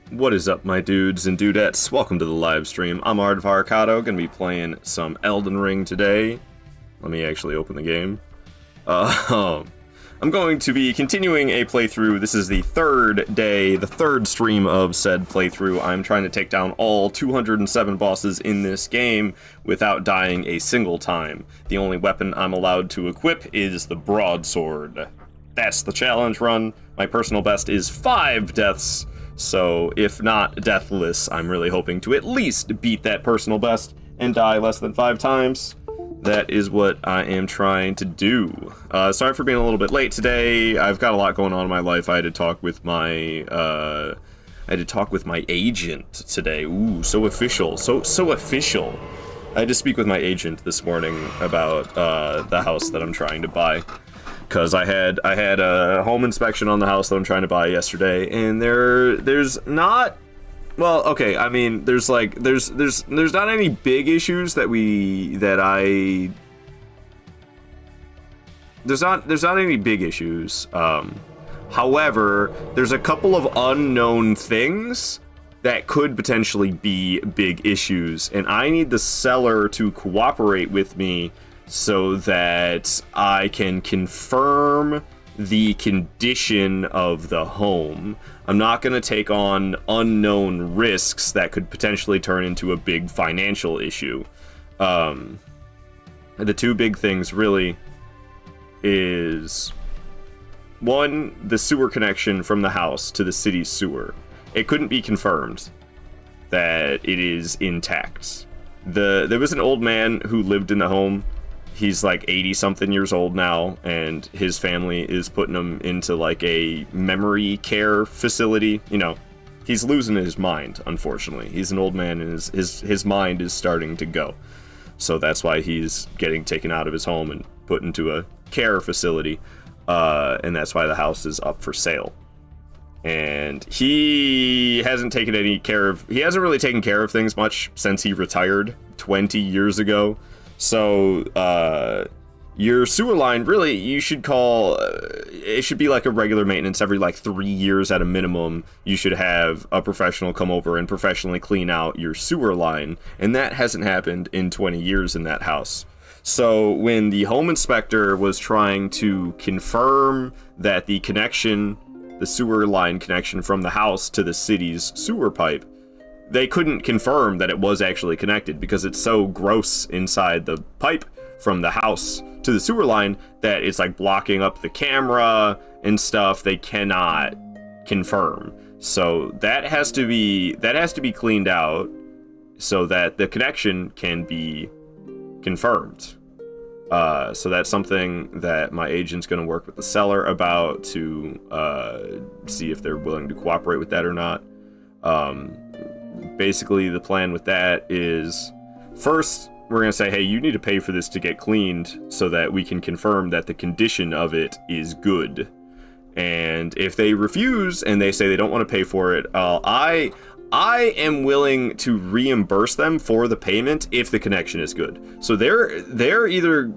What is up, my dudes and dudettes? Welcome to the live stream. I'm Ardvarcado, gonna be playing some Elden Ring today. Let me actually open the game. I'm going to be continuing a playthrough. This is the third day, the third stream of said playthrough. I'm trying to take down all 207 bosses in this game without dying a single time. The only weapon I'm allowed to equip is the Broadsword. That's the challenge run. My personal best is 5 deaths, so if not Deathless, I'm really hoping to at least beat that personal best and die less than 5 times. That is what I am trying to do. Sorry for being a little bit late today. I've got a lot going on in my life. I had to talk with my agent today. Ooh, so official. So official. I had to speak with my agent this morning about the house that I'm trying to buy. Because I had a home inspection on the house that I'm trying to buy yesterday, and there's not, well, okay, I mean, there's not any big issues there's not any big issues. However, there's a couple of unknown things that could potentially be big issues, and I need the seller to cooperate with me so that I can confirm the condition of the home. I'm not going to take on unknown risks that could potentially turn into a big financial issue. The two big things really is, one, the sewer connection from the house to the city's sewer. It couldn't be confirmed that it is intact. There was an old man who lived in the home. He's like 80-something years old now, and his family is putting him into like a memory care facility. You know, he's losing his mind, unfortunately. He's an old man, and his mind is starting to go. So that's why he's getting taken out of his home and put into a care facility, and that's why the house is up for sale. And he hasn't really taken care of things much since he retired 20 years ago. So, your sewer line, really, you should it should be like a regular maintenance every like 3 years at a minimum. You should have a professional come over and professionally clean out your sewer line, and that hasn't happened in 20 years in that house. So when the home inspector was trying to confirm that the sewer line connection from the house to the city's sewer pipe, they couldn't confirm that it was actually connected because it's so gross inside the pipe from the house to the sewer line that it's like blocking up the camera and stuff. They cannot confirm. So that has to be cleaned out so that the connection can be confirmed. So that's something that my agent's going to work with the seller about to see if they're willing to cooperate with that or not. Basically, the plan with that is, first, we're going to say, hey, you need to pay for this to get cleaned so that we can confirm that the condition of it is good. And if they refuse and they say they don't want to pay for it, I am willing to reimburse them for the payment if the connection is good. So they're either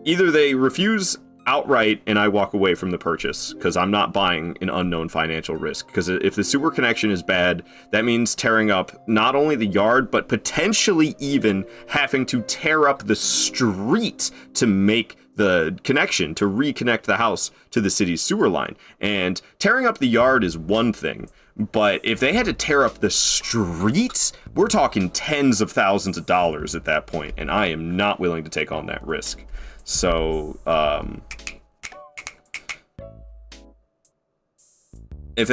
they refuse outright and I walk away from the purchase because I'm not buying an unknown financial risk. Because if the sewer connection is bad, that means tearing up not only the yard, but potentially even having to tear up the street to make the connection, to reconnect the house to the city's sewer line. And tearing up the yard is one thing, but if they had to tear up the streets, we're talking tens of thousands of dollars at that point, and I am not willing to take on that risk. So, if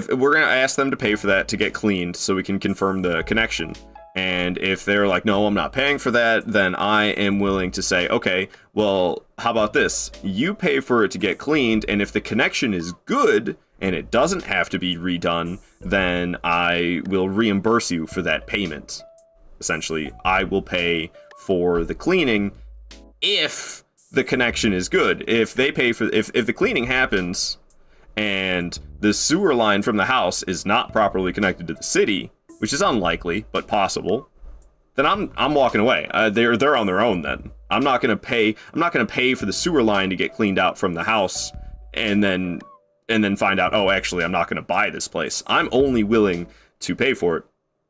we're gonna ask them to pay for that to get cleaned so we can confirm the connection, and if they're like, no, I'm not paying for that, then I am willing to say, okay, well, how about this? You pay for it to get cleaned, and if the connection is good and it doesn't have to be redone, then I will reimburse you for that payment. Essentially, I will pay for the cleaning if the connection is good. If they pay for, if the cleaning happens and the sewer line from the house is not properly connected to the city, which is unlikely but possible, then I'm walking away. They're on their own then. I'm not gonna pay for the sewer line to get cleaned out from the house and then and then find out, oh, actually, I'm not going to buy this place. I'm only willing to pay for it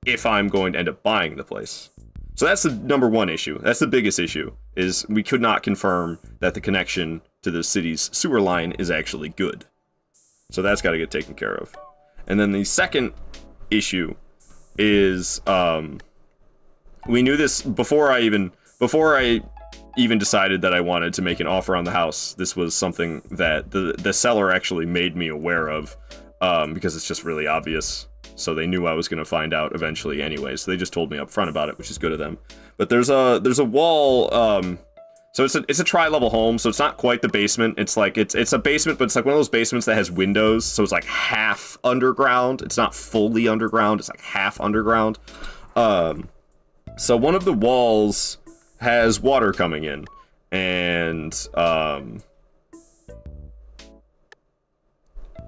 if I'm going to end up buying the place. So that's the number one issue. That's the biggest issue, is we could not confirm that the connection to the city's sewer line is actually good. So that's got to get taken care of. And then the second issue is, we knew this before I even decided that I wanted to make an offer on the house. This was something that the seller actually made me aware of, because it's just really obvious. So they knew I was going to find out eventually anyway. So they just told me up front about it, which is good of them. But there's a wall. So it's a tri-level home. So it's not quite the basement. It's like it's a basement, but it's like one of those basements that has windows. So it's like half underground. It's not fully underground. It's like half underground. So one of the walls has water coming in, and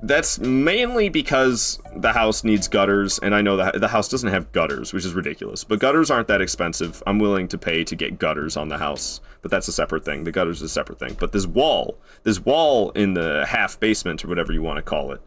that's mainly because the house needs gutters, and I know that the house doesn't have gutters, which is ridiculous, but gutters aren't that expensive. I'm willing to pay to get gutters on the house, but that's a separate thing. The gutters is a separate thing. But this wall in the half basement, or whatever you want to call it,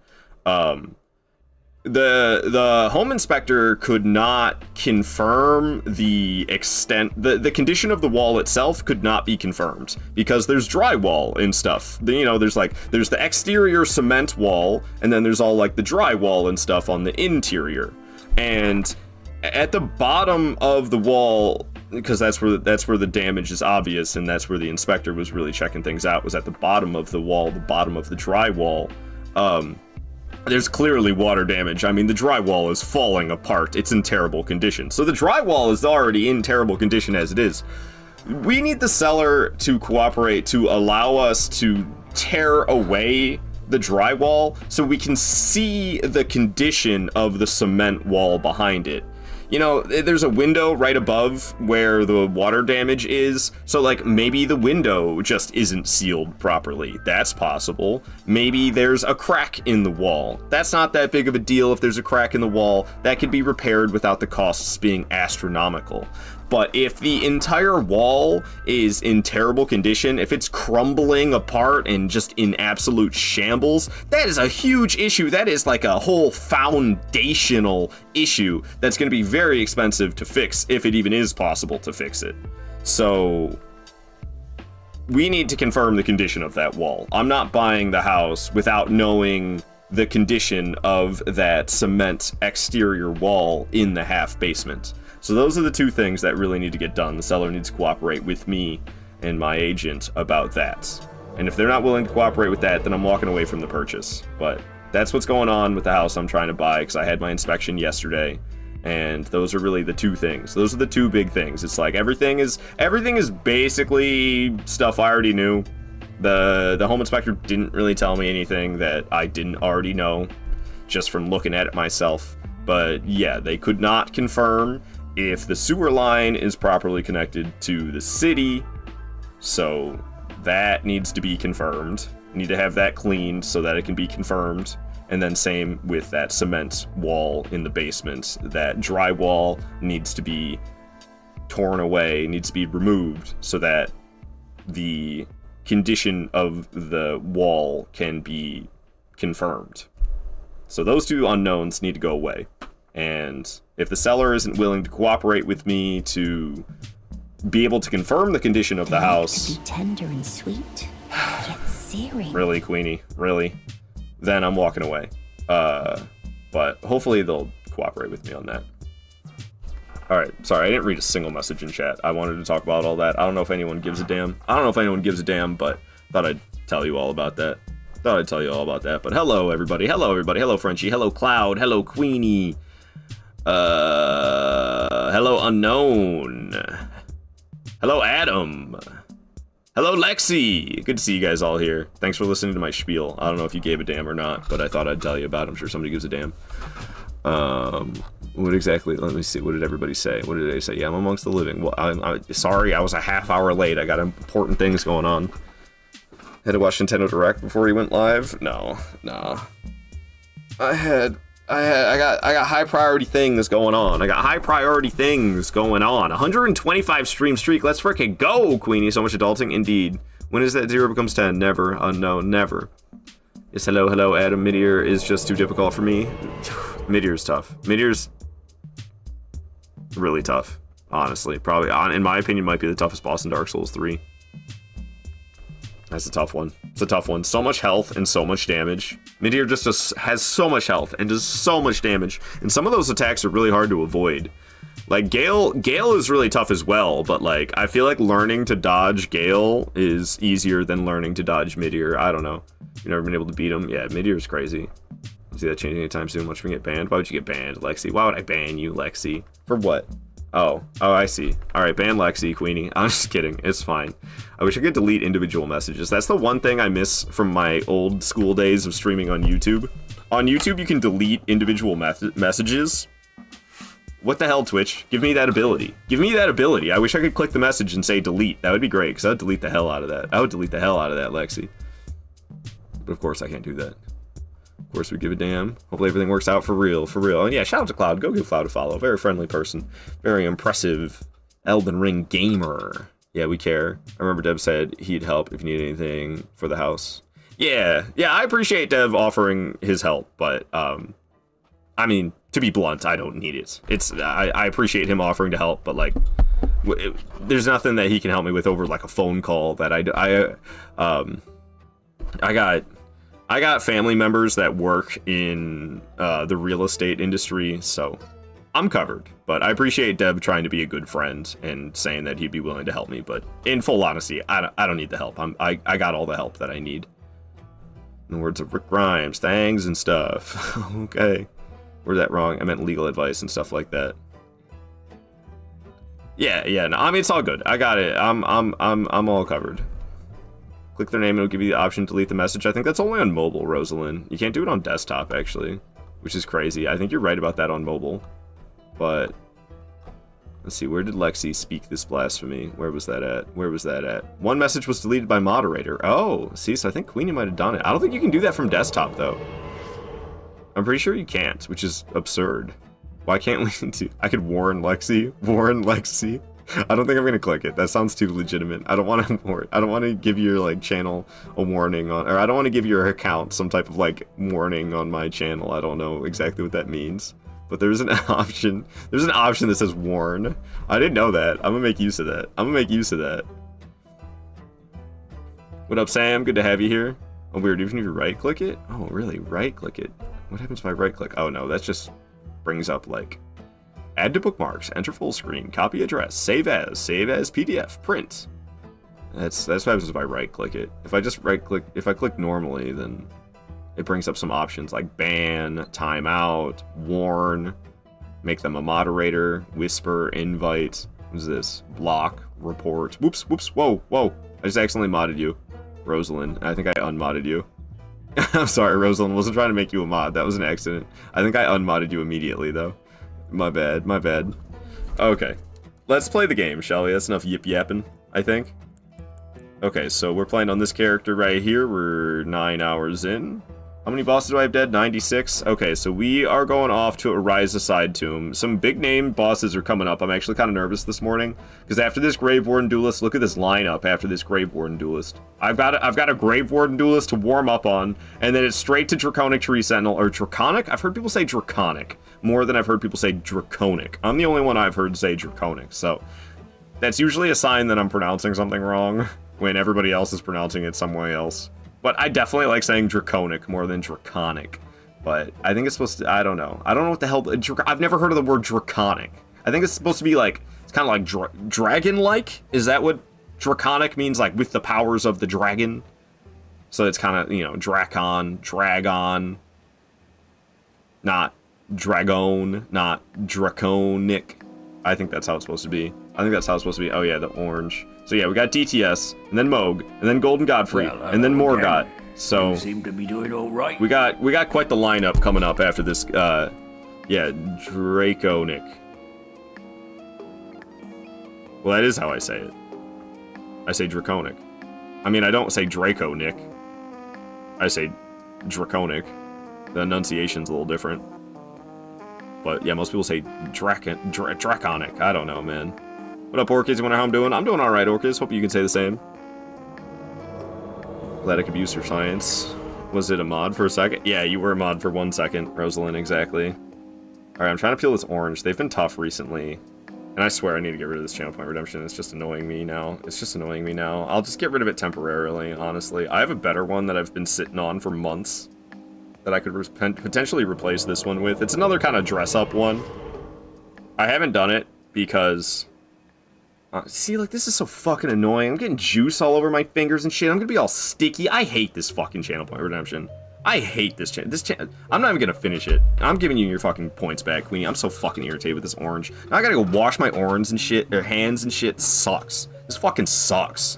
the home inspector could not confirm the extent, the condition of the wall itself could not be confirmed, because there's drywall and stuff. There's the exterior cement wall, and then there's all like the drywall and stuff on the interior. And at the bottom of the wall, because that's where the damage is obvious, and that's where the inspector was really checking things out, was at the bottom of the wall, the bottom of the drywall. There's clearly water damage. I mean, the drywall is falling apart. It's in terrible condition. So the drywall is already in terrible condition as it is. We need the seller to cooperate to allow us to tear away the drywall so we can see the condition of the cement wall behind it. There's a window right above where the water damage is, so like maybe the window just isn't sealed properly. That's possible. Maybe there's a crack in the wall. That's not that big of a deal if there's a crack in the wall. That could be repaired without the costs being astronomical. But if the entire wall is in terrible condition, if it's crumbling apart and just in absolute shambles, that is a huge issue. That is like a whole foundational issue that's going to be very expensive to fix, if it even is possible to fix it. So we need to confirm the condition of that wall. I'm not buying the house without knowing the condition of that cement exterior wall in the half basement. So those are the two things that really need to get done. The seller needs to cooperate with me and my agent about that. And if they're not willing to cooperate with that, then I'm walking away from the purchase. But that's what's going on with the house I'm trying to buy, because I had my inspection yesterday, and those are really the two things. Those are the two big things. It's like everything is basically stuff I already knew. The home inspector didn't really tell me anything that I didn't already know just from looking at it myself. But yeah, they could not confirm if the sewer line is properly connected to the city, so that needs to be confirmed. Need to have that cleaned so that it can be confirmed. And then same with that cement wall in the basement. That drywall needs to be torn away, needs to be removed, so that the condition of the wall can be confirmed. So those two unknowns need to go away. And if the seller isn't willing to cooperate with me to be able to confirm the condition of the house, to be tender and sweet, yet searing. Really, Queenie, really, then I'm walking away. But hopefully they'll cooperate with me on that. All right, sorry, I didn't read a single message in chat. I wanted to talk about all that. I don't know if anyone gives a damn. But thought I'd tell you all about that. But hello, everybody. Hello, Frenchie. Hello, Cloud. Hello, Queenie. Hello, Unknown. Hello, Adam. Hello, Lexi. Good to see you guys all here. Thanks for listening to my spiel. I don't know if you gave a damn or not, but I thought I'd tell you about it. I'm sure somebody gives a damn. What exactly? Let me see. What did everybody say? What did they say? Yeah, I'm amongst the living. Well, I'm sorry, I was a half hour late. I got important things going on. Had to watch Nintendo Direct before he went live? No. I got high priority things going on. 125 stream streak. Let's frickin' go, Queenie. So much adulting, indeed. When is that 0 becomes 10? Never. Unknown. Never. Yes, hello, Adam. Meteor is just too difficult for me. Meteor's tough. Meteor's really tough, honestly. Probably, in my opinion, might be the toughest boss in Dark Souls 3. That's a tough one. It's a tough one. So much health and so much damage. Meteor just has so much health and does so much damage. And some of those attacks are really hard to avoid. Like, Gale is really tough as well, but, like, I feel like learning to dodge Gale is easier than learning to dodge Meteor. I don't know. You've never been able to beat him? Yeah, Meteor's crazy. See that changing anytime soon? Watch me get banned. Why would you get banned, Lexi? Why would I ban you, Lexi? For what? Oh, I see. Alright, ban Lexi, Queenie. I'm just kidding. It's fine. I wish I could delete individual messages. That's the one thing I miss from my old school days of streaming on YouTube. On YouTube, you can delete individual messages. What the hell, Twitch? Give me that ability. Give me that ability. I wish I could click the message and say delete. That would be great, because I would delete the hell out of that. I would delete the hell out of that, Lexi. But of course, I can't do that. Of course, we give a damn. Hopefully everything works out for real, for real. And yeah, shout out to Cloud. Go give Cloud a follow. Very friendly person. Very impressive Elden Ring gamer. Yeah, we care. I remember Deb said he'd help if you need anything for the house. Yeah, I appreciate Dev offering his help, but, I mean, to be blunt, I don't need it. I appreciate him offering to help, but, like, there's nothing that he can help me with over, like, a phone call that I got family members that work in the real estate industry, so I'm covered. But I appreciate Deb trying to be a good friend and saying that he'd be willing to help me. But in full honesty, I don't need the help. I got all the help that I need. In the words of Rick Grimes, thanks and stuff. Okay, where's that wrong? I meant legal advice and stuff like that. Yeah. No, I mean, it's all good. I got it. I'm all covered. Click their name and it'll give you the option to delete the message. I think that's only on mobile, Rosalind. You can't do it on desktop, actually, which is crazy. I think you're right about that on mobile. But let's see, where did Lexi speak this blasphemy? Where was that at? One message was deleted by moderator. Oh, see, so I think Queenie might have done it. I don't think you can do that from desktop, though. I'm pretty sure you can't, which is absurd. Why can't we do... I could warn Lexi. Warn Lexi. I don't think I'm gonna click it. That sounds too legitimate. I don't want to give your, like, channel a warning on, or I don't want to give your account some type of, like, warning on my channel. I don't know exactly what that means, but there's an option. There's an option that says warn. I didn't know that. I'm gonna make use of that. What up, Sam? Good to have you here. Oh, weird. Even if you right click it? Oh, really? Right click it? What happens if I right click? Oh no, that just brings up, like, add to bookmarks, enter full screen, copy address, save as PDF, print. That's what happens if I right click it. If I just right click, if I click normally, then it brings up some options like ban, timeout, warn, make them a moderator, whisper, invite. What is this? Block, report. Whoops, whoa. I just accidentally modded you, Rosalind. I think I unmodded you. I'm sorry, Rosalind, wasn't trying to make you a mod. That was an accident. I think I unmodded you immediately, though. My bad. Okay, let's play the game, shall we? That's enough yip-yapping, I think. Okay, so we're playing on this character right here. We're 9 hours in. How many bosses do I have dead? 96? Okay, so we are going off to Ariza Side Tomb. Some big name bosses are coming up. I'm actually kind of nervous this morning, because after this Grave Warden Duelist, look at this lineup after this Grave Warden Duelist. I've got a Grave Warden Duelist to warm up on, and then it's straight to Draconic Tree Sentinel, or Draconic? I've heard people say Draconic, more than I've heard people say Draconic. I'm the only one I've heard say Draconic, so that's usually a sign that I'm pronouncing something wrong, when everybody else is pronouncing it some way else. But I definitely like saying Draconic more than Draconic. But I think it's supposed to... I don't know. I don't know what the hell... I've never heard of the word Draconic. I think it's supposed to be like... It's kind of like dragon-like? Is that what Draconic means? Like, with the powers of the dragon? So it's kind of, you know, Dracon, Dragon. Not Dragon. Not Draconic. I think that's how it's supposed to be. Oh yeah, the orange. So yeah, we got DTS, and then Moog, and then Golden Godfrey, and then Morgott. So you seem to be doing all right. we got quite the lineup coming up after this. Yeah, Draconic. Well, that is how I say it. I say Draconic. I mean, I don't say Draconic. I say Draconic. The enunciation's a little different. But yeah, most people say Draconic. I don't know, man. What up, Orchids? You wonder how I'm doing? I'm doing alright, Orchids. Hope you can say the same. Glad I could use your science. Was it a mod for a second? Yeah, you were a mod for 1 second, Rosalind, exactly. Alright, I'm trying to peel this orange. They've been tough recently. And I swear I need to get rid of this channel point redemption. It's just annoying me now. It's just annoying me now. I'll just get rid of it temporarily, honestly. I have a better one that I've been sitting on for months that I could potentially replace this one with. It's another kind of dress-up one. I haven't done it because... see, like, this is so fucking annoying. I'm getting juice all over my fingers and shit. I'm gonna be all sticky. I hate this fucking channel point redemption. I hate this channel. I'm not even gonna finish it. I'm giving you your fucking points back, Queenie. I'm so fucking irritated with this orange. Now I gotta go wash my orange and shit, or hands and shit. Sucks. This fucking sucks.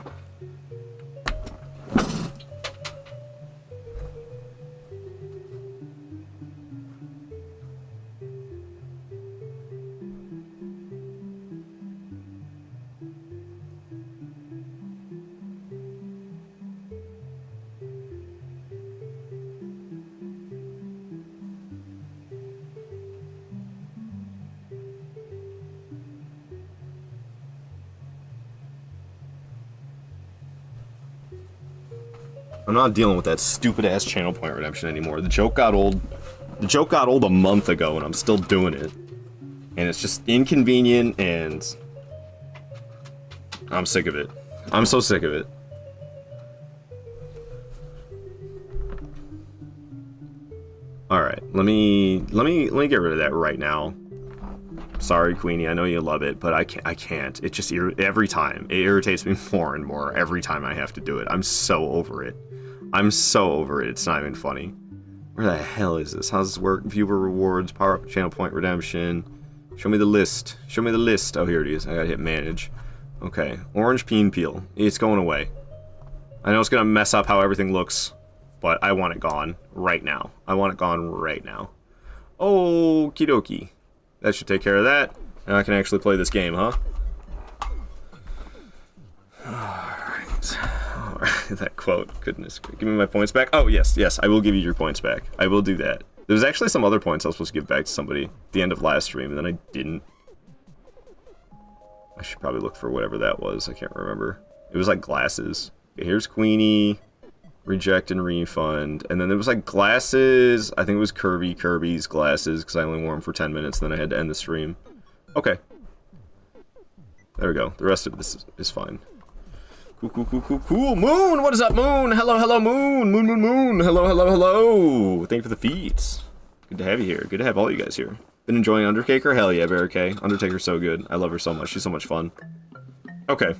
I'm not dealing with that stupid-ass channel point redemption anymore. The joke got old. The joke got old a month ago, and I'm still doing it. And it's just inconvenient, and... I'm sick of it. I'm so sick of it. Alright, let me get rid of that right now. Sorry, Queenie, I know you love it, but I can't. It just, every time. It irritates me more and more every time I have to do it. I'm so over it. I'm so over it, it's not even funny. Where the hell is this? How does this work? Viewer rewards, power up channel point redemption. Show me the list. Show me the list. Oh, here it is. I gotta hit manage. Okay, orange peen peel. It's going away. I know it's gonna mess up how everything looks, but I want it gone right now. I want it gone right now. Okie dokie. That should take care of that. Now I can actually play this game, huh? Alright. That quote. Goodness. Give me my points back. Oh, yes, yes. I will give you your points back. I will do that. There's actually some other points I was supposed to give back to somebody at the end of last stream, and then I didn't. I should probably look for whatever that was. I can't remember. It was like glasses. Okay, here's Queenie. Reject and refund. And then there was like glasses. I think it was Kirby's glasses, because I only wore them for 10 minutes, then I had to end the stream. Okay. There we go. The rest of this is fine. Cool, cool, cool, cool, cool. Moon! What is up, Moon? Hello, hello, Moon! Moon, Moon, Moon! Hello, hello, hello! Thank you for the feeds. Good to have you here. Good to have all you guys here. Been enjoying Undertaker? Hell yeah, Barricade. Undertaker's so good. I love her so much. She's so much fun. Okay.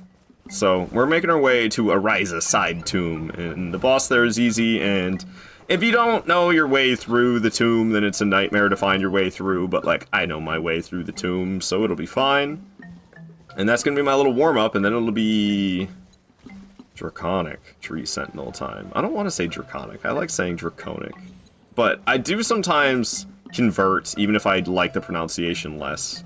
So, we're making our way to Ariza Side Tomb, and the boss there is easy, and if you don't know your way through the tomb, then it's a nightmare to find your way through, but, like, I know my way through the tomb, so it'll be fine. And that's gonna be my little warm-up, and then it'll be... Draconic Tree Sentinel time. I don't want to say Draconic, I like saying Draconic. But I do sometimes convert, even if I like the pronunciation less.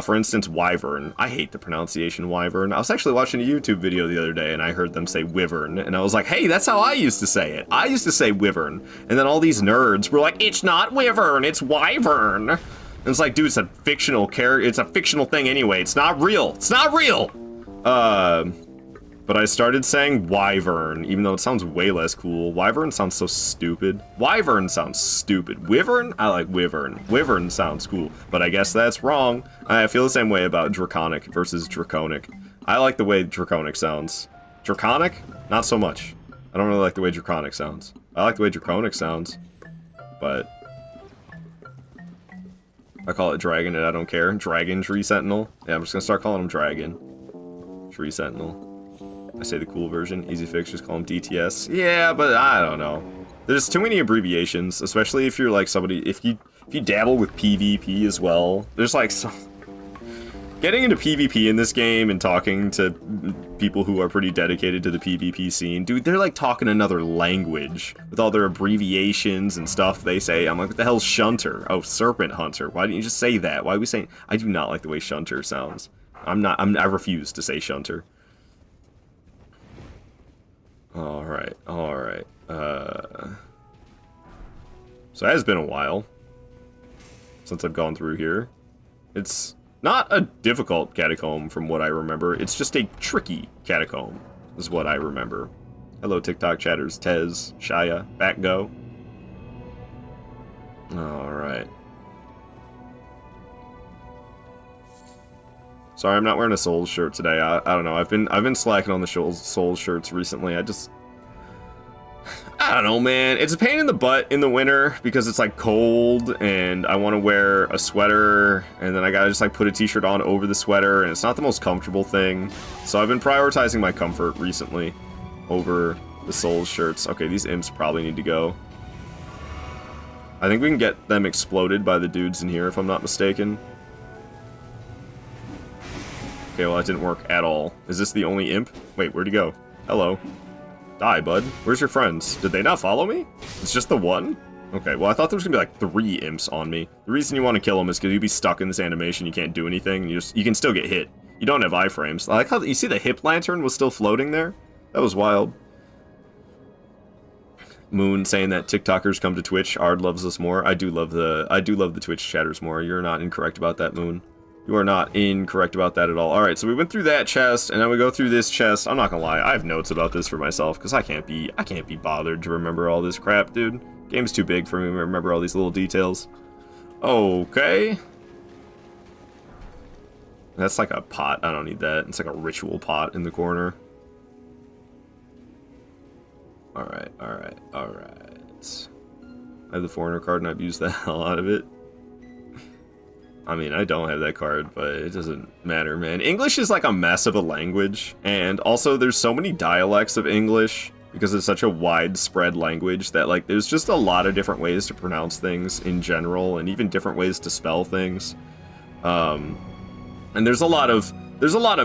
For instance, Wyvern. I hate the pronunciation Wyvern. I was actually watching a YouTube video the other day and I heard them say Wyvern, and I was like, hey, that's how I used to say it. I used to say Wyvern. And then all these nerds were like, it's not Wyvern, it's Wyvern. And it's like, dude, it's a fictional character, it's a fictional thing anyway. It's not real. It's not real! But I started saying Wyvern, even though it sounds way less cool. Wyvern sounds so stupid. Wyvern sounds stupid. Wyvern? I like Wyvern. Wyvern sounds cool, but I guess that's wrong. I feel the same way about Draconic versus Draconic. I like the way Draconic sounds. Draconic? Not so much. I don't really like the way Draconic sounds. I like the way Draconic sounds, but... I call it Dragon and I don't care. Dragon Tree Sentinel. Yeah, I'm just gonna start calling him Dragon. Tree Sentinel. I say the cool version. Easy fix, just call them DTS. Yeah, but I don't know. There's too many abbreviations, especially if you're like somebody, if you dabble with PvP as well. There's like so... Getting into PvP in this game and talking to people who are pretty dedicated to the PvP scene, dude, they're like talking another language with all their abbreviations and stuff they say. I'm like, what the hell's Shunter? Oh, Serpent Hunter. Why didn't you just say that? Why are we saying... I do not like the way Shunter sounds. I refuse to say Shunter. Alright, alright. So it has been a while since I've gone through here. It's not a difficult catacomb from what I remember. It's just a tricky catacomb, is what I remember. Hello, TikTok chatters. Tez, Shaya, back go. Alright. Sorry, I'm not wearing a Souls shirt today. I don't know. I've been slacking on the Souls shirts recently. I don't know, man. It's a pain in the butt in the winter because it's like cold and I want to wear a sweater and then I gotta just like put a t-shirt on over the sweater and it's not the most comfortable thing. So I've been prioritizing my comfort recently over the Souls shirts. Okay, these imps probably need to go. I think we can get them exploded by the dudes in here if I'm not mistaken. Okay, well that didn't work at all. Is this the only imp? Wait, where'd he go? Hello. Die, bud. Where's your friends? Did they not follow me? It's just the one? Okay, well I thought there was gonna be like 3 imps on me. The reason you want to kill them is because you'd be stuck in this animation, you can't do anything, and you can still get hit. You don't have iframes. I like how you see the hip lantern was still floating there? That was wild. Moon saying that TikTokers come to Twitch. Ard loves us more. I do love the Twitch chatters more. You're not incorrect about that, Moon. You are not incorrect about that at all. Alright, so we went through that chest, and then we go through this chest. I'm not gonna lie, I have notes about this for myself, because I can't be bothered to remember all this crap, dude. Game's too big for me to remember all these little details. Okay. That's like a pot. I don't need that. It's like a ritual pot in the corner. Alright. I have the foreigner card, and I've used the hell out of it. I mean, I don't have that card, but it doesn't matter, man. English is like a mess of a language, and also there's so many dialects of English because it's such a widespread language that, like, there's just a lot of different ways to pronounce things in general, and even different ways to spell things. And there's a lot of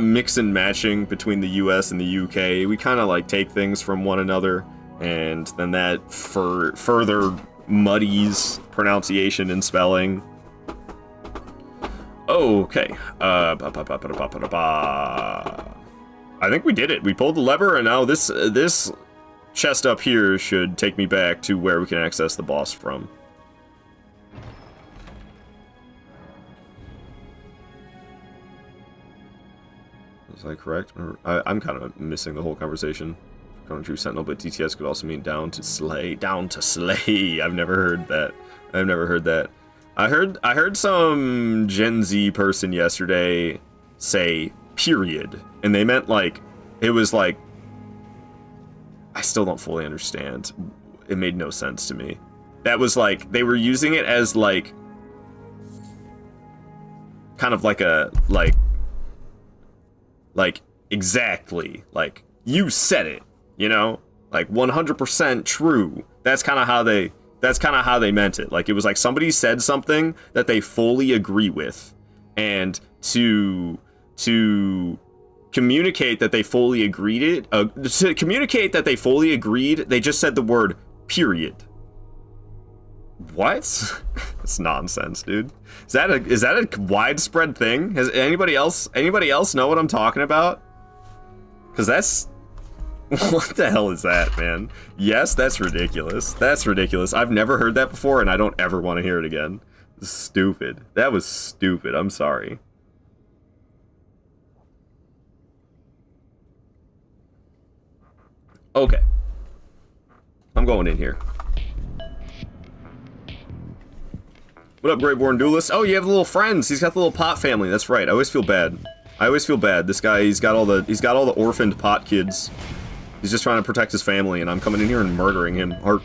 mix and matching between the US and the UK. We kind of like take things from one another, and then that further muddies pronunciation and spelling. Okay. I think we did it. We pulled the lever, and now this chest up here should take me back to where we can access the boss from. Was I correct? I'm kind of missing the whole conversation. Going true sentinel, but DTS could also mean down to slay. Down to slay. I've never heard that. I heard some Gen Z person yesterday say period, and they meant like, it was like, I still don't fully understand. It made no sense to me. That was like, they were using it as like, kind of like a, like exactly, like, you said it, you know? Like 100% true. That's kind of how they meant it. Like, it was like somebody said something that they fully agree with, and to communicate that they fully agreed they just said the word period. What? It's nonsense, dude. Is that a widespread thing? Has anybody else know what I'm talking about? Because that's... What the hell is that, man? Yes, that's ridiculous. That's ridiculous. I've never heard that before, and I don't ever want to hear it again. Stupid. That was stupid. I'm sorry. Okay. I'm going in here. What up, Greyborn Duelist? Oh, you have the little friends. He's got the little pot family. That's right. I always feel bad. This guy, he's got all the orphaned pot kids. He's just trying to protect his family, and I'm coming in here and murdering him. Are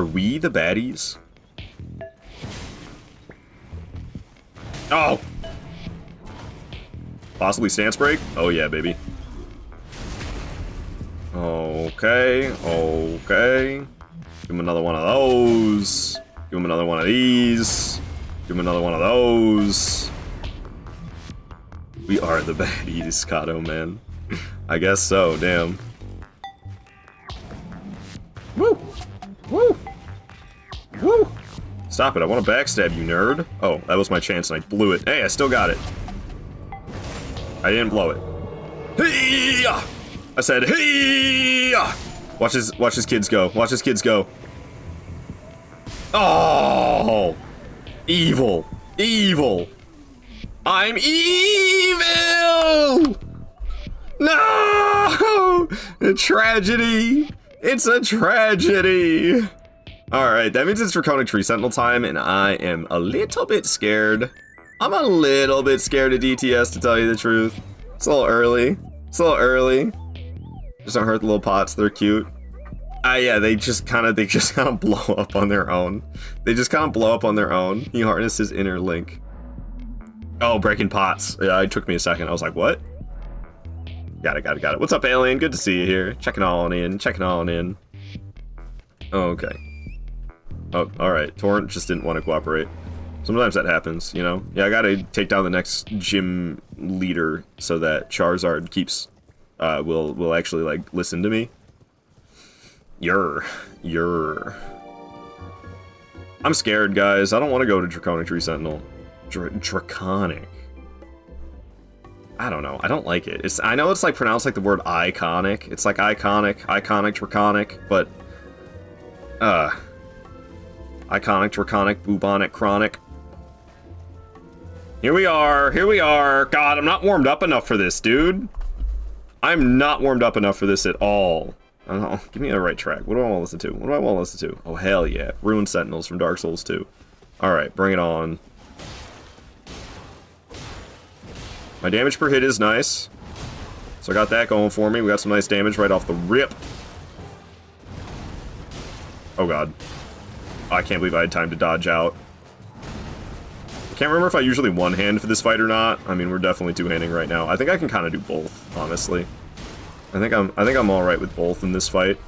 we the baddies? Oh! Possibly stance break? Oh yeah, baby. Okay. Give him another one of those. Give him another one of these. Give him another one of those. We are the baddies, Kato, man. I guess so, damn. Woo! Woo! Woo! Stop it, I want to backstab you, nerd. Oh, that was my chance and I blew it. Hey, I still got it. I didn't blow it. Hey-ya! I said, hey-ya! Watch his kids go. Watch his kids go. Oh! Evil! Evil! I'm evil! No! A tragedy! It's a tragedy! Alright, that means it's Draconic Tree Sentinel time, and I am a little bit scared. I'm a little bit scared of DTS, to tell you the truth. It's a little early. It's a little early. Just don't hurt the little pots, they're cute. Yeah, they just kind of blow up on their own. They just kind of blow up on their own. He harnesses inner link. Oh, breaking pots. Yeah, it took me a second. I was like, what? Got it. What's up, alien? Good to see you here. Checking on in. Oh, okay. Oh, alright. Torrent just didn't want to cooperate. Sometimes that happens, you know? Yeah, I gotta take down the next gym leader so that Charizard keeps, will actually, like, listen to me. You're. I'm scared, guys. I don't want to go to Draconic Tree Sentinel. Draconic. I don't know. I don't like it. I know it's like pronounced like the word iconic. It's like iconic, draconic, but iconic, draconic, bubonic, chronic. Here we are. God, I'm not warmed up enough for this, dude. I'm not warmed up enough for this at all. I don't know. Give me the right track. What do I want to listen to? Oh, hell yeah. Ruined Sentinels from Dark Souls 2. Alright, bring it on. My damage per hit is nice. So I got that going for me. We got some nice damage right off the rip. Oh god. I can't believe I had time to dodge out. I can't remember if I usually one-hand for this fight or not. I mean, we're definitely two-handing right now. I think I can kind of do both, honestly. I think I'm all right with both in this fight.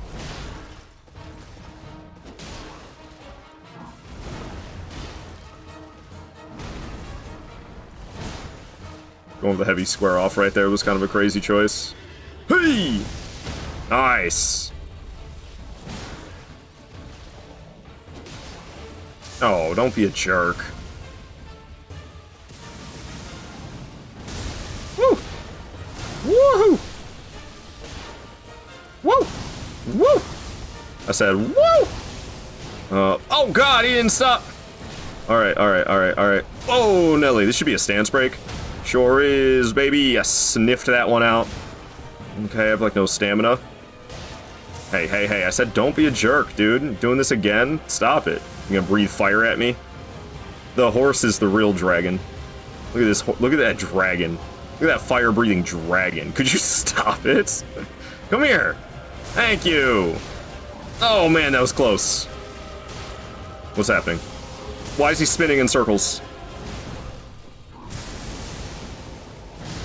Going with the heavy square off right there was kind of a crazy choice. Hey! Nice. Oh, don't be a jerk. Woo! Woohoo! Woo! Woo! I said, woo! Oh god, he didn't stop! Alright. Oh, Nelly, this should be a stance break. Sure is, baby. I sniffed that one out. Okay, I have, like, no stamina. Hey, I said don't be a jerk, dude. Doing this again? Stop it. You gonna breathe fire at me? The horse is the real dragon. Look at this, look at that dragon. Look at that fire-breathing dragon. Could you stop it? Come here. Thank you. Oh, man, that was close. What's happening? Why is he spinning in circles?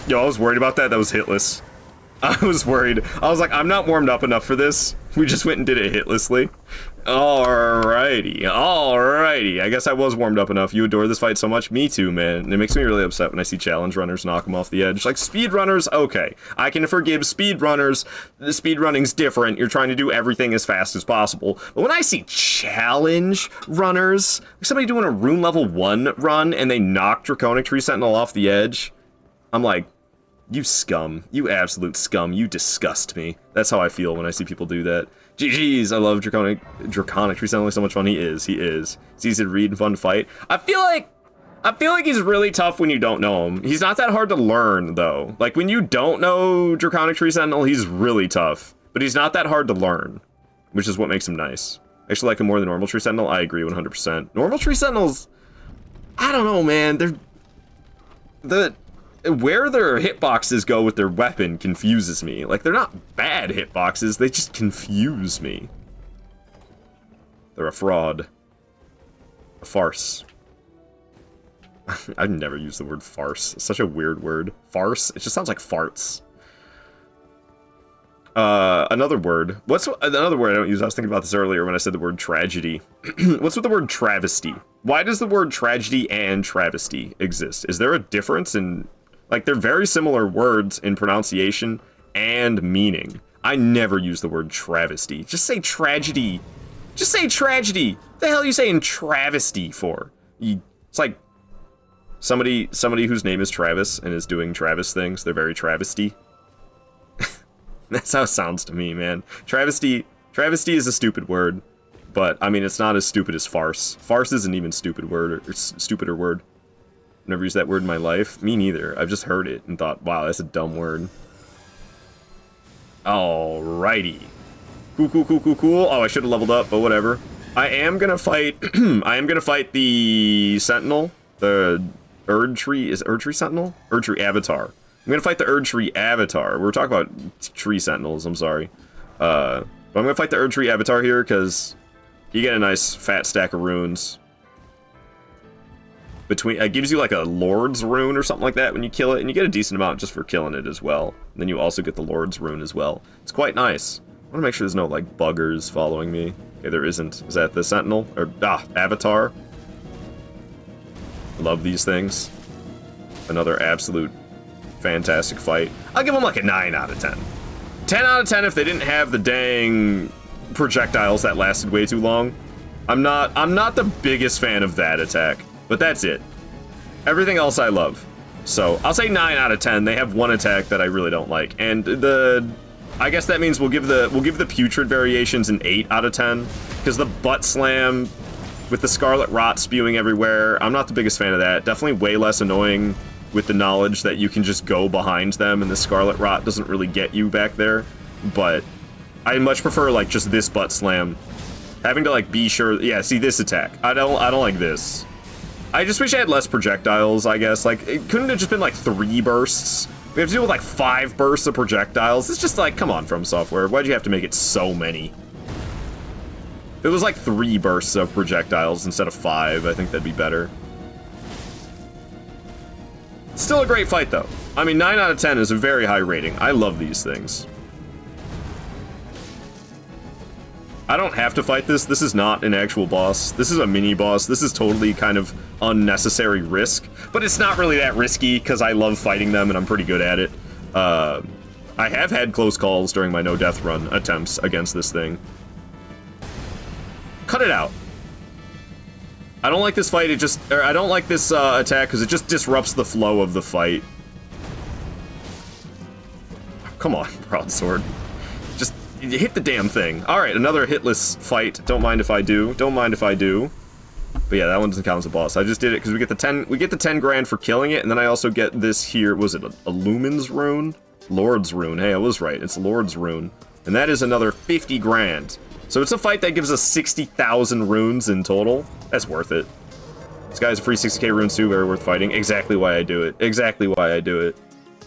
Yo, I was worried about that. That was hitless. I was worried. I was like, I'm not warmed up enough for this. We just went and did it hitlessly. Alrighty. I guess I was warmed up enough. You adore this fight so much? Me too, man. And it makes me really upset when I see challenge runners knock them off the edge. Like, speedrunners, okay. I can forgive speedrunners. The speedrunning's different. You're trying to do everything as fast as possible. But when I see challenge runners, like somebody doing a room level 1 run and they knock Draconic Tree Sentinel off the edge, I'm like, you scum. You absolute scum. You disgust me. That's how I feel when I see people do that. GG's, I love Draconic Tree Sentinel. So much fun. He is. It's easy to read and fun to fight. I feel like he's really tough when you don't know him. He's not that hard to learn, though. Like, when you don't know Draconic Tree Sentinel, he's really tough. But he's not that hard to learn, which is what makes him nice. I actually like him more than normal Tree Sentinel. I agree 100%. Normal Tree Sentinels, I don't know, man. Where their hitboxes go with their weapon confuses me. Like, they're not bad hitboxes, they just confuse me. They're a fraud. A farce. I've never used the word farce. It's such a weird word. Farce? It just sounds like farts. Another word. What's another word I don't use? I was thinking about this earlier when I said the word tragedy. What's with the word travesty? Why does the word tragedy and travesty exist? Is there a difference in... Like, they're very similar words in pronunciation and meaning. I never use the word travesty. Just say tragedy. Just say tragedy. What the hell are you saying travesty for? It's like somebody whose name is Travis and is doing Travis things. They're very travesty. That's how it sounds to me, man. Travesty is a stupid word, but I mean, it's not as stupid as farce. Farce is an even stupid word, or stupider word. Never used that word in my life. Me neither. I've just heard it and thought, wow, that's a dumb word. Alrighty. Cool. Oh, I should have leveled up, but whatever. I am gonna fight. I am gonna fight the Sentinel, the Erdtree. Is it Erdtree Sentinel? Erdtree Avatar. I'm gonna fight the Erdtree Avatar. We were talking about tree sentinels. I'm sorry. But I'm gonna fight the Erdtree Avatar here because you get a nice fat stack of runes. It gives you like a Lord's rune or something like that when you kill it, and you get a decent amount just for killing it as well. And then you also get the Lord's rune as well. It's quite nice. I want to make sure there's no like buggers following me. Okay, there isn't. Is that the Sentinel? Or Avatar? Love these things. Another absolute fantastic fight. I'll give them like a 9 out of 10. 10 out of 10 if they didn't have the dang projectiles that lasted way too long. I'm not the biggest fan of that attack. But that's it. Everything else I love. So I'll say 9 out of 10. They have one attack that I really don't like, and I guess that means we'll give the putrid variations an 8 out of 10 because the butt slam with the scarlet rot spewing everywhere. I'm not the biggest fan of that. Definitely way less annoying with the knowledge that you can just go behind them and the scarlet rot doesn't really get you back there. But I much prefer like just this butt slam. Having to like be sure. Yeah, see this attack. I don't like this. I just wish I had less projectiles, I guess. Like, it couldn't have just been like 3 bursts. We have to deal with like 5 bursts of projectiles. It's just like, come on, From Software. Why'd you have to make it so many? If it was like 3 bursts of projectiles instead of 5, I think that'd be better. Still a great fight, though. I mean, 9 out of 10 is a very high rating. I love these things. I don't have to fight this. This is not an actual boss. This is a mini boss. This is totally kind of unnecessary risk, but it's not really that risky because I love fighting them and I'm pretty good at it. I have had close calls during my no death run attempts against this thing. Cut it out. I don't like this fight. I don't like this attack because it just disrupts the flow of the fight. Come on, Broadsword. You hit the damn thing. Alright, another hitless fight. Don't mind if I do. Don't mind if I do. But yeah, that one doesn't count as a boss. I just did it because we get the 10 grand for killing it, and then I also get this here. Was it a Lumen's rune? Lord's rune. Hey, I was right. It's Lord's rune. And that is another 50 grand. So it's a fight that gives us 60,000 runes in total. That's worth it. This guy's a free 60k runes too, very worth fighting. Exactly why I do it. Exactly why I do it.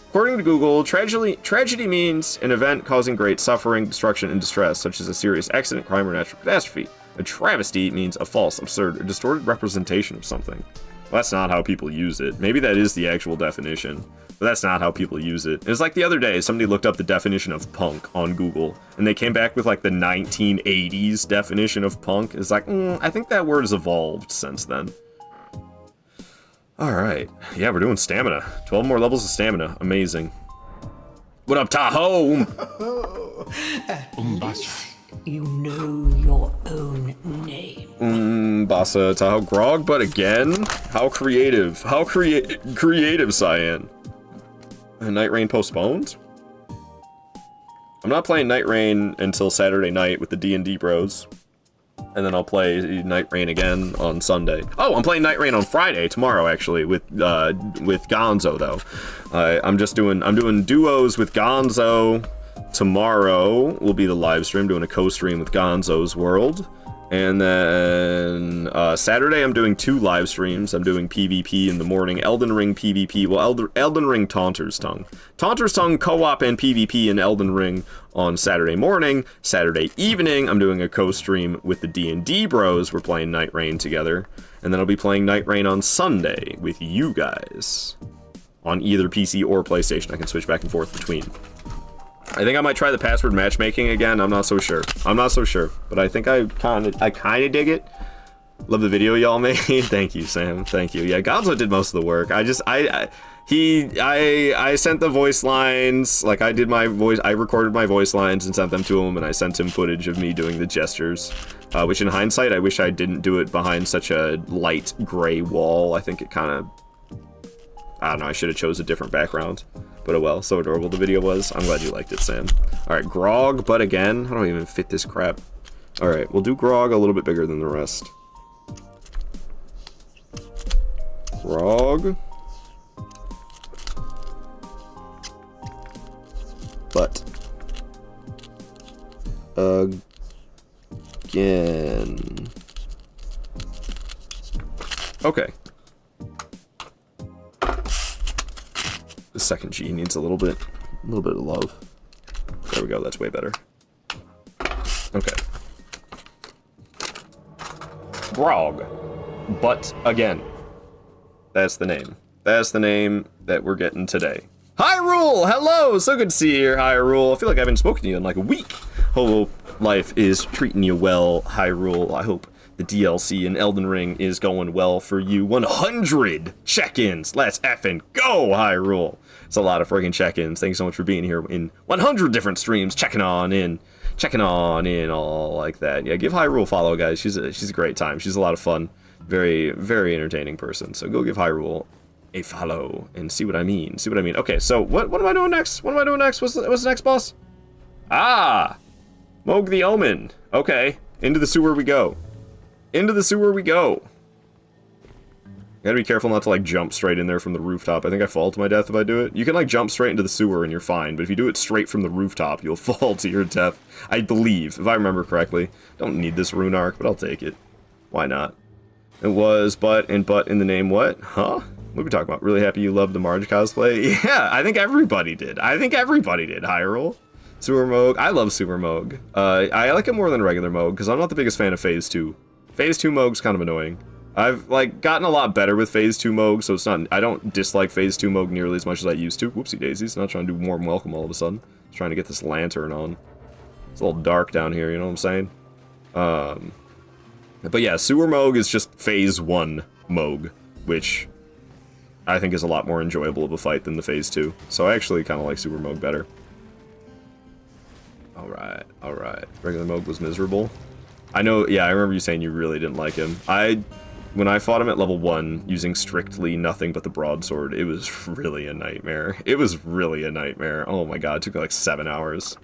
According to Google, tragedy means an event causing great suffering, destruction, and distress, such as a serious accident, crime, or natural catastrophe. A travesty means a false, absurd, or distorted representation of something. Well, that's not how people use it. Maybe that is the actual definition, but that's not how people use it. It's like the other day, somebody looked up the definition of punk on Google, and they came back with like the 1980s definition of punk. It's like, I think that word has evolved since then. Alright. Yeah, we're doing stamina. 12 more levels of stamina. Amazing. What up, Tahoe? You know your own name. Bassa Tahoe Grog, but again, how creative. How creative, Cyan. Night Rain postponed? I'm not playing Night Rain until Saturday night with the D&D bros. And then I'll play Night Rain again on Sunday. Oh, I'm playing Night Rain on Friday, tomorrow actually, with Gonzo though. I'm doing duos with Gonzo. Tomorrow will be the live stream, doing a co-stream with Gonzo's World. And then Saturday I'm doing 2 live streams. I'm doing PvP in the morning, Elden Ring PvP, well, Elden Ring Taunter's Tongue. Taunter's Tongue co-op and PvP in Elden Ring on Saturday morning. Saturday evening, I'm doing a co-stream with the D&D bros. We're playing Night Rain together. And then I'll be playing Night Rain on Sunday with you guys. On either PC or PlayStation. I can switch back and forth between. I think I might try the password matchmaking again. I'm not so sure. But I think I kind of dig it. Love the video y'all made. Thank you, Sam. Thank you. Yeah, Gonzo did most of the work. I sent the voice lines. Like I recorded my voice lines and sent them to him, and I sent him footage of me doing the gestures. Which in hindsight, I wish I didn't do it behind such a light gray wall. I think it kind of, I don't know, I should have chose a different background. But oh well, so adorable the video was. I'm glad you liked it, Sam. Alright, Grog, but again, how do I even fit this crap? Alright, we'll do Grog a little bit bigger than the rest. Grog. But. again. Okay. The second G needs a little bit of love. There we go, that's way better. Okay. Grog. But again. That's the name. That's the name that we're getting today. Hyrule! Hello! So good to see you here, Hyrule. I feel like I haven't spoken to you in like a week. Hope life is treating you well, Hyrule. I hope the DLC in Elden Ring is going well for you. 100 check-ins! Let's effing go, Hyrule! It's a lot of friggin' check-ins. Thanks so much for being here in 100 different streams, checking on in, all like that. Yeah, give Hyrule a follow, guys. She's a great time. She's a lot of fun. Very, very entertaining person. So go give Hyrule a follow and see what I mean. Okay, so what am I doing next? What's the next boss? Ah! Moog the Omen. Okay, into the sewer we go. Gotta be careful not to like jump straight in there from the rooftop. I think I fall to my death if I do it. You can like jump straight into the sewer and you're fine, but if you do it straight from the rooftop, you'll fall to your death. I believe, if I remember correctly. Don't need this rune arc, but I'll take it. Why not? It was but in the name what? Huh? What are we talking about? Really happy you loved the Marge cosplay? Yeah, I think everybody did. Hyrule. Sewer Moog. I love Sewer Moog. I like it more than regular Moog, because I'm not the biggest fan of Phase 2. Phase 2 Moog's kind of annoying. I've, like, gotten a lot better with Phase 2 Moog, so it's not... I don't dislike Phase 2 Moog nearly as much as I used to. Whoopsie daisies. Not trying to do warm welcome all of a sudden. Just trying to get this lantern on. It's a little dark down here, you know what I'm saying? But yeah, Sewer Moog is just Phase 1 Moog, which I think is a lot more enjoyable of a fight than the Phase 2. So I actually kind of like Sewer Moog better. Alright. Regular Moog was miserable. I know, yeah, I remember you saying you really didn't like him. When I fought him at level 1, using strictly nothing but the Broadsword, it was really a nightmare. Oh my god, it took like 7 hours.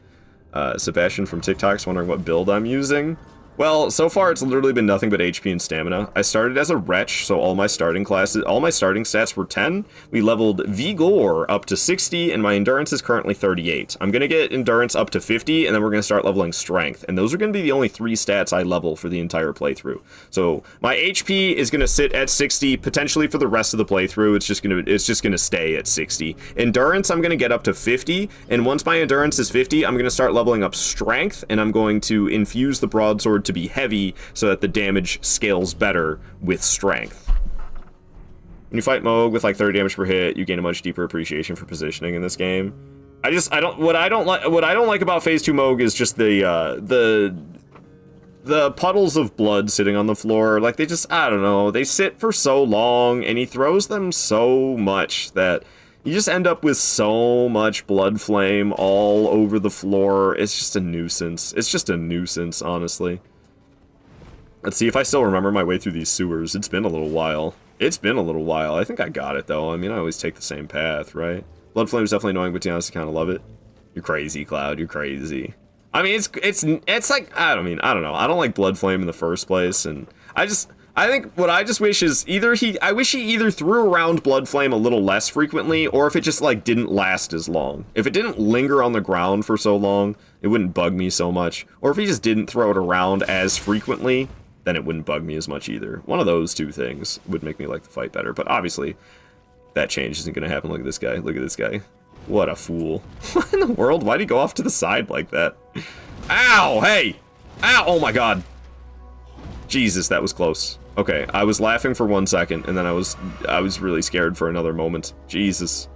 Sebastian from TikTok's wondering what build I'm using. Well, so far it's literally been nothing but HP and stamina. I started as a wretch, so all my starting stats were 10. We leveled Vigor up to 60, and my endurance is currently 38. I'm gonna get endurance up to 50, and then we're gonna start leveling strength. And those are gonna be the only 3 stats I level for the entire playthrough. So my HP is gonna sit at 60, potentially for the rest of the playthrough. It's just gonna stay at 60. Endurance, I'm gonna get up to 50, and once my endurance is 50, I'm gonna start leveling up strength, and I'm going to infuse the broadsword to be heavy so that the damage scales better with strength. When you fight Moog with like 30 damage per hit, you gain a much deeper appreciation for positioning in this game. What I don't like about Phase 2 Moog is just the puddles of blood sitting on the floor. Like they just, I don't know, they sit for so long and he throws them so much that you just end up with so much blood flame all over the floor. It's just a nuisance. Honestly. Let's see if I still remember my way through these sewers. It's been a little while. I think I got it, though. I mean, I always take the same path, right? Blood flame is definitely annoying, but to be honest, I kind of love it. You're crazy, Cloud. You're crazy. I mean, it's like, I don't know. I don't like blood flame in the first place, and I think what I just wish is I wish he either threw around blood flame a little less frequently, or if it just, like, didn't last as long. If it didn't linger on the ground for so long, it wouldn't bug me so much. Or if he just didn't throw it around as frequently, then it wouldn't bug me as much either. One of those two things would make me like the fight better, but obviously that change isn't going to happen. Look at this guy. What a fool. What in the world? Why'd he go off to the side like that? Ow! Hey! Ow! Oh my god. Jesus, that was close. Okay, I was laughing for 1 second, and then I was really scared for another moment. Jesus.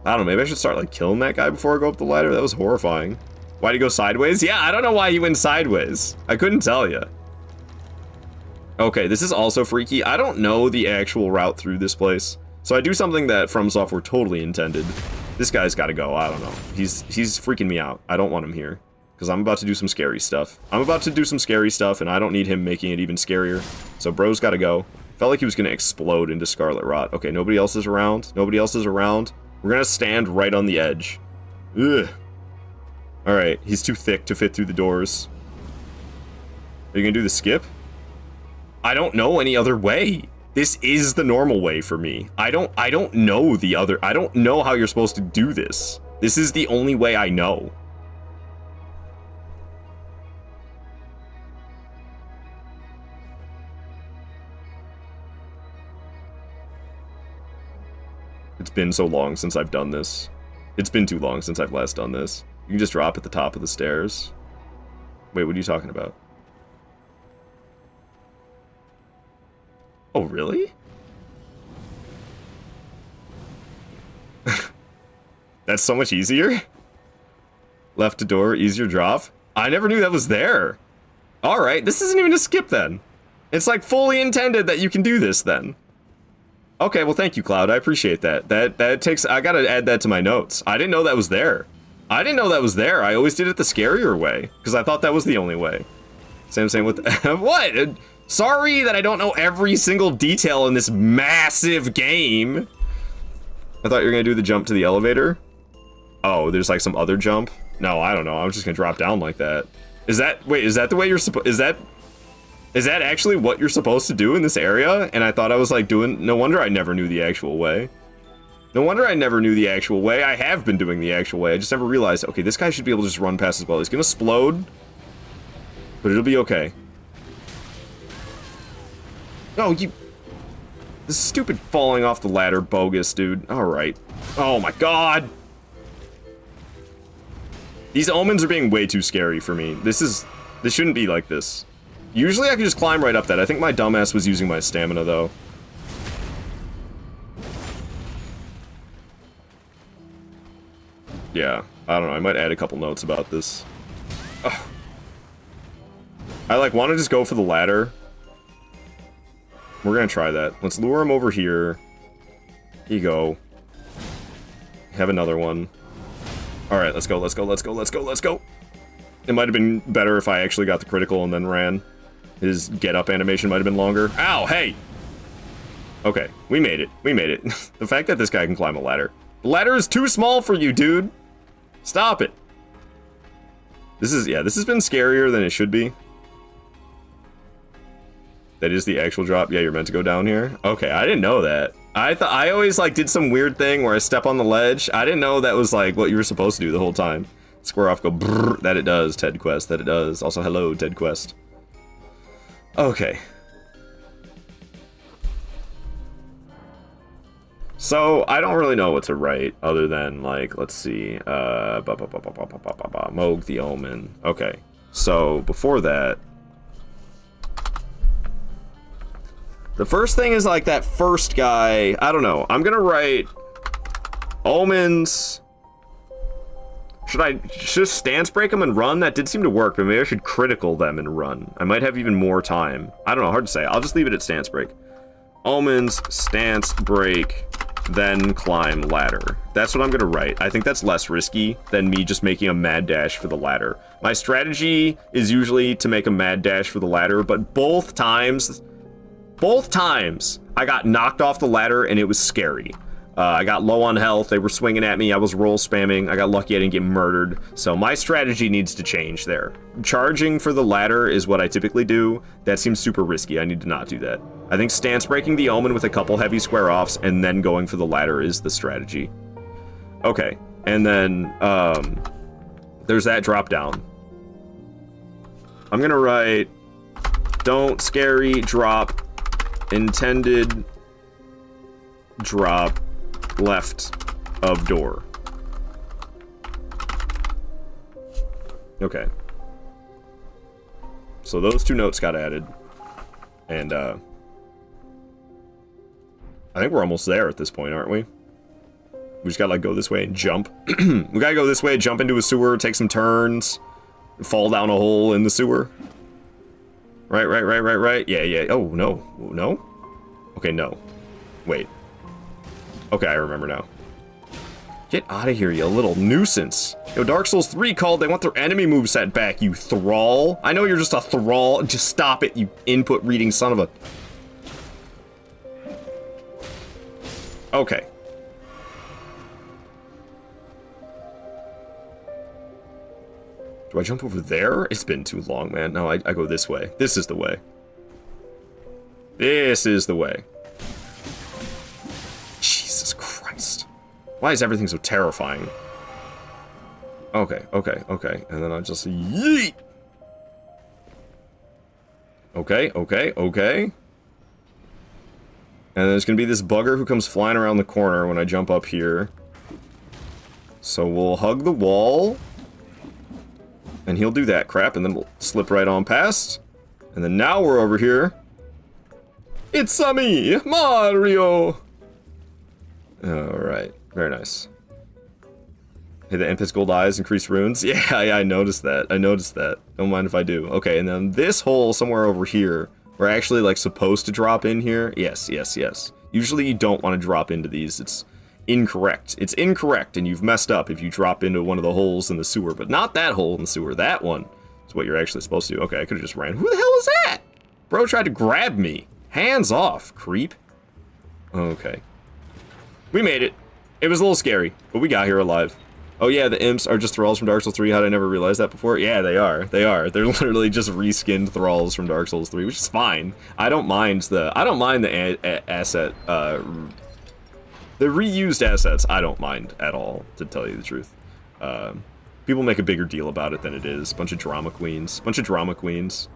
I don't know, maybe I should start like killing that guy before I go up the ladder? That was horrifying. Why'd he go sideways? Yeah, I don't know why he went sideways. I couldn't tell you. Okay, this is also freaky. I don't know the actual route through this place. So I do something that From Software totally intended. This guy's gotta go, I don't know. He's freaking me out. I don't want him here. Because I'm about to do some scary stuff. And I don't need him making it even scarier. So bro's gotta go. Felt like he was gonna explode into Scarlet Rot. Okay, nobody else is around. We're gonna stand right on the edge. Ugh. Alright, he's too thick to fit through the doors. Are you gonna do the skip? I don't know any other way. This is the normal way for me. I don't know the other. I don't know how you're supposed to do this. This is the only way I know. been so long since I've done this. It's been too long since I've last done this. You can just drop at the top of the stairs. Wait, what are you talking about? Oh, really? That's so much easier? Left to door, easier drop? I never knew that was there. Alright, this isn't even a skip then. It's like fully intended that you can do this then. Okay, well thank you, Cloud. I appreciate that. That takes... I gotta add that to my notes. I didn't know that was there. I didn't know that was there. I always did it the scarier way, because I thought that was the only way. Same with... What? Sorry that I don't know every single detail in this massive game. I thought you were gonna do the jump to the elevator. Oh, there's like some other jump? No, I don't know. I was just gonna drop down like that. Is that... Wait, is that the way you're supposed... Is that actually what you're supposed to do in this area? And I thought I was like doing... No wonder I never knew the actual way. No wonder I never knew the actual way. I have been doing the actual way. I just never realized, okay, this guy should be able to just run past as well. He's gonna explode, but it'll be okay. No, you... This stupid falling off the ladder bogus, dude. Alright. Oh my god! These omens are being way too scary for me. This shouldn't be like this. Usually I can just climb right up that. I think my dumbass was using my stamina, though. Yeah, I don't know. I might add a couple notes about this. Ugh. I, like, want to just go for the ladder. We're gonna try that. Let's lure him over here. Here you go. Have another one. Alright, let's go, let's go, let's go, let's go, let's go! It might have been better if I actually got the critical and then ran. His get-up animation might have been longer. Ow, hey! Okay, we made it. We made it. The fact that this guy can climb a ladder. The ladder is too small for you, dude! Stop it! This has been scarier than it should be. That is the actual drop? Yeah, you're meant to go down here? Okay, I didn't know that. I always, like, did some weird thing where I step on the ledge. I didn't know that was, like, what you were supposed to do the whole time. Square off, go brrr. That it does, Ted Quest. That it does. Also, hello, Ted Quest. Okay. So, I don't really know what to write, other than, like, let's see, Moog the Omen. Okay, so, before that, the first thing is, like, that first guy, I don't know, I'm gonna write Omens. Should I just stance break them and run? That did seem to work, but maybe I should critical them and run. I might have even more time. I don't know, hard to say. I'll just leave it at stance break. Omens, stance break, then climb ladder. That's what I'm gonna write. I think that's less risky than me just making a mad dash for the ladder. My strategy is usually to make a mad dash for the ladder, but both times I got knocked off the ladder and it was scary. I got low on health, they were swinging at me, I was roll spamming, I got lucky I didn't get murdered, so my strategy needs to change there. Charging for the ladder is what I typically do. That seems super risky, I need to not do that. I think stance breaking the Omen with a couple heavy square offs and then going for the ladder is the strategy. Okay, and then, there's that drop down. I'm gonna write, don't scary drop, intended drop left of door. Okay. So those two notes got added. And, I think we're almost there at this point, aren't we? We just gotta, like, go this way and jump. We gotta go this way, jump into a sewer, take some turns, fall down a hole in the sewer. Right. Yeah. Oh, no. No? Okay, no. Wait. Okay, I remember now. Get out of here, you little nuisance. Yo, Dark Souls 3 called, they want their enemy moveset back, you thrall. I know you're just a thrall. Just stop it, you input reading son of a... Okay. Do I jump over there? It's been too long, man. No, I go this way. This is the way. This is the way. Jesus Christ. Why is everything so terrifying? Okay. And then I just yeet. Okay. And there's gonna be this bugger who comes flying around the corner when I jump up here. So we'll hug the wall. And he'll do that crap, and then we'll slip right on past. And then now we're over here. It's me, Mario! Alright, very nice. Hey, the Empis Gold Eyes increase runes? Yeah, I noticed that. I noticed that. Don't mind if I do. Okay, and then this hole somewhere over here, we're actually, like, supposed to drop in here. Yes, yes, yes. Usually you don't want to drop into these. It's incorrect. It's incorrect, and you've messed up if you drop into one of the holes in the sewer. But not that hole in the sewer. That one is what you're actually supposed to do. Okay, I could have just ran. Who the hell was that? Bro tried to grab me. Hands off, creep. Okay. We made it. It was a little scary, but we got here alive. Oh yeah, the imps are just thralls from Dark Souls 3. How did I never realize that before? Yeah, they are. They are. They're literally just reskinned thralls from Dark Souls 3, which is fine. I don't mind the asset, the reused assets. I don't mind at all, to tell you the truth. People make a bigger deal about it than it is. Bunch of drama queens. Bunch of drama queens.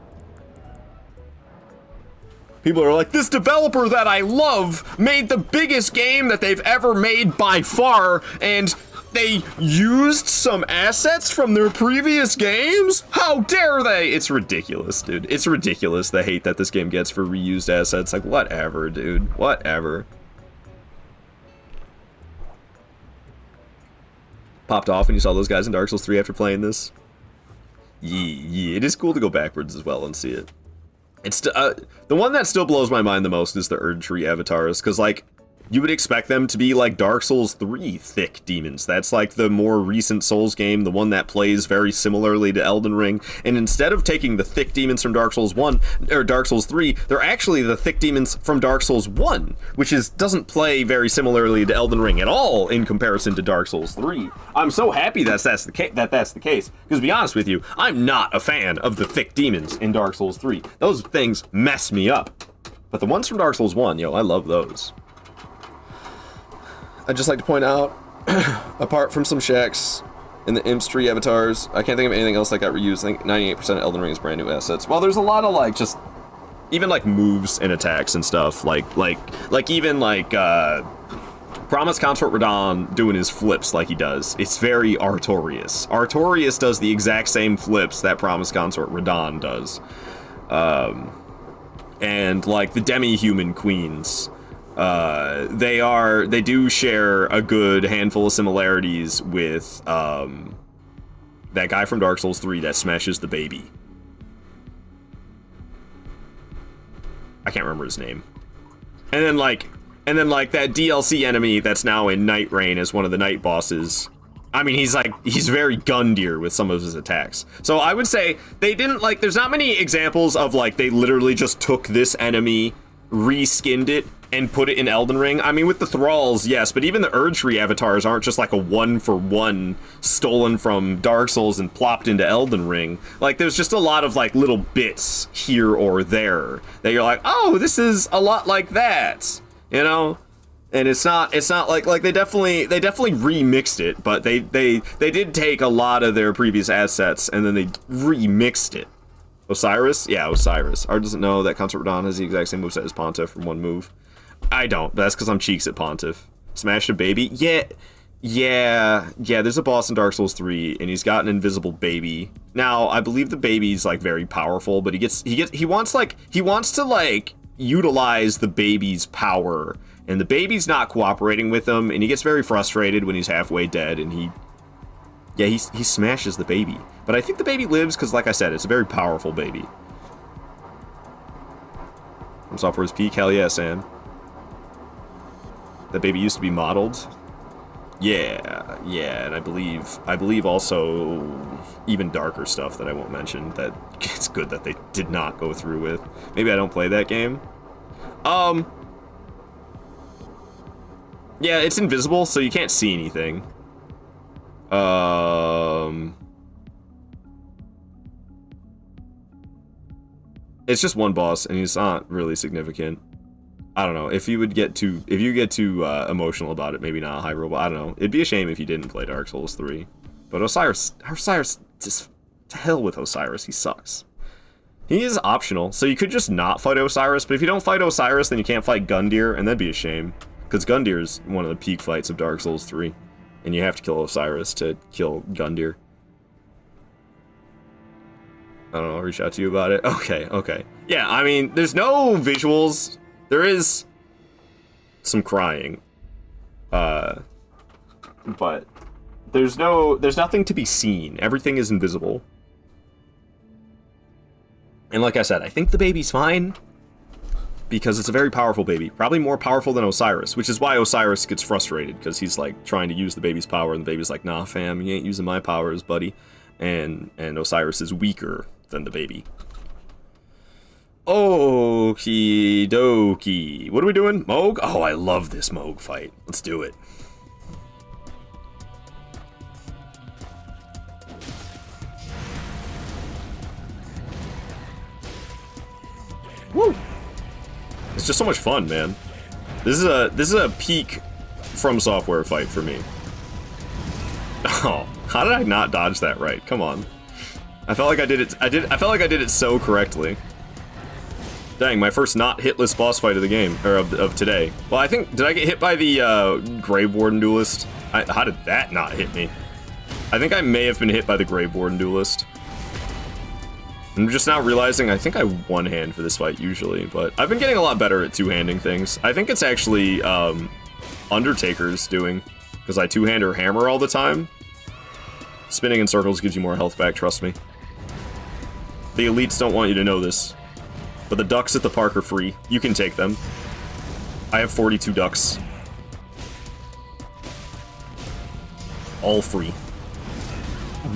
People are like, this developer that I love made the biggest game that they've ever made by far, and they used some assets from their previous games? How dare they? It's ridiculous, dude. It's ridiculous, the hate that this game gets for reused assets. Like, whatever, dude. Whatever. Popped off when you saw those guys in Dark Souls 3 after playing this? Yeah, it is cool to go backwards as well and see it. It's the one that still blows my mind the most is the Erd Tree avatars, because, like, you would expect them to be like Dark Souls 3 thick demons. That's like the more recent Souls game, the one that plays very similarly to Elden Ring. And instead of taking the thick demons from Dark Souls 1 or Dark Souls 3, they're actually the thick demons from Dark Souls 1, which doesn't play very similarly to Elden Ring at all in comparison to Dark Souls 3. I'm so happy that's the case. Because to be honest with you, I'm not a fan of the thick demons in Dark Souls 3. Those things mess me up. But the ones from Dark Souls 1, yo, I love those. I'd just like to point out, apart from some shacks in the Imps Tree avatars, I can't think of anything else that got reused. I think 98% of Elden Ring is brand new assets. Well, there's a lot of, like, just, even, like, moves and attacks and stuff. Like even, like, Promise Consort Radahn doing his flips like he does. It's very Artorias. Artorias does the exact same flips that Promise Consort Radahn does. And, like, the demi-human queens, they do share a good handful of similarities with, that guy from Dark Souls 3 that smashes the baby. I can't remember his name. And then like that DLC enemy that's now in Night Rain as one of the night bosses. I mean, he's very Gundyr with some of his attacks. So I would say they didn't, like, there's not many examples of, like, they literally just took this enemy, reskinned it, and put it in Elden Ring. I mean, with the Thralls, yes, but even the Erd Tree avatars aren't just like a one-for-one stolen from Dark Souls and plopped into Elden Ring. Like, there's just a lot of, like, little bits here or there that you're like, oh, this is a lot like that, you know? And it's not like they definitely remixed it, but they did take a lot of their previous assets and then they remixed it. Osiris? Yeah, Osiris. Art doesn't know that Consort Radahn has the exact same moveset as Pontiff from one move. I don't, but that's because I'm cheeks at Pontiff. Smash a baby? Yeah, there's a boss in Dark Souls 3, and he's got an invisible baby. Now, I believe the baby's, like, very powerful, but he wants to, like, utilize the baby's power, and the baby's not cooperating with him, and he gets very frustrated when he's halfway dead, and he smashes the baby. But I think the baby lives because, like I said, it's a very powerful baby. From Software's peak? Hell yeah, Sam. That baby used to be modeled. Yeah, and I believe also even darker stuff that I won't mention that it's good that they did not go through with. Maybe I don't play that game. Yeah, it's invisible, so you can't see anything. It's just one boss, and he's not really significant. I don't know, if you get too emotional about it, maybe not Hyrule, but I don't know. It'd be a shame if you didn't play Dark Souls 3. But Osiris, just to hell with Osiris, he sucks. He is optional, so you could just not fight Osiris, but if you don't fight Osiris, then you can't fight Gundyr, and that'd be a shame. Because Gundyr is one of the peak fights of Dark Souls 3, and you have to kill Osiris to kill Gundyr. I don't know, I'll reach out to you about it. Okay. Yeah, I mean, there's no visuals. There is some crying. But there's nothing to be seen. Everything is invisible. And like I said, I think the baby's fine. Because it's a very powerful baby. Probably more powerful than Osiris, which is why Osiris gets frustrated, because he's like trying to use the baby's power, and the baby's like, nah fam, you ain't using my powers, buddy. And Osiris is weaker than the baby. Okie dokie. What are we doing? Moog? Oh, I love this Moog fight. Let's do it. Woo! It's just so much fun, man. This is a peak From Software fight for me. Oh, how did I not dodge that right? Come on. I felt like I did it. I felt like I did it so correctly. Dang, my first not hitless boss fight of the game, or of today. Well, I think, did I get hit by the Grave Warden Duelist? How did that not hit me? I think I may have been hit by the Grave Warden Duelist. I'm just now realizing I think I one-hand for this fight usually, but I've been getting a lot better at two-handing things. I think it's actually Undertaker's doing, because I two-hand or hammer all the time. Spinning in circles gives you more health back, trust me. The elites don't want you to know this, but the ducks at the park are free. You can take them. I have 42 ducks. All free.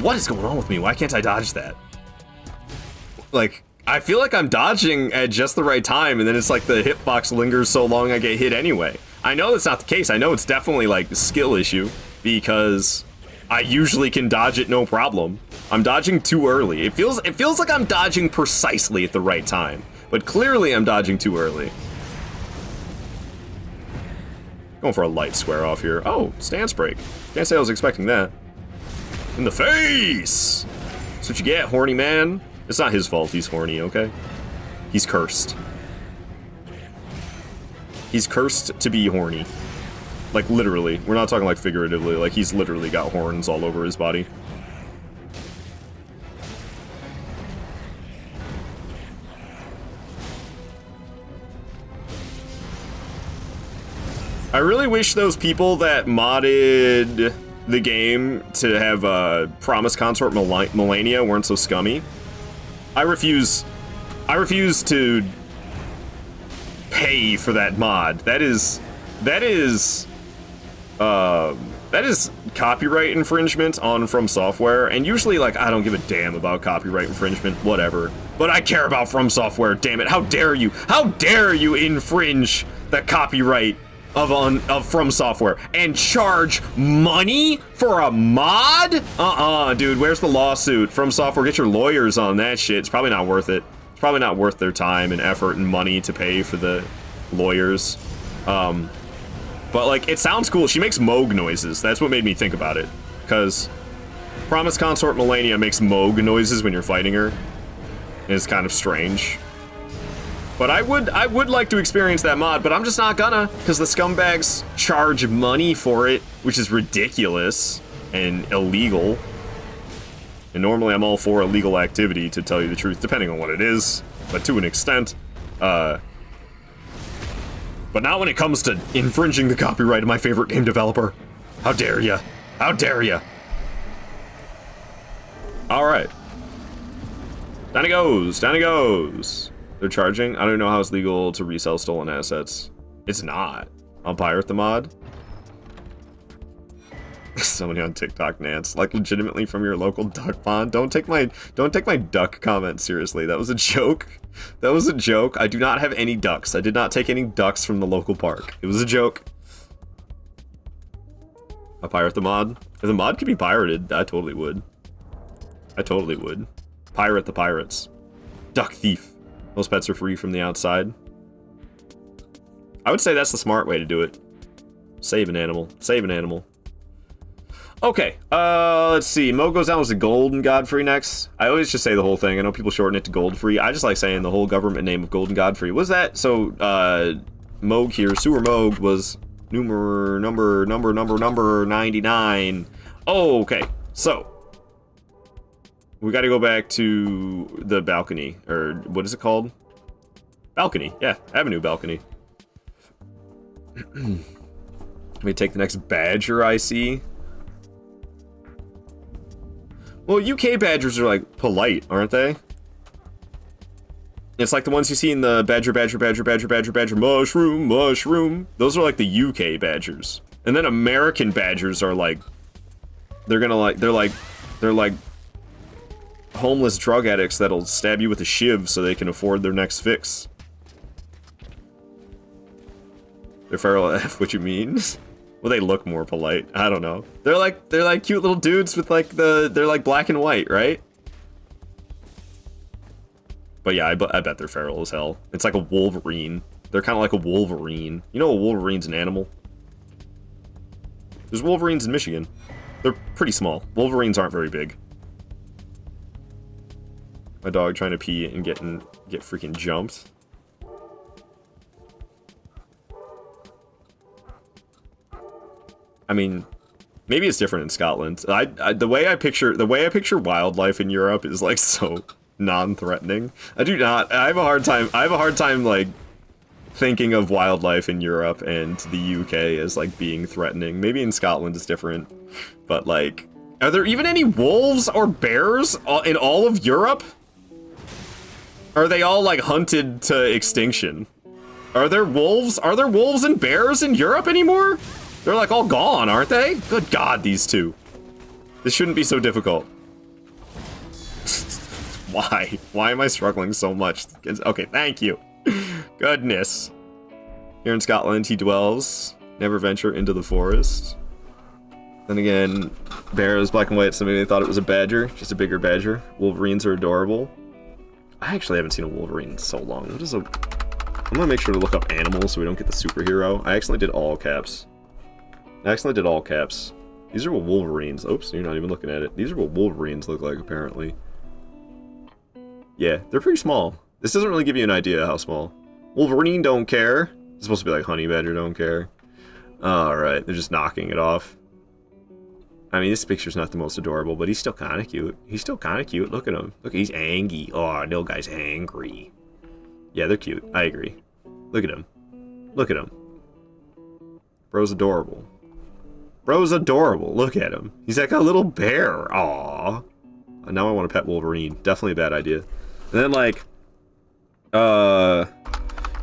What is going on with me? Why can't I dodge that? Like, I feel like I'm dodging at just the right time, and then it's like the hitbox lingers so long I get hit anyway. I know that's not the case. I know it's definitely like a skill issue, because I usually can dodge it no problem. I'm dodging too early. It feels like I'm dodging precisely at the right time, but clearly I'm dodging too early. Going for a light square off here. Oh, stance break. Can't say I was expecting that. In the face! That's what you get, horny man. It's not his fault he's horny, okay? He's cursed. He's cursed to be horny. Like, literally. We're not talking like figuratively. Like, he's literally got horns all over his body. I really wish those people that modded the game to have Promise Consort Melania weren't so scummy. I refuse to pay for that mod. That is copyright infringement on From Software, and usually, like, I don't give a damn about copyright infringement, whatever. But I care about From Software, damn it. How dare you? How dare you infringe the copyright of From Software and charge money for a mod? Dude, where's the lawsuit? From Software, get your lawyers on that shit. It's probably not worth it. It's probably not worth their time and effort and money to pay for the lawyers. But like, it sounds cool. She makes Moog noises. That's what made me think about it. Because Promise Consort Melania makes Moog noises when you're fighting her. And it's kind of strange. But I would like to experience that mod, but I'm just not gonna, because the scumbags charge money for it, which is ridiculous and illegal. And normally I'm all for illegal activity, to tell you the truth, depending on what it is, but to an extent. But not when it comes to infringing the copyright of my favorite game developer. How dare ya? How dare ya? Alright. Down he goes, down he goes. They're charging? I don't know how it's legal to resell stolen assets. It's not. I'll pirate the mod. Somebody on TikTok, Nance. Like, legitimately from your local duck pond? Don't take my duck comment seriously. That was a joke. That was a joke. I do not have any ducks. I did not take any ducks from the local park. It was a joke. I'll pirate the mod. If the mod could be pirated, I totally would. I totally would. Pirate the pirates. Duck thief. Most pets are free from the outside. I would say that's the smart way to do it. Save an animal. Save an animal. Okay, let's see. Mo goes down as a Golden Godfrey next. I always just say the whole thing. I know people shorten it to Goldfrey. I just like saying the whole government name of Golden Godfrey. What's that? So, Moog here, Sewer Moog was number 99. Oh, okay. So, we gotta go back to the balcony, or what is it called? Balcony, yeah, Avenue Balcony. Let me take the next badger I see. Well, UK badgers are, like, polite, aren't they? It's like the ones you see in the badger, mushroom, mushroom. Those are, like, the UK badgers. And then American badgers are, like... They're like homeless drug addicts that'll stab you with a shiv so they can afford their next fix. They're feral F, what you mean? Well, they look more polite. I don't know. They're like cute little dudes with like they're like black and white, right? But yeah, I bet they're feral as hell. It's like a Wolverine. They're kind of like a Wolverine. You know a Wolverine's an animal? There's Wolverines in Michigan. They're pretty small. Wolverines aren't very big. My dog trying to pee and get freaking jumped. I mean, maybe it's different in Scotland. The way I picture wildlife in Europe is like so non-threatening. I have a hard time like thinking of wildlife in Europe and the UK as like being threatening. Maybe in Scotland it's different, but like, are there even any wolves or bears in all of Europe? Are they all like hunted to extinction? Are there wolves and bears in Europe anymore? They're like all gone, aren't they? Good God, these two. This shouldn't be so difficult. Why? Why am I struggling so much? Okay, thank you. Goodness. Here in Scotland, he dwells. Never venture into the forest. Then again, bear is black and white, so maybe they thought it was a badger. Just a bigger badger. Wolverines are adorable. I actually haven't seen a Wolverine in so long. I'm gonna make sure to look up animals so we don't get the superhero. I accidentally did all caps. These are what Wolverines... Oops, you're not even looking at it. These are what Wolverines look like, apparently. Yeah, they're pretty small. This doesn't really give you an idea how small. Wolverine don't care. It's supposed to be like Honey Badger don't care. Alright, they're just knocking it off. I mean, this picture's not the most adorable, but he's still kind of cute. Look at him. Look, he's angry. Oh, no guy's angry. Yeah, they're cute. I agree. Look at him. Bro's adorable. Look at him. He's like a little bear. Aww. Now I want to pet Wolverine. Definitely a bad idea. And then, like,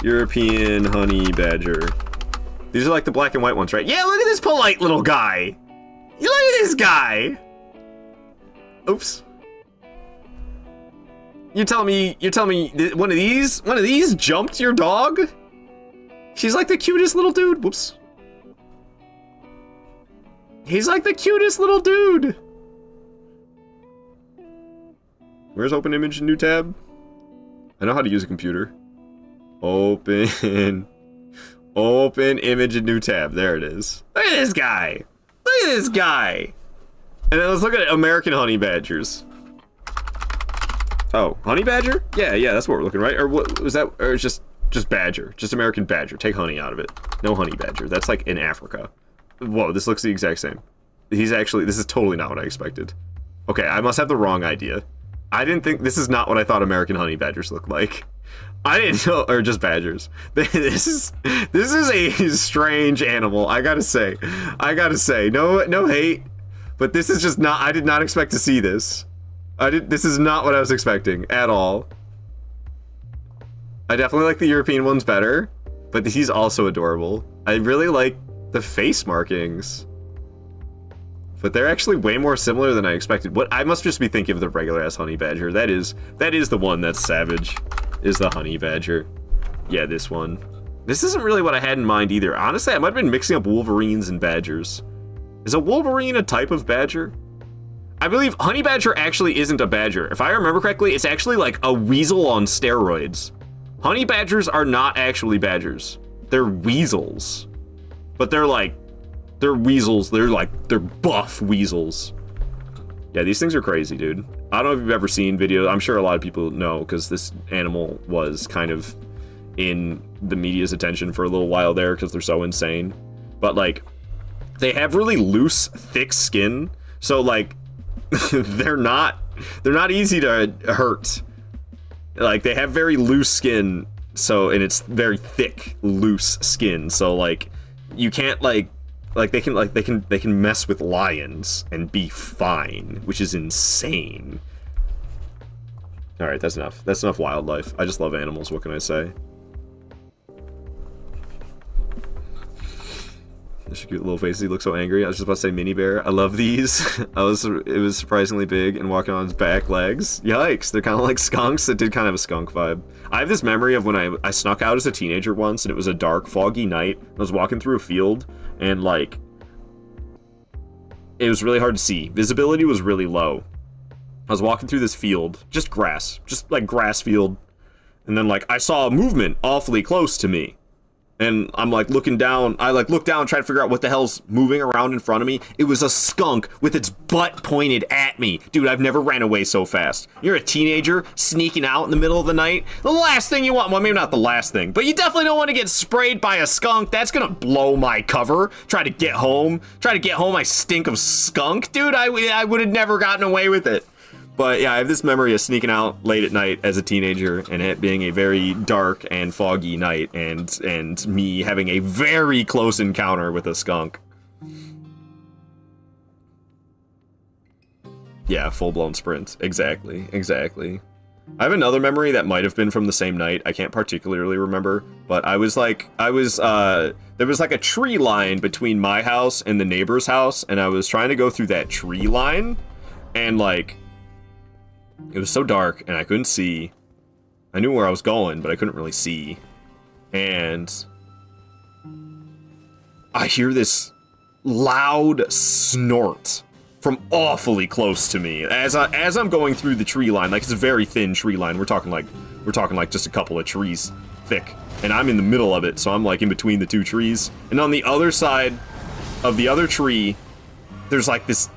European honey badger. These are like the black and white ones, right? Yeah, look at this polite little guy. You look at this guy. Oops. You're telling me one of these jumped your dog? She's like the cutest little dude. Whoops. He's like the cutest little dude. Where's open image in new tab? I know how to use a computer. Open image in new tab. There it is. Look at this guy. And then let's look at American honey badgers. Oh, honey badger? Yeah, that's what we're looking, right? Or what was that? Or it's just badger, just American badger. Take honey out of it. No honey badger. That's like in Africa. Whoa, this looks the exact same. This is totally not what I expected. Okay, I must have the wrong idea. I didn't think, this is not what I thought American honey badgers look like. I didn't know, or just badgers. This is a strange animal, I gotta say. No hate, but this is just not, I did not expect to see this. This is not what I was expecting, at all. I definitely like the European ones better, but he's also adorable. I really like the face markings. But they're actually way more similar than I expected. What I must just be thinking of the regular ass honey badger. That is the one that's savage, is the honey badger. Yeah, this one. This isn't really what I had in mind either. Honestly, I might have been mixing up wolverines and badgers. Is a wolverine a type of badger? I believe honey badger actually isn't a badger. If I remember correctly, it's actually like a weasel on steroids. Honey badgers are not actually badgers. They're weasels. But they're like They're weasels. They're buff weasels. Yeah, these things are crazy, dude. I don't know if you've ever seen videos. I'm sure a lot of people know because this animal was kind of in the media's attention for a little while there because they're so insane. But like, they have really loose, thick skin, so like, they're not easy to hurt. Like, they have very loose skin, so, and it's very thick, loose skin. So like, you can't like they can mess with lions and be fine, which is insane. All right, that's enough. That's enough wildlife. I just love animals. What can I say? This cute little face. He looks so angry. I was just about to say mini bear. I love these. It was surprisingly big and walking on its back legs. Yikes. They're kind of like skunks. It did kind of a skunk vibe. I have this memory of when I snuck out as a teenager once, and it was a dark, foggy night. I was walking through a field, and like, it was really hard to see. Visibility was really low. I was walking through this field, just grass, just like grass field. And then like, I saw a movement awfully close to me. And I'm like looking down, I like look down, try to figure out what the hell's moving around in front of me. It was a skunk with its butt pointed at me. Dude, I've never ran away so fast. You're a teenager sneaking out in the middle of the night. The last thing you want, well, maybe not the last thing, but you definitely don't want to get sprayed by a skunk. That's gonna blow my cover. Try to get home, I stink of skunk. Dude, I would have never gotten away with it. But yeah, I have this memory of sneaking out late at night as a teenager and it being a very dark and foggy night and me having a very close encounter with a skunk. Yeah, full-blown sprint. Exactly. I have another memory that might have been from the same night. I can't particularly remember, but there was like a tree line between my house and the neighbor's house, and I was trying to go through that tree line, and like, it was so dark and I couldn't see. I knew where I was going, but I couldn't really see. And I hear this loud snort from awfully close to me as I'm going through the tree line. Like, it's a very thin tree line. We're talking like just a couple of trees thick, and I'm in the middle of it, so I'm like in between the two trees. And on the other side of the other tree, there's like this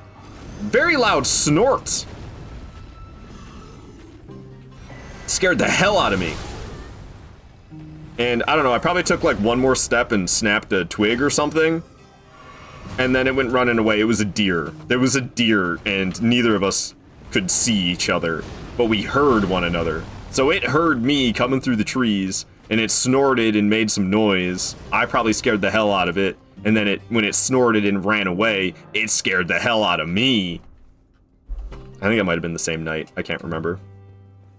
very loud snort. Scared the hell out of me. And I don't know, I probably took like one more step and snapped a twig or something. And then it went running away. It was a deer. There was a deer, and neither of us could see each other, but we heard one another. So it heard me coming through the trees, and it snorted and made some noise. I probably scared the hell out of it. And then when it snorted and ran away, it scared the hell out of me. I think it might have been the same night. I can't remember.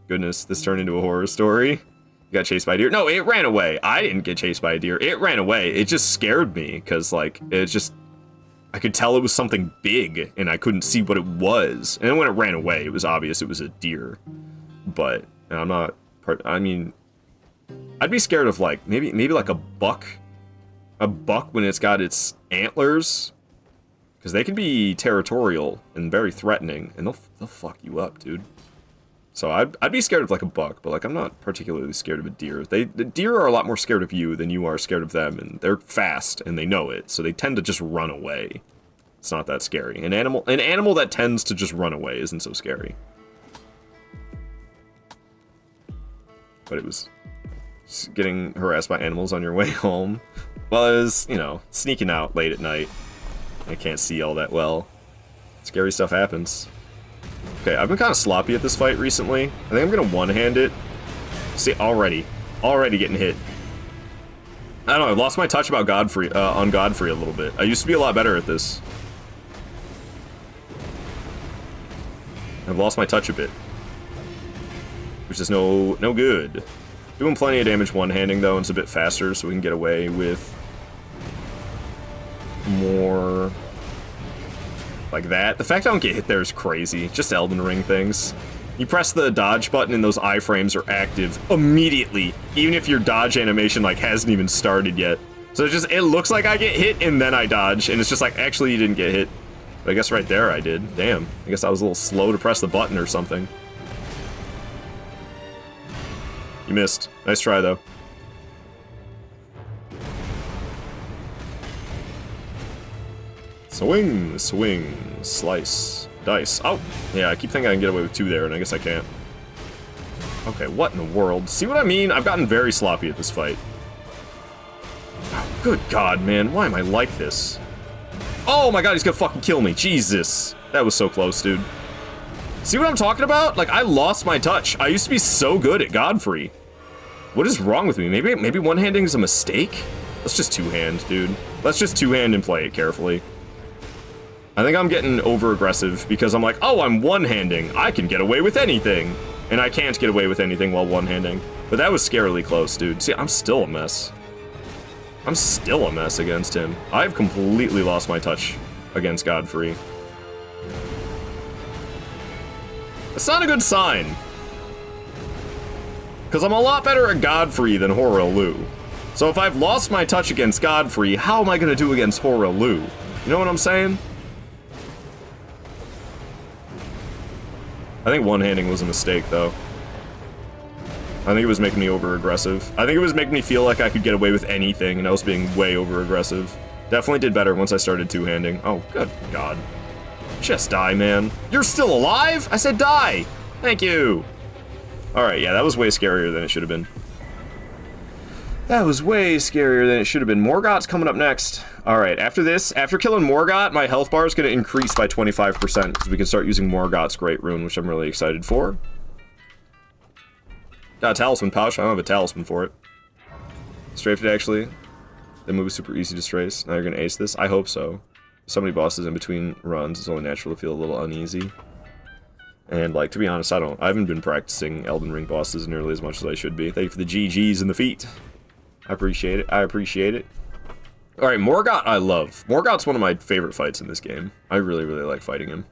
Goodness, this turned into a horror story. You got chased by a deer? No, it ran away. I didn't get chased by a deer. It ran away. It just scared me because, like, I could tell it was something big and I couldn't see what it was. And then when it ran away, it was obvious it was a deer. But I'm not. I mean, I'd be scared of like maybe like a buck. A buck when it's got its antlers, because they can be territorial and very threatening, and they'll fuck you up, dude. So I'd be scared of like a buck, but like I'm not particularly scared of a deer. The deer are a lot more scared of you than you are scared of them, and they're fast and they know it, so they tend to just run away. It's not that scary. An animal that tends to just run away isn't so scary. But it was getting harassed by animals on your way home. Well, it was, you know, sneaking out late at night. I can't see all that well. Scary stuff happens. Okay, I've been kind of sloppy at this fight recently. I think I'm gonna one-hand it. See, already getting hit. I don't know, I've lost my touch about Godfrey, on Godfrey a little bit. I used to be a lot better at this. I've lost my touch a bit. Which is no good. Doing plenty of damage one-handing though, and it's a bit faster, so we can get away with more like that. The fact I don't get hit there is crazy. Just Elden Ring things. You press the dodge button and those iframes are active immediately, even if your dodge animation like hasn't even started yet. So it looks like I get hit and then I dodge, and it's just like, actually you didn't get hit. But I guess right there I did. Damn. I guess I was a little slow to press the button or something. You missed. Nice try though. Swing, swing, slice, dice. Oh, yeah, I keep thinking I can get away with 2 there, and I guess I can't. Okay, what in the world? See what I mean? I've gotten very sloppy at this fight. Oh, good God, man. Why am I like this? Oh my God, he's gonna fucking kill me. Jesus. That was so close, dude. See what I'm talking about? Like, I lost my touch. I used to be so good at Godfrey. What is wrong with me? Maybe one-handing is a mistake? Let's just two-hand, dude. Let's just two-hand and play it carefully. I think I'm getting over-aggressive because I'm like, oh, I'm one-handing. I can get away with anything. And I can't get away with anything while one-handing. But that was scarily close, dude. See, I'm still a mess. I'm still a mess against him. I've completely lost my touch against Godfrey. That's not a good sign. Because I'm a lot better at Godfrey than Hoarah-Loux. So if I've lost my touch against Godfrey, how am I going to do against Hoarah-Loux? You know what I'm saying? I think one-handing was a mistake, though. I think it was making me over-aggressive. I think it was making me feel like I could get away with anything, and I was being way over-aggressive. Definitely did better once I started two-handing. Oh, good God. Just die, man. You're still alive? I said die! Thank you! Alright, yeah, that was way scarier than it should have been. That was way scarier than it should have been. Morgott's coming up next. Alright, after this, after killing Morgott, my health bar is going to increase by 25%, because we can start using Morgott's Great Rune, which I'm really excited for. Got a talisman pouch. I don't have a talisman for it. Strafed it, actually. The move is super easy to strafe. Now you're going to ace this? I hope so. So many bosses in between runs, it's only natural to feel a little uneasy. And, like, to be honest, I haven't been practicing Elden Ring bosses nearly as much as I should be. Thank you for the GGs and the feet. I appreciate it. I appreciate it. Alright, Morgott I love. Morgott's one of my favorite fights in this game. I really, really like fighting him.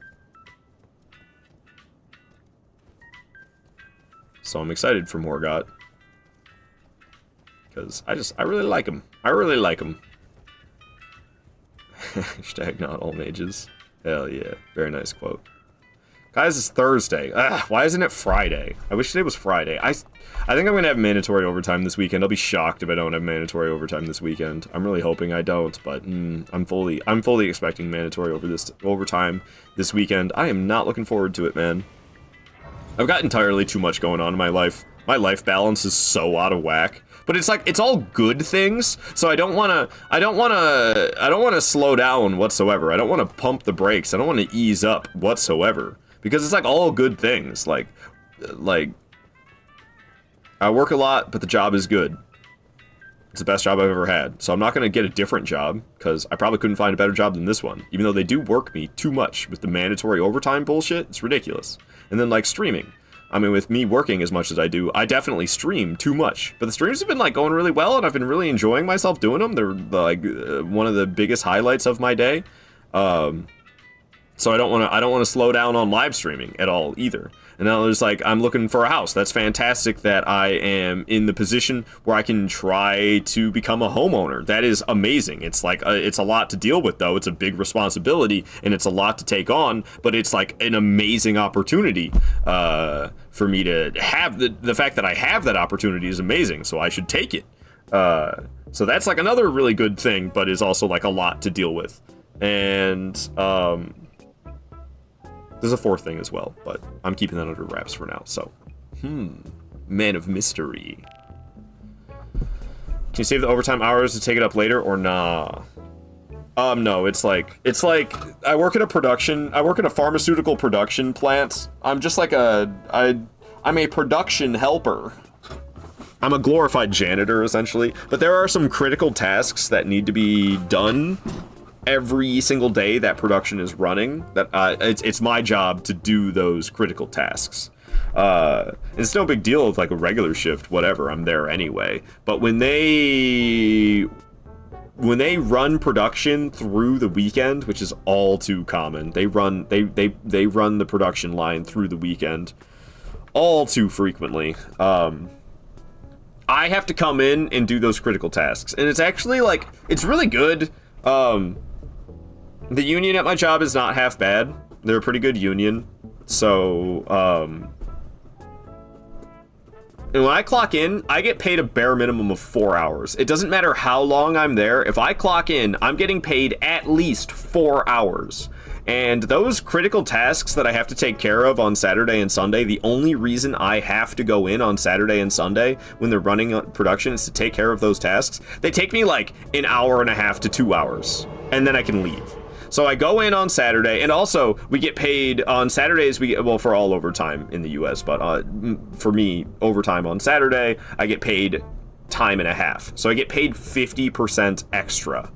So I'm excited for Morgott. Because I really like him. I really like him. Hashtag not all mages. Hell yeah. Very nice quote. Guys, it's Thursday. Why isn't it Friday? I wish today was Friday. I think I'm going to have mandatory overtime this weekend. I'll be shocked if I don't have mandatory overtime this weekend. I'm really hoping I don't, but I'm fully expecting mandatory overtime this weekend. I am not looking forward to it, man. I've got entirely too much going on in my life. My life balance is so out of whack. But it's like, it's all good things, so I don't wanna slow down whatsoever. I don't wanna pump the brakes. I don't wanna ease up whatsoever. Because it's like all good things. Like, I work a lot, but the job is good. It's the best job I've ever had. So I'm not gonna get a different job, because I probably couldn't find a better job than this one. Even though they do work me too much with the mandatory overtime bullshit, it's ridiculous. And then, like, streaming. I mean, with me working as much as I do, I definitely stream too much. But the streams have been, like, going really well, and I've been really enjoying myself doing them. They're, like, one of the biggest highlights of my day. So I don't want to slow down on live streaming at all either. And now there's like, I'm looking for a house. That's fantastic that I am in the position where I can try to become a homeowner. That is amazing. It's like, it's a lot to deal with though. It's a big responsibility and it's a lot to take on, but it's like an amazing opportunity for me to have. The fact that I have that opportunity is amazing, so I should take it. So that's like another really good thing, but is also like a lot to deal with. And there's a fourth thing as well, but I'm keeping that under wraps for now, so. Man of mystery. Can you save the overtime hours to take it up later, or nah? No, it's like, I work at a pharmaceutical production plant. I'm just like I'm a production helper. I'm a glorified janitor, essentially, but there are some critical tasks that need to be done every single day that production is running, that it's my job to do those critical tasks. It's no big deal with like a regular shift, whatever, I'm there anyway. But when they run production through the weekend, which is all too common, they run the production line through the weekend all too frequently. I have to come in and do those critical tasks, and it's actually like, it's really good. The union at my job is not half bad. They're a pretty good union. So, And when I clock in, I get paid a bare minimum of 4 hours. It doesn't matter how long I'm there. If I clock in, I'm getting paid at least 4 hours. And those critical tasks that I have to take care of on Saturday and Sunday, the only reason I have to go in on Saturday and Sunday when they're running production is to take care of those tasks. They take me like an hour and a half to 2 hours, and then I can leave. So I go in on Saturday, and also we get paid on Saturdays. We get, well, for all overtime in the US, but for me, overtime on Saturday, I get paid time and a half. So I get paid 50% extra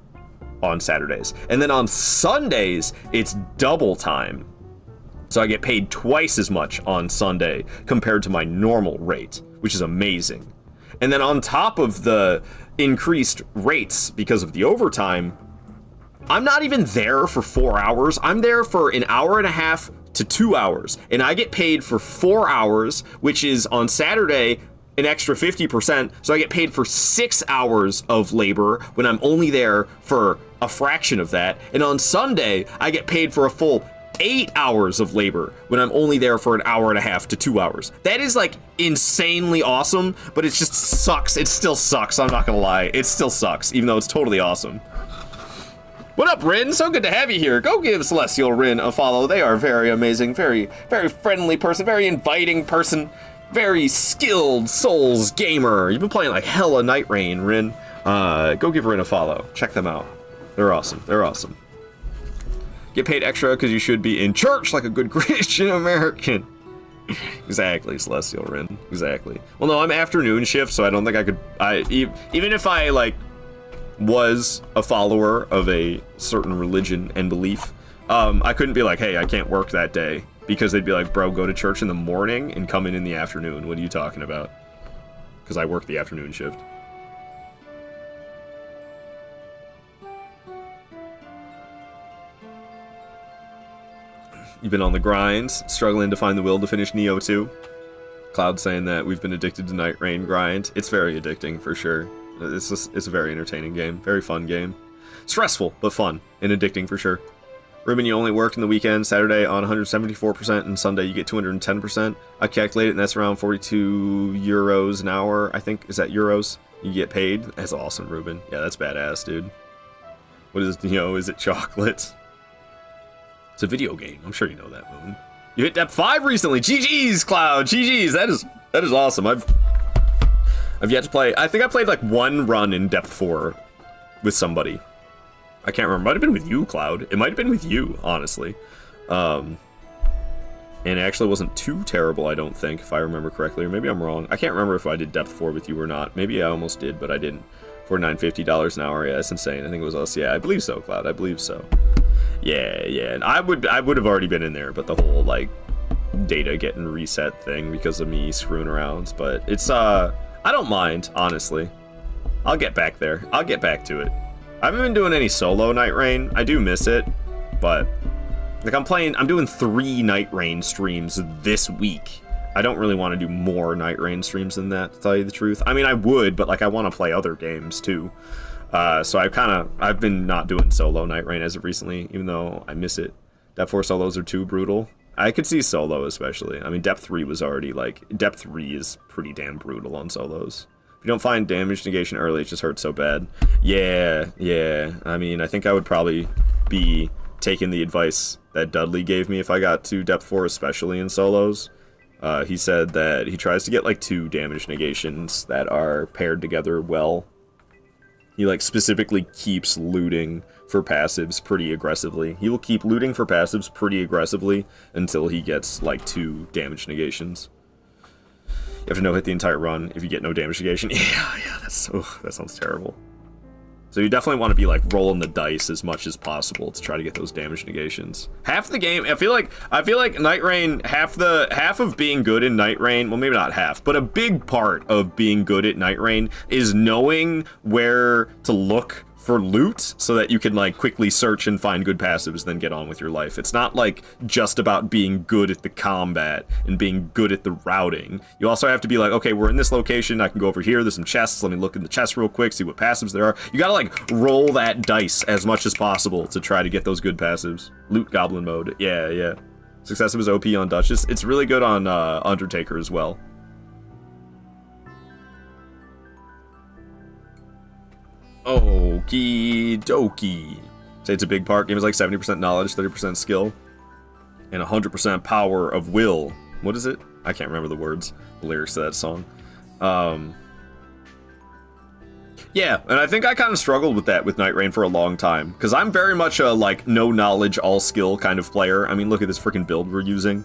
on Saturdays. And then on Sundays, it's double time. So I get paid twice as much on Sunday compared to my normal rate, which is amazing. And then on top of the increased rates because of the overtime, I'm not even there for 4 hours. I'm there for an hour and a half to 2 hours. And I get paid for 4 hours, which is on Saturday, an extra 50%. So I get paid for 6 hours of labor when I'm only there for a fraction of that. And on Sunday, I get paid for a full 8 hours of labor when I'm only there for an hour and a half to 2 hours. That is like insanely awesome, but it just sucks. It still sucks. I'm not gonna lie. It still sucks, even though it's totally awesome. What up, Rin? So good to have you here. Go give Celestial Rin a follow. They are very amazing, very, very friendly person, very inviting person, very skilled Souls gamer. You've been playing like hella Night Rain, Rin. Go give Rin a follow. Check them out. They're awesome. They're awesome. Get paid extra because you should be in church like a good Christian American. Exactly, Celestial Rin. Exactly. Well, no, I'm afternoon shift, so I don't think I could. Even if I like was a follower of a certain religion and belief, I couldn't be like, hey, I can't work that day, because they'd be like, bro, go to church in the morning and come in the afternoon. What are you talking about? Because I work the afternoon shift. You've been on the grind, struggling to find the will to finish Neo 2. Cloud saying that we've been addicted to Night Rain grind. It's very addicting for sure. It's a very entertaining game, very fun game. Stressful, but fun, and addicting for sure. Ruben, you only worked in the weekend, Saturday on 174%, and Sunday you get 210%. I calculated, and that's around 42 euros an hour, I think. Is that euros? You get paid? That's awesome, Ruben. Yeah, that's badass, dude. What is, is it chocolate? It's a video game. I'm sure you know that, Moon. You hit Depth 5 recently. GG's, Cloud. GG's. That is awesome. I've yet to play. I think I played like one run in Depth 4 with somebody. I can't remember. It might have been with you, Cloud. It might have been with you, honestly. And it actually wasn't too terrible, I don't think, if I remember correctly. Or maybe I'm wrong. I can't remember if I did Depth 4 with you or not. Maybe I almost did, but I didn't. For $950 an hour. Yeah, that's insane. I think it was us. Yeah, I believe so, Cloud. I believe so. Yeah. And I would have already been in there, but the whole, like, data getting reset thing because of me screwing around. But it's, I don't mind, honestly. I'll get back there. I'll get back to it. I haven't been doing any solo Night Rain. I do miss it, but like I'm doing 3 Night Rain streams this week. I don't really want to do more Night Rain streams than that, to tell you the truth. I mean, I would, but like I want to play other games too. So I've been not doing solo Night Rain as of recently, even though I miss it. Depth 4 solos are too brutal. I could see solo especially. I mean, Depth 3 was already like, Depth 3 is pretty damn brutal on solos. If you don't find damage negation early, it just hurts so bad. Yeah. I mean, I think I would probably be taking the advice that Dudley gave me if I got to Depth 4, especially in solos. He said that he tries to get like 2 damage negations that are paired together well. He like specifically keeps looting for passives pretty aggressively. He will keep looting for passives pretty aggressively until he gets like 2 damage negations. You have to no-hit the entire run if you get no damage negation. Yeah, that sounds terrible. So you definitely want to be like rolling the dice as much as possible to try to get those damage negations. Half the game, I feel like Night Rain, half of being good in Night Rain, well maybe not half, but a big part of being good at Night Rain is knowing where to look for loot so that you can like quickly search and find good passives, then get on with your life. It's not like just about being good at the combat and being good at the routing. You also have to be like, okay, we're in this location, I can go over here, there's some chests, let me look in the chests real quick, see what passives there are. You gotta like roll that dice as much as possible to try to get those good passives. Loot goblin mode, yeah. Successive is OP on Duchess. It's really good on Undertaker as well. Okie dokie. Say it's a big part. Game is like 70% knowledge, 30% skill, and 100% power of will. What is it? I can't remember the words, the lyrics to that song. Yeah, and I think I kind of struggled with that with Night Rain for a long time, because I'm very much a, like, no knowledge, all skill kind of player. I mean, look at this freaking build we're using.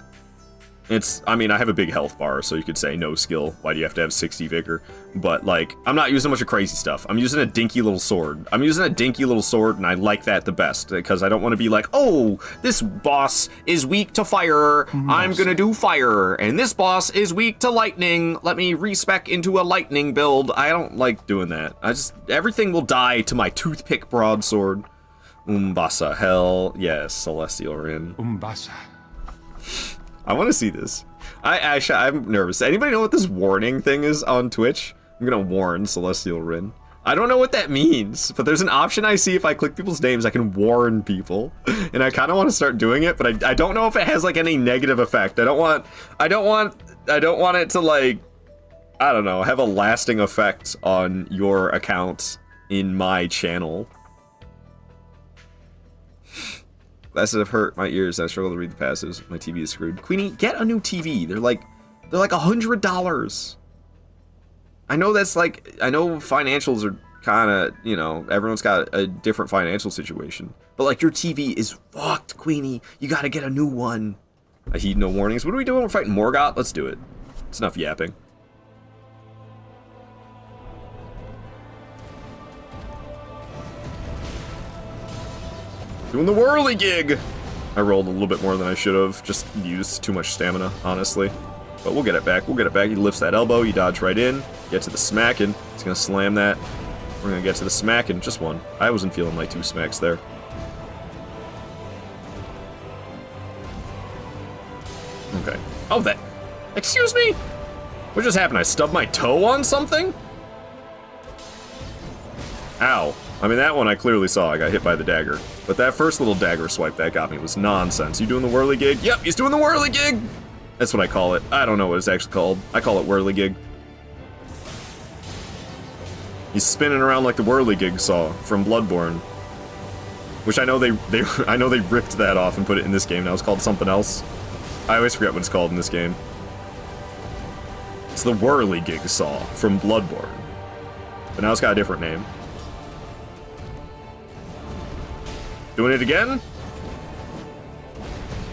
I mean, I have a big health bar, so you could say no skill. Why do you have to have 60 vigor? But, like, I'm not using a bunch of crazy stuff. I'm using a dinky little sword. And I like that the best, because I don't want to be like, oh, this boss is weak to fire. I'm gonna do fire. And this boss is weak to lightning. Let me respec into a lightning build. I don't like doing that. Everything will die to my toothpick broadsword. Umbasa, hell yes, Celestial Rin. Umbasa. I want to see this. I'm nervous. Anybody know what this warning thing is on Twitch? I'm gonna warn Celestial Rin. I don't know what that means, but there's an option I see if I click people's names, I can warn people. And I kind of want to start doing it, but I don't know if it has like any negative effect. I don't want it to, like, I don't know, have a lasting effect on your account in my channel. Glasses have hurt my ears and I struggle to read the passives. My TV is screwed. Queenie, get a new TV. They're like $100. I know that's like, I know financials are kind of, you know, everyone's got a different financial situation. But like, your TV is fucked, Queenie. You gotta get a new one. I heed no warnings. What are we doing? We're fighting Morgoth? Let's do it. It's enough yapping. Doing the whirligig! I rolled a little bit more than I should have. Just used too much stamina, honestly. But we'll get it back. We'll get it back. He lifts that elbow. You dodge right in. Get to the smacking. He's going to slam that. We're going to get to the smacking. Just one. I wasn't feeling my 2 smacks there. Okay. Oh, that... Excuse me? What just happened? I stubbed my toe on something? Ow. I mean, that one I clearly saw. I got hit by the dagger. But that first little dagger swipe that got me was nonsense. You doing the whirligig? Yep, he's doing the whirligig! That's what I call it. I don't know what it's actually called. I call it whirligig. He's spinning around like the whirligig saw from Bloodborne. Which I know they ripped that off and put it in this game. Now it's called something else. I always forget what it's called in this game. It's the whirligig saw from Bloodborne. But now it's got a different name. Doing it again?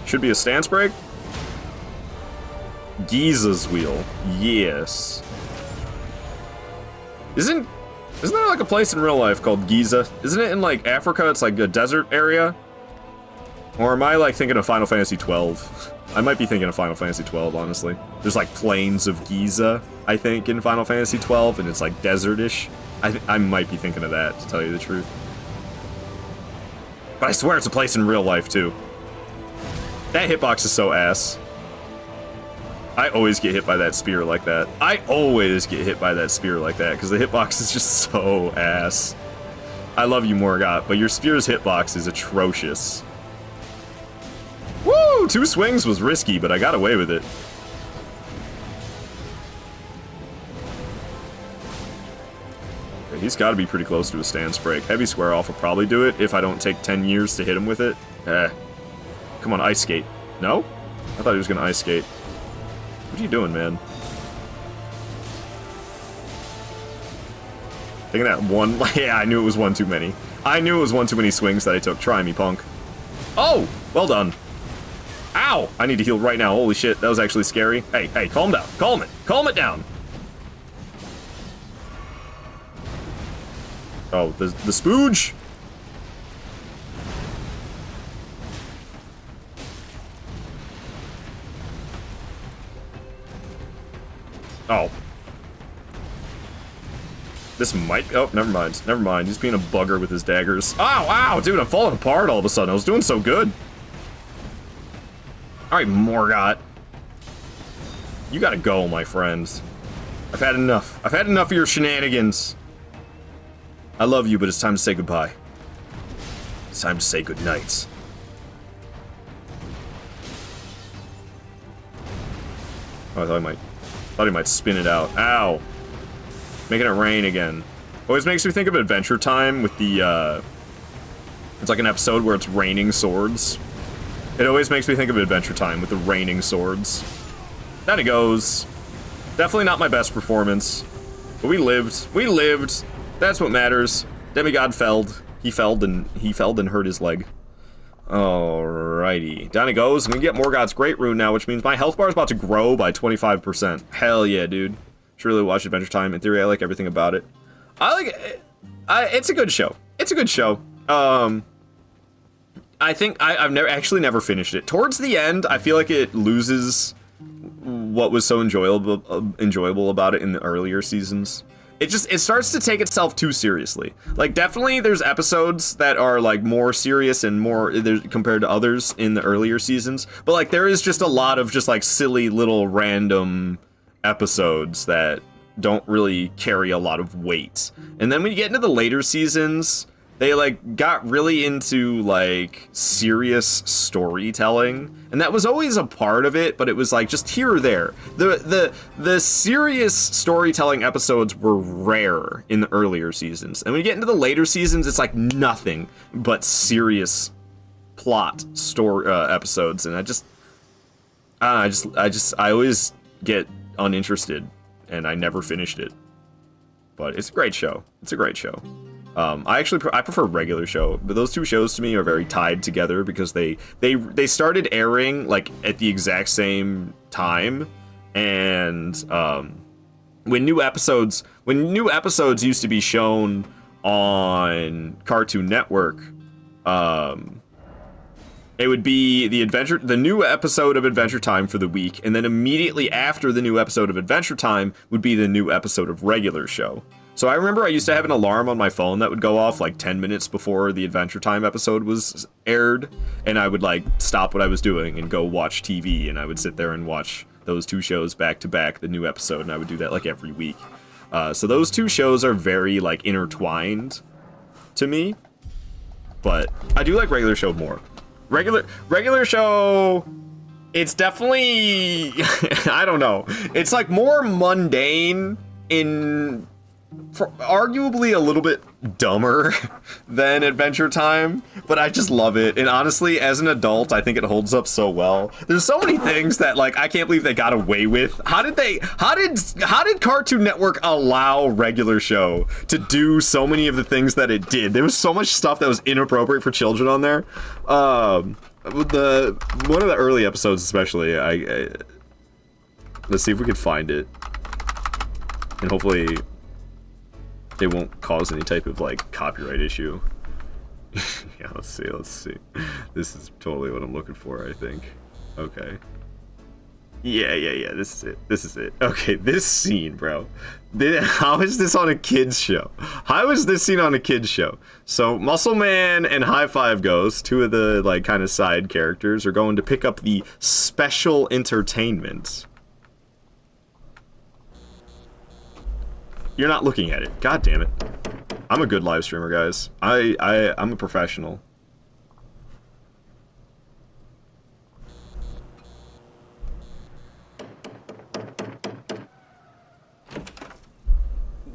Should be a stance break. Giza's wheel. Yes. Isn't there like a place in real life called Giza? Isn't it in like Africa? It's like a desert area? Or am I like thinking of Final Fantasy 12? I might be thinking of Final Fantasy 12, honestly. There's like plains of Giza, I think, in Final Fantasy 12, and it's like desert-ish. I might be thinking of that, to tell you the truth. But I swear it's a place in real life, too. That hitbox is so ass. I always get hit by that spear like that. I always get hit by that spear like that, because the hitbox is just so ass. I love you, Morgoth, but your spear's hitbox is atrocious. Woo! 2 swings was risky, but I got away with it. He's got to be pretty close to a stance break. Heavy square off will probably do it if I don't take 10 years to hit him with it. Come on, ice skate. No? I thought he was going to ice skate. What are you doing, man? Taking that one... Yeah, I knew it was one too many. I knew it was one too many swings that I took. Try me, punk. Oh! Well done. Ow! I need to heal right now. Holy shit, that was actually scary. Hey, calm down. Calm it. Calm it down. Oh, the spooge! Oh. This might... Oh, never mind. Never mind. He's being a bugger with his daggers. Ow, dude, I'm falling apart all of a sudden. I was doing so good. Alright, Morgoth. You gotta go, my friends. I've had enough. I've had enough of your shenanigans. I love you, but it's time to say goodbye. It's time to say goodnight. Oh, I thought he might spin it out. Ow! Making it rain again. Always makes me think of Adventure Time with the, it's like an episode where it's raining swords. It always makes me think of Adventure Time with the raining swords. Down it goes. Definitely not my best performance. But we lived. We lived. That's what matters. Demigod felled. He felled and hurt his leg. Alrighty. Down it goes. I'm gonna get Morgoth's Great Rune now, which means my health bar is about to grow by 25%. Hell yeah, dude. Should really watch Adventure Time. In theory, I like everything about it. I like it. It's a good show. It's a good show. I think I've never finished it. Towards the end, I feel like it loses what was so enjoyable about it in the earlier seasons. It starts to take itself too seriously. Like, definitely there's episodes that are like more serious and more compared to others in the earlier seasons, but like there is just a lot of just like silly little random episodes that don't really carry a lot of weight. And then when you get into the later seasons, they like got really into like serious storytelling, and that was always a part of it, but it was like just here or there. The serious storytelling episodes were rare in the earlier seasons, and when you get into the later seasons, it's like nothing but serious plot story episodes, and I always get uninterested, and I never finished it. But it's a great show. It's a great show. I prefer regular show, but those two shows to me are very tied together because they started airing like at the exact same time, and when new episodes used to be shown on Cartoon Network, it would be the new episode of Adventure Time for the week, and then immediately after the new episode of Adventure Time would be the new episode of regular show. So I remember I used to have an alarm on my phone that would go off like 10 minutes before the Adventure Time episode was aired, and I would like stop what I was doing and go watch TV, and I would sit there and watch those two shows back to back, the new episode, and I would do that like every week. So those two shows are very like intertwined to me, but I do like regular show more. Regular show, it's definitely, I don't know, it's like more mundane arguably a little bit dumber than Adventure Time, but I just love it. And honestly, as an adult, I think it holds up so well. There's so many things that like I can't believe they got away with. How did Cartoon Network allow regular show to do so many of the things that it did? There was so much stuff that was inappropriate for children on there. One of the early episodes especially, let's see if we can find it, and hopefully it won't cause any type of like copyright issue. Yeah, let's see. This is totally what I'm looking for, I think. Okay. Yeah, this is it. Okay, this scene, bro. How is this on a kid's show? How is this scene on a kid's show? So Muscle Man and High Five Ghost, two of the like kind of side characters, are going to pick up the special entertainment. You're not looking at it. God damn it. I'm a good live streamer, guys. I'm a professional.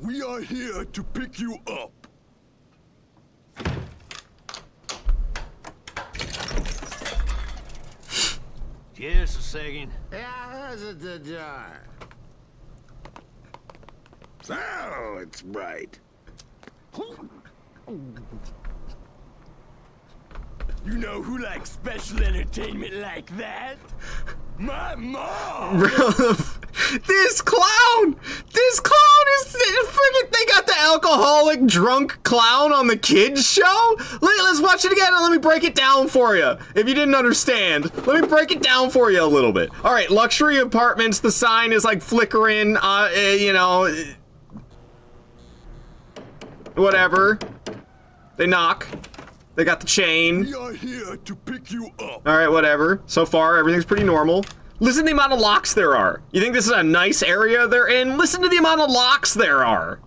We are here to pick you up. Just a second. Yeah, how's it the jar? Oh, it's bright. You know who likes special entertainment like that? My mom! Bro, this clown is freaking, they got the alcoholic drunk clown on the kids show? Let's watch it again and let me break it down for you. If you didn't understand, let me break it down for you a little bit. All right, luxury apartments, the sign is like flickering, you know, whatever. They knock. They got the chain. We are here to pick you up. All right, whatever. So far, everything's pretty normal. Listen to the amount of locks there are. You think this is a nice area they're in? Listen to the amount of locks there are.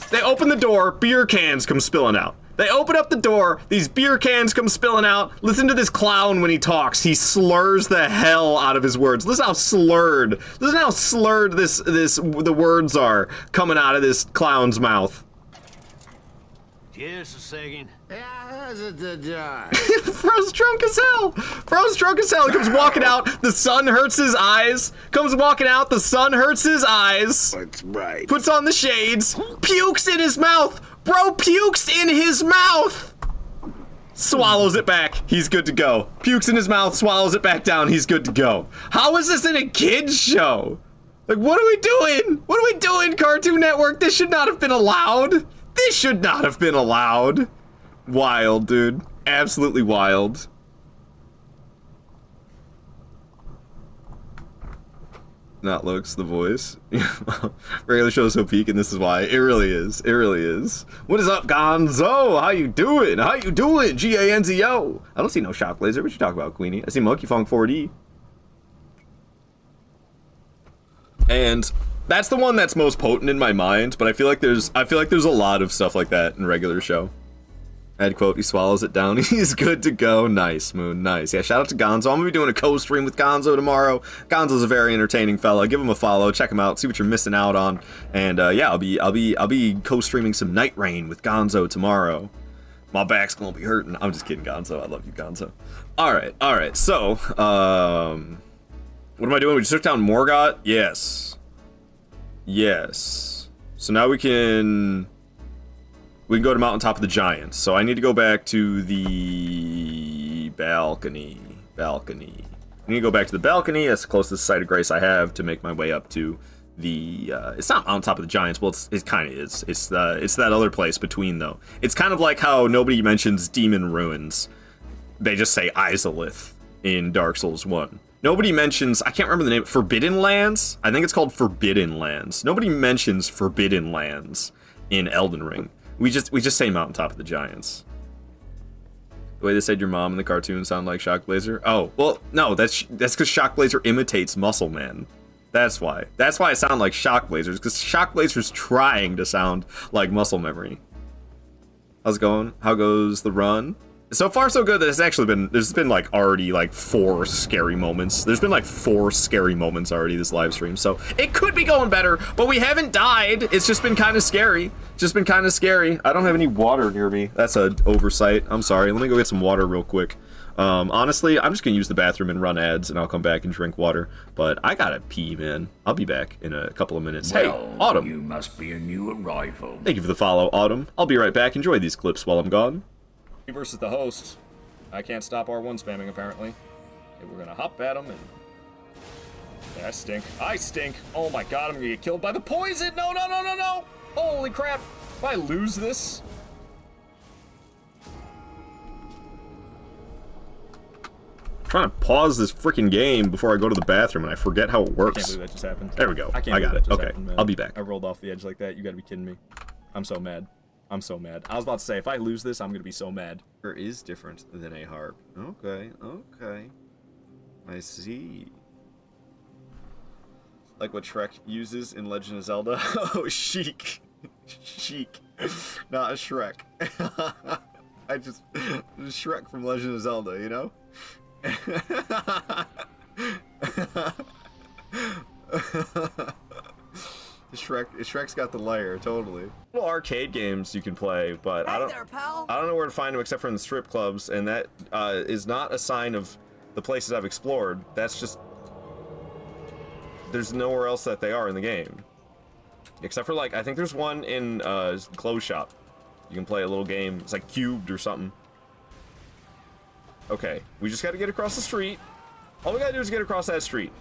They open the door, beer cans come spilling out. They open up the door, these beer cans come spilling out. Listen to this clown when he talks. He slurs the hell out of his words. Listen how slurred the words are coming out of this clown's mouth. Just a second. Bro's drunk as hell. Bro's drunk as hell. He comes walking out. The sun hurts his eyes. Comes walking out. The sun hurts his eyes. That's right. Puts on the shades. Pukes in his mouth. Bro pukes in his mouth. Swallows it back. He's good to go. Pukes in his mouth. Swallows it back down. He's good to go. How is this in a kid's show? Like, what are we doing? What are we doing, Cartoon Network? This should not have been allowed. This should not have been allowed. Wild, dude. Absolutely wild. Not looks, the voice. Regular show's so peak, and this is why. It really is. It really is. What is up, Gonzo? How you doing? How you doing? G-A-N-Z-O. I don't see no shock laser. What you talking about, Queenie? I see Monkey Funk 4D. And that's the one that's most potent in my mind, but I feel like there's a lot of stuff like that in regular show. Head quote, he swallows it down. He's good to go. Nice, Moon. Nice. Yeah, shout out to Gonzo. I'm gonna be doing a co-stream with Gonzo tomorrow. Gonzo's a very entertaining fella. Give him a follow. Check him out. See what you're missing out on. And yeah, I'll be co-streaming some Night Rain with Gonzo tomorrow. My back's gonna be hurting. I'm just kidding, Gonzo. I love you, Gonzo. All right. So, what am I doing? We just took down Morgoth. Yes. So now we can go to Mountaintop of the Giants. So I need to go back to the balcony. I need to go back to the balcony. That's the closest site of grace I have to make my way up to the. It's not Mountaintop of the Giants. Well, it kind of is. It's that other place between though. It's kind of like how nobody mentions Demon Ruins. They just say Izalith in Dark Souls 1. Nobody mentions, I can't remember the name, Forbidden Lands? I think it's called Forbidden Lands. Nobody mentions Forbidden Lands in Elden Ring. We just say Mountaintop of the Giants. The way they said your mom in the cartoon sound like Shock Blazer? Oh, well, no, that's because Shock Blazer imitates Muscle Man. That's why. That's why I sound like Shock Blazers, because Shock Blazer's trying to sound like Muscle Memory. How's it going? How goes the run? So far, so good that there's been like already like 4 scary moments. There's been like 4 scary moments already this live stream. So it could be going better, but we haven't died. It's just been kind of scary. I don't have any water near me. That's an oversight. I'm sorry. Let me go get some water real quick. Honestly, I'm just gonna use the bathroom and run ads, and I'll come back and drink water. But I gotta pee, man. I'll be back in a couple of minutes. Well, hey, Autumn. You must be a new arrival. Thank you for the follow, Autumn. I'll be right back. Enjoy these clips while I'm gone. Versus the host. I can't stop R1 spamming, apparently. Okay, we're gonna hop at him and... Yeah, I stink. Oh my god, I'm gonna get killed by the poison! No! Holy crap! If I lose this... I'm trying to pause this freaking game before I go to the bathroom and I forget how it works. I can't believe that just happened. There we go. I got it. Okay, I'll be back. I rolled off the edge like that. You gotta be kidding me. I'm so mad. I was about to say, if I lose this, I'm gonna be so mad. It is different than a harp. Okay. I see. Like what Shrek uses in Legend of Zelda? Oh, Sheik. Not a Shrek. Shrek from Legend of Zelda, you know? Shrek's got the layer, totally. Little arcade games you can play, but I don't know where to find them except for in the strip clubs, and that is not a sign of the places I've explored. That's just there's nowhere else that they are in the game, except for like I think there's one in Clothes Shop. You can play a little game. It's like Cubed or something. Okay, we just got to get across the street. All we gotta do is get across that street.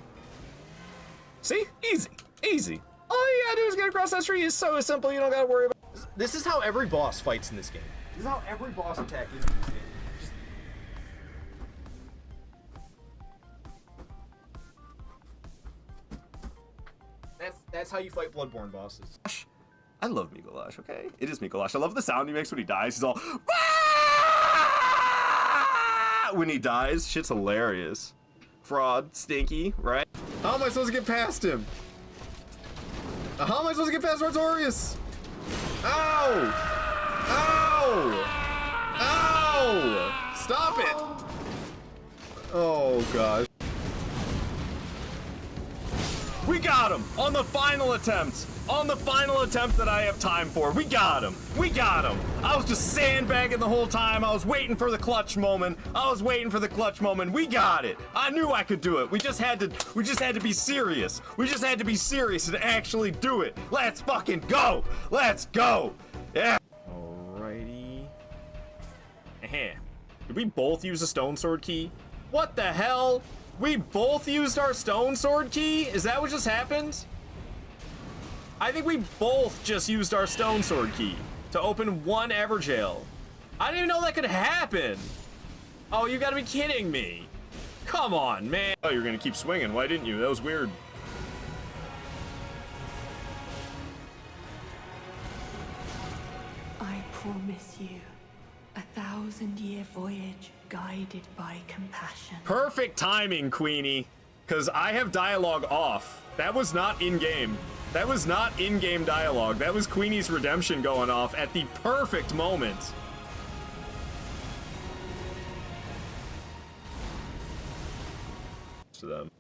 See? Easy. All you gotta do is get across that street. It's so simple, you don't gotta worry about it. This is how every boss fights in this game. This is how every boss attack is in this game. That's how you fight Bloodborne bosses. I love Mikolash, okay? It is Mikolash. I love the sound he makes when he dies. He's all... when he dies, shit's hilarious. Fraud, stinky, right? How am I supposed to get past him? How am I supposed to get past Artorias? Ow! No! Stop it! Oh, gosh. We got him! On the final attempt! On the final attempt that I have time for. We got him! We got him! I was just sandbagging the whole time. I was waiting for the clutch moment. We got it! I knew I could do it. We just had to be serious. We just had to be serious and actually do it. Let's fucking go! Let's go! Yeah! Alrighty. Did we both use a stone sword key? What the hell? We both used our stone sword key? Is that what just happened? I think we both just used our stone sword key to open one Everjail. I didn't even know that could happen. Oh, you gotta be kidding me. Come on, man. Oh, you're gonna keep swinging. Why didn't you? That was weird. I promise you, 1,000-year voyage guided by compassion. Perfect timing, Queenie, because I have dialogue off. That was not in-game. That was not in-game dialogue. That was Queenie's redemption going off at the perfect moment. To them.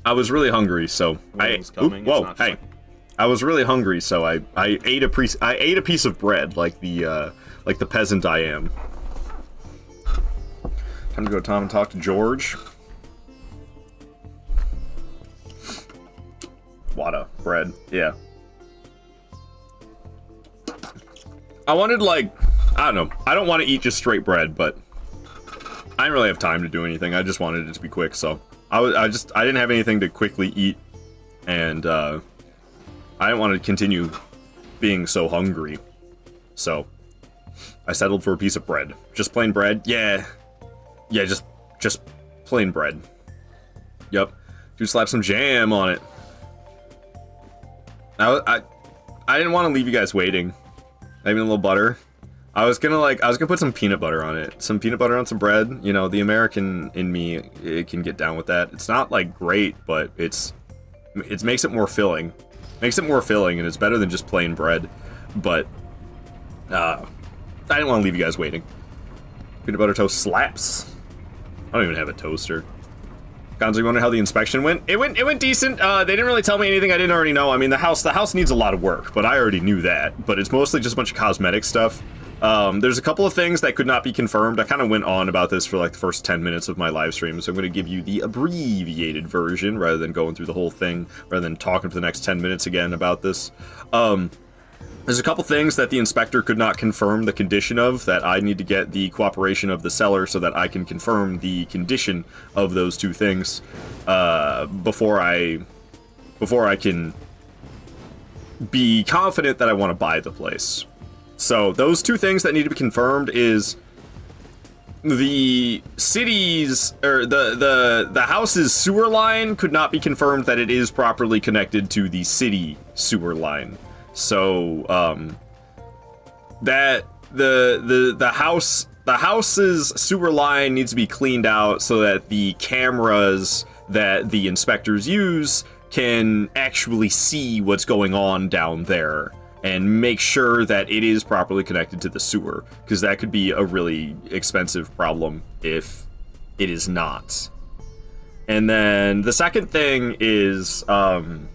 I was really hungry, so I was really hungry, so I ate a piece of bread like the peasant I am. Time to go, Tom, and talk to George. Wada bread, yeah. I wanted, like, I don't know. I don't want to eat just straight bread, but I didn't really have time to do anything. I just wanted it to be quick, so I didn't have anything to quickly eat, and I didn't want to continue being so hungry, so I settled for a piece of bread. Just plain bread? Yeah, just plain bread. Yep. Dude, slap some jam on it. I didn't want to leave you guys waiting. Maybe a little butter. I was gonna put some peanut butter on it. Some peanut butter on some bread. You know, the American in me, it can get down with that. It's not, like, great, but it makes it more filling. Makes it more filling, and it's better than just plain bread. But, I didn't want to leave you guys waiting. Peanut butter toast slaps. I don't even have a toaster. Gonzo, you wonder how the inspection went? It went decent. They didn't really tell me anything I didn't already know. I mean, the house needs a lot of work, but I already knew that. But it's mostly just a bunch of cosmetic stuff. There's a couple of things that could not be confirmed. I kind of went on about this for like the first 10 minutes of my live stream, so I'm going to give you the abbreviated version rather than going through the whole thing, rather than talking for the next 10 minutes again about this. There's a couple things that the inspector could not confirm the condition of that I need to get the cooperation of the seller so that I can confirm the condition of those two things before I can be confident that I want to buy the place. So those two things that need to be confirmed is the city's or the house's sewer line could not be confirmed that it is properly connected to the city sewer line. So that the house's sewer line needs to be cleaned out so that the cameras that the inspectors use can actually see what's going on down there and make sure that it is properly connected to the sewer, because that could be a really expensive problem if it is not. And then the second thing is, and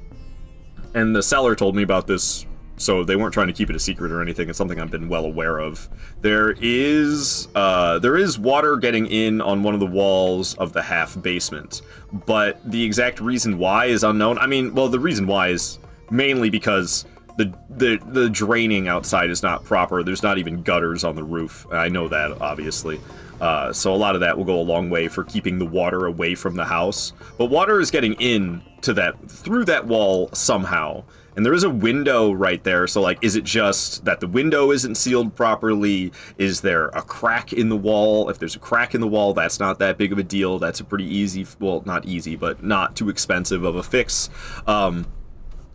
the seller told me about this, so they weren't trying to keep it a secret or anything. It's something I've been well aware of. There is water getting in on one of the walls of the half basement, but the exact reason why is unknown. I mean, well, the reason why is mainly because the draining outside is not proper. There's not even gutters on the roof. I know that, obviously. So a lot of that will go a long way for keeping the water away from the house. But water is getting in to that through that wall somehow. And there is a window right there, so like, is it just that the window isn't sealed properly? Is there a crack in the wall? If there's a crack in the wall, that's not that big of a deal. That's a pretty easy, well, not easy, but not too expensive of a fix.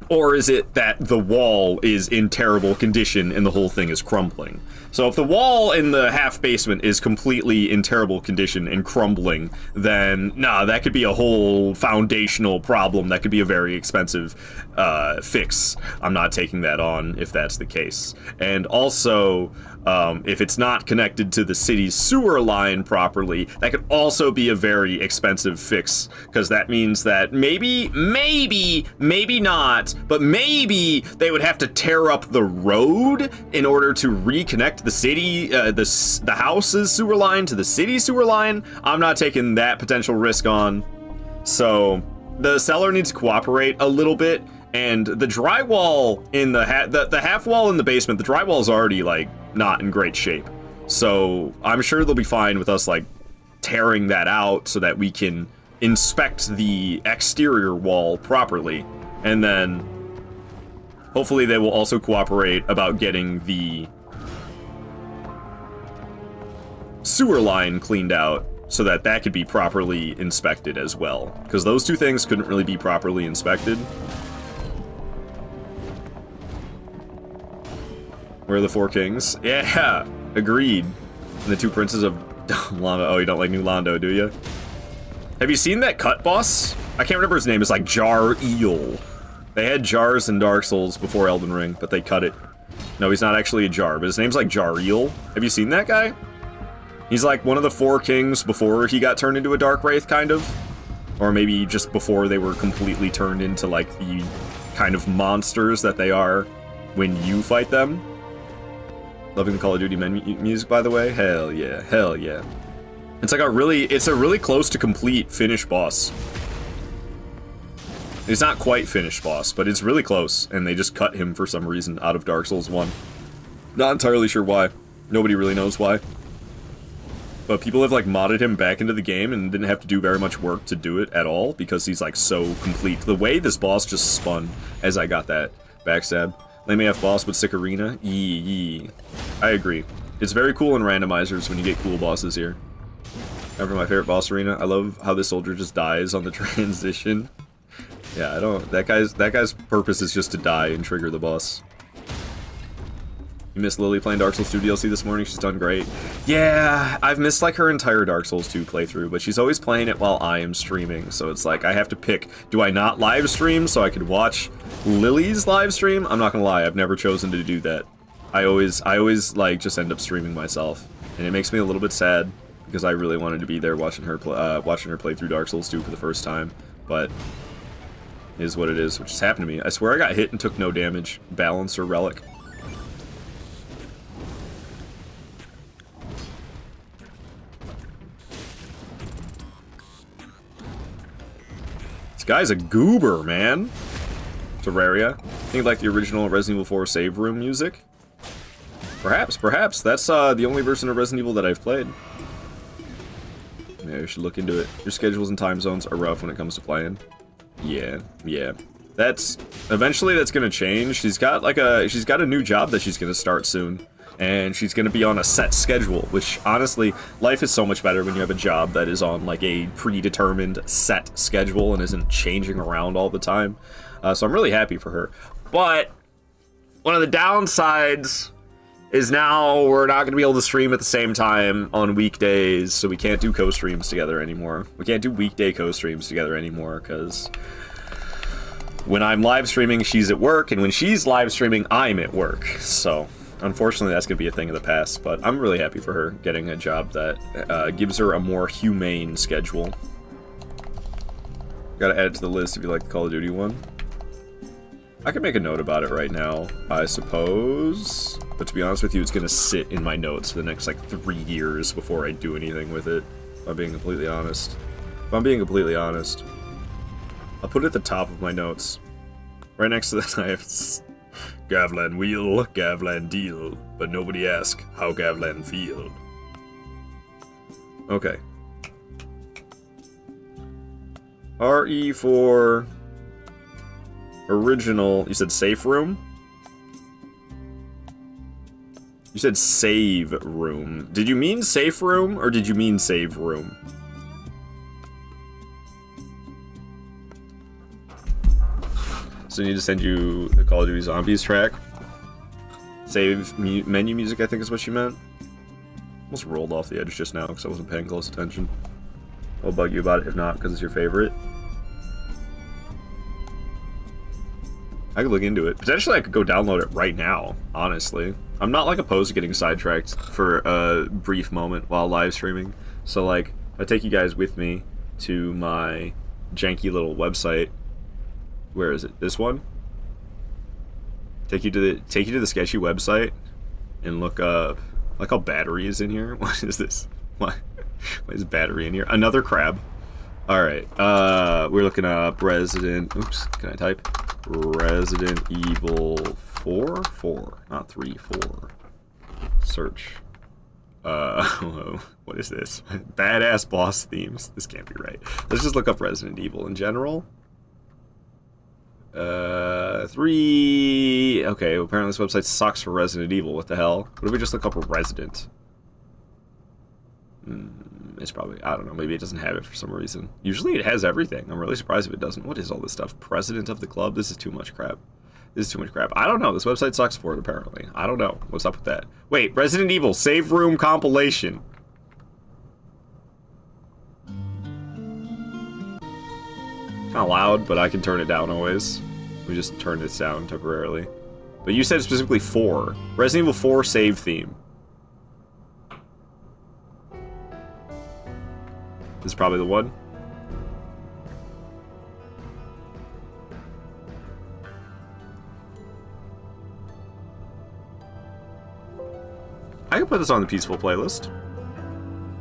Or is it that the wall is in terrible condition and the whole thing is crumbling? So if the wall in the half basement is completely in terrible condition and crumbling, then nah, that could be a whole foundational problem. That could be a very expensive fix. I'm not taking that on if that's the case. And also, if it's not connected to the city's sewer line properly, that could also be a very expensive fix, because that means that maybe not, but maybe they would have to tear up the road in order to reconnect the city, the house's sewer line to the city sewer line. I'm not taking that potential risk on. So the seller needs to cooperate a little bit, and the drywall in the half wall in the basement, the drywall is already like not in great shape. So I'm sure they'll be fine with us like tearing that out so that we can inspect the exterior wall properly. And then hopefully they will also cooperate about getting the sewer line cleaned out so that that could be properly inspected as well. Because those two things couldn't really be properly inspected. Where are the four kings? Yeah, agreed. And the two princes of Londo. Oh, you don't like New Londo, do you? Have you seen that cut boss? I can't remember his name. It's like Jar Eel. They had jars in Dark Souls before Elden Ring, but they cut it. No, he's not actually a jar, but his name's like Jar Eel. Have you seen that guy? He's like one of the four kings before he got turned into a Dark Wraith, kind of. Or maybe just before they were completely turned into like the kind of monsters that they are when you fight them. Loving the Call of Duty music, by the way. Hell yeah, hell yeah. It's like a really close to complete finished boss. It's not quite finished boss, but it's really close, and they just cut him for some reason out of Dark Souls 1. Not entirely sure why. Nobody really knows why. But people have like modded him back into the game and didn't have to do very much work to do it at all, because he's like so complete. The way this boss just spun as I got that backstab. Lame AF boss, but sick arena. Yee. I agree. It's very cool in randomizers when you get cool bosses here. Ever my favorite boss arena. I love how this soldier just dies on the transition. Yeah, I don't. That guy's purpose is just to die and trigger the boss. You missed Lily playing Dark Souls 2 DLC this morning. She's done great. Yeah, I've missed like her entire Dark Souls 2 playthrough, but she's always playing it while I am streaming. So it's like I have to pick, do I not live stream so I could watch Lily's live stream? I'm not gonna lie, I've never chosen to do that. I always like just end up streaming myself, and it makes me a little bit sad because I really wanted to be there watching her play through Dark Souls 2 for the first time, but it is what it is, which has happened to me. I swear I got hit and took no damage. Balance or relic. This guy's a goober, man. Terraria. Think like the original Resident Evil 4 save room music? Perhaps. That's the only version of Resident Evil that I've played. Yeah, you should look into it. Your schedules and time zones are rough when it comes to playing. Yeah. Eventually that's gonna change. She's got a new job that she's gonna start soon. And she's gonna be on a set schedule, which honestly, life is so much better when you have a job that is on like a predetermined set schedule and isn't changing around all the time. So I'm really happy for her. But one of the downsides is now we're not going to be able to stream at the same time on weekdays, so we can't do co-streams together anymore. We can't do weekday co-streams together anymore, because when I'm live streaming, she's at work, and when she's live streaming, I'm at work. So, unfortunately, that's going to be a thing of the past, but I'm really happy for her getting a job that gives her a more humane schedule. Gotta add it to the list if you like the Call of Duty one. I can make a note about it right now, I suppose. But to be honest with you, it's gonna sit in my notes for the next, like, 3 years before I do anything with it. If I'm being completely honest. I'll put it at the top of my notes. Right next to that, I have Gavlan wheel, Gavlan deal, but nobody ask how Gavlan feel. Okay. RE for Original. You said safe room? You said save room. Did you mean safe room, or did you mean save room? So I need to send you the Call of Duty Zombies track. Save menu music, I think is what she meant. Almost rolled off the edge just now because I wasn't paying close attention. I'll bug you about it if not, because it's your favorite. I could look into it. Potentially I could go download it right now, honestly. I'm not like opposed to getting sidetracked for a brief moment while live streaming. So like, I take you guys with me to my janky little website. Where is it? This one? Take you to the sketchy website and look up. Like how battery is in here. What is this? What is battery in here? Another crab. All right. We're looking up Resident. Oops. Can I type? Resident Evil 4, not 3, 4. Search. What is this? Badass boss themes. This can't be right. Let's just look up Resident Evil in general. 3. Okay, apparently this website sucks for Resident Evil. What the hell? What if we just look up a Resident? It's probably, I don't know, maybe it doesn't have it for some reason. Usually it has everything. I'm really surprised if it doesn't. What is all this stuff? President of the club? This is too much crap. This is too much crap. I don't know. This website sucks for it, apparently. I don't know. What's up with that? Wait, Resident Evil Save Room Compilation. Kind of loud, but I can turn it down always. We just turned this down temporarily. But you said specifically 4. Resident Evil 4 save theme. This is probably the one. I could put this on the peaceful playlist.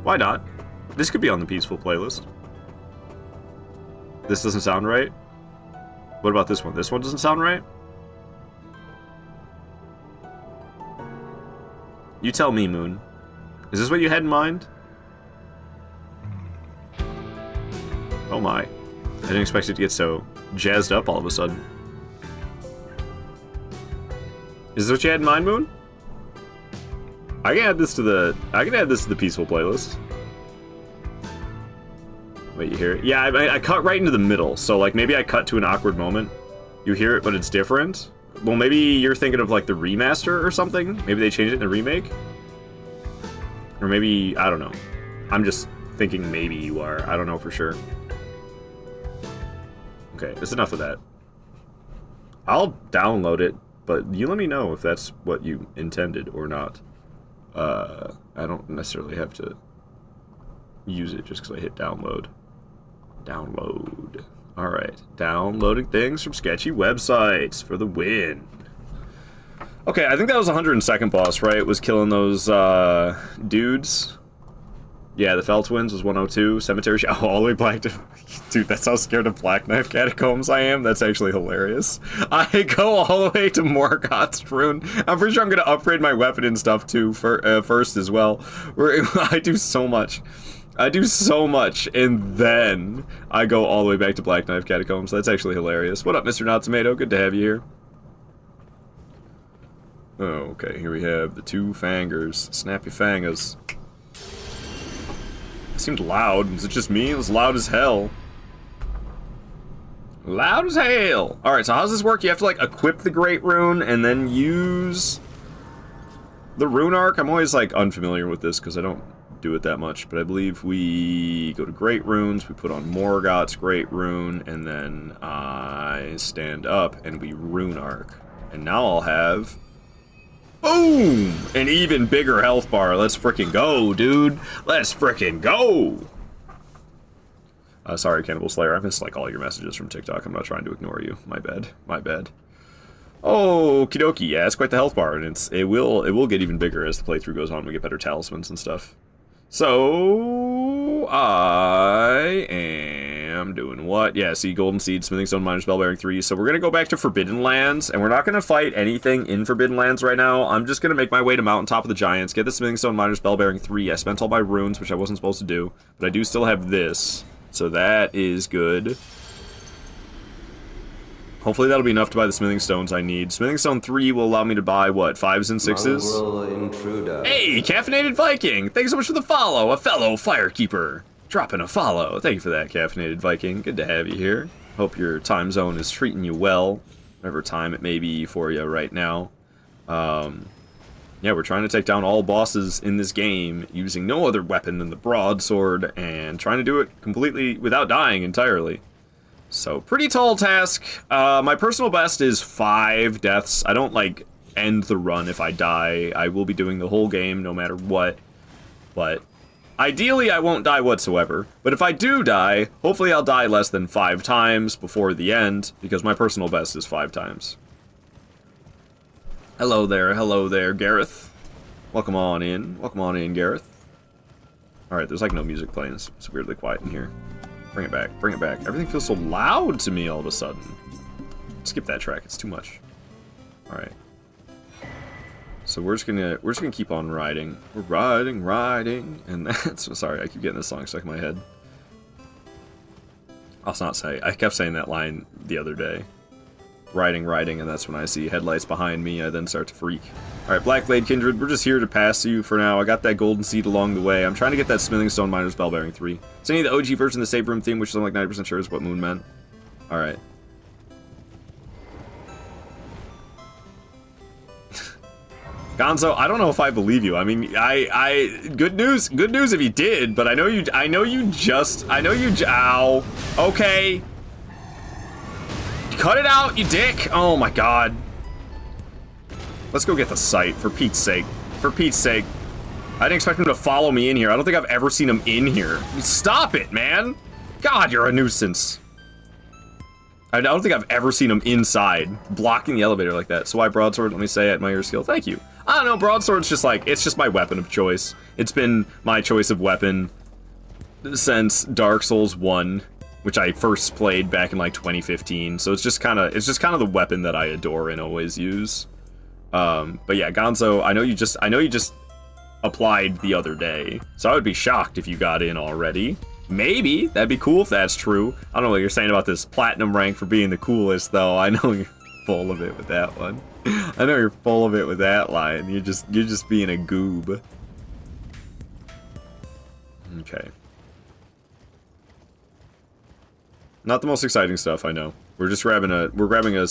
Why not? This could be on the peaceful playlist. This doesn't sound right. What about this one? This one doesn't sound right? You tell me, Moon. Is this what you had in mind? Oh my. I didn't expect it to get so jazzed up all of a sudden. Is this what you had in mind, Moon? I can add this to the peaceful playlist. Wait, you hear it? Yeah, I cut right into the middle, so like maybe I cut to an awkward moment. You hear it, but it's different. Well, maybe you're thinking of like the remaster or something. Maybe they changed it in the remake. Or maybe, I don't know. I'm just thinking maybe you are. I don't know for sure. Okay, that's enough of that. I'll download it, but you let me know if that's what you intended or not. I don't necessarily have to use it just because I hit download. Download. Alright, downloading things from sketchy websites for the win. Okay, I think that was 102nd boss, right? Was killing those, dudes. Yeah, the Fell Twins was 102. Cemetery all the way back to... Dude, that's how scared of Black Knife Catacombs I am. That's actually hilarious. I go all the way to Morgoth's Rune. I'm pretty sure I'm going to upgrade my weapon and stuff, too, first as well. I do so much. I do so much, and then I go all the way back to Black Knife Catacombs. That's actually hilarious. What up, Mr. Not Tomato? Good to have you here. Oh, okay, here we have the two fangers. Snappy fangers. It seemed loud. Is it just me? It was loud as hell. Loud as hell! Alright, so how does this work? You have to, like, equip the Great Rune and then use the Rune Arc? I'm always, like, unfamiliar with this because I don't do it that much, but I believe we go to Great Runes, we put on Morgoth's Great Rune, and then I stand up and we Rune Arc. And now I'll have... Boom! An even bigger health bar. Let's frickin' go, dude. Let's frickin' go! Sorry, Cannibal Slayer. I missed, like, all your messages from TikTok. I'm not trying to ignore you. My bad. My bad. Oh, okie dokie. Yeah, it's quite the health bar, and it will get even bigger as the playthrough goes on. We get better talismans and stuff. So, I am doing what? Yeah, see, Golden Seed, Smithing Stone, Minor Spellbearing 3. So we're going to go back to Forbidden Lands, and we're not going to fight anything in Forbidden Lands right now. I'm just going to make my way to Mountaintop of the Giants, get the Smithing Stone, Minor Spellbearing 3. I spent all my runes, which I wasn't supposed to do, but I do still have this. So that is good. Hopefully that'll be enough to buy the smithing stones I need. Smithing stone 3 will allow me to buy, what, 5s and 6s? Hey, Caffeinated Viking! Thanks so much for the follow, a fellow firekeeper. Dropping a follow. Thank you for that, Caffeinated Viking. Good to have you here. Hope your time zone is treating you well, whatever time it may be for you right now. Yeah, we're trying to take down all bosses in this game using no other weapon than the broadsword and trying to do it completely without dying entirely. So, pretty tall task. My personal best is 5 deaths. I don't, like, end the run if I die. I will be doing the whole game no matter what. But ideally, I won't die whatsoever. But if I do die, hopefully I'll die less than 5 times before the end, because my personal best is 5 times. Hello there, Gareth. Welcome on in, Gareth. Alright, there's like no music playing, it's weirdly quiet in here. Bring it back, bring it back. Everything feels so loud to me all of a sudden. Skip that track, it's too much. Alright. So we're just gonna keep on riding. We're riding, and that's, sorry, I keep getting this song stuck in my head. I'll not say, I kept saying that line the other day. Riding, and that's when I see headlights behind me, I then start to freak. Alright, Blackblade Kindred, we're just here to pass you for now. I got that golden seed along the way. I'm trying to get that Smithing Stone Miner's Bell Bearing 3. It's any of the OG version of the save room theme, which I'm like 90% sure is what Moon meant. Alright. Gonzo, I don't know if I believe you. I mean, good news if you did, but I know you ow. Okay. Cut it out, you dick! Oh my god. Let's go get the site, for Pete's sake. For Pete's sake. I didn't expect him to follow me in here. I don't think I've ever seen him in here. Stop it, man! God, you're a nuisance. I don't think I've ever seen him inside, blocking the elevator like that. So why Broadsword? Let me say at my ear skill. Thank you. I don't know, Broadsword's just like, it's just my weapon of choice. It's been my choice of weapon since Dark Souls 1. Which I first played back in like 2015, so it's just kind of the weapon that I adore and always use. But yeah, Gonzo, I know you just applied the other day, so I would be shocked if you got in already. Maybe that'd be cool if that's true. I don't know what you're saying about this platinum rank for being the coolest, though. I know you're full of it with that one. I know you're full of it with that line. You're just being a goob. Okay. Not the most exciting stuff, I know. We're grabbing a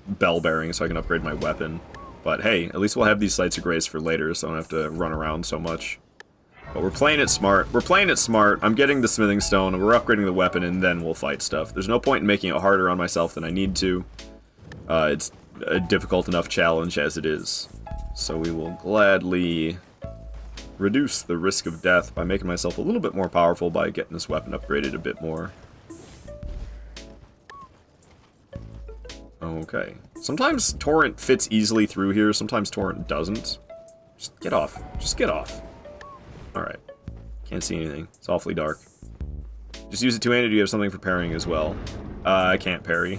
bell bearing so I can upgrade my weapon. But hey, at least we'll have these sites of grace for later, so I don't have to run around so much. But we're playing it smart. We're playing it smart. I'm getting the smithing stone, and we're upgrading the weapon, and then we'll fight stuff. There's no point in making it harder on myself than I need to. It's a difficult enough challenge as it is. So we will gladly reduce the risk of death by making myself a little bit more powerful by getting this weapon upgraded a bit more. Okay. Sometimes Torrent fits easily through here, sometimes Torrent doesn't. Just get off. Just get off. Alright. Can't see anything. It's awfully dark. Just use it two-handed, you have something for parrying as well. I can't parry.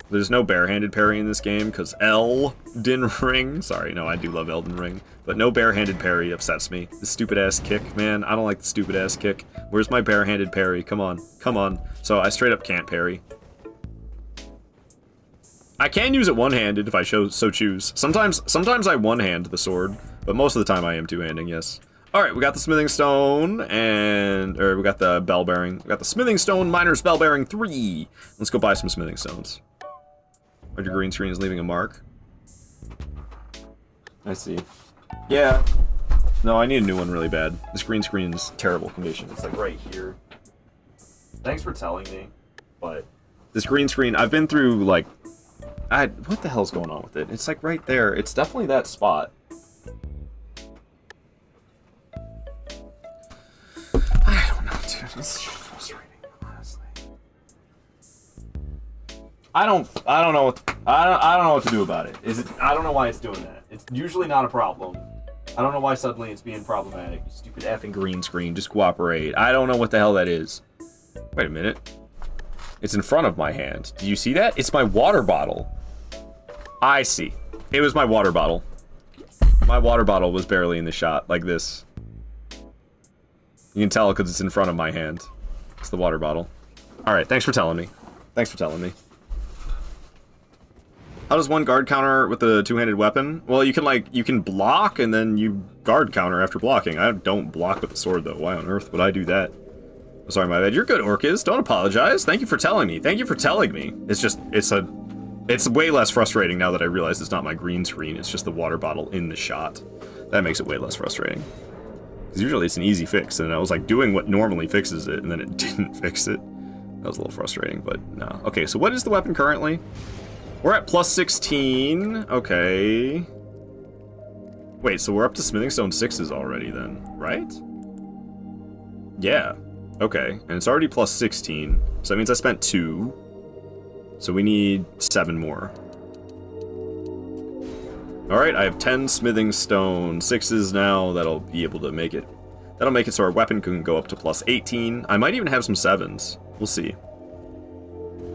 There's no bare-handed parry in this game, because Elden Ring. Sorry, no, I do love Elden Ring. But no bare-handed parry upsets me. The stupid-ass kick, man. I don't like the stupid-ass kick. Where's my bare-handed parry? Come on. Come on. So I straight up can't parry. I can use it one-handed if I so choose. Sometimes I one-hand the sword, but most of the time I am two-handing, yes. Alright, we got the smithing stone, or we got the bell bearing. We got the smithing stone miner's bell bearing 3. Let's go buy some smithing stones. Or your green screen is leaving a mark. I see. Yeah. No, I need a new one really bad. This green screen's terrible condition. It's like right here. Thanks for telling me, but this green screen, I've been through like, what the hell's going on with it? It's like right there. It's definitely that spot. I don't know, dude. It's frustrating, honestly. I don't know what to do about it. I don't know why it's doing that. It's usually not a problem. I don't know why suddenly it's being problematic. You stupid effing green screen. Just cooperate. I don't know what the hell that is. Wait a minute. It's in front of my hand. Do you see that? It's my water bottle. I see. It was my water bottle. My water bottle was barely in the shot, like this. You can tell because it's in front of my hand. It's the water bottle. Alright, thanks for telling me. Thanks for telling me. How does one guard counter with a two-handed weapon? Well, you can block and then you guard counter after blocking. I don't block with the sword though. Why on earth would I do that? Oh, sorry, my bad. You're good, Orcus. Don't apologize. Thank you for telling me. Thank you for telling me. It's way less frustrating now that I realize it's not my green screen. It's just the water bottle in the shot. That makes it way less frustrating. Because usually it's an easy fix, and I was like doing what normally fixes it, and then it didn't fix it. That was a little frustrating, but no. Okay, so what is the weapon currently? We're at plus 16. Okay. Wait, so we're up to Smithing Stone 6s already then, right? Yeah. Okay, and it's already plus 16, so that means I spent 2. So we need 7 more. Alright, I have 10 Smithing Stone 6s now. That'll be able to make it. That'll make it so our weapon can go up to plus 18. I might even have some 7s. We'll see.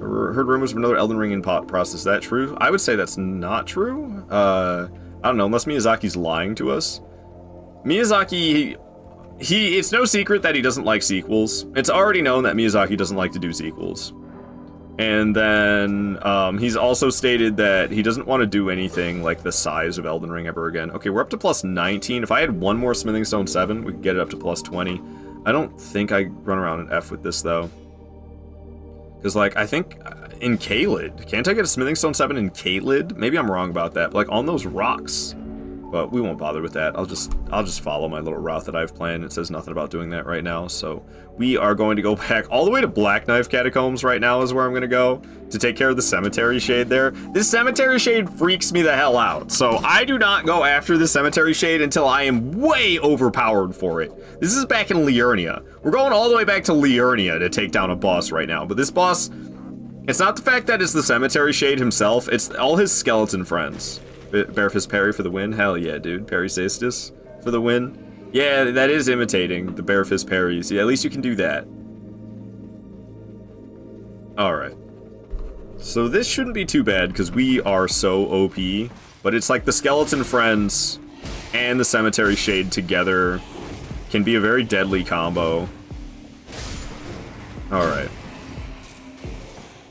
Heard rumors of another Elden Ring in process. Is that true? I would say that's not true. I don't know, unless Miyazaki's lying to us. Miyazaki, it's no secret that he doesn't like sequels. It's already known that Miyazaki doesn't like to do sequels. And then he's also stated that he doesn't want to do anything like the size of Elden Ring ever again. Okay, we're up to plus 19. If I had one more Smithing Stone 7, we could get it up to plus 20. I don't think I run around an F with this, though. Because, like, I think in Caelid, can't I get a Smithing Stone 7 in Caelid? Maybe I'm wrong about that, but, like, on those rocks. But we won't bother with that. I'll just follow my little route that I've planned. It says nothing about doing that right now, so we are going to go back all the way to Black Knife Catacombs right now is where I'm going to go to take care of the Cemetery Shade there. This Cemetery Shade freaks me the hell out, so I do not go after the Cemetery Shade until I am way overpowered for it. This is back in Liurnia. We're going all the way back to Liurnia to take down a boss right now, but this boss, it's not the fact that it's the Cemetery Shade himself, it's all his skeleton friends. Bearfist Parry for the win? Hell yeah, dude. Parry Cestus for the win? Yeah, that is imitating the Bearfist parries. Yeah, at least you can do that. Alright. So this shouldn't be too bad, because we are so OP. But it's like the Skeleton Friends and the Cemetery Shade together can be a very deadly combo. Alright.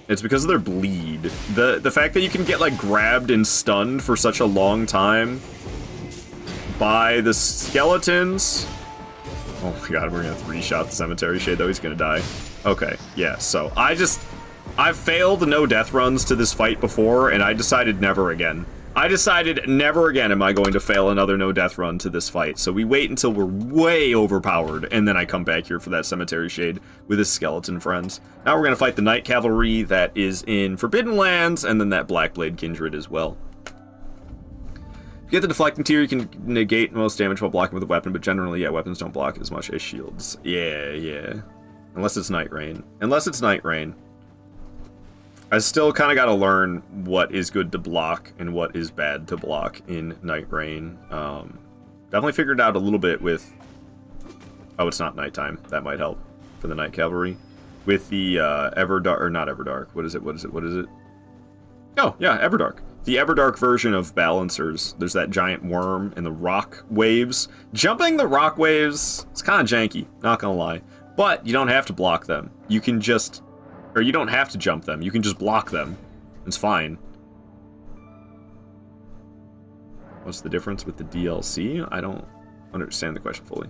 It's because of their bleed. The fact that you can get, like, grabbed and stunned for such a long time by the skeletons. Oh my god, we're gonna 3-shot the Cemetery Shade, though. He's gonna die. Okay, yeah, so I've failed no death runs to this fight before, and I decided never again. I decided never again am I going to fail another no death run to this fight. So we wait until we're way overpowered, and then I come back here for that Cemetery Shade with his skeleton friends. Now we're going to fight the Night Cavalry that is in Forbidden Lands, and then that Blackblade Kindred as well. If you get the deflecting tier, you can negate most damage while blocking with a weapon, but generally, yeah, weapons don't block as much as shields. Yeah. Unless it's Night Rain. I still kind of got to learn what is good to block and what is bad to block in Night Rain. Definitely figured out a little bit with... Oh, it's not nighttime. That might help for the Night Cavalry. With the Everdark... Or not Everdark. What is it? Oh, yeah, Everdark. The Everdark version of Balancers. There's that giant worm and the rock waves. Jumping the rock waves, it's kind of janky, not gonna lie. But you don't have to block them. You can just... Or you don't have to jump them. You can just block them. It's fine. What's the difference with the DLC? I don't understand the question fully.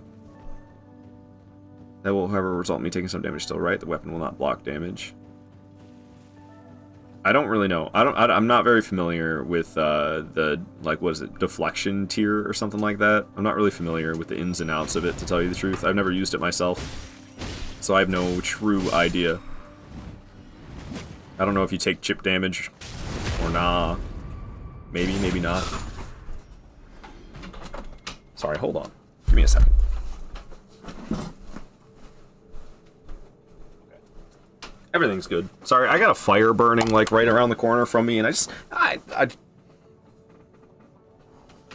That will, however, result in me taking some damage still, right? The weapon will not block damage. I don't really know. I'm not very familiar with the, like, what is it, deflection tier or something like that. I'm not really familiar with the ins and outs of it, to tell you the truth. I've never used it myself, so I have no true idea. I don't know if you take chip damage or nah. Maybe, maybe not. Sorry, hold on. Give me a second. Everything's good. Sorry, I got a fire burning, like, right around the corner from me, and I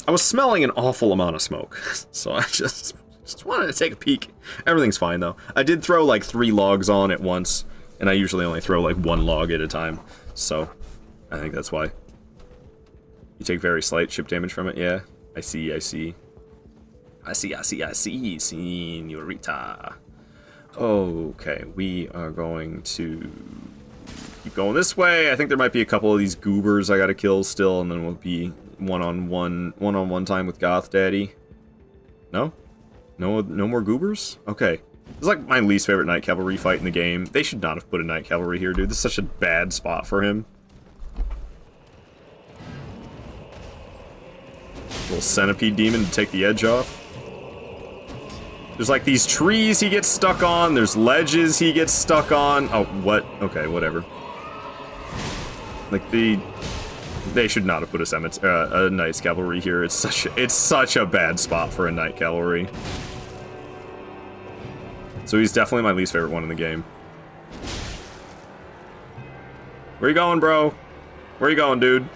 was smelling an awful amount of smoke, so I just wanted to take a peek. Everything's fine, though. I did throw, like, 3 logs on at once, and I usually only throw, like, 1 log at a time, so I think that's why. You take very slight chip damage from it, yeah? I see. Senorita. Okay, we are going to keep going this way. I think there might be a couple of these goobers I gotta kill still, and then we'll be one-on-one time with Goth Daddy. No? No more goobers? Okay. This is like my least favorite Knight Cavalry fight in the game. They should not have put a Knight Cavalry here, dude. This is such a bad spot for him. Little centipede demon to take the edge off. There's like these trees he gets stuck on. There's ledges he gets stuck on. Oh, what? Okay, whatever. Like they should not have put a Knight's Cavalry here. It's such a bad spot for a Knight Cavalry. So he's definitely my least favorite one in the game. Where you going, bro? Where you going, dude?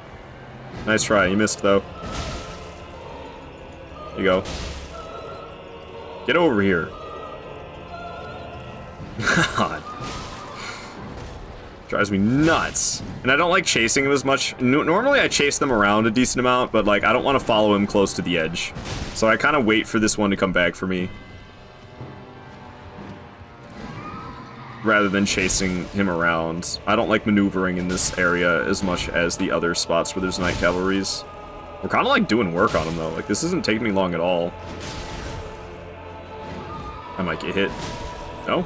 Nice try. You missed, though. There you go. Get over here. God. Drives me nuts. And I don't like chasing him as much. Normally I chase them around a decent amount, but like I don't want to follow him close to the edge. So I kind of wait for this one to come back for me, rather than chasing him around. I don't like maneuvering in this area as much as the other spots where there's Knight Cavalries. We're kind of like doing work on him though. Like this isn't taking me long at all. I might get hit. No?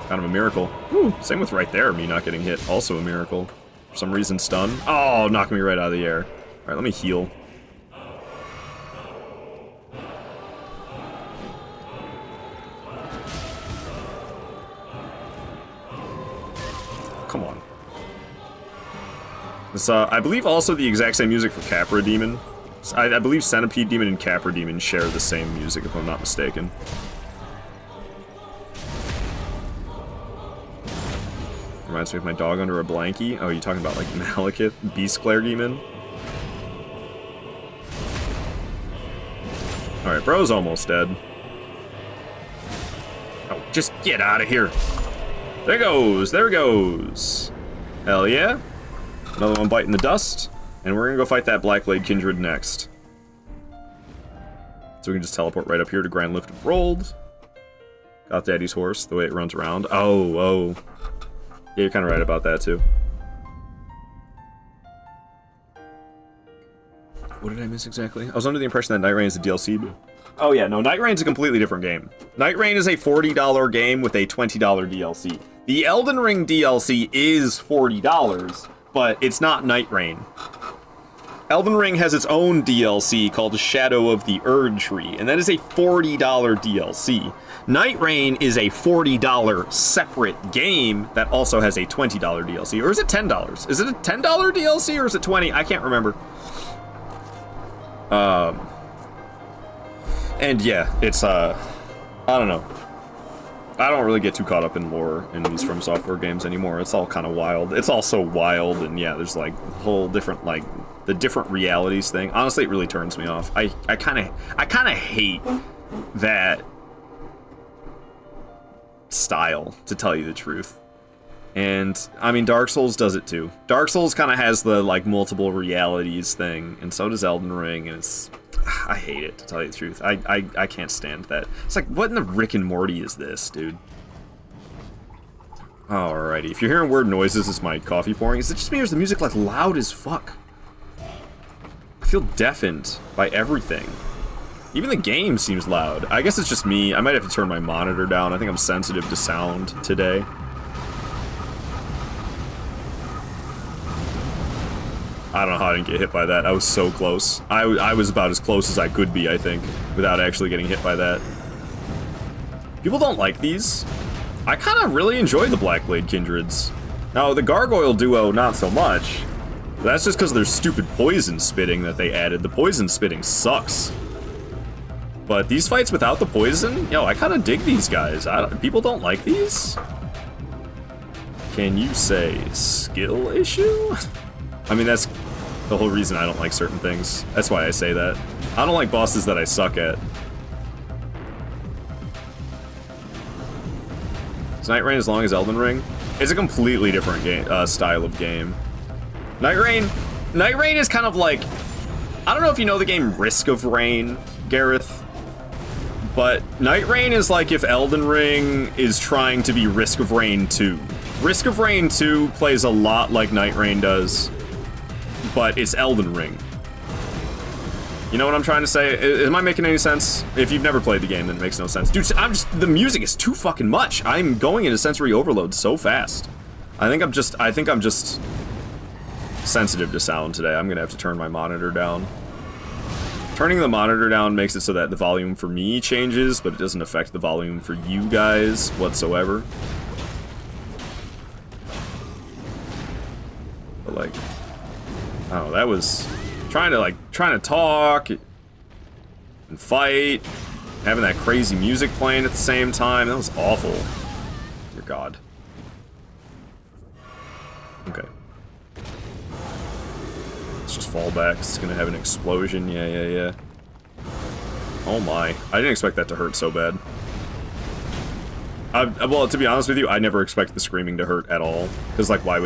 Kind of a miracle. Whew. Same with right there, me not getting hit. Also a miracle. For some reason, stun. Oh, knock me right out of the air. Alright, let me heal. Come on. This, I believe also the exact same music for Capra Demon. I believe Centipede Demon and Capra Demon share the same music, if I'm not mistaken. Reminds me of my dog under a blankie. Oh, you talking about like Malekith, Beast Clergyman? Alright, bro's almost dead. Oh, just get out of here. There goes, there goes. Hell yeah. Another one biting the dust. And we're gonna go fight that Blackblade Kindred next. So we can just teleport right up here to Grand Lift of Rold. Got Daddy's horse, the way it runs around. Oh. Yeah, you're kind of right about that, too. What did I miss exactly? I was under the impression that Night Rain is a DLC. Oh yeah, no, Night Rain's a completely different game. Night Rain is a $40 game with a $20 DLC. The Elden Ring DLC is $40, but it's not Night Rain. Elden Ring has its own DLC called Shadow of the Erdtree, and that is a $40 DLC. Night Rain is a $40 separate game that also has a $20 DLC. Or is it $10? Is it a $10 DLC or is it $20? I can't remember. And yeah, it's, I don't know. I don't really get too caught up in lore in these From Software games anymore. It's all kind of wild. It's all so wild, and yeah, there's like a whole different, like, the different realities thing. Honestly, it really turns me off. I kind of hate that style, to tell you the truth. And I mean, Dark Souls does it too. Dark Souls kind of has the like multiple realities thing, and so does Elden Ring, and it's, I hate it, to tell you the truth. I can't stand that. It's like, what in the Rick and Morty is this, dude? Alrighty, if you're hearing weird noises, it's my coffee pouring. Is it just me, or is the music like loud as fuck? I feel deafened by everything. Even the game seems loud. I guess it's just me. I might have to turn my monitor down. I think I'm sensitive to sound today. I don't know how I didn't get hit by that. I was so close. I was about as close as I could be, I think, without actually getting hit by that. People don't like these. I kind of really enjoy the Blackblade Kindreds. Now, the Gargoyle duo, not so much. That's just because of their stupid poison spitting that they added. The poison spitting sucks. But these fights without the poison, yo, I kind of dig these guys. People don't like these? Can you say skill issue? I mean, that's the whole reason I don't like certain things. That's why I say that. I don't like bosses that I suck at. Is Night Rain as long as Elden Ring? It's a completely different game, style of game. Night Rain is kind of like, I don't know if you know the game Risk of Rain, Gareth, But Night Rain is like if Elden Ring is trying to be Risk of Rain 2. Risk of Rain 2 plays a lot like Night Rain does, but it's Elden Ring. You know what I'm trying to say? Am I making any sense? If you've never played the game, then it makes no sense. Dude, the music is too fucking much. I'm going into sensory overload so fast. I think I'm just sensitive to sound today. I'm gonna have to turn my monitor down. Turning the monitor down makes it so that the volume for me changes, but it doesn't affect the volume for you guys whatsoever. But like, oh, that was trying to talk and fight, having that crazy music playing at the same time. That was awful. Dear God. Okay. Let's just fall back. It's gonna have an explosion. Yeah. Oh my. I didn't expect that to hurt so bad. Well, to be honest with you, I never expect the screaming to hurt at all. Because, like, why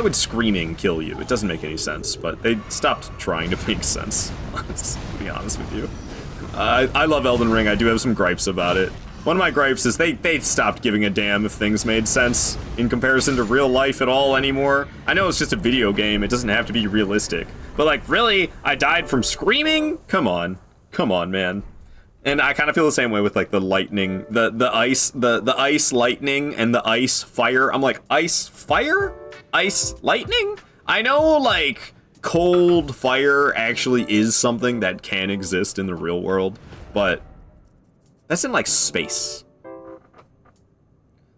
would screaming kill you? It doesn't make any sense, but they stopped trying to make sense. To be honest with you. I love Elden Ring. I do have some gripes about it. One of my gripes is they stopped giving a damn if things made sense in comparison to real life at all anymore. I know it's just a video game. It doesn't have to be realistic. But, like, really? I died from screaming? Come on. Come on, man. And I kind of feel the same way with, like, the lightning, the ice lightning and the ice fire. I'm like, ice fire? Ice lightning? I know, like, cold fire actually is something that can exist in the real world, but that's in, like, space.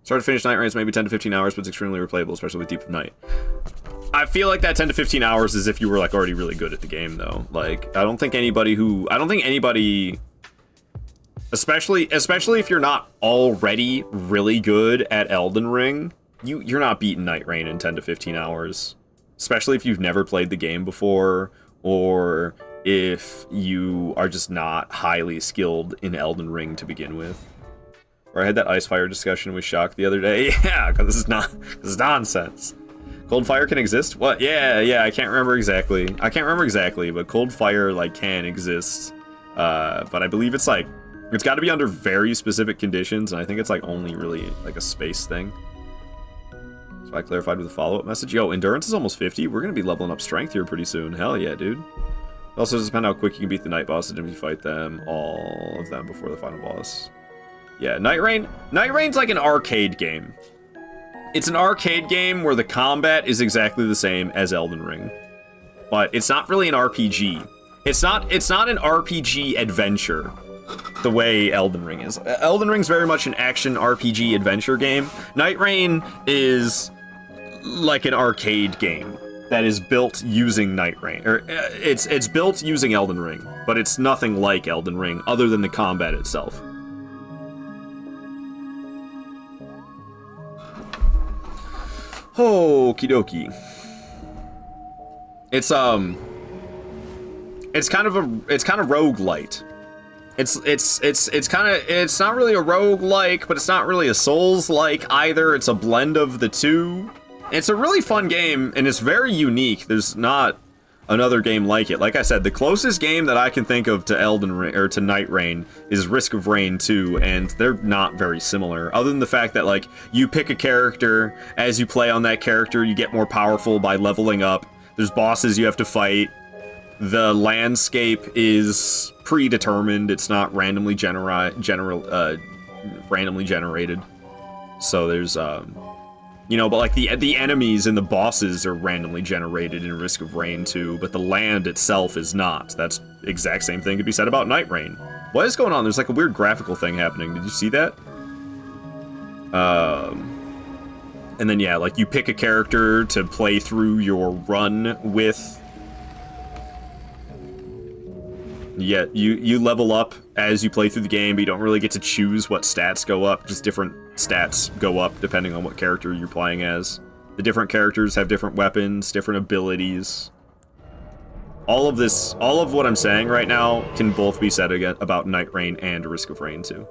Start to finish Night Rain is maybe 10 to 15 hours, but it's extremely replayable, especially with Deep of Night. I feel like that 10 to 15 hours is if you were, like, already really good at the game, though. Like, I don't think anybody, especially if you're not already really good at Elden Ring, you're not beating Night Rain in 10 to 15 hours. Especially if you've never played the game before, or if you are just not highly skilled in Elden Ring to begin with. Or I had that ice fire discussion with Shock the other day. Yeah, because this is nonsense. Cold fire can exist? What? Yeah, I can't remember exactly. But cold fire, like, can exist. But I believe it's, like, it's got to be under very specific conditions, and I think it's, like, only really, like, a space thing. So I clarified with a follow-up message. Yo, endurance is almost 50. We're going to be leveling up strength here pretty soon. Hell yeah, dude. It also does depend how quick you can beat the night bosses if you fight them, all of them, before the final boss. Yeah, Night Rain's like an arcade game. It's an arcade game where the combat is exactly the same as Elden Ring. But it's not really an RPG. It's not an RPG adventure the way Elden Ring is. Elden Ring's very much an action RPG adventure game. Night Rain is like an arcade game that is built using Night Rain, or it's built using Elden Ring, but it's nothing like Elden Ring other than the combat itself. Okie dokie. It's kind of roguelite. It's not really a roguelike, but it's not really a Souls-like either. It's a blend of the two. It's a really fun game, and it's very unique. There's not another game like it. Like I said, the closest game that I can think of to Elden Ring, or to Night Rain, is Risk of Rain 2, and they're not very similar, other than the fact that, like, you pick a character, as you play on that character, you get more powerful by leveling up. There's bosses you have to fight. The landscape is predetermined. It's not randomly randomly generated. So there's but like the enemies and the bosses are randomly generated in Risk of Rain 2, but the land itself is not. That's the exact same thing could be said about Night Rain. What is going on? There's like a weird graphical thing happening. Did you see that? And then yeah, like you pick a character to play through your run with. Yeah, you level up as you play through the game, but you don't really get to choose what stats go up. Just different stats go up depending on what character you're playing as. The different characters have different weapons, different abilities. All of what I'm saying right now can both be said again about Night Rain and Risk of Rain 2.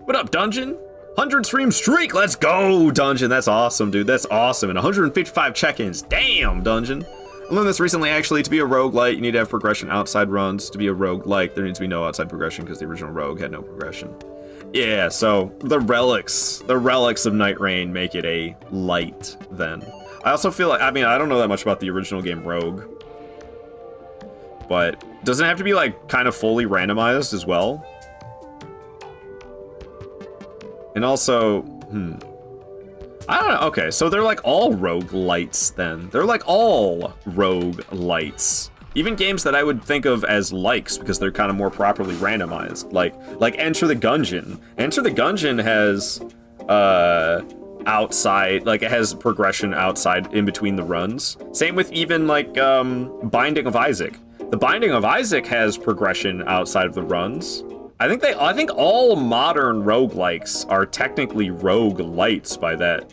What up, Dungeon? 100 stream streak! Let's go, Dungeon! That's awesome, dude. That's awesome. And 155 check-ins. Damn, Dungeon. I learned this recently, actually. To be a roguelite, you need to have progression outside runs. To be a roguelike, there needs to be no outside progression because the original rogue had no progression. Yeah, so the relics of Night Rain make it a light then. I also feel like, I mean, I don't know that much about the original game Rogue, but doesn't it have to be like kind of fully randomized as well? And also, I don't know. Okay, so they're like all roguelites then. They're like all roguelites. Even games that I would think of as likes because they're kind of more properly randomized. Like Enter the Gungeon. Enter the Gungeon has outside, like it has progression outside in between the runs. Same with even like Binding of Isaac. The Binding of Isaac has progression outside of the runs. I think all modern roguelikes are technically roguelites by that.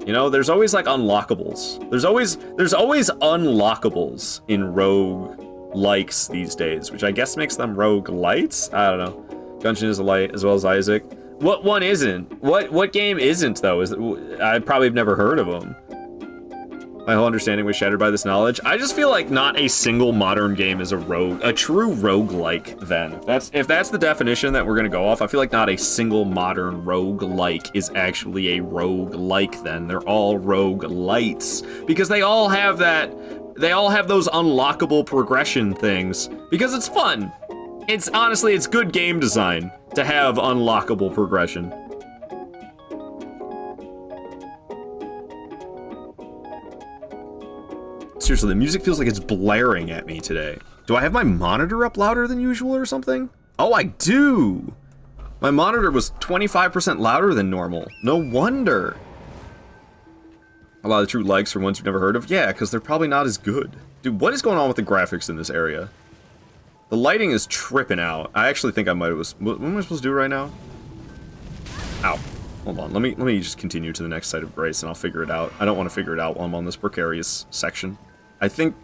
You know, there's always like unlockables. There's always unlockables in roguelikes these days, which I guess makes them roguelites? I don't know. Gungeon is a light as well as Isaac. What one isn't? What game isn't though? I probably have never heard of them. My whole understanding was shattered by this knowledge. I just feel like not a single modern game is a true roguelike then. If that's the definition that we're gonna go off, I feel like not a single modern roguelike is actually a roguelike then. They're all roguelites. Because they all have those unlockable progression things. Because it's fun. It's good game design to have unlockable progression. Seriously, the music feels like it's blaring at me today. Do I have my monitor up louder than usual or something? Oh, I do! My monitor was 25% louder than normal. No wonder. A lot of true likes are ones you've never heard of? Yeah, because they're probably not as good. Dude, what is going on with the graphics in this area? The lighting is tripping out. I actually think I might have... What am I supposed to do right now? Ow. Hold on, let me just continue to the next site of grace and I'll figure it out. I don't want to figure it out while I'm on this precarious section. I think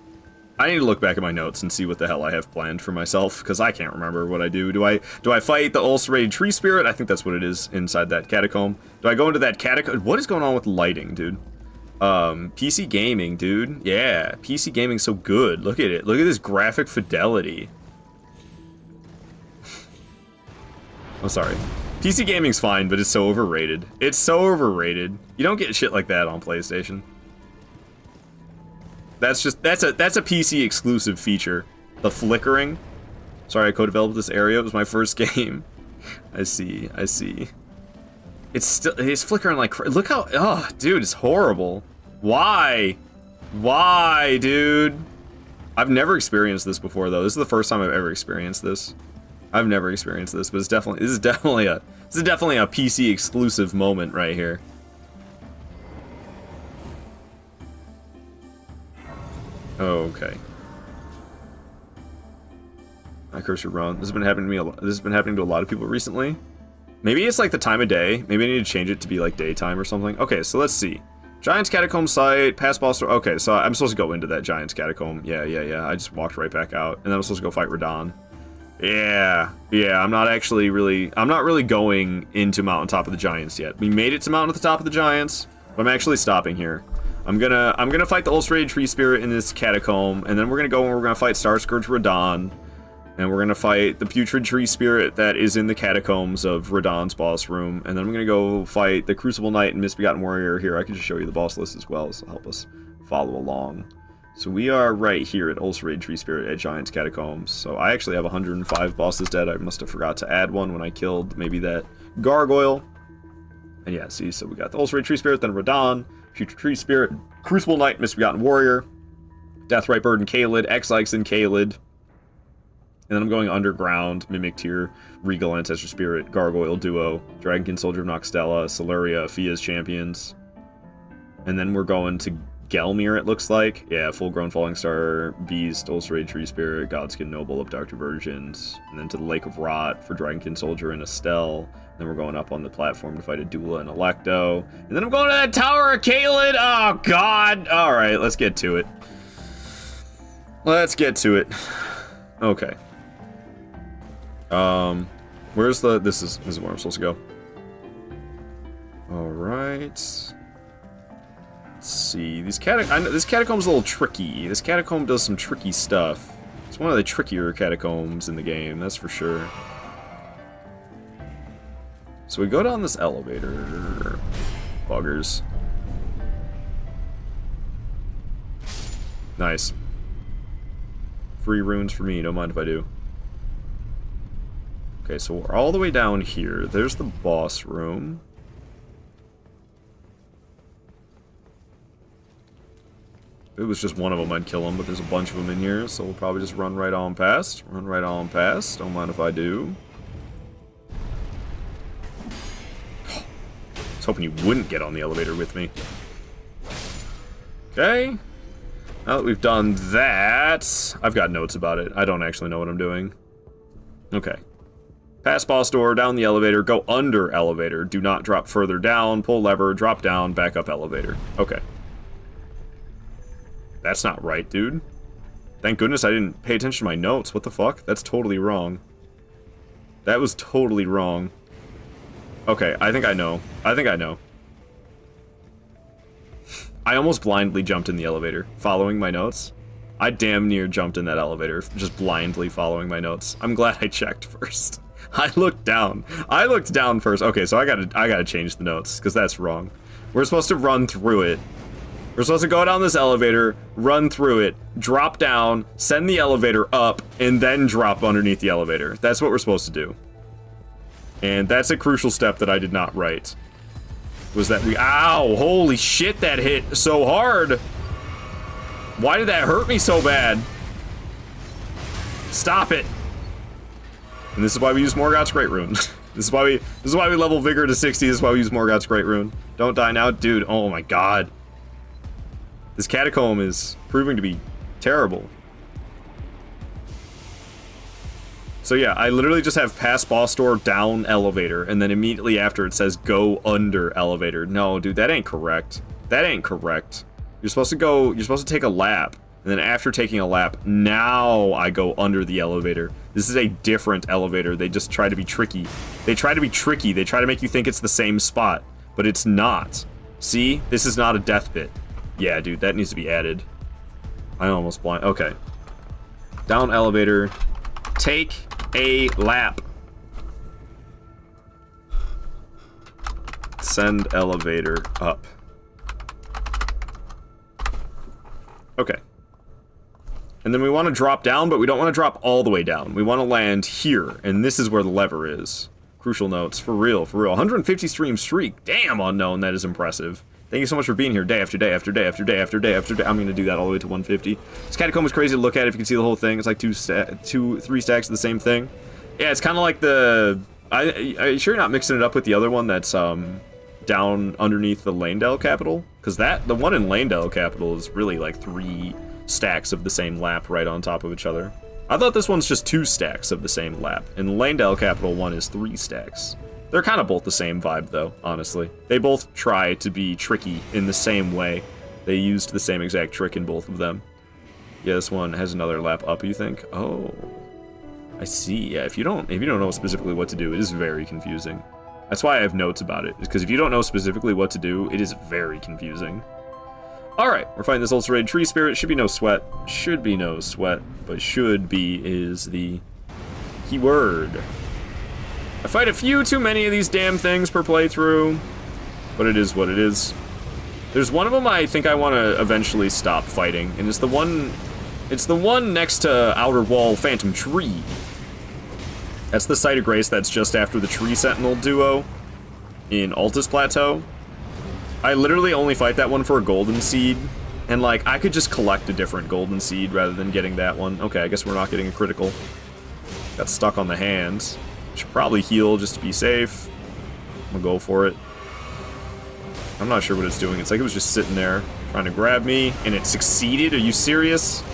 I need to look back at my notes and see what the hell I have planned for myself, because I can't remember what I do. Do I fight the ulcerated tree spirit? I think that's what it is inside that catacomb. Do I go into that catacomb? What is going on with lighting, dude? PC gaming, dude. Yeah, PC gaming's so good. Look at it. Look at this graphic fidelity. I'm sorry. PC gaming's fine, but it's so overrated. It's so overrated. You don't get shit like that on PlayStation. That's a PC exclusive feature. The flickering. Sorry, I co-developed this area. It was my first game. I see. It's flickering like look how, oh, dude, it's horrible. Why, dude? I've never experienced this before though. This is the first time I've ever experienced this. I've never experienced this, but this is definitely a PC exclusive moment right here. Okay. My cursor run. This has been happening to me a lot. This has been happening to a lot of people recently. Maybe it's like the time of day. Maybe I need to change it to be like daytime or something. Okay, so let's see. Giant's Catacomb site, past boss. Okay, so I'm supposed to go into that Giant's Catacomb. Yeah. I just walked right back out, and then I'm supposed to go fight Radahn. Yeah. I'm not really going into Mountaintop of the Giants yet. We made it to Mountain at the Top of the Giants, but I'm actually stopping here. I'm gonna fight the ulcerated tree spirit in this catacomb, and then we're gonna fight Starscourge Radahn, and we're gonna fight the putrid tree spirit that is in the catacombs of Radahn's boss room, and then I'm gonna go fight the Crucible Knight and Misbegotten Warrior. Here, I can just show you the boss list as well, so help us follow along. So we are right here at Ulcerated Tree Spirit at Giant's Catacombs. So I actually have 105 bosses dead. I must have forgot to add one when I killed maybe that gargoyle. And yeah, see, so we got the Ulcerated Tree Spirit, then Radahn, Future Tree Spirit, Crucible Knight, Misbegotten Warrior, Deathrite Bird and Kaled, X-Ikes and Kaled. And then I'm going underground, Mimic Tier, Regal Ancestor Spirit, Gargoyle Duo, Dragonkin Soldier of Noxtella, Celeria, Fia's Champions. And then we're going to Gelmir, it looks like. Yeah, Full-Grown Falling Star, Beast, Ulcerated Tree Spirit, Godskin Noble of Dark Diversions. And then to the Lake of Rot for Dragonkin Soldier and Estelle. Then we're going up on the platform to fight a Dula and Electo. And then I'm going to that Tower of Kaled! Oh, God! Alright, let's get to it. Okay. Where's the... This is where I'm supposed to go. Alright. Let's see. This catacomb's a little tricky. This catacomb does some tricky stuff. It's one of the trickier catacombs in the game, that's for sure. So we go down this elevator. Buggers. Nice. Free runes for me, don't mind if I do. Okay, so we're all the way down here. There's the boss room. If it was just one of them, I'd kill him, but there's a bunch of them in here, so we'll probably just run right on past. Run right on past, don't mind if I do. I was hoping you wouldn't get on the elevator with me. Okay. Now that we've done that, I've got notes about it. I don't actually know what I'm doing. Okay. Past boss door, down the elevator, go under elevator. Do not drop further down, pull lever, drop down, back up elevator. Okay. That's not right, dude. Thank goodness I didn't pay attention to my notes. What the fuck? That's totally wrong. That was totally wrong. Okay, I think I know. I think I know. I almost blindly jumped in the elevator, following my notes. I damn near jumped in that elevator, just blindly following my notes. I'm glad I checked first. I looked down. I looked down first. Okay, so I gotta change the notes, because that's wrong. We're supposed to run through it. We're supposed to go down this elevator, run through it, drop down, send the elevator up, and then drop underneath the elevator. That's what we're supposed to do. And that's a crucial step that I did not write. Was that we... Ow! Holy shit, that hit so hard! Why did that hurt me so bad? Stop it! And this is why we use Morgoth's Great Rune. This is why we level Vigor to 60. This is why we use Morgoth's Great Rune. Don't die now, dude. Oh my god. This catacomb is proving to be terrible. So yeah, I literally just have past boss door, down elevator, and then immediately after it says go under elevator. No, dude, that ain't correct. That ain't correct. You're supposed to take a lap, and then after taking a lap, now I go under the elevator. This is a different elevator. They just try to be tricky. They try to be tricky. They try to make you think it's the same spot, but it's not. See? This is not a death pit. Yeah, dude, that needs to be added. I almost blind. Okay. Down elevator. Take a lap. Send elevator up. Okay. And then we want to drop down, but we don't want to drop all the way down. We want to land here, and this is where the lever is. Crucial notes. For real, for real. 150 stream streak. Damn, Unknown, that is impressive. Thank you so much for being here day after day after day after day after day after day. I'm going to do that all the way to 150. This catacomb is crazy to look at if you can see the whole thing. It's like three stacks of the same thing. Yeah, it's kind of like the... Are you sure you're not mixing it up with the other one that's down underneath the Lanedale Capital? Because the one in Lanedale Capital is really like 3 stacks of the same lap right on top of each other. I thought this one's just 2 stacks of the same lap. And the Lanedale Capital one is 3 stacks. They're kind of both the same vibe, though, honestly. They both try to be tricky in the same way. They used the same exact trick in both of them. Yeah, this one has another lap up, you think? Oh, I see. Yeah, if you don't know specifically what to do, it is very confusing. That's why I have notes about it, is because if you don't know specifically what to do, it is very confusing. Alright, we're fighting this ulcerated tree spirit. Should be no sweat. Should be no sweat, but should be is the key word. I fight a few too many of these damn things per playthrough, but it is what it is. There's one of them I think I want to eventually stop fighting, and it's the one next to Outer Wall Phantom Tree. That's the Site of Grace that's just after the Tree Sentinel duo in Altus Plateau. I literally only fight that one for a golden seed, and like, I could just collect a different golden seed rather than getting that one. Okay, I guess we're not getting a critical. Got stuck on the hands. Should probably heal just to be safe. I'm gonna go for it. I'm not sure what it's doing. It's like it was just sitting there trying to grab me, and it succeeded. Are you serious?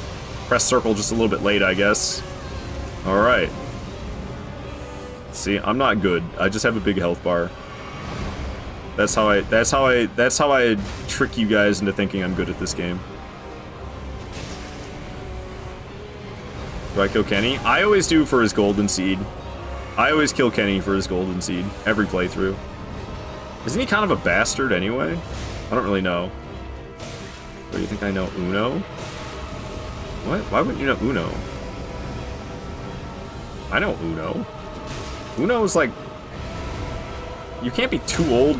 Press circle just a little bit late, I guess. All right. See, I'm not good. I just have a big health bar. That's how I trick you guys into thinking I'm good at this game. Do I kill Kenny? I always do for his golden seed. I always kill Kenny for his golden seed, every playthrough. Isn't he kind of a bastard anyway? I don't really know. What, do you think I know Uno? What? Why wouldn't you know Uno? I know Uno. Uno's like... You can't be too old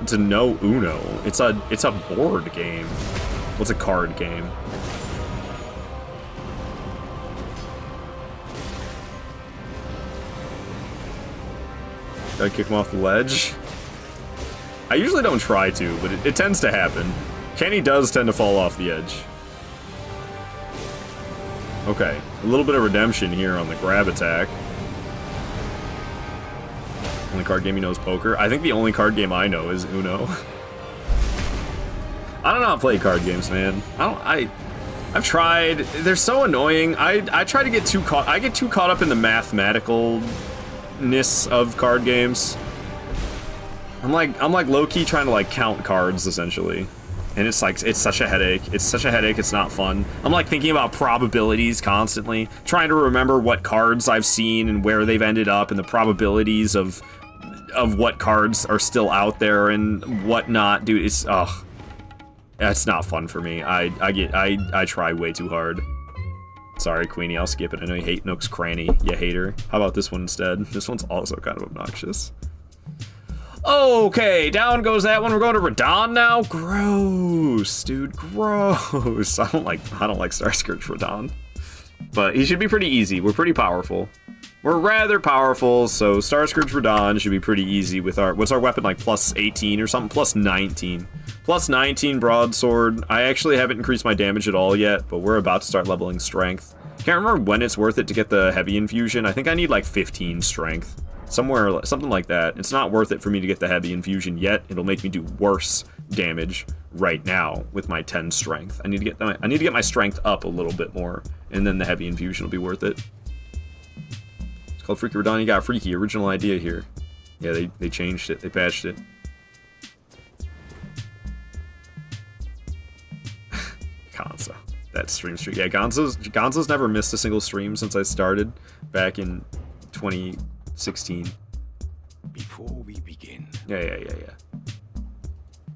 to know Uno. It's a board game. Well, it's a card game. Gotta kick him off the ledge. I usually don't try to, but it tends to happen. Kenny does tend to fall off the edge. Okay, a little bit of redemption here on the grab attack. Only card game he knows poker. I think the only card game I know is Uno. I don't know how to play card games, man. I've tried. They're so annoying. I try to get too caught. I get too caught up in the mathematicalness of card games. I'm like low-key trying to like count cards essentially. And it's like, it's such a headache. It's such a headache, it's not fun. I'm like thinking about probabilities constantly, trying to remember what cards I've seen and where they've ended up and the probabilities of what cards are still out there and whatnot. Dude, it's, ugh. That's not fun for me. I try way too hard. Sorry, Queenie, I'll skip it. I know you hate Nook's Cranny, you hater. How about this one instead? This one's also kind of obnoxious. Okay, down goes that one. We're going to Radahn now. Gross, dude. Gross. I don't like Starscourge Radahn. But he should be pretty easy. We're pretty powerful. We're rather powerful, so Starscourge Radahn should be pretty easy with our... What's our weapon, like plus 18 or something? Plus 19. Plus 19 Broadsword. I actually haven't increased my damage at all yet, but we're about to start leveling strength. Can't remember when it's worth it to get the heavy infusion. I think I need like 15 strength. Somewhere, something like that. It's not worth it for me to get the heavy infusion yet. It'll make me do worse damage right now with my 10 strength. I need to get my strength up a little bit more, and then the heavy infusion will be worth it. It's called Freaky Radahn. You got a freaky original idea here. Yeah, they changed it. They patched it. Gonzo. That stream streak. Yeah, Gonzo's never missed a single stream since I started back in 2016. Before we begin. Yeah.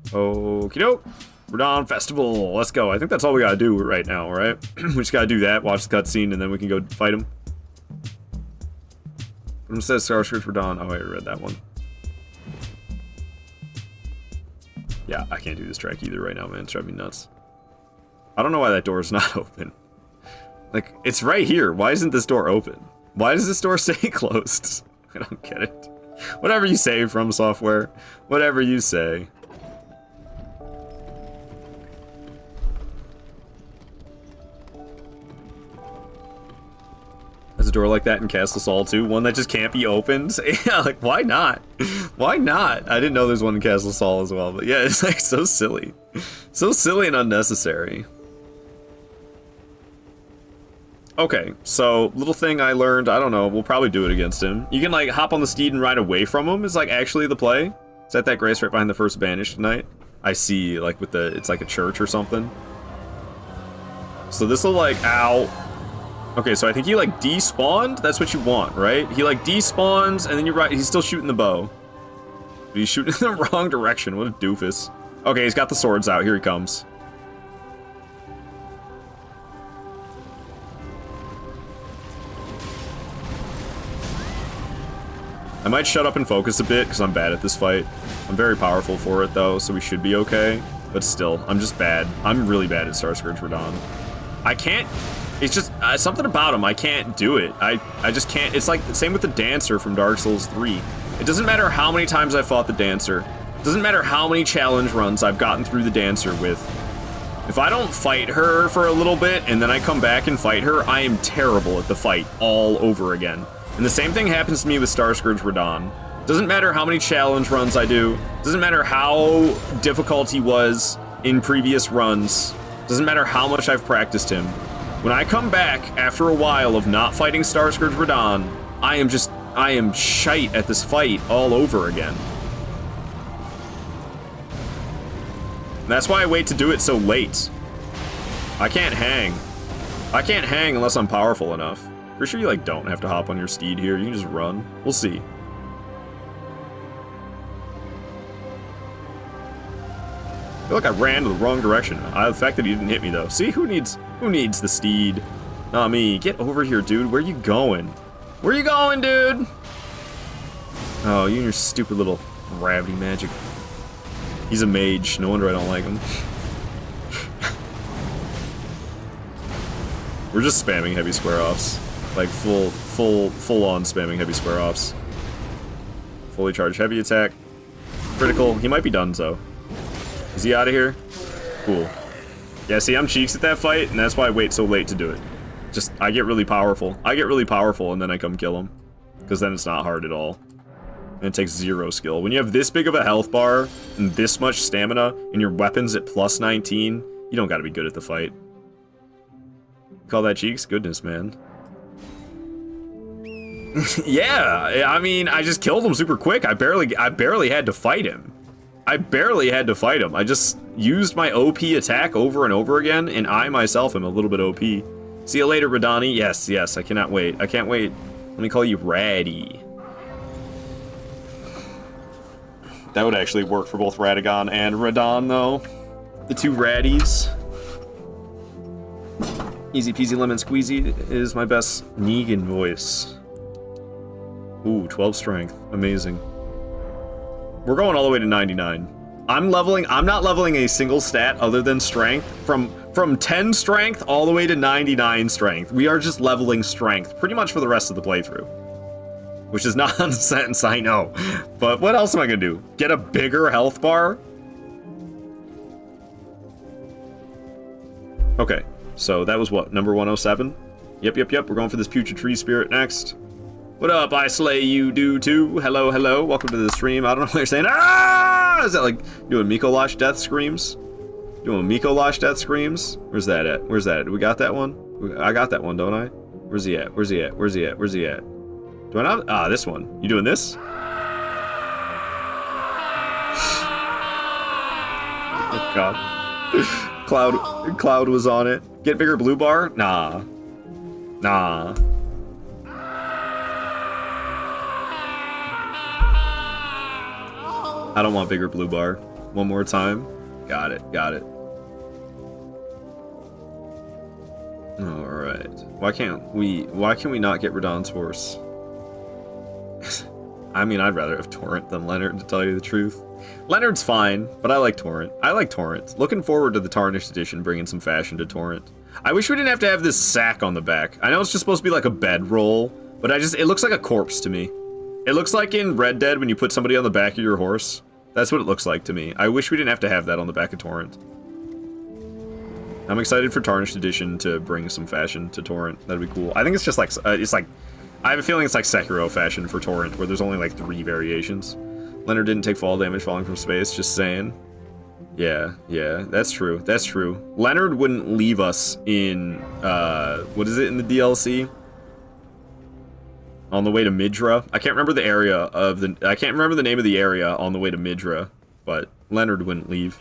Okie doke. Radahn Festival. Let's go. I think that's all we gotta do right now, right? We just gotta do that, watch the cutscene, and then we can go fight him. It says Starscourge Radahn. Oh, I read that one. Yeah, I can't do this track either right now, man. It's driving me nuts. I don't know why that door is not open. Like, it's right here. Why isn't this door open? Why does this door stay closed? I don't get it. Whatever you say, From Software. Whatever you say. There's a door like that in Castle Sol too. One that just can't be opened. Yeah, like, why not? Why not? I didn't know there's one in Castle Sol as well. But yeah, it's like so silly. So silly and unnecessary. Okay, so, little thing I learned, I don't know, we'll probably do it against him. You can, like, hop on the steed and ride away from him is, like, actually the play. Is that Grace right behind the first banish tonight? I see, like, with the, it's like a church or something. So this'll, like, ow. Okay, so I think he, like, despawned? That's what you want, right? He, like, despawns, and then you're right, he's still shooting the bow. But he's shooting in the wrong direction, what a doofus. Okay, he's got the swords out, here he comes. I might shut up and focus a bit, because I'm bad at this fight. I'm very powerful for it, though, so we should be okay. But still, I'm just bad. I'm really bad at Starscourge Radahn. I can't... It's just... something about him, I can't do it. I just can't... It's like the same with the Dancer from Dark Souls 3. It doesn't matter how many times I fought the Dancer. It doesn't matter how many challenge runs I've gotten through the Dancer with. If I don't fight her for a little bit, and then I come back and fight her, I am terrible at the fight all over again. And the same thing happens to me with Starscourge Radahn. Doesn't matter how many challenge runs I do. Doesn't matter how difficult he was in previous runs. Doesn't matter how much I've practiced him. When I come back after a while of not fighting Starscourge Radahn, I am shite at this fight all over again. And that's why I wait to do it so late. I can't hang. I can't hang unless I'm powerful enough. Pretty sure you, like, don't have to hop on your steed here. You can just run. We'll see. I feel like I ran to the wrong direction. The fact that he didn't hit me though. See, who needs the steed? Not me. Get over here, dude. Where you going? Where you going, dude? Oh, you and your stupid little gravity magic. He's a mage. No wonder I don't like him. We're just spamming heavy square offs. Like full on spamming heavy square offs. Fully charged heavy attack. Critical. He might be done so. Is he out of here? Cool. Yeah, see, I'm cheeks at that fight, and that's why I wait so late to do it. Just, I get really powerful. And then I come kill him. Because then it's not hard at all. And it takes 0 skill. When you have this big of a health bar, and this much stamina, and your weapon's at plus 19, you don't gotta be good at the fight. Call that cheeks? Goodness, man. Yeah, I mean, I just killed him super quick. I barely had to fight him. I just used my OP attack over and over again, and I myself am a little bit OP. See you later, Radani. Yes, I cannot wait. I can't wait. Let me call you Raddy. That would actually work for both Radagon and Radon, though. The two Raddies. Easy peasy lemon squeezy is my best Negan voice. Ooh, 12 strength. Amazing. We're going all the way to 99. I'm not leveling a single stat other than strength. From 10 strength all the way to 99 strength. We are just leveling strength pretty much for the rest of the playthrough. Which is nonsense, I know. But what else am I gonna do? Get a bigger health bar? Okay, so that was what, number 107? Yep, we're going for this Putrid Tree Spirit next. What up, I slay you do too. Hello, welcome to the stream. I don't know what you're saying. Ah! Is that like doing Mikolash death screams? Where's that at? We got that one? I got that one, don't I? Where's he at? Do I not? Ah, this one. You doing this? Oh god. Cloud was on it. Get bigger blue bar? Nah. I don't want bigger blue bar. One more time. Got it. Alright. Why can't we not get Radon's horse? I mean, I'd rather have Torrent than Leonard, to tell you the truth. Leonard's fine, but I like Torrent. Looking forward to the Tarnished Edition bringing some fashion to Torrent. I wish we didn't have to have this sack on the back. I know it's just supposed to be like a bedroll, but it looks like a corpse to me. It looks like in Red Dead when you put somebody on the back of your horse. That's what it looks like to me. I wish we didn't have to have that on the back of Torrent. I'm excited for Tarnished Edition to bring some fashion to Torrent. That'd be cool. I think it's just like, I have a feeling it's like Sekiro fashion for Torrent, where there's only like 3 variations. Leonard didn't take fall damage falling from space, just saying. Yeah, that's true. Leonard wouldn't leave us in, what is it in the DLC? On the way to Midra. I can't remember the name of the area on the way to Midra, but Leonard wouldn't leave.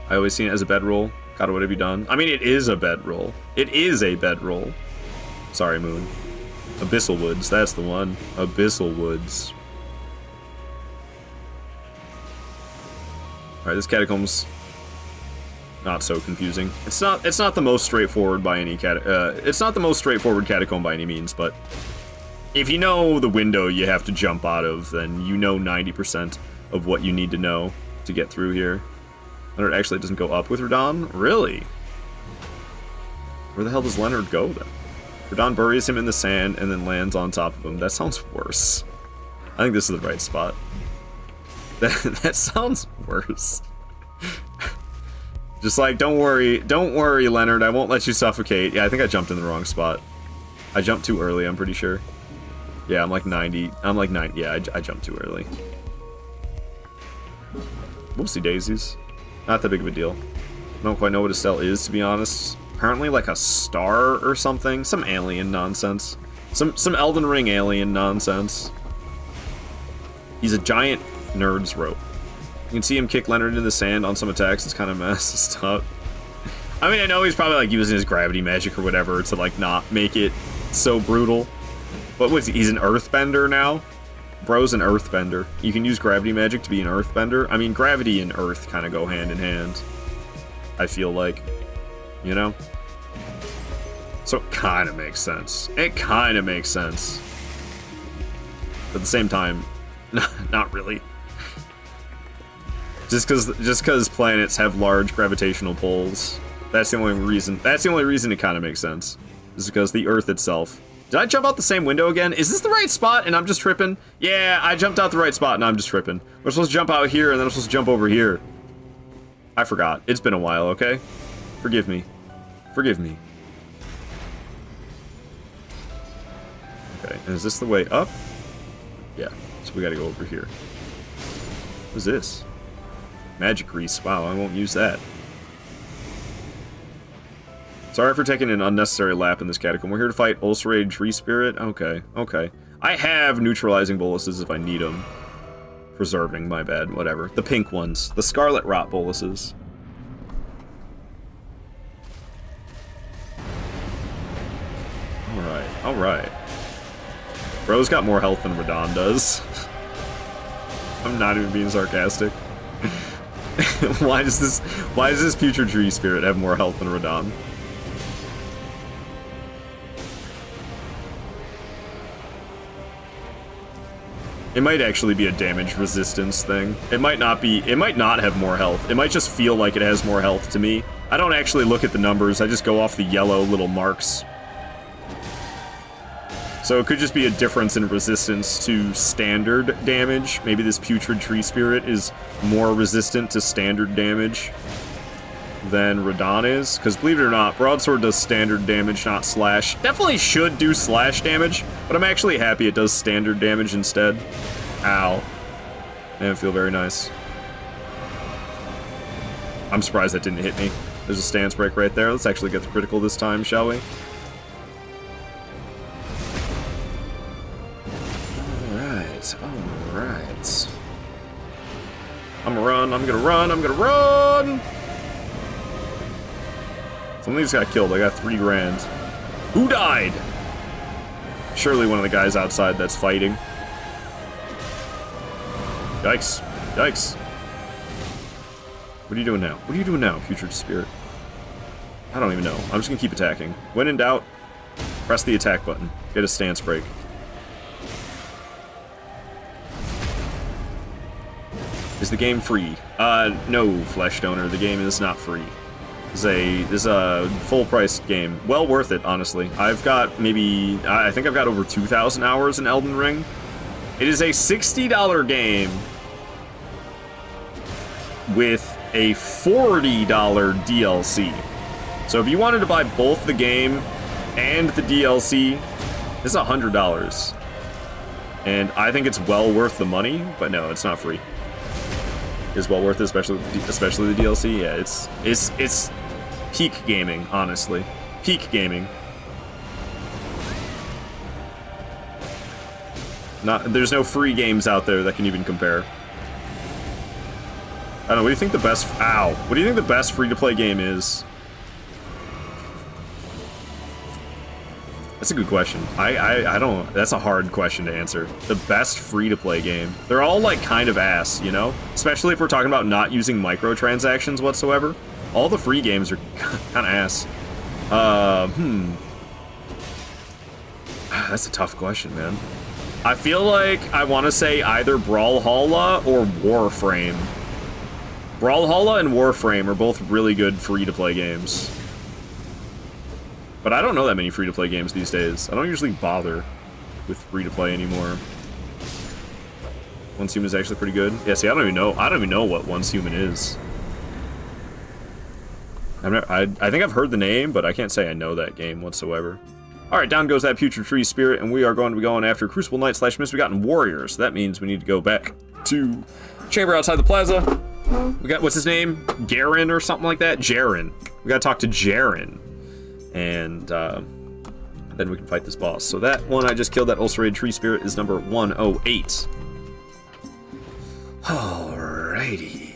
I always seen it as a bedroll. God, what have you done? I mean, it is a bedroll. Sorry, Moon. Abyssal Woods, that's the one. Abyssal Woods. Alright, this catacom's not so confusing. It's not the most straightforward by any it's not the most straightforward catacomb by any means, but if you know the window you have to jump out of, then you know 90% of what you need to know to get through here. Leonard actually doesn't go up with Radon? Really? Where the hell does Leonard go then? Radon buries him in the sand and then lands on top of him. That sounds worse. I think this is the right spot. That sounds worse. Just like, don't worry, Leonard, I won't let you suffocate. Yeah, I think I jumped in the wrong spot. I jumped too early, I'm pretty sure. Yeah, I'm like 90. Yeah, I jumped too early. Whoopsie daisies. Not that big of a deal. I don't quite know what Estelle is, to be honest. Apparently like a star or something. Some alien nonsense. Some Elden Ring alien nonsense. He's a giant nerd's rope. You can see him kick Leonard into the sand on some attacks. It's kind of messed up. I mean, I know he's probably like using his gravity magic or whatever to like not make it so brutal. But what's he? He's an earthbender now? Bro's an earthbender. You can use gravity magic to be an earthbender. I mean, gravity and earth kind of go hand in hand. I feel like, you know? So it kind of makes sense. It kind of makes sense. But at the same time, not really. Just because planets have large gravitational pulls, that's the only reason. That's the only reason it kind of makes sense. Is because the Earth itself. Did I jump out the same window again? Is this the right spot and I'm just tripping? Yeah, I jumped out the right spot and I'm just tripping. We're supposed to jump out here and then I'm supposed to jump over here. I forgot. It's been a while, okay? Forgive me. Forgive me. Okay, and is this the way up? Yeah, so we gotta go over here. What is this? Magic grease. Wow, I won't use that. Sorry for taking an unnecessary lap in this catacomb. We're here to fight ulcerated tree spirit. Okay, okay. I have neutralizing boluses if I need them. Preserving, my bad, whatever. The pink ones. The scarlet rot boluses. Alright, alright. Bro's got more health than Radon does. I'm not even being sarcastic. Why does this putrid tree spirit have more health than Radon? It might actually be a damage resistance thing. It might not be, it might not have more health. It might just feel like it has more health to me. I don't actually look at the numbers, I just go off the yellow little marks. So it could just be a difference in resistance to standard damage. Maybe this putrid tree spirit is more resistant to standard damage than Radon is. Because believe it or not, Broadsword does standard damage, not slash. Definitely should do slash damage, but I'm actually happy it does standard damage instead. Ow. Didn't feel very nice. I'm surprised that didn't hit me. There's a stance break right there. Let's actually get the critical this time, shall we? Alright. I'm gonna run, I'm gonna run, I'm gonna run! Somebody just got killed. I got 3 grand. Who died? Surely one of the guys outside that's fighting. Yikes. Yikes. What are you doing now? What are you doing now, putrid spirit? I don't even know. I'm just gonna keep attacking. When in doubt, press the attack button. Get a stance break. Is the game free? No, Flesh Donor. The game is not free. This is a full-priced game. Well worth it, honestly. I've got maybe, I think I've got over 2,000 hours in Elden Ring. It is a $60 game with a $40 DLC. So if you wanted to buy both the game and the DLC, this is $100. And I think it's well worth the money, but no, it's not free. Is well worth it, especially the DLC. Yeah, it's peak gaming, honestly. Peak gaming. There's no free games out there that can even compare. I don't know. What do you think the best? Ow! What do you think the best free-to-play game is? That's a good question. I don't. That's a hard question to answer. The best free-to-play game. They're all like kind of ass, you know? Especially if we're talking about not using microtransactions whatsoever. All the free games are kind of ass. That's a tough question, man. I feel like I want to say either Brawlhalla or Warframe. Brawlhalla and Warframe are both really good free-to-play games. But I don't know that many free-to-play games these days. I don't usually bother with free-to-play anymore. Once Human is actually pretty good. Yeah, see, I don't even know what Once Human is. I think I've heard the name, but I can't say I know that game whatsoever. Alright, down goes that putrid tree spirit, and we are going to be going after Crucible Knight / Misbegotten Warriors. So that means we need to go back to chamber outside the plaza. We got, what's his name? Garen or something like that? Jaren. We gotta talk to Jaren. And then we can fight this boss. So that one I just killed, that ulcerated tree spirit, is number 108. Alrighty.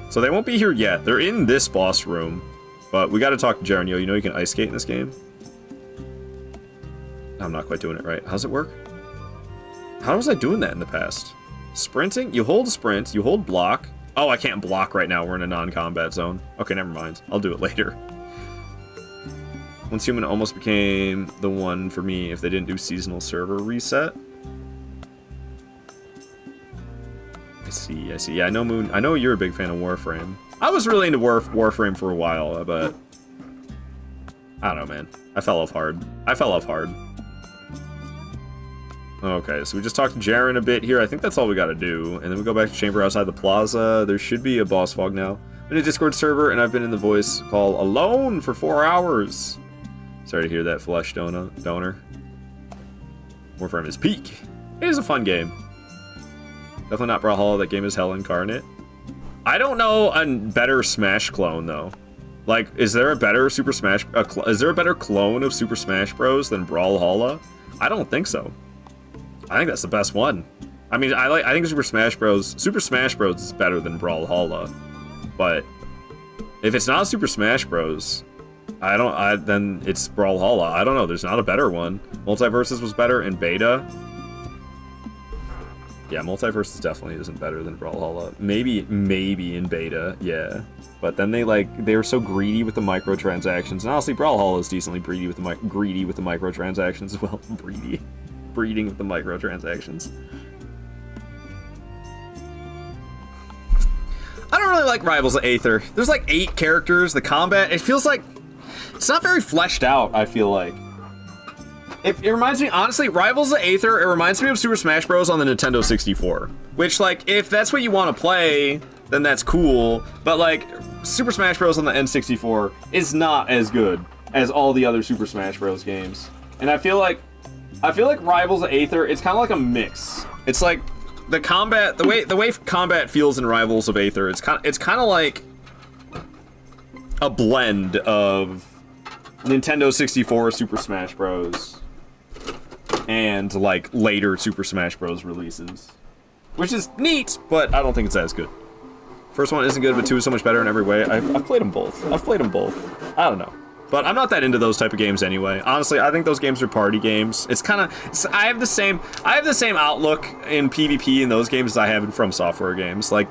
So they won't be here yet. They're in this boss room. But we gotta talk to Jaren. Yo, you know you can ice skate in this game? I'm not quite doing it right. How's it work? How was I doing that in the past? Sprinting? You hold sprint, you hold block. Oh, I can't block right now. We're in a non-combat zone. Okay, never mind. I'll do it later. Once Human almost became the one for me if they didn't do seasonal server reset. I see. Yeah, I know Moon. I know you're a big fan of Warframe. I was really into Warframe for a while, but I don't know, man. I fell off hard. Okay, so we just talked to Jaren a bit here. I think that's all we gotta do. And then we go back to Chamber outside the plaza. There should be a boss fog now. I'm in a Discord server, and I've been in the voice call alone for 4 hours. Sorry to hear that, Flesh Donor. Warframe is peak. It is a fun game. Definitely not Brawlhalla. That game is hell incarnate. I don't know a better Smash clone, though. Like, is there a better Super Smash... is there a better clone of Super Smash Bros. Than Brawlhalla? I don't think so. I think that's the best one. I mean, I think Super Smash Bros. Is better than Brawlhalla. But if it's not Super Smash Bros., then it's Brawlhalla. I don't know. There's not a better one. Multiverses was better in beta. Yeah, Multiverses definitely isn't better than Brawlhalla. Maybe in beta, yeah. But then they were so greedy with the microtransactions. And honestly, Brawlhalla is decently greedy with the microtransactions as well. Breeding with the microtransactions. I don't really like Rivals of Aether. There's like 8 characters. The combat, it feels like it's not very fleshed out, I feel like. It reminds me, honestly, Rivals of Aether, it reminds me of Super Smash Bros. On the Nintendo 64. Which, like, if that's what you want to play, then that's cool. But, like, Super Smash Bros. On the N64 is not as good as all the other Super Smash Bros. Games. And I feel like Rivals of Aether, it's kind of like a mix. It's like the combat, the way combat feels in Rivals of Aether, it's kind of like a blend of Nintendo 64 Super Smash Bros. And like later Super Smash Bros. Releases, which is neat, but I don't think it's as good. First one isn't good, but 2 is so much better in every way. I've played them both. I don't know. But I'm not that into those type of games anyway. Honestly, I think those games are party games. It's kind of... I have the same outlook in PvP in those games as I have in From Software games. Like,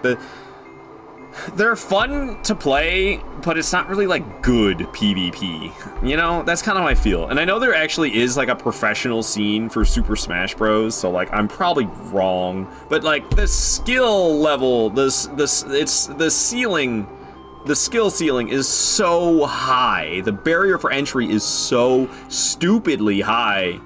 they're fun to play, but it's not really, like, good PvP. You know? That's kind of how I feel. And I know there actually is, like, a professional scene for Super Smash Bros., so, like, I'm probably wrong. But, like, the skill level, the skill ceiling is so high. The barrier for entry is so stupidly high.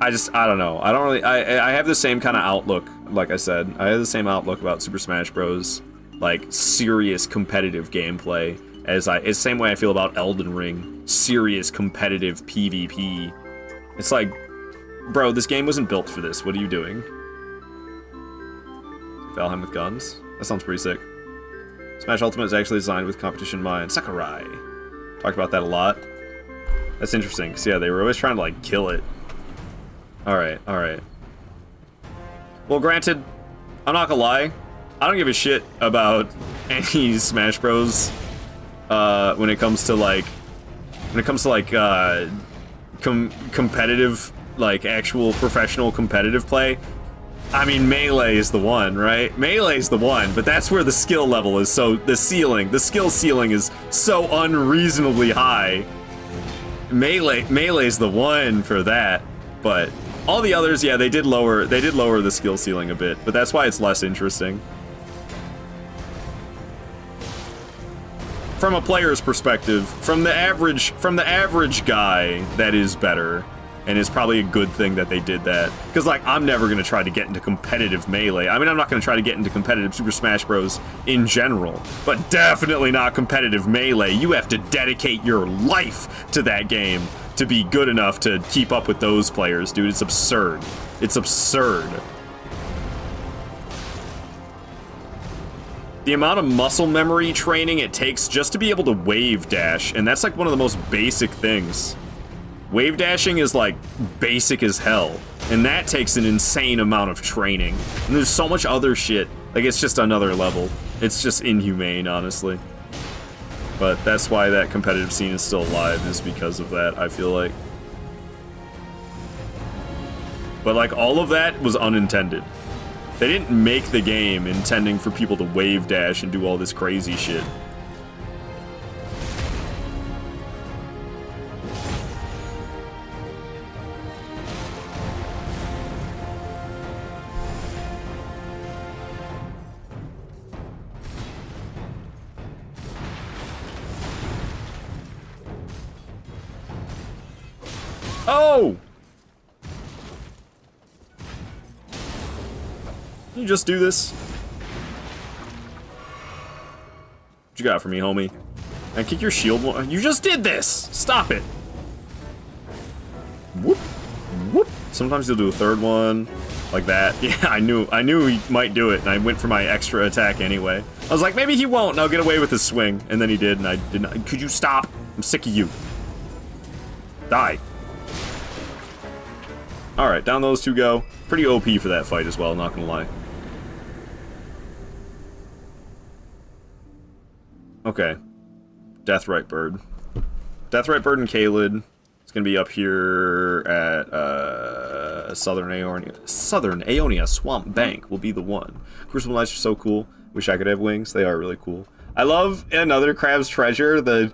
I don't know. I have the same kind of outlook, like I said. I have the same outlook about Super Smash Bros. Like, serious competitive gameplay as it's the same way I feel about Elden Ring. Serious competitive PvP. It's like, bro, this game wasn't built for this. What are you doing? Valheim with guns? That sounds pretty sick. Smash Ultimate is actually designed with competition in mind. Sakurai. Talked about that a lot. That's interesting, because yeah, they were always trying to, like, kill it. Alright. Well, granted, I'm not gonna lie, I don't give a shit about any Smash Bros. When it comes to competitive, like, actual professional competitive play. I mean, Melee is the one, right? Melee is the one, but that's where the skill level is the skill ceiling is so unreasonably high. Melee is the one for that, but all the others, yeah, they did lower the skill ceiling a bit, but that's why it's less interesting. From a player's perspective, from the average guy, that is better. And it's probably a good thing that they did that. Because, like, I'm never going to try to get into competitive Melee. I mean, I'm not going to try to get into competitive Super Smash Bros. In general. But definitely not competitive Melee. You have to dedicate your life to that game to be good enough to keep up with those players, dude. It's absurd. It's absurd. The amount of muscle memory training it takes just to be able to wave dash, and that's, like, one of the most basic things. Wave dashing is, like, basic as hell, and that takes an insane amount of training. And there's so much other shit. Like, it's just another level. It's just inhumane, honestly. But that's why that competitive scene is still alive, is because of that, I feel like. but like all of that was unintended. They didn't make the game intending for people to wave dash and do all this crazy shit. Oh! Can you just do this? What you got for me, homie? And kick your shield. You just did this! Stop it! Whoop. Whoop. Sometimes you'll do a third one. Like that. Yeah, I knew he might do it, and I went for my extra attack anyway. I was like, maybe he won't, and I'll get away with his swing. And then he did, and I did not. Could you stop? I'm sick of you. Die. Alright, down those two go. Pretty OP for that fight as well, not gonna lie. Okay. Deathrite Bird. Deathrite Bird and Caelid. It's gonna be up here at Southern Aeonia Swamp Bank will be the one. Crucible Knights are so cool. Wish I could have wings. They are really cool. I love another Crab's Treasure, the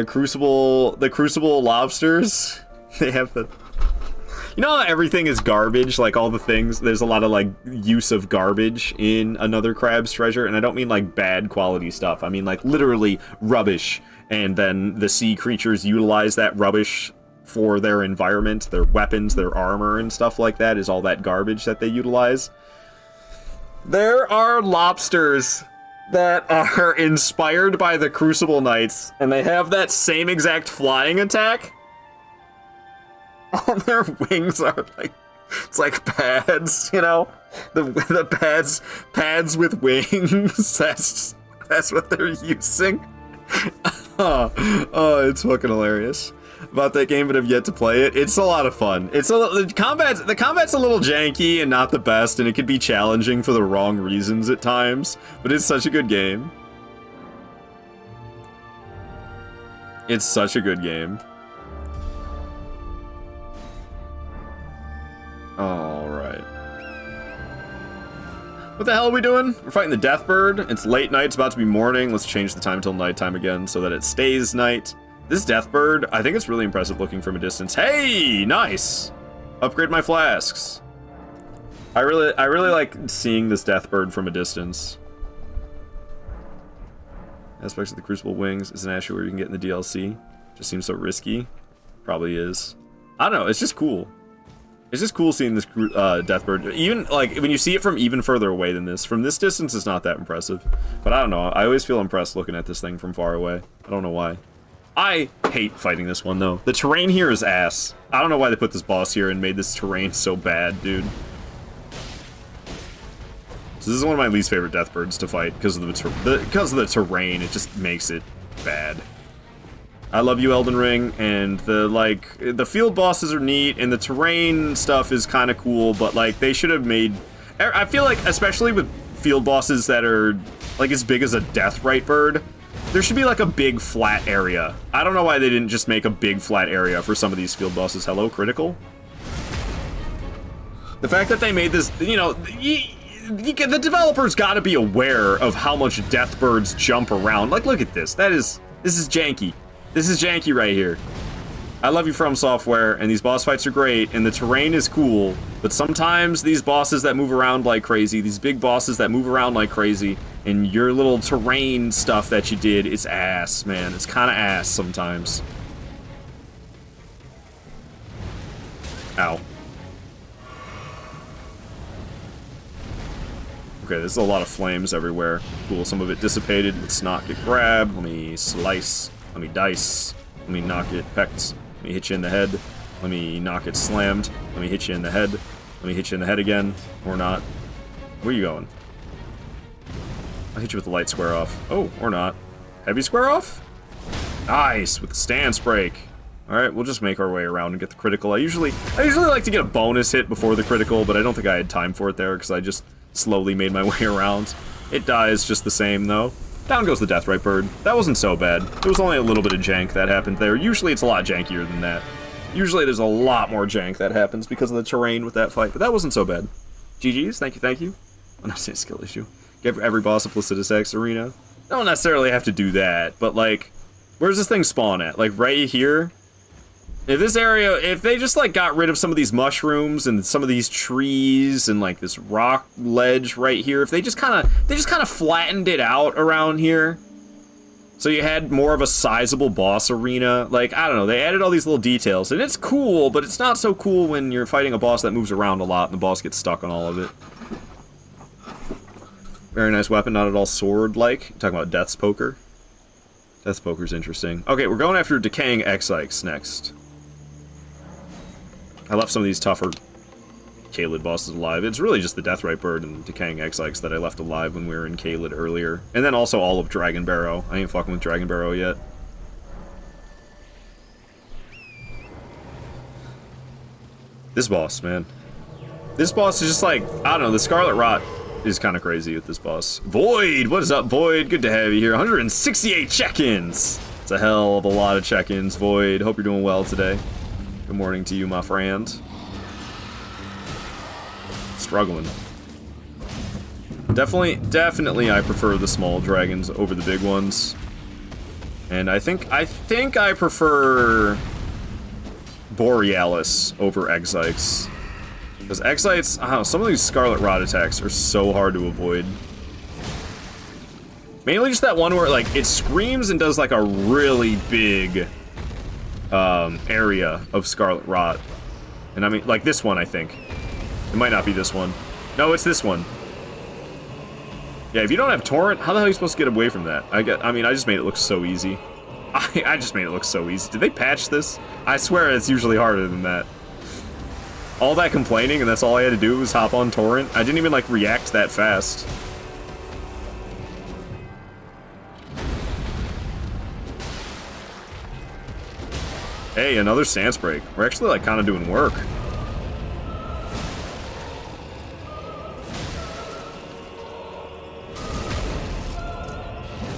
Crucible lobsters. They have the... You know how everything is garbage, like all the things, there's a lot of like use of garbage in another Crab's Treasure, and I don't mean like bad quality stuff, I mean like literally rubbish, and then the sea creatures utilize that rubbish for their environment, their weapons, their armor, and stuff like that is all that garbage that they utilize. There are lobsters that are inspired by the Crucible Knights, and they have that same exact flying attack. All their wings are like, it's like pads, you know? The pads with wings. That's what they're using. Oh, it's fucking hilarious. About that game, but I've yet to play it. It's a lot of fun. The combat's a little janky and not the best, and it can be challenging for the wrong reasons at times, but it's such a good game. It's such a good game. Alright. What the hell are we doing? We're fighting the Deathbird. It's late night, it's about to be morning. Let's change the time until nighttime again so that it stays night. This Deathbird, I think it's really impressive looking from a distance. Hey, nice! Upgrade my flasks. I really like seeing this Deathbird from a distance. Aspects of the Crucible wings. Is an actually where you can get in the DLC? Just seems so risky. Probably is. I don't know, it's just cool. It's just cool seeing this Deathbird. Even, like, when you see it from even further away than this. From this distance, it's not that impressive. But I don't know. I always feel impressed looking at this thing from far away. I don't know why. I hate fighting this one, though. The terrain here is ass. I don't know why they put this boss here and made this terrain so bad, dude. So this is one of my least favorite Deathbirds to fight because of the terrain. It just makes it bad. I love you, Elden Ring, and the field bosses are neat, and the terrain stuff is kind of cool, but, like, they should have made... I feel like, especially with field bosses that are, like, as big as a Deathrite Bird, there should be, like, a big flat area. I don't know why they didn't just make a big flat area for some of these field bosses. Hello, Critical? The fact that they made this, you know... the developers gotta be aware of how much Deathbirds jump around. Like, look at this. This is janky. This is janky right here. I love you, From Software, and these boss fights are great, and the terrain is cool, but sometimes these bosses that move around like crazy, these big bosses that move around like crazy, and your little terrain stuff that you did, it's ass, man. It's kind of ass sometimes. Ow. Okay, there's a lot of flames everywhere. Cool, some of it dissipated. Let's not get grabbed. Let me slice. Let me dice. Let me knock it pecked. Let me hit you in the head. Let me knock it slammed. Let me hit you in the head. Let me hit you in the head again. Or not. Where are you going? I'll hit you with the light square off. Oh, or not. Heavy square off? Nice, with the stance break. Alright, we'll just make our way around and get the critical. I usually like to get a bonus hit before the critical, but I don't think I had time for it there because I just slowly made my way around. It dies just the same, though. Down goes the Deathrite Bird. That wasn't so bad. There was only a little bit of jank that happened there. Usually it's a lot jankier than that. Usually there's a lot more jank that happens because of the terrain with that fight, but that wasn't so bad. GG's, thank you, thank you. I'm not saying skill issue. Give every boss a Placidus X arena. Don't necessarily have to do that, but like, where's this thing spawn at? Like right here? If this area, if they just like got rid of some of these mushrooms and some of these trees and like this rock ledge right here, if they just kind of flattened it out around here, so you had more of a sizable boss arena, like, I don't know, they added all these little details, and it's cool, but it's not so cool when you're fighting a boss that moves around a lot and the boss gets stuck on all of it. Very nice weapon, not at all sword-like. Talking about Death's Poker. Death's Poker's interesting. Okay, we're going after Decaying X-Ikes next. I left some of these tougher Caelid bosses alive. It's really just the Deathrite Bird and Decaying X-Ikes that I left alive when we were in Caelid earlier. And then also all of Dragon Barrow. I ain't fucking with Dragon Barrow yet. This boss, man. This boss is just like, I don't know, the Scarlet Rot is kind of crazy with this boss. Void! What is up, Void? Good to have you here. 168 check-ins! It's a hell of a lot of check-ins, Void. Hope you're doing well today. Good morning to you, my friend. Struggling. Definitely I prefer the small dragons over the big ones. And I think I prefer Borealis over X-Ikes. Because X-Ikes, I don't know, some of these Scarlet Rot attacks are so hard to avoid. Mainly just that one where like it screams and does like a really big area of Scarlet Rot. And I mean, like this one, I think. It might not be this one. No, it's this one. Yeah, if you don't have Torrent, how the hell are you supposed to get away from that? I just made it look so easy. I just made it look so easy. Did they patch this? I swear it's usually harder than that. All that complaining, and that's all I had to do was hop on Torrent. I didn't even, like, react that fast. Hey, another stance break. We're actually, like, kind of doing work.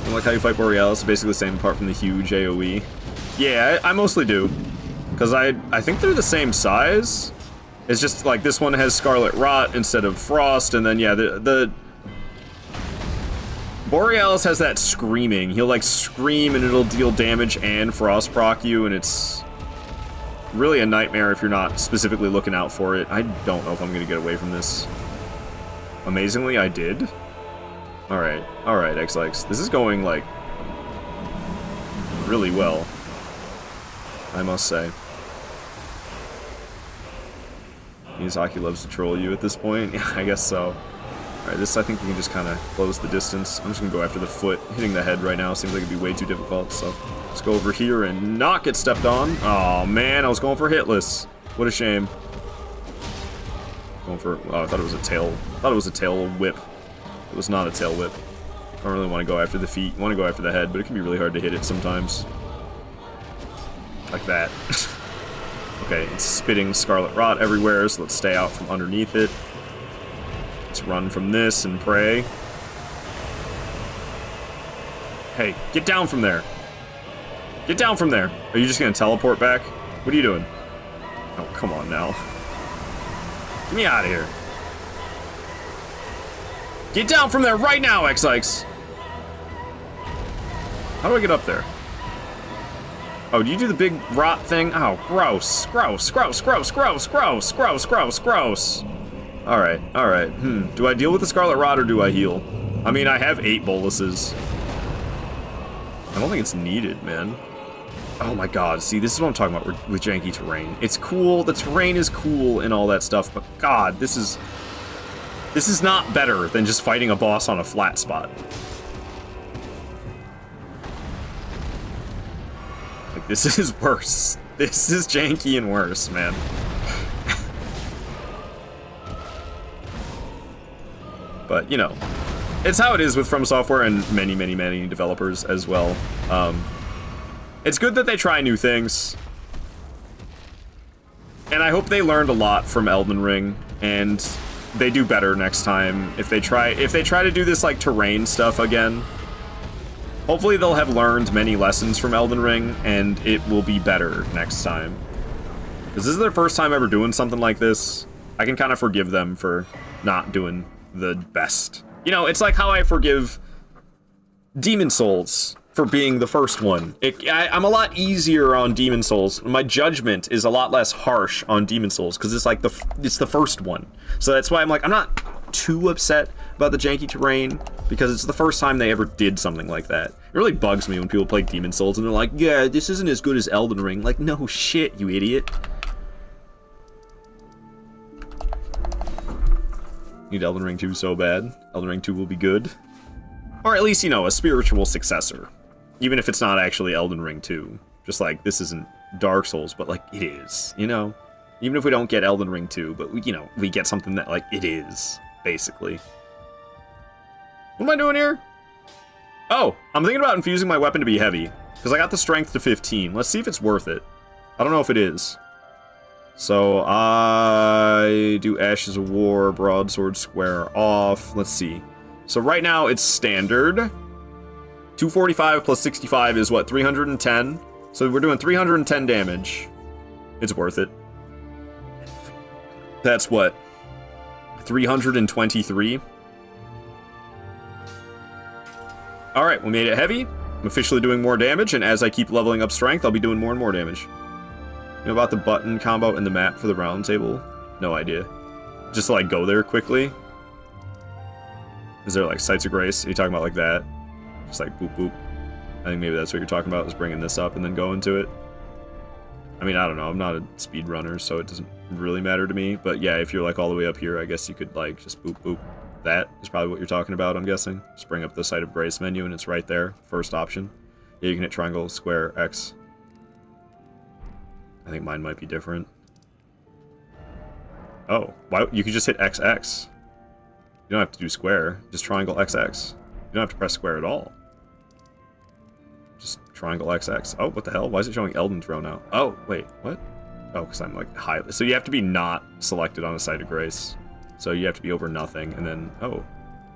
I like how you fight Borealis. Basically the same apart from the huge AoE. Yeah, I mostly do. Because I think they're the same size. It's just, like, this one has Scarlet Rot instead of Frost, and then, yeah, the Borealis has that screaming. He'll, like, scream and it'll deal damage and Frost proc you, and it's really a nightmare if you're not specifically looking out for it. I don't know if I'm gonna get away from this. Amazingly, I did. Alright, X-Likes. This is going, like, really well, I must say. Miyazaki loves to troll you at this point. Yeah, I guess so. Alright, this I think we can just kind of close the distance. I'm just going to go after the foot. Hitting the head right now seems like it'd be way too difficult, so let's go over here and not get stepped on. Oh man, I was going for hitless. What a shame. Going for, oh, I thought it was a tail. I thought it was a tail whip. It was not a tail whip. I don't really want to go after the feet. I want to go after the head, but it can be really hard to hit it sometimes. Like that. Okay, it's spitting Scarlet Rot everywhere, so let's stay out from underneath it. Let's run from this and pray. Hey, get down from there. Get down from there. Are you just gonna teleport back? What are you doing? Oh, come on now. Get me out of here. Get down from there right now, X-Ikes! How do I get up there? Oh, do you do the big rot thing? Oh, gross. Gross, gross, gross, gross, gross, gross, gross, gross. Alright. Do I deal with the Scarlet Rot or do I heal? I mean, I have 8 boluses. I don't think it's needed, man. Oh my god, see, this is what I'm talking about with janky terrain. It's cool, the terrain is cool and all that stuff, but god, this is not better than just fighting a boss on a flat spot. Like, this is worse. This is janky and worse, man. But, you know, it's how it is with From Software and many, many, many developers as well. It's good that they try new things. And I hope they learned a lot from Elden Ring, and they do better next time. If they try to do this, like, terrain stuff again, hopefully they'll have learned many lessons from Elden Ring, and it will be better next time. Because this is their first time ever doing something like this. I can kind of forgive them for not doing the best. You know, it's like how I forgive Demon Souls for being the first one. I'm a lot easier on Demon Souls. My judgment is a lot less harsh on Demon Souls because it's like it's the first one. So that's why I'm like, I'm not too upset about the janky terrain because it's the first time they ever did something like that. It really bugs me when people play Demon Souls and they're like, yeah, this isn't as good as Elden Ring. Like, no shit, you idiot. Need Elden Ring 2 so bad. Elden Ring 2 will be good. Or at least, you know, a spiritual successor. Even if it's not actually Elden Ring 2. Just like, this isn't Dark Souls, but like, it is, you know? Even if we don't get Elden Ring 2, but we, you know, we get something that, like, it is, basically. What am I doing here? Oh, I'm thinking about infusing my weapon to be heavy. Because I got the strength to 15. Let's see if it's worth it. I don't know if it is. So, I do Ashes of War, Broadsword, square off. Let's see. So right now, it's standard. 245 plus 65 is what, 310? So we're doing 310 damage. It's worth it. That's what, 323? Alright, we made it heavy. I'm officially doing more damage, and as I keep leveling up strength, I'll be doing more and more damage. You know about the button combo in the map for the round table? No idea. Just to, like, go there quickly? Is there, like, Sights of Grace? Are you talking about like that? Just like, boop, boop. I think maybe that's what you're talking about, is bringing this up and then going to it. I mean, I don't know. I'm not a speedrunner, so it doesn't really matter to me. But yeah, if you're, like, all the way up here, I guess you could, like, just boop, boop. That is probably what you're talking about, I'm guessing. Just bring up the Sight of Grace menu, and it's right there. First option. Yeah, you can hit triangle, square, X. I think mine might be different. Oh, why? You could just hit XX. You don't have to do square. Just triangle XX. You don't have to press square at all. Just triangle XX. Oh, what the hell? Why is it showing Elden thrown out? Oh, wait, what? Oh, because I'm like high. So you have to be not selected on a Sight of Grace. So you have to be over nothing, and then, oh,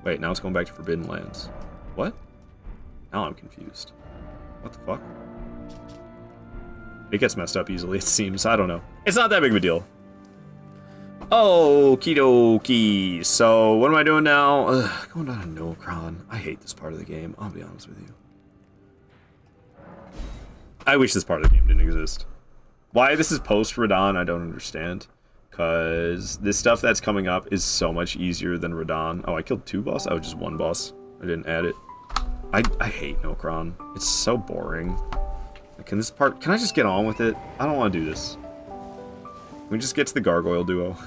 wait, now it's going back to Forbidden Lands. What? Now I'm confused. What the fuck? It gets messed up easily, it seems. I don't know. It's not that big of a deal. Okie dokie. So, what am I doing now? Going down to Nocron. I hate this part of the game, I'll be honest with you. I wish this part of the game didn't exist. Why this is post-Radon, I don't understand. Because this stuff that's coming up is so much easier than Radon. Oh, I killed 2 bosses? Oh, just 1 boss. I didn't add it. I hate Nocron. It's so boring. Can I just get on with it? I don't want to do this. Can we just get to the Gargoyle duo?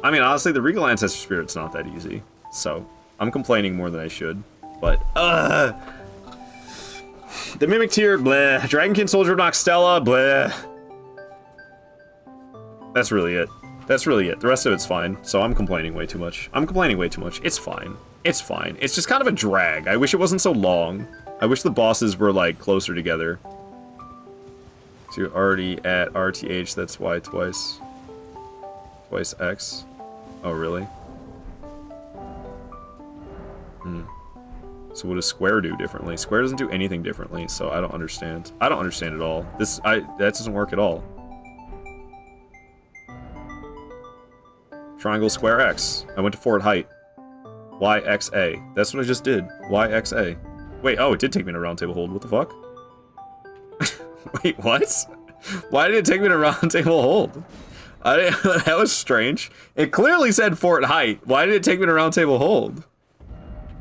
I mean, honestly, the Regal Ancestor Spirit's not that easy. So, I'm complaining more than I should. But, the Mimic Tier, bleh. Dragonkin Soldier of Noxtella, bleh. That's really it. That's really it. The rest of it's fine. So I'm complaining way too much. It's fine. It's fine. It's just kind of a drag. I wish it wasn't so long. I wish the bosses were, like, closer together. So you're already at RTH, that's Y twice. Twice X. Oh, really? So what does square do differently? Square doesn't do anything differently, so I don't understand. I don't understand at all. That doesn't work at all. Triangle, square, X. I went to forward height. YXA. That's what I just did. YXA. Wait, oh, it did take me to round table hold. What the fuck? Wait, what? Why did it take me to round table hold? That was strange. It clearly said fort height. Why did it take me to round table hold?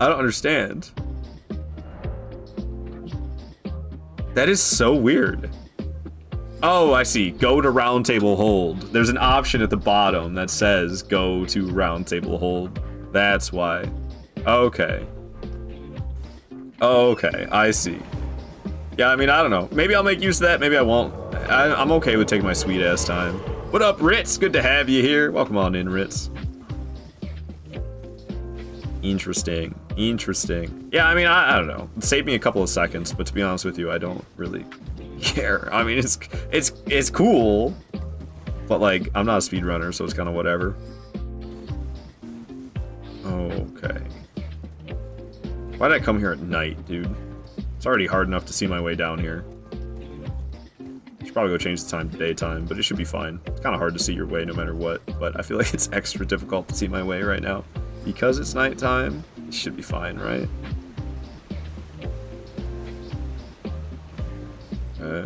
I don't understand. That is so weird. Oh, I see. Go to round table hold. There's an option at the bottom that says go to round table hold. That's why. Okay. Okay, I see. Yeah, I mean, I don't know. Maybe I'll make use of that, maybe I won't. I'm okay with taking my sweet ass time. What up, Ritz? Good to have you here. Welcome on in, Ritz. Interesting. Interesting. Yeah, I mean, I don't know. It saved me a couple of seconds, but to be honest with you, I don't really care. I mean, it's cool, but like, I'm not a speedrunner, so it's kind of whatever. Okay. Why did I come here at night, dude? It's already hard enough to see my way down here. Should Should probably go change the time to daytime, but it should be fine. It's kind of hard to see your way no matter what, but I feel like it's extra difficult to see my way right now. Because it's nighttime, it should be fine, right? Ah!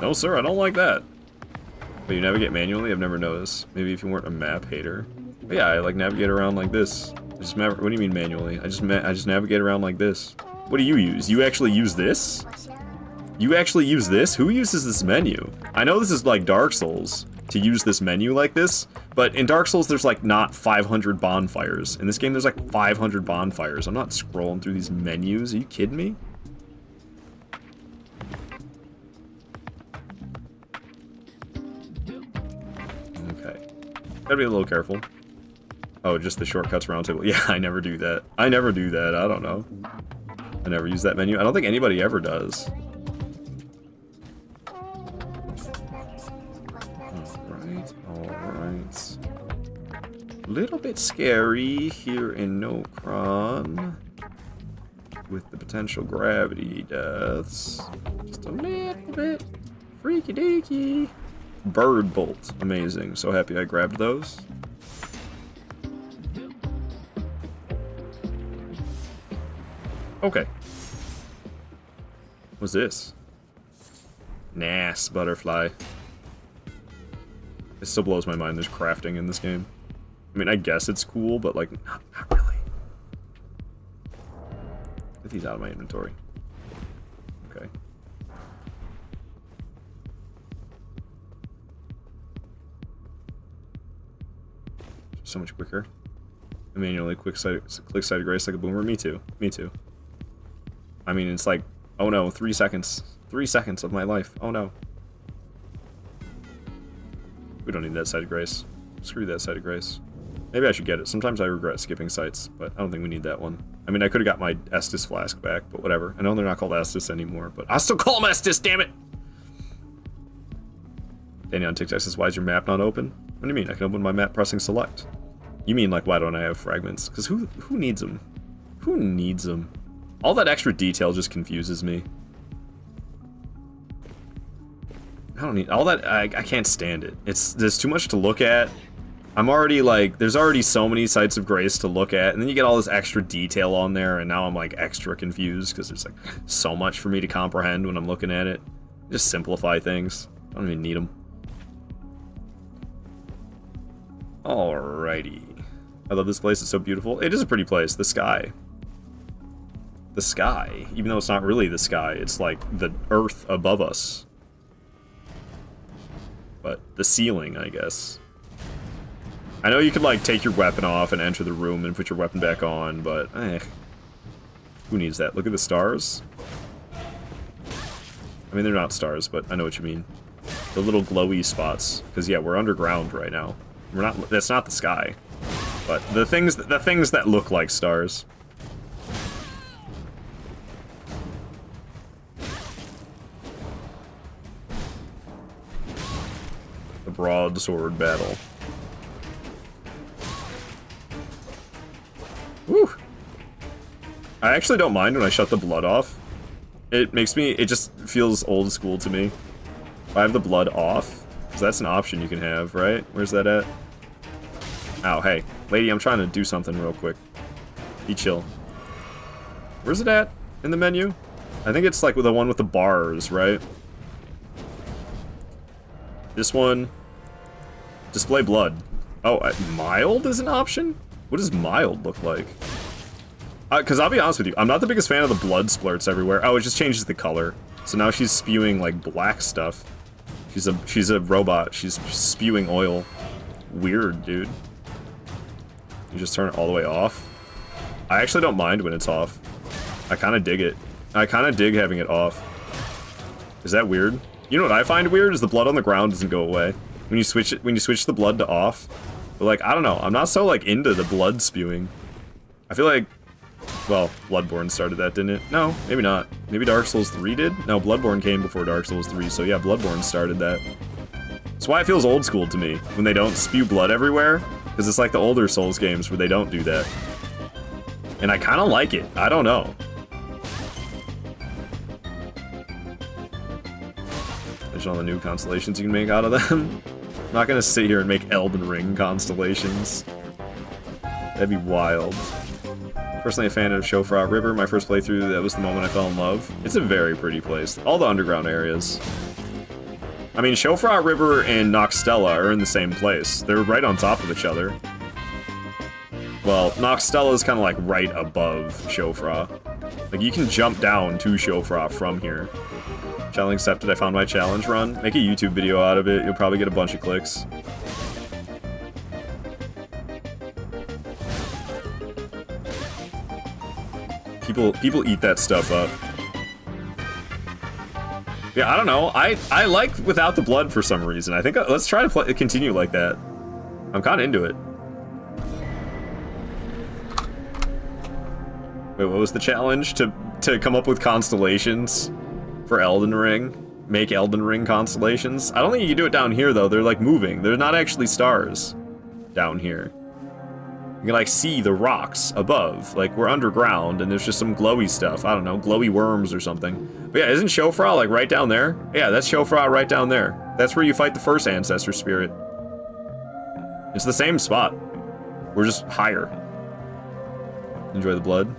No, sir, I don't like that. But you navigate manually? I've never noticed. Maybe if you weren't a map hater. But yeah, I like navigate around like this. What do you mean manually? I just navigate around like this. What do you use? You actually use this? You actually use this? Who uses this menu? I know this is like Dark Souls to use this menu like this, but in Dark Souls there's like not 500 bonfires. In this game there's like 500 bonfires. I'm not scrolling through these menus. Are you kidding me? Okay. Gotta be a little careful. Oh, just the shortcuts round table. Yeah, I never do that. I never do that. I don't know. I never use that menu. I don't think anybody ever does. Alright. A little bit scary here in Nokron. With the potential gravity deaths. Just a little bit freaky deaky. Bird bolt. Amazing. So happy I grabbed those. Okay. What's this? Nas butterfly. It still blows my mind there's crafting in this game. I mean, I guess it's cool, but like, not really. Get these out of my inventory. Okay. So much quicker. I manually click side of grace like a boomer. Me too. Me too. I mean, it's like, oh no, 3 seconds. 3 seconds of my life. Oh no. We don't need that side of grace. Screw that side of grace. Maybe I should get it. Sometimes I regret skipping sites, but I don't think we need that one. I mean, I could have got my Estus flask back, but whatever. I know they're not called Estus anymore, but I still call them Estus, damn it! Danny on TikTok says, why is your map not open? What do you mean? I can open my map pressing select. You mean, like, why don't I have fragments? Because who needs them? Who needs them? All that extra detail just confuses me. I don't need all that. I can't stand it. There's too much to look at. I'm already like, there's already so many sites of grace to look at, and then you get all this extra detail on there, and now I'm like extra confused because there's like so much for me to comprehend when I'm looking at it. Just simplify things. I don't even need them. Alrighty. I love this place. It's so beautiful. It is a pretty place. The sky. The sky. Even though it's not really the sky, it's like the earth above us. But the ceiling, I guess. I know you could like take your weapon off and enter the room and put your weapon back on, but who needs that? Look at the stars. I mean, they're not stars, but I know what you mean. The little glowy spots. Because yeah, we're underground right now. We're not. That's not the sky. But the things that look like stars. The Broadsword battle. Woo! I actually don't mind when I shut the blood off. It just feels old school to me. If I have the blood off, because that's an option you can have, right? Where's that at? Ow, hey. Lady, I'm trying to do something real quick. Be chill. Where's it at in the menu? I think it's like the one with the bars, right? This one. Display blood. Oh, mild is an option? What does mild look like? Because I'll be honest with you, I'm not the biggest fan of the blood splurts everywhere. Oh, it just changes the color. So now she's spewing, like, black stuff. She's a robot. She's spewing oil. Weird, dude. You just turn it all the way off. I actually don't mind when it's off. I kind of dig it. I kind of dig having it off. Is that weird? You know what I find weird is the blood on the ground doesn't go away. When you switch the blood to off. But like, I don't know. I'm not so like into the blood spewing. I feel like, well, Bloodborne started that, didn't it? No, maybe not. Maybe Dark Souls 3 did? No, Bloodborne came before Dark Souls 3, so yeah, Bloodborne started that. That's why it feels old school to me, when they don't spew blood everywhere, because it's like the older Souls games where they don't do that. And I kind of like it. I don't know. There's all the new constellations you can make out of them. I'm not gonna sit here and make Elden Ring constellations. That'd be wild. Personally a fan of Shofra River. My first playthrough, that was the moment I fell in love. It's a very pretty place. All the underground areas. I mean, Shofra River and Noxtella are in the same place. They're right on top of each other. Well, Noxtella is kind of like right above Shofra. Like, you can jump down to Shofra from here. Challenge accepted. I found my challenge run. Make a YouTube video out of it. You'll probably get a bunch of clicks. People eat that stuff up. Yeah, I don't know. I like without the blood for some reason. I think let's try to continue like that. I'm kind of into it. Wait, what was the challenge? To come up with constellations for Elden Ring? Make Elden Ring constellations? I don't think you can do it down here, though. They're, like, moving. They're not actually stars down here. You can, like, see the rocks above. Like, we're underground, and there's just some glowy stuff. I don't know, glowy worms or something. But yeah, isn't Shofra, like, right down there? Yeah, that's Shofra right down there. That's where you fight the first ancestor spirit. It's the same spot. We're just higher. Enjoy the blood.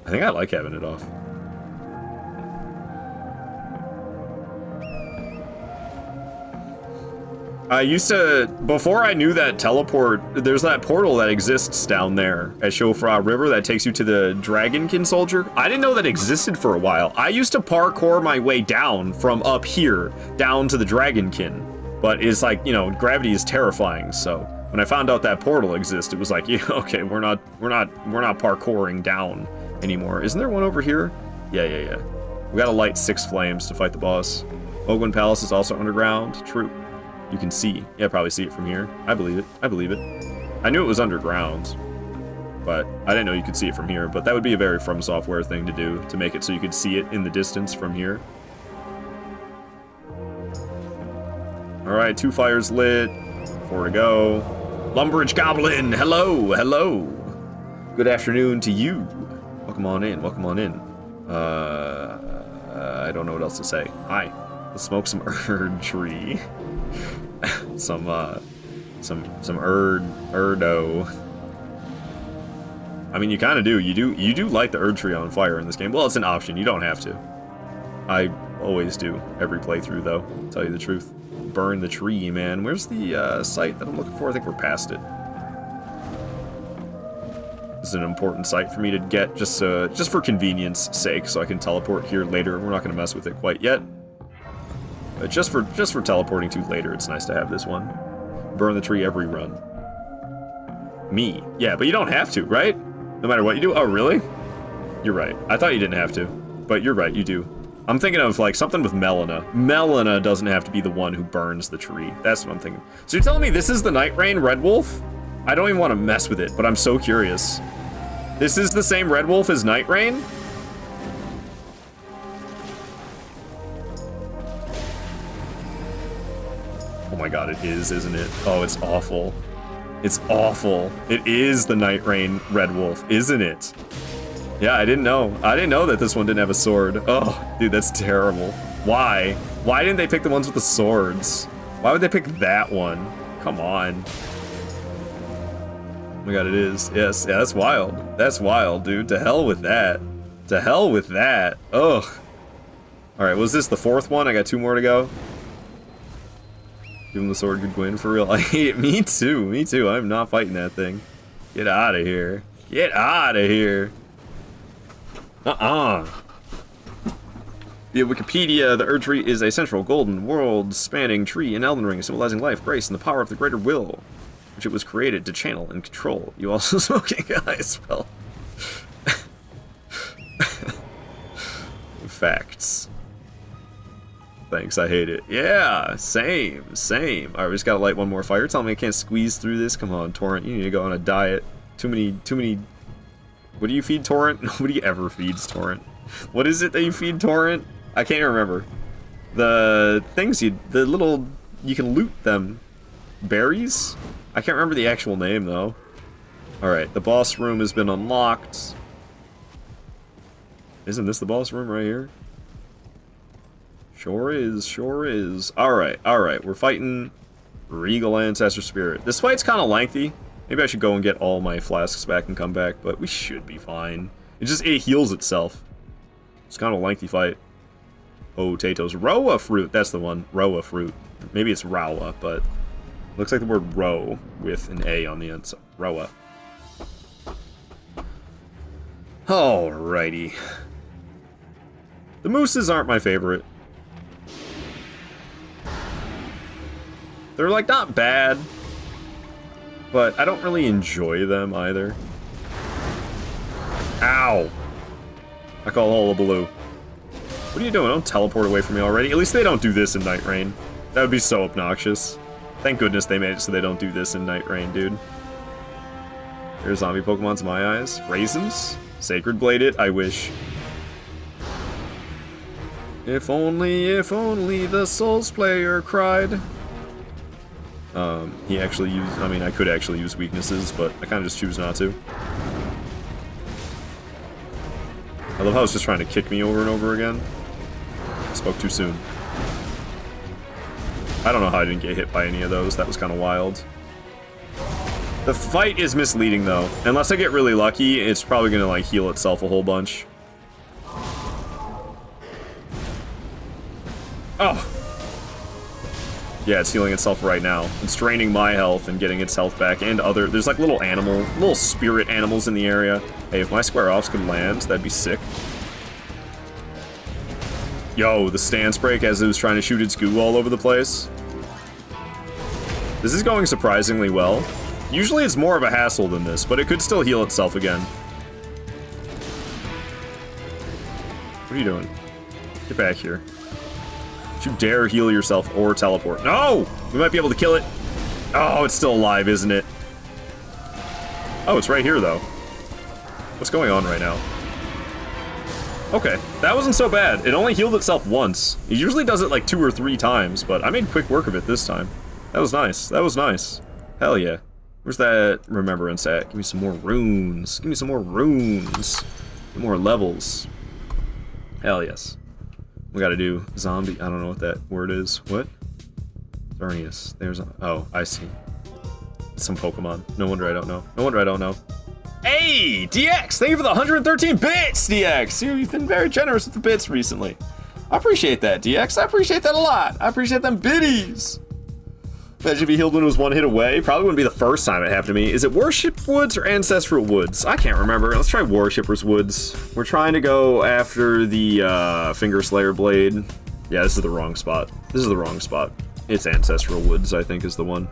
I think I like having it off. I used to, before I knew that teleport, there's that portal that exists down there at Shofra River that takes you to the Dragonkin Soldier. I didn't know that existed for a while. I used to parkour my way down from up here down to the Dragonkin, but it's like, you know, gravity is terrifying. So when I found out that portal exists, it was like, yeah, okay, we're not parkouring down anymore. Isn't there one over here? Yeah. We gotta light 6 flames to fight the boss. Ogwyn Palace is also underground. True. You can see. Yeah, probably see it from here. I believe it. I knew it was underground, but I didn't know you could see it from here. But that would be a very From Software thing to do, to make it so you could see it in the distance from here. Alright, 2 fires lit. 4 to go. Lumbridge Goblin! Hello! Good afternoon to you. Welcome on in. I don't know what else to say. Hi. Let's smoke some Erd tree. some Erdo. I mean, you kind of do. You do light the Erd tree on fire in this game. Well, it's an option. You don't have to. I always do. Every playthrough, though. To tell you the truth. Burn the tree, man. Where's the site that I'm looking for? I think we're past it. This is an important site for me to get, just for convenience sake, so I can teleport here later. We're not going to mess with it quite yet. But just for teleporting to later, it's nice to have this one. Burn the tree every run. Me. Yeah, but you don't have to, right? No matter what you do. Oh, really? You're right. I thought you didn't have to. But you're right, you do. I'm thinking of, like, something with Melina. Melina doesn't have to be the one who burns the tree. That's what I'm thinking. So you're telling me this is the Night Rain Red Wolf? I don't even want to mess with it, but I'm so curious. This is the same Red Wolf as Night Rain? Oh my god, it is, isn't it? Oh, it's awful. It's awful. It is the Night Rain Red Wolf, isn't it? Yeah, I didn't know. I didn't know that this one didn't have a sword. Oh, dude, that's terrible. Why? Why didn't they pick the ones with the swords? Why would they pick that one? Come on. Oh my god, it is. Yes, yeah, that's wild. That's wild, dude. To hell with that. To hell with that. Ugh. Alright, was this the 4th one? I got 2 more to go. Give him the sword, good Gwyn, for real. I hate it. Me too. I'm not fighting that thing. Get out of here. Get out of here. Via Wikipedia, the Erd Tree is a central golden world-spanning tree in Elden Ring, symbolizing life, grace, and the power of the greater will, which it was created to channel and control. You also smoking guys, well. Facts. Thanks, I hate it. Yeah, same. Alright, we just gotta light one more fire. Tell me I can't squeeze through this. Come on, Torrent, you need to go on a diet. Too many... What do you feed Torrent? Nobody ever feeds Torrent. What is it that you feed Torrent? I can't even remember. The things you can loot them. Berries? I can't remember the actual name, though. Alright, the boss room has been unlocked. Isn't this the boss room right here? Sure is, sure is. Alright, alright, we're fighting Regal Ancestor Spirit. This fight's kind of lengthy. Maybe I should go and get all my flasks back and come back, but we should be fine. It heals itself. It's kind of a lengthy fight. Oh, Potatoes. Roa fruit, that's the one. Roa fruit. Maybe it's Rawa, but looks like the word row with an A on the end, so Roa. Alrighty. The mooses aren't my favorite. They're, like, not bad, but I don't really enjoy them either. Ow! I call Hullabaloo. What are you doing? Don't teleport away from me already. At least they don't do this in Night Rain. That would be so obnoxious. Thank goodness they made it so they don't do this in Night Rain, dude. There's zombie Pokemon to my eyes. Raisins? Sacred Bladed? I wish. If only the Souls player cried. He actually used, I mean, I could actually use weaknesses, but I kind of just choose not to. I love how it's just trying to kick me over and over again. I spoke too soon. I don't know how I didn't get hit by any of those. That was kind of wild. The fight is misleading, though. Unless I get really lucky, it's probably going to, like, heal itself a whole bunch. Oh! Yeah, it's healing itself right now. It's draining my health and getting its health back, and other... There's, like, little spirit animals in the area. Hey, if my square-offs could land, that'd be sick. Yo, the stance break as it was trying to shoot its goo all over the place. This is going surprisingly well. Usually it's more of a hassle than this, but it could still heal itself again. What are you doing? Get back here. Don't you dare heal yourself or teleport. No! We might be able to kill it. Oh, it's still alive, isn't it? Oh, it's right here, though. What's going on right now? Okay, that wasn't so bad. It only healed itself once. It usually does it like 2 or 3 times, but I made quick work of it this time. That was nice. That was nice. Hell yeah. Where's that remembrance at? Give me some more runes. Give me some more runes. More levels. Hell yes. We gotta do zombie. I don't know what that word is. What? Xerneas. There's a... Oh, I see. Some Pokemon. No wonder I don't know. No wonder I don't know. Hey, DX! Thank you for the 113 bits, DX! You've been very generous with the bits recently. I appreciate that, DX. I appreciate that a lot. I appreciate them biddies. Imagine if he healed when it was 1 hit away. Probably wouldn't be the first time it happened to me. Is it Worship Woods or Ancestral Woods? I can't remember. Let's try Worshipper's Woods. We're trying to go after the Finger Slayer Blade. Yeah, this is the wrong spot. This is the wrong spot. It's Ancestral Woods, I think, is the one.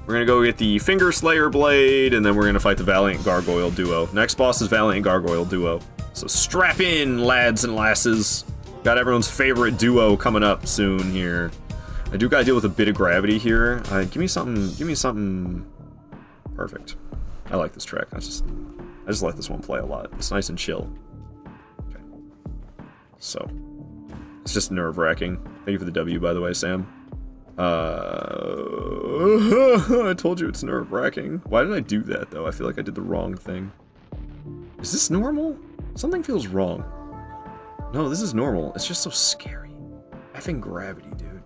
We're gonna go get the Finger Slayer Blade, and then we're gonna fight the Valiant Gargoyle duo. Next boss is Valiant Gargoyle duo. So strap in, lads and lasses. Got everyone's favorite duo coming up soon here. I do gotta deal with a bit of gravity here. Give me something perfect. I like this track. I just like this one play a lot. It's nice and chill. Okay. So, it's just nerve-wracking. Thank you for the W, by the way, Sam. I told you it's nerve-wracking. Why did I do that, though? I feel like I did the wrong thing. Is this normal? Something feels wrong. No, this is normal. It's just so scary. Effing gravity, dude.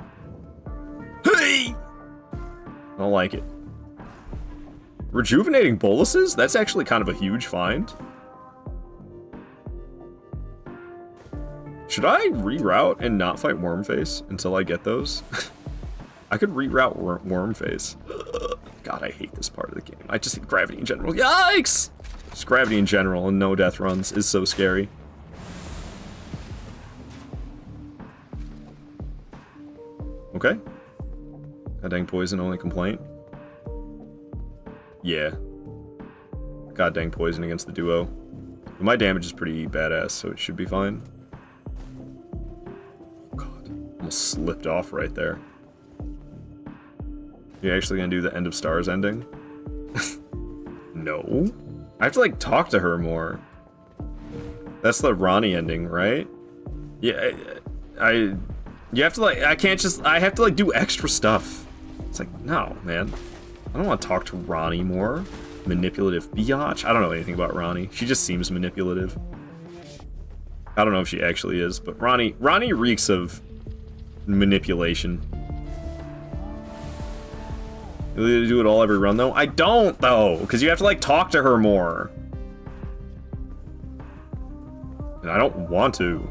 Hey! I don't like it. Rejuvenating boluses? That's actually kind of a huge find. Should I reroute and not fight Wormface until I get those? I could reroute Wormface. God, I hate this part of the game. I just hate gravity in general. Yikes! Just gravity in general and no death runs is so scary. Okay. God dang poison, only complaint. Yeah. God dang poison against the duo. But my damage is pretty badass, so it should be fine. God, almost slipped off right there. You actually gonna do the End of Stars ending? No. I have to, like, talk to her more. That's the Ronnie ending, right? Yeah, you have to, like, I have to, like, do extra stuff. It's like, no, man. I don't want to talk to Ronnie more. Manipulative biatch? I don't know anything about Ronnie. She just seems manipulative. I don't know if she actually is, but Ronnie reeks of manipulation. You do it all every run, though? I don't, though, because you have to, like, talk to her more. And I don't want to.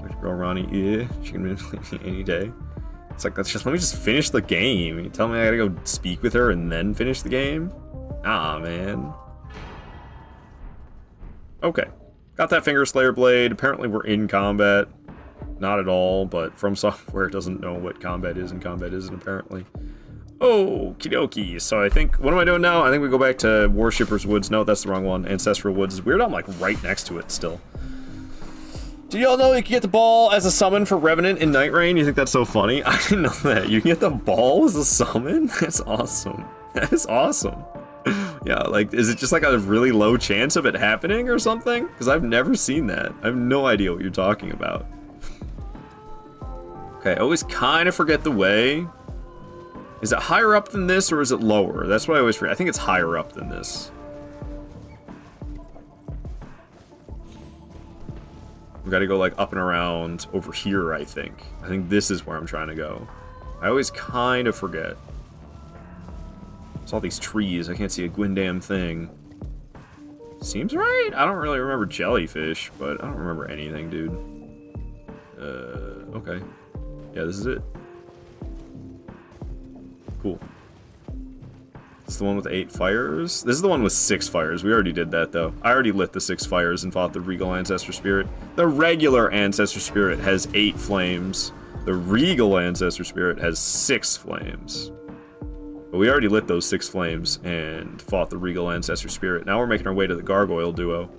Like, girl Ronnie, yeah, she can manipulate me any day. It's like, let me just finish the game. You tell me I gotta go speak with her and then finish the game? Ah, man. Okay. Got that Finger Slayer blade. Apparently we're in combat. Not at all, but From Software doesn't know what combat is and combat isn't, apparently. Okie dokie. So I think, what am I doing now? I think we go back to Worshipper's Woods. No, that's the wrong one. Ancestral Woods is weird. I'm like right next to it still. Do y'all know you can get the ball as a summon for Revenant in Night Rain? You think that's so funny? I didn't know that. You can get the ball as a summon? That's awesome. That is awesome. Yeah, like, is it just like a really low chance of it happening or something? Because I've never seen that. I have no idea what you're talking about. Okay, I always kind of forget the way. Is it higher up than this or is it lower? That's what I always forget. I think it's higher up than this. We gotta go like up and around over here, I think. I think this is where I'm trying to go. I always kind of forget. It's all these trees. I can't see a Gwindam thing. Seems right? I don't really remember jellyfish, but I don't remember anything, dude. Okay. Yeah, this is it. Cool. This is the one with 8 fires? This is the one with 6 fires. We already did that, though. I already lit the 6 fires and fought the Regal Ancestor Spirit. The regular Ancestor Spirit has 8 flames. The Regal Ancestor Spirit has 6 flames. But we already lit those 6 flames and fought the Regal Ancestor Spirit. Now we're making our way to the Gargoyle duo.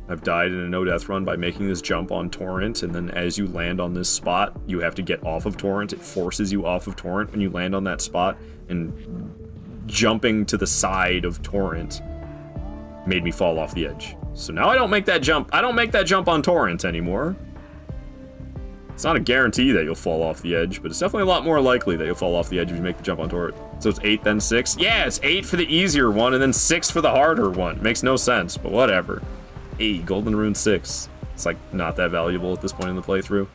I've died in a no-death run by making this jump on Torrent, and then as you land on this spot, you have to get off of Torrent. It forces you off of Torrent when you land on that spot, and jumping to the side of Torrent made me fall off the edge. So now I don't make that jump. I don't make that jump on Torrent anymore. It's not a guarantee that you'll fall off the edge, but it's definitely a lot more likely that you'll fall off the edge if you make the jump on Torrent. So it's 8, then 6? Yeah, it's 8 for the easier one, and then 6 for the harder one. Makes no sense, but whatever. Hey, Golden Rune 6. It's like not that valuable at this point in the playthrough.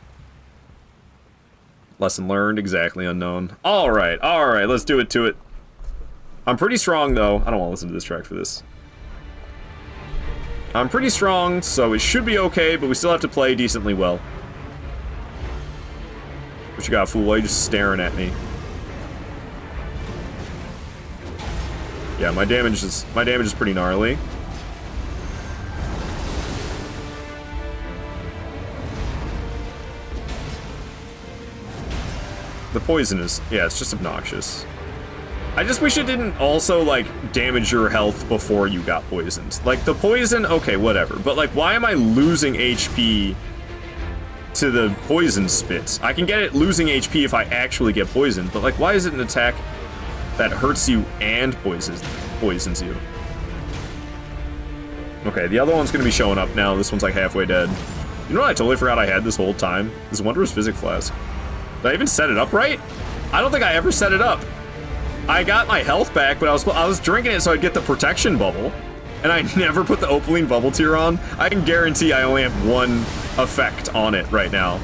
Lesson learned, exactly unknown. Alright, let's do it to it. I'm pretty strong though. I don't want to listen to this track for this. I'm pretty strong, so it should be okay, but we still have to play decently well. What you got, fool? Why are you just staring at me? Yeah, my damage is pretty gnarly. The poison is, yeah, it's just obnoxious. I just wish it didn't also, like, damage your health before you got poisoned. Like, the poison, okay, whatever. But, like, why am I losing HP to the poison spits? I can get it losing HP if I actually get poisoned, but, like, why is it an attack that hurts you and poisons you? Okay, the other one's gonna be showing up now. This one's, like, halfway dead. You know what I totally forgot I had this whole time? This Wondrous Physic Flask. Did I even set it up right? I don't think I ever set it up. I got my health back, but I was drinking it so I'd get the protection bubble, and I never put the Opaline Bubble Tier on. I can guarantee I only have one effect on it right now.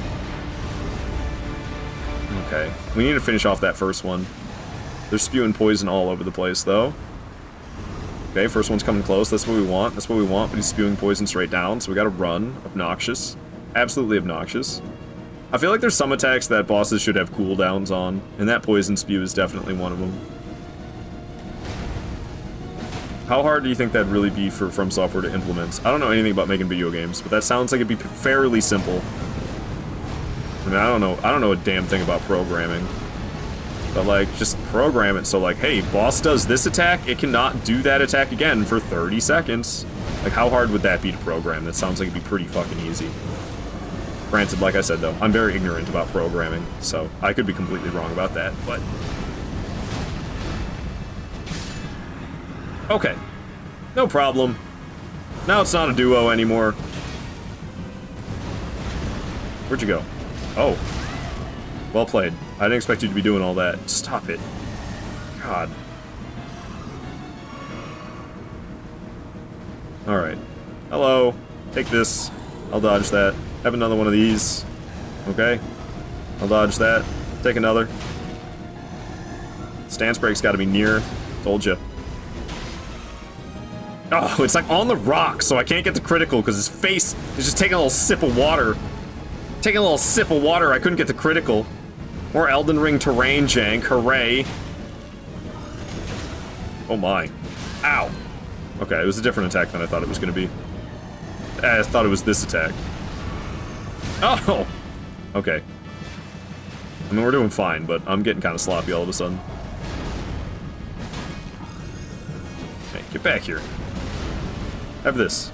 Okay, we need to finish off that first one. They're spewing poison all over the place, though. Okay, first one's coming close. That's what we want. That's what we want, but he's spewing poison straight down, so we gotta run. Obnoxious. Absolutely obnoxious. I feel like there's some attacks that bosses should have cooldowns on, and that poison spew is definitely one of them. How hard do you think that'd really be for From Software to implement? I don't know anything about making video games, but that sounds like it'd be fairly simple. I mean, I don't know a damn thing about programming. But, like, just program it so, like, hey, boss does this attack, it cannot do that attack again for 30 seconds. Like, how hard would that be to program? That sounds like it'd be pretty fucking easy. Granted, like I said, though, I'm very ignorant about programming, so I could be completely wrong about that, but... Okay. No problem. Now it's not a duo anymore. Where'd you go? Oh. Well played. I didn't expect you to be doing all that. Stop it. God. Alright. Hello. Take this. I'll dodge that. Have another one of these. Okay. I'll dodge that. Take another. Stance break's gotta be near. Told you. Oh, it's like on the rock, so I can't get the critical because his face is just taking a little sip of water. Taking a little sip of water, I couldn't get the critical. More Elden Ring terrain jank, hooray. Oh my. Ow. Okay, it was a different attack than I thought it was gonna be. I thought it was this attack. Oh! Okay. I mean, we're doing fine, but I'm getting kind of sloppy all of a sudden. Hey, get back here. Have this.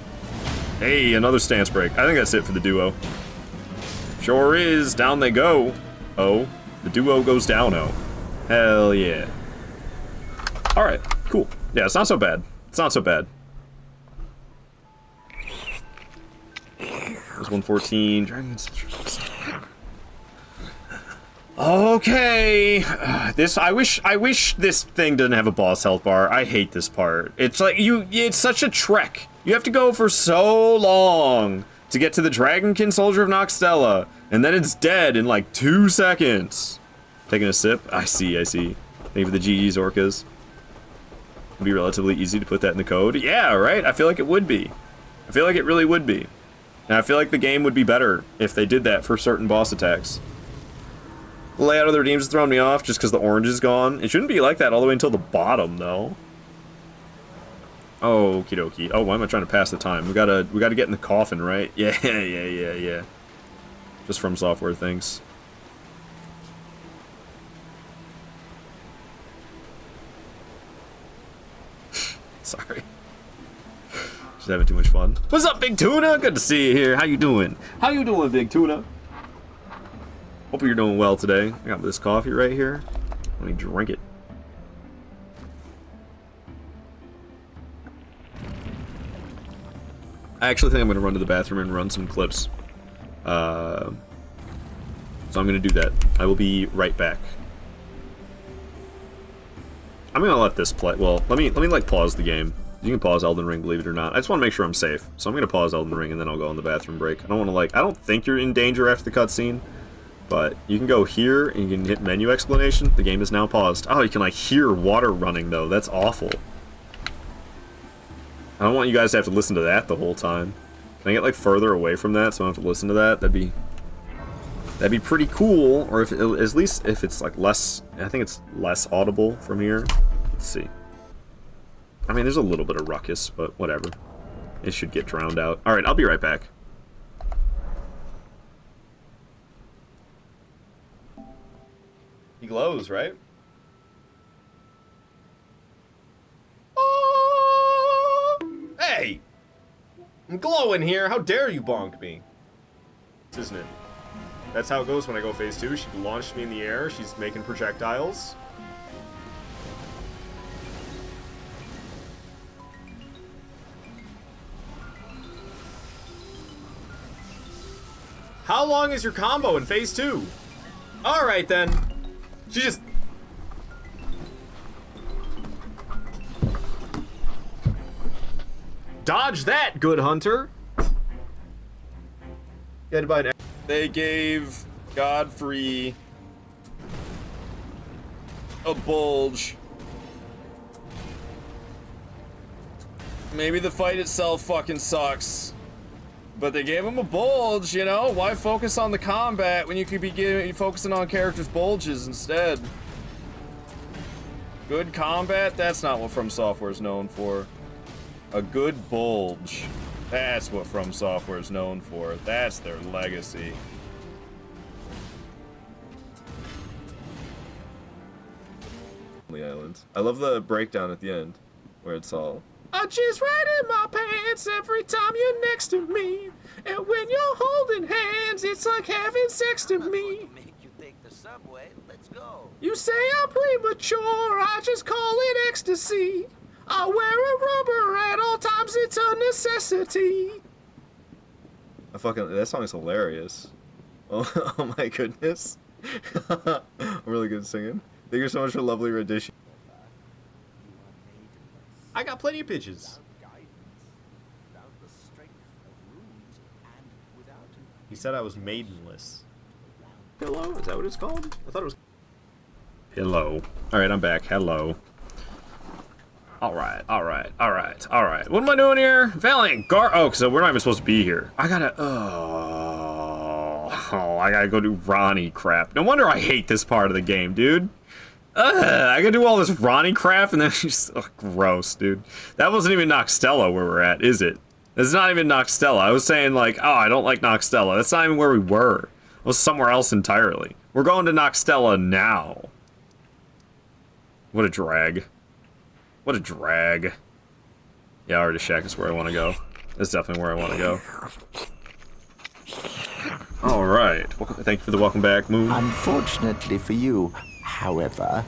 Hey, another stance break. I think that's it for the duo. Sure is. Down they go. Oh. The duo goes down, oh. Hell yeah. Alright, cool. Yeah, it's not so bad. It's not so bad. There's 114. Dragons. Okay. I wish this thing didn't have a boss health bar. I hate this part. It's like it's such a trek. You have to go for so long to get to the Dragonkin Soldier of Noxtella, and then it's dead in like 2 seconds. Taking a sip? I see. Thank you for the GG's orcas. It'd be relatively easy to put that in the code. Yeah, right? I feel like it would be. I feel like it really would be. And I feel like the game would be better if they did that for certain boss attacks. The layout of the redeems is throwing me off just because the orange is gone. It shouldn't be like that all the way until the bottom, though. Oh, okie dokie. Oh, why am I trying to pass the time? We gotta get in the coffin, right? Yeah. Just From Software things. Sorry. Just having too much fun. What's up, Big Tuna? Good to see you here. How you doing? How you doing, Big Tuna? Hope you're doing well today. I got this coffee right here. Let me drink it. I actually think I'm going to run to the bathroom and run some clips. So I'm going to do that. I will be right back. I'm going to let this play. Well, let me like pause the game. You can pause Elden Ring, believe it or not. I just want to make sure I'm safe. So I'm going to pause Elden Ring and then I'll go on the bathroom break. I don't want to I don't think you're in danger after the cutscene. But you can go here and you can hit menu explanation. The game is now paused. Oh, you can like hear water running though. That's awful. I don't want you guys to have to listen to that the whole time. Can I get like further away from that so I don't have to listen to that? That'd be pretty cool. Or if at least if it's like less, I think it's less audible from here. Let's see. I mean, there's a little bit of ruckus, but whatever. It should get drowned out. All right, I'll be right back. He glows, right? Oh! Hey! I'm glowing here. How dare you bonk me? Isn't it? That's how it goes when I go phase 2. She launched me in the air. She's making projectiles. How long is your combo in phase 2? Alright then. She just... Dodge that, good hunter! They gave Godfrey a bulge. Maybe the fight itself fucking sucks. But they gave him a bulge, you know? Why focus on the combat when you could be focusing on characters' bulges instead? Good combat? That's not what From Software is known for. A good bulge. That's what From Software is known for. That's their legacy. Islands. I love the breakdown at the end, where it's all... I just right in my pants every time you're next to me. And when you're holding hands, it's like having sex to me. Make you take the subway. Let's go. You say I'm premature, I just call it ecstasy. I wear a rubber at all times, it's a necessity. That song is hilarious. Oh my goodness. Really good singing. Thank you so much for a lovely rendition. I got plenty of pitches. He said I was maidenless. Hello? Is that what it's called? I thought it was... Hello. Alright, I'm back. Hello. Alright. What am I doing here? Valiant oh, so we're not even supposed to be here. I gotta... I gotta go do Ronnie crap. No wonder I hate this part of the game, dude. I gotta do all this Ronnie crap and then just... gross, dude. That wasn't even Noxtella where we're at, is it? It's not even Noxtella. I was saying, like, oh, I don't like Noxtella. That's not even where we were. It was somewhere else entirely. We're going to Noxtella now. What a drag. What a drag. Yeah, Artist Shack is where I want to go. That's definitely where I want to go. Alright. Thank you for the welcome back, Moon. Unfortunately for you, however,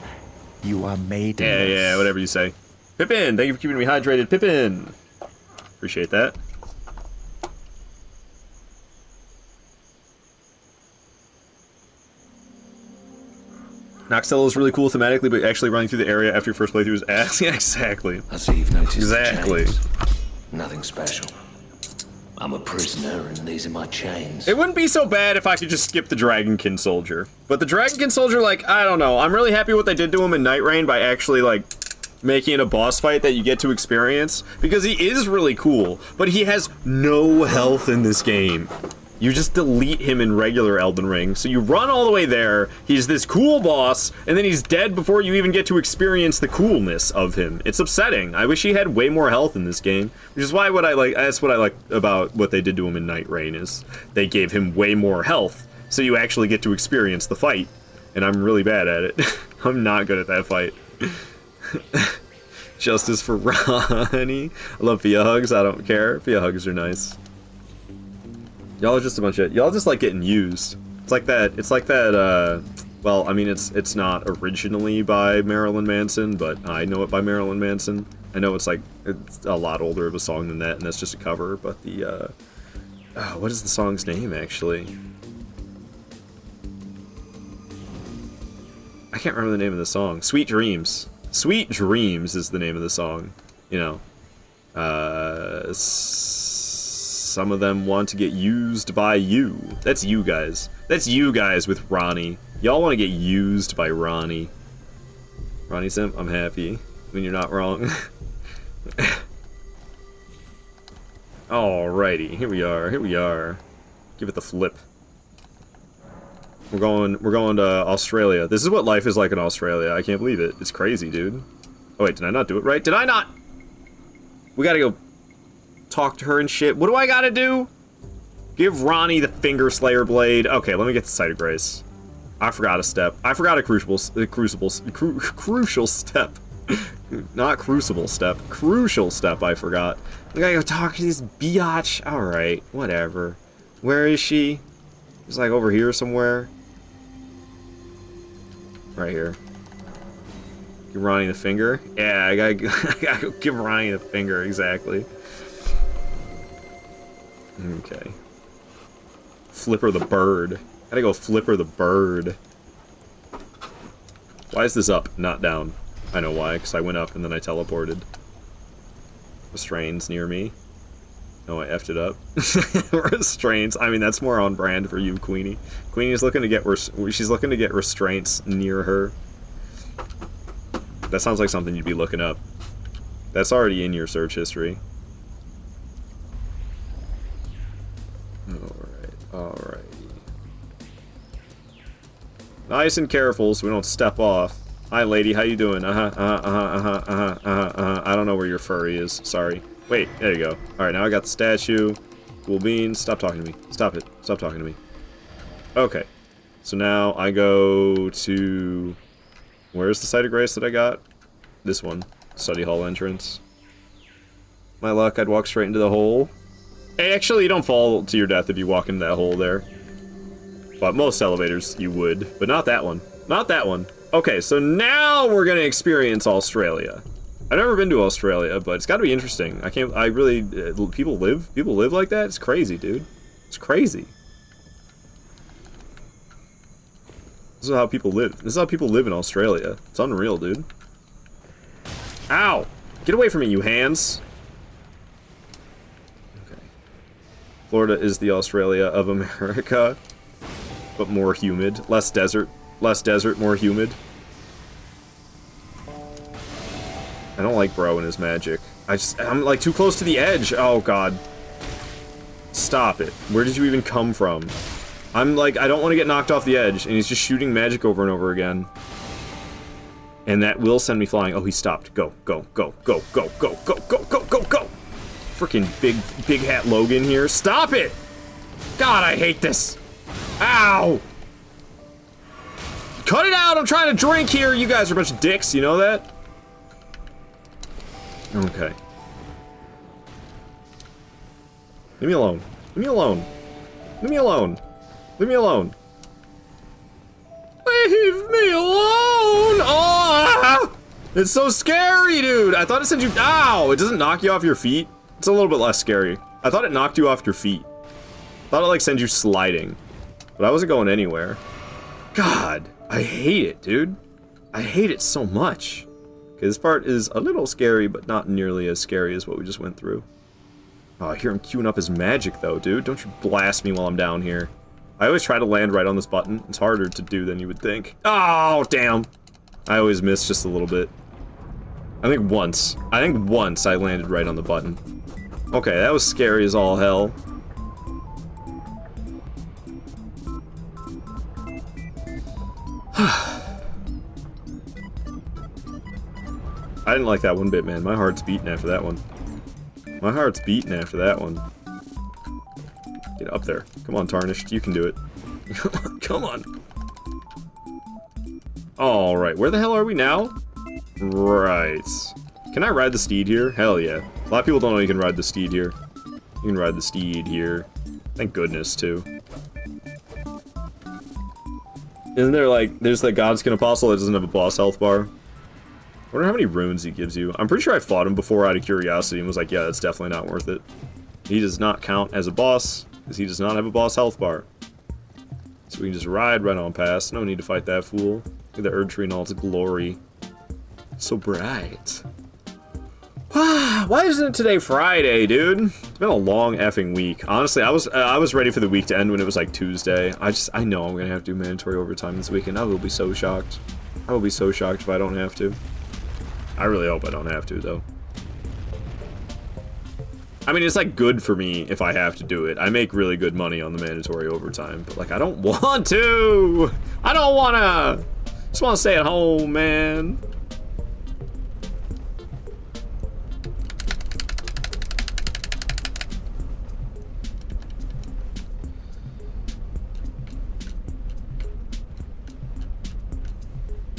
you are maidenless. Yeah, whatever you say. Pippin, thank you for keeping me hydrated. Pippin! Appreciate that. Noxtella is really cool thematically, but actually running through the area after your first playthrough is ass. Yeah, exactly. I see you've noticed Exactly. the chains. Nothing special. I'm a prisoner and these are my chains. It wouldn't be so bad if I could just skip the Dragonkin Soldier. But the Dragonkin Soldier, like, I don't know. I'm really happy what they did to him in Night Rain by actually, like, making it a boss fight that you get to experience. Because he is really cool, but he has no health in this game. You just delete him in regular Elden Ring. So you run all the way there, he's this cool boss, and then he's dead before you even get to experience the coolness of him. It's upsetting. I wish he had way more health in this game. Which is why that's what I like about what they did to him in Night Rain, is they gave him way more health, so you actually get to experience the fight. And I'm really bad at it. I'm not good at that fight. Justice for Ronnie. I love Fia Hugs, I don't care. Fia Hugs are nice. Y'all are just a bunch of... Y'all just like getting used. It's like that, well, I mean, it's not originally by Marilyn Manson, but I know it by Marilyn Manson. I know it's a lot older of a song than that, and that's just a cover, but the, what is the song's name, actually? I can't remember the name of the song. Sweet Dreams. Sweet Dreams is the name of the song. You know. Some of them want to get used by you. That's you guys. That's you guys with Ronnie. Y'all want to get used by Ronnie. Ronnie Simp, I'm happy. I mean, you're not wrong. Alrighty, here we are. Give it the flip. We're going to Australia. This is what life is like in Australia. I can't believe it. It's crazy, dude. Oh wait, did I not do it right? Did I not? We gotta go talk to her and shit. What do I gotta do? Give Ronnie the Finger Slayer Blade. Okay, let me get the Sight of Grace. I forgot a step. I forgot a crucial step. Not crucible step. Crucial step, I forgot. I gotta go talk to this biatch. Alright, whatever. Where is she? She's like over here somewhere. Right here. Give Ronnie the finger? Yeah, I gotta go give Ronnie the finger, exactly. Okay. Flipper the bird. Gotta go Flipper the bird. Why is this up, not down? I know why, because I went up and then I teleported. Restraints near me. No, I effed it up. Restraints. I mean, that's more on brand for you, Queenie. Queenie's looking to get she's looking to get restraints near her. That sounds like something you'd be looking up. That's already in your search history. Alright. Nice and careful so we don't step off. Hi, lady, how you doing? I don't know where your furry is. Sorry. Wait, there you go. Alright, now I got the statue. Cool beans. Stop talking to me. Stop it. Stop talking to me. Okay. So now I go to... Where's the Sight of Grace that I got? This one. Study hall entrance. My luck, I'd walk straight into the hole. Hey, actually, you don't fall to your death if you walk into that hole there. But most elevators, you would. But not that one. Not that one. Okay, so now we're gonna experience Australia. I've never been to Australia, but it's gotta be interesting. People live like that? It's crazy, dude. It's crazy. This is how people live. This is how people live in Australia. It's unreal, dude. Ow! Get away from me, you hands! Okay. Florida is the Australia of America, but more humid. Less desert. Less desert, more humid. I don't like Bro and his magic. I'm like too close to the edge. Oh god. Stop it. Where did you even come from? I'm like, I don't want to get knocked off the edge, and he's just shooting magic over and over again. And that will send me flying. Oh, he stopped. Go, go, go, go, go, go, go, go, go, go, go! Freaking big hat Logan here. Stop it! God, I hate this. Ow! Cut it out! I'm trying to drink here! You guys are a bunch of dicks, you know that? Okay. Leave me alone. Leave me alone. Leave me alone. Leave me alone. Leave me alone! Oh! It's so scary, dude! I thought it said you- Ow! It doesn't knock you off your feet? It's a little bit less scary. I thought it knocked you off your feet. I thought it, like, sent you sliding. But I wasn't going anywhere. God, I hate it, dude. I hate it so much. Okay, this part is a little scary, but not nearly as scary as what we just went through. Oh, I hear him queuing up his magic, though, dude. Don't you blast me while I'm down here. I always try to land right on this button. It's harder to do than you would think. Oh, damn. I always miss just a little bit. I think once I landed right on the button. Okay, that was scary as all hell. I didn't like that one bit, man. My heart's beating after that one. My heart's beating after that one. Get up there. Come on, Tarnished. You can do it. Come on. Alright, where the hell are we now? Right. Can I ride the steed here? Hell yeah. A lot of people don't know you can ride the steed here. You can ride the steed here. Thank goodness, too. Isn't there, like, there's the Godskin Apostle that doesn't have a boss health bar? I wonder how many runes he gives you. I'm pretty sure I fought him before out of curiosity and was like, yeah, that's definitely not worth it. He does not count as a boss, because he does not have a boss health bar. So we can just ride right on past. No need to fight that fool. Look at the Erd Tree in all its glory. So bright. Why isn't it today Friday, dude? It's been a long effing week. Honestly, I was ready for the week to end when it was like Tuesday. I know I'm gonna have to do mandatory overtime this weekend. I will be so shocked. I will be so shocked if I don't have to. I really hope I don't have to, though. I mean, it's like good for me if I have to do it. I make really good money on the mandatory overtime, but like I don't want to. I don't wanna. Just want to stay at home, man.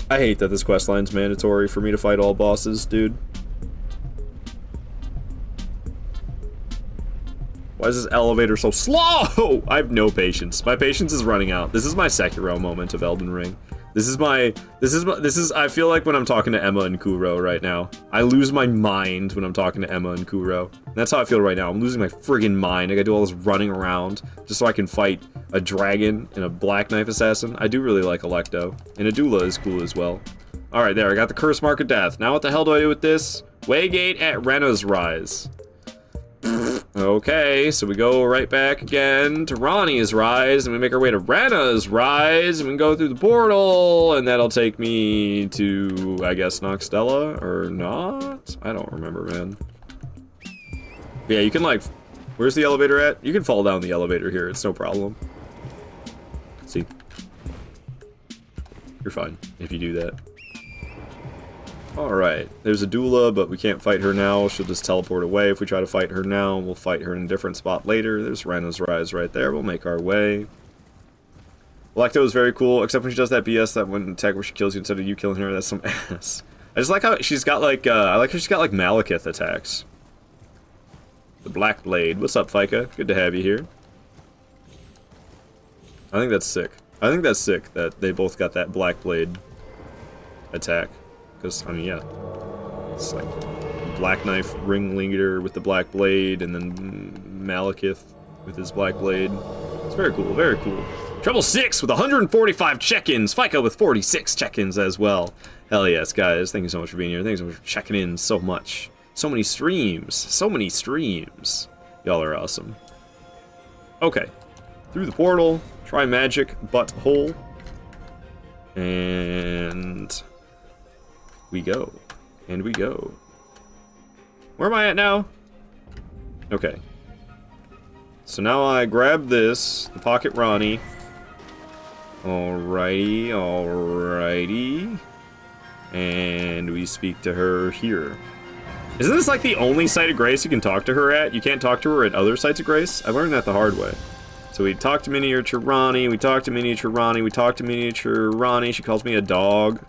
I hate that this questline's mandatory for me to fight all bosses, dude. Why is this elevator so slow? I have no patience. My patience is running out. This is my Sekiro moment of Elden Ring. This is, I feel like when I'm talking to Emma and Kuro right now. I lose my mind when I'm talking to Emma and Kuro. And that's how I feel right now. I'm losing my friggin' mind. I gotta do all this running around just so I can fight a dragon and a Black Knife Assassin. I do really like Electo. And Adula is cool as well. Alright, there. I got the Curse Mark of Death. Now what the hell do I do with this? Waygate at Rena's Rise. Okay, so we go right back again to Ronnie's Rise, and we make our way to Rena's Rise, and we go through the portal, and that'll take me to, I guess, Noxtella, or not? I don't remember, man. Yeah, you can, like, where's the elevator at? You can fall down the elevator here, it's no problem. See? You're fine if you do that. Alright, there's a doula, but we can't fight her now. She'll just teleport away if we try to fight her now. We'll fight her in a different spot later. There's Rena's Rise right there. We'll make our way. Electo is very cool, except when she does that BS, that one attack where she kills you instead of you killing her. That's some ass. I just like how she's got, like, I like how she's got, like, Malekith attacks. The Black Blade. What's up, Fika? Good to have you here. I think that's sick. I think that's sick that they both got that Black Blade attack. Because, I mean, yeah, it's like Black Knife Ringleader with the Black Blade, and then Malekith with his Black Blade. It's very cool, very cool. Treble 6 with 145 check-ins. FICO with 46 check-ins as well. Hell yes, guys. Thank you so much for being here. Thank you so much for checking in so much. So many streams. So many streams. Y'all are awesome. Okay. Through the portal. Try magic butthole. And we go. And we go. Where am I at now? Okay. So now I grab this, the Pocket Ronnie. Alrighty, alrighty. And we speak to her here. Isn't this like the only site of grace you can talk to her at? You can't talk to her at other sites of grace? I learned that the hard way. So we talk to Miniature Ronnie, we talk to Miniature Ronnie, we talk to Miniature Ronnie. She calls me a dog.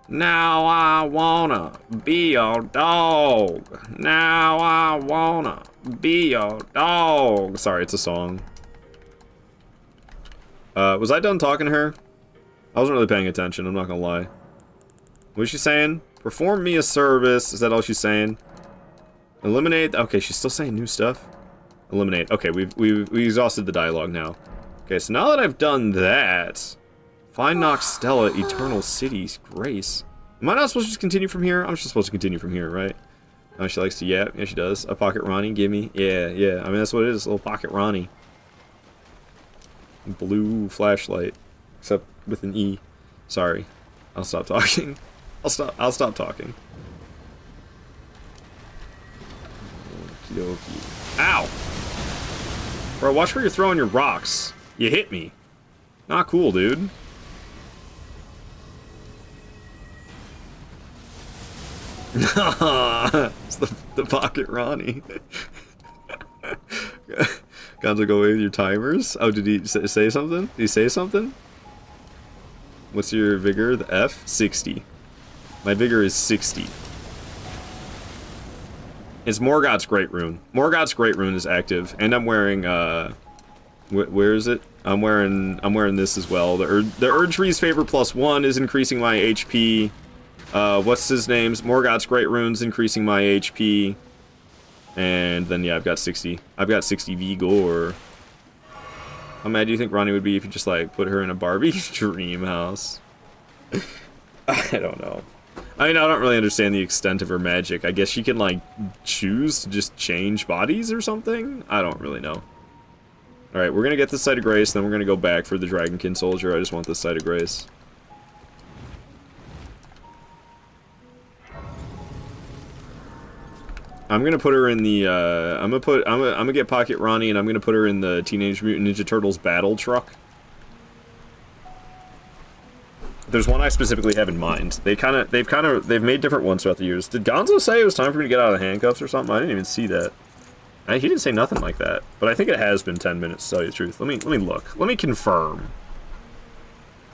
Now I wanna be your dog. Now I wanna be your dog. Sorry, it's a song. Was I done talking to her? I wasn't really paying attention, I'm not gonna lie. What is she saying? Perform me a service. Is that all she's saying? Eliminate. Okay, she's still saying new stuff. Eliminate. Okay, we've exhausted the dialogue now. Okay, so now that I've done that, find Nox Stella, Eternal City's Grace. Am I not supposed to just continue from here? I'm just supposed to continue from here, right? Oh, she likes to yap. Yeah, she does. A Pocket Ronnie, gimme. Yeah, yeah. I mean, that's what it is. A little Pocket Ronnie. Blue flashlight, except with an E. Sorry. I'll stop talking. I'll stop talking. Okie dokie. Ow! Bro, watch where you're throwing your rocks. You hit me. Not cool, dude. It's the Pocket Ronnie. Gonzo, go away with your timers. Oh, did he say something? Did he say something? What's your vigor? The F? 60. My vigor is 60. It's Morgoth's Great Rune. Morgoth's Great Rune is active, and I'm wearing where is it? I'm wearing this as well. The Erdtree's Favor +1 is increasing my HP. What's his name's? Morgoth's Great Rune's increasing my HP. And then yeah, I've got 60. I've got 60 vigor. How mad do you think Ronnie would be if you just like put her in a Barbie dream house? I don't know. I mean, I don't really understand the extent of her magic. I guess she can like choose to just change bodies or something? I don't really know. Alright, we're gonna get this site of grace, then we're gonna go back for the Dragonkin Soldier. I just want this site of grace. I'm gonna put her in the, I'm gonna get Pocket Ronnie and I'm gonna put her in the Teenage Mutant Ninja Turtles battle truck. There's one I specifically have in mind. They've made different ones throughout the years. Did Gonzo say it was time for me to get out of the handcuffs or something? I didn't even see that. He didn't say nothing like that. But I think it has been 10 minutes, to tell you the truth. Let me look. Let me confirm.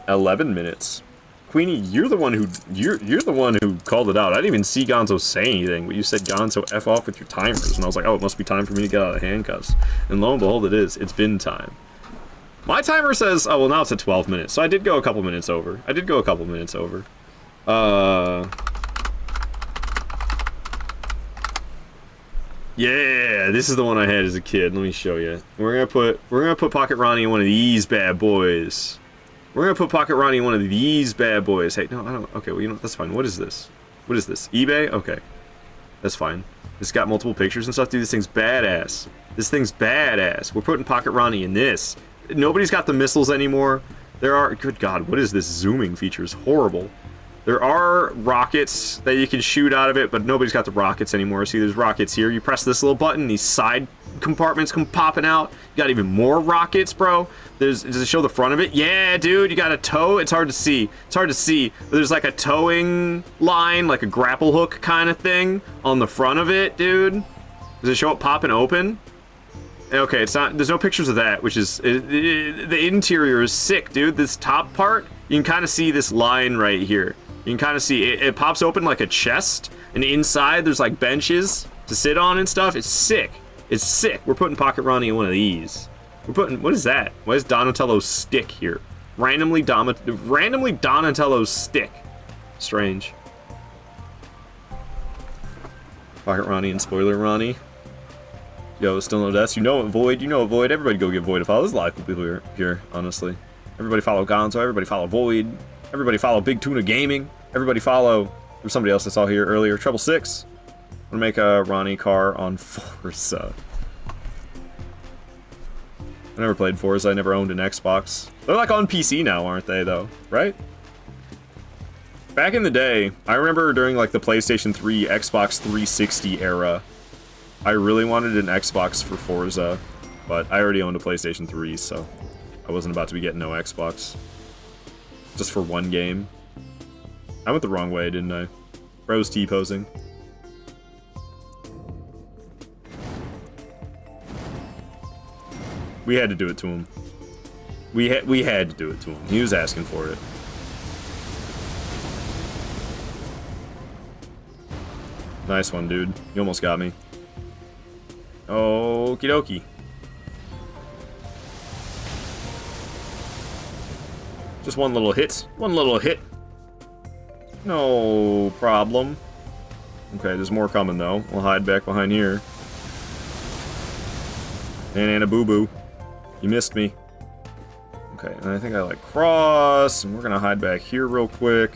11 minutes. Queenie, you're the one who called it out. I didn't even see Gonzo say anything, but you said, Gonzo, F off with your timers. And I was like, oh, it must be time for me to get out of the handcuffs. And lo and behold, it is. It's been time. My timer says, oh, well, now it's at 12 minutes. So I did go a couple minutes over. Yeah, this is the one I had as a kid. Let me show you. We're gonna put Pocket Ronnie in one of these bad boys. We're gonna put Pocket Ronnie in one of these bad boys. Hey, no, I don't. Okay, well, you know, that's fine. What is this? What is this? eBay? Okay, that's fine. It's got multiple pictures and stuff. Dude, this thing's badass. This thing's badass. We're putting Pocket Ronnie in this. Nobody's got the missiles anymore. There are. Good God, what is this zooming feature? It's horrible. There are rockets that you can shoot out of it, but nobody's got the rockets anymore. See, there's rockets here. You press this little button, these side compartments come popping out. You got even more rockets, bro. Does it show the front of it? Yeah, dude, you got a tow. It's hard to see. It's hard to see. There's like a towing line, like a grapple hook kind of thing on the front of it, dude. Does it show it popping open? Okay, it's not. There's no pictures of that, which is the interior is sick, dude. This top part, you can kind of see this line right here. You can kind of see it pops open like a chest, and inside there's like benches to sit on and stuff. It's sick. It's sick. We're putting Pocket Ronnie in one of these. We're putting, what is that? Why is Donatello's stick here? Randomly Donatello's stick. Strange. Pocket Ronnie and Spoiler Ronnie. Yo, still no deaths. You know it, Void. You know it, Void. Everybody go get Void a follow. There's a lot of people here, honestly. Everybody follow Gonzo. Everybody follow Void. Everybody follow Big Tuna Gaming. Everybody follow... There's somebody else I saw here earlier. Treble 6. I'm gonna make a Ronnie car on Forza. I never played Forza. I never owned an Xbox. They're like on PC now, aren't they, though? Right? Back in the day, I remember during like the PlayStation 3, Xbox 360 era, I really wanted an Xbox for Forza, but I already owned a PlayStation 3, so I wasn't about to be getting no Xbox. Just for one game. I went the wrong way, didn't I? Bro's T-posing. We had to do it to him. We had to do it to him. He was asking for it. Nice one, dude. You almost got me. Okie dokie. Just one little hit. One little hit. No problem. Okay, there's more coming, though. We'll hide back behind here. And boo-boo. You missed me. Okay, and I think I, like, cross, and we're gonna hide back here real quick.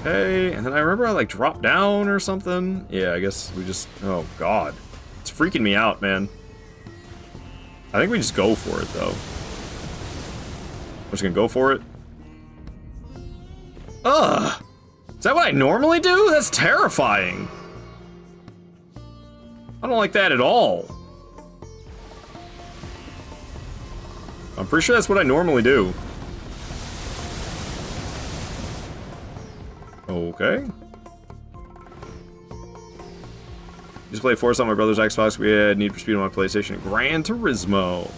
Okay, and then I remember I, like, dropped down or something. Yeah, I guess we just... Oh, God. It's freaking me out, man. I think we just go for it, though. We're just gonna go for it. Ugh! Is that what I normally do? That's terrifying. I don't like that at all. I'm pretty sure that's what I normally do. Okay. Just play Forza on my brother's Xbox. We had Need for Speed on my PlayStation. Gran Turismo.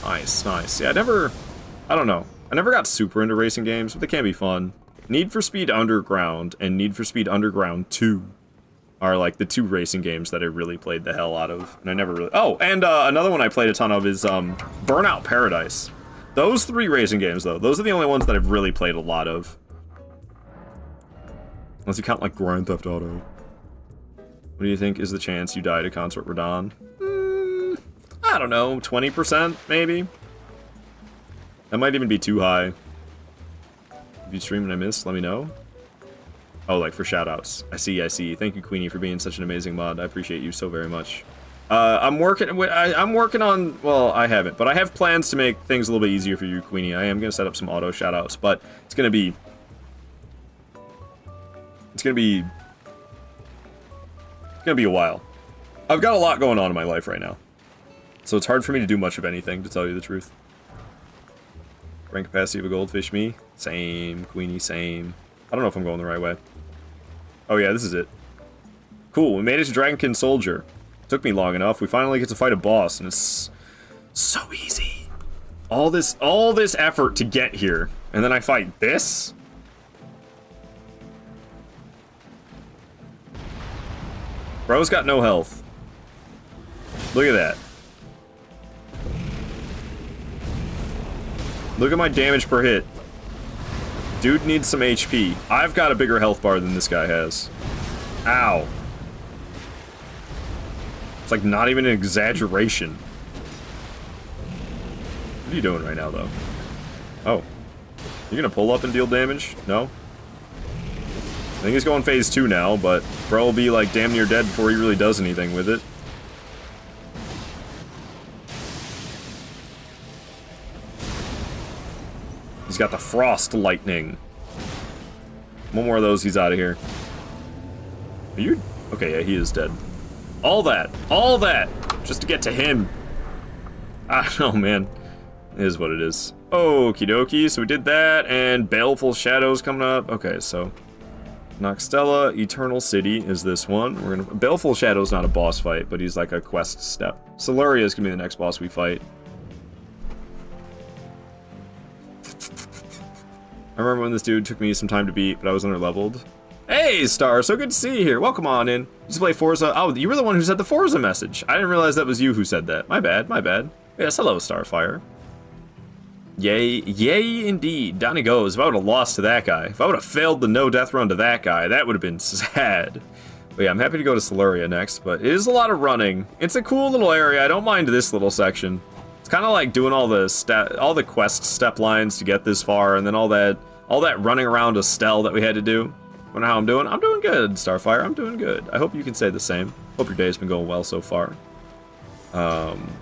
Nice, nice. Yeah, I don't know. I never got super into racing games, but they can be fun. Need for Speed Underground and Need for Speed Underground 2 are like the two racing games that I really played the hell out of. And I never really... Oh, and another one I played a ton of is Burnout Paradise. Those three racing games, though, those are the only ones that I've really played a lot of. Unless you count, like, Grand Theft Auto. What do you think is the chance you die at a concert, Radon? I don't know, 20% maybe? That might even be too high. If you stream and I miss, let me know. Oh, like for shoutouts. I see. Thank you, Queenie, for being such an amazing mod. I appreciate you so very much. I'm working on... Well, I haven't, but I have plans to make things a little bit easier for you, Queenie. I am going to set up some auto shoutouts, but it's going to be... It's going to be a while. I've got a lot going on in my life right now. So it's hard for me to do much of anything, to tell you the truth. Rank capacity of a goldfish, me? Same, Queenie, same. I don't know if I'm going the right way. Oh yeah, this is it. Cool, we made it to Dragonkin Soldier. Took me long enough. We finally get to fight a boss, and it's so easy. All this effort to get here, and then I fight this? Bro's got no health. Look at that. Look at my damage per hit. Dude needs some HP. I've got a bigger health bar than this guy has. Ow. It's like not even an exaggeration. What are you doing right now, though? Oh. You're gonna pull up and deal damage? No? I think he's going phase 2 now, but bro will be like damn near dead before he really does anything with it. He's got the frost lightning. One more of those, he's out of here. Are you? Okay, yeah, he is dead. All that, just to get to him. I don't know, man. It is what it is. Okie dokie, so we did that, and Baleful Shadows coming up. Okay, so Noxtella, Eternal City is this one. We're gonna... Baleful Shadow's not a boss fight, but he's like a quest step. Solaria is gonna be the next boss we fight. I remember when this dude took me some time to beat, but I was under-leveled. Hey, Star, so good to see you here. Welcome on in. Just play Forza. Oh, you were the one who said the Forza message. I didn't realize that was you who said that. My bad, my bad. Yes, hello, Starfire. Yay indeed. Donnie goes, if I would have lost to that guy, if I would have failed the no-death run to that guy, that would have been sad. But yeah, I'm happy to go to Siluria next, but it is a lot of running. It's a cool little area. I don't mind this little section. It's kind of like doing all the quest step lines to get this far, and then all that running around Estelle that we had to do. Wonder how I'm doing? I'm doing good, Starfire. I'm doing good. I hope you can say the same. Hope your day's been going well so far.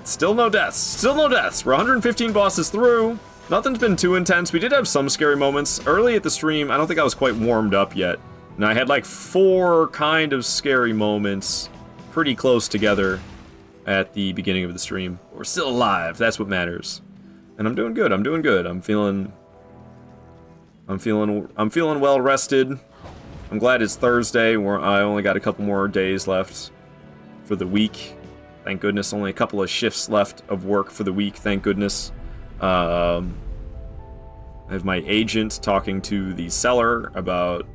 Still no deaths. Still no deaths. We're 115 bosses through. Nothing's been too intense. We did have some scary moments. Early at the stream, I don't think I was quite warmed up yet. And I had like 4 kind of scary moments pretty close together at the beginning of the stream. We're still alive. That's what matters. And I'm doing good. I'm doing good. I'm feeling well rested. I'm glad it's Thursday, where I only got a couple more days left for the week. Thank goodness. Only a couple of shifts left of work for the week. Thank goodness. I have my agent talking to the seller about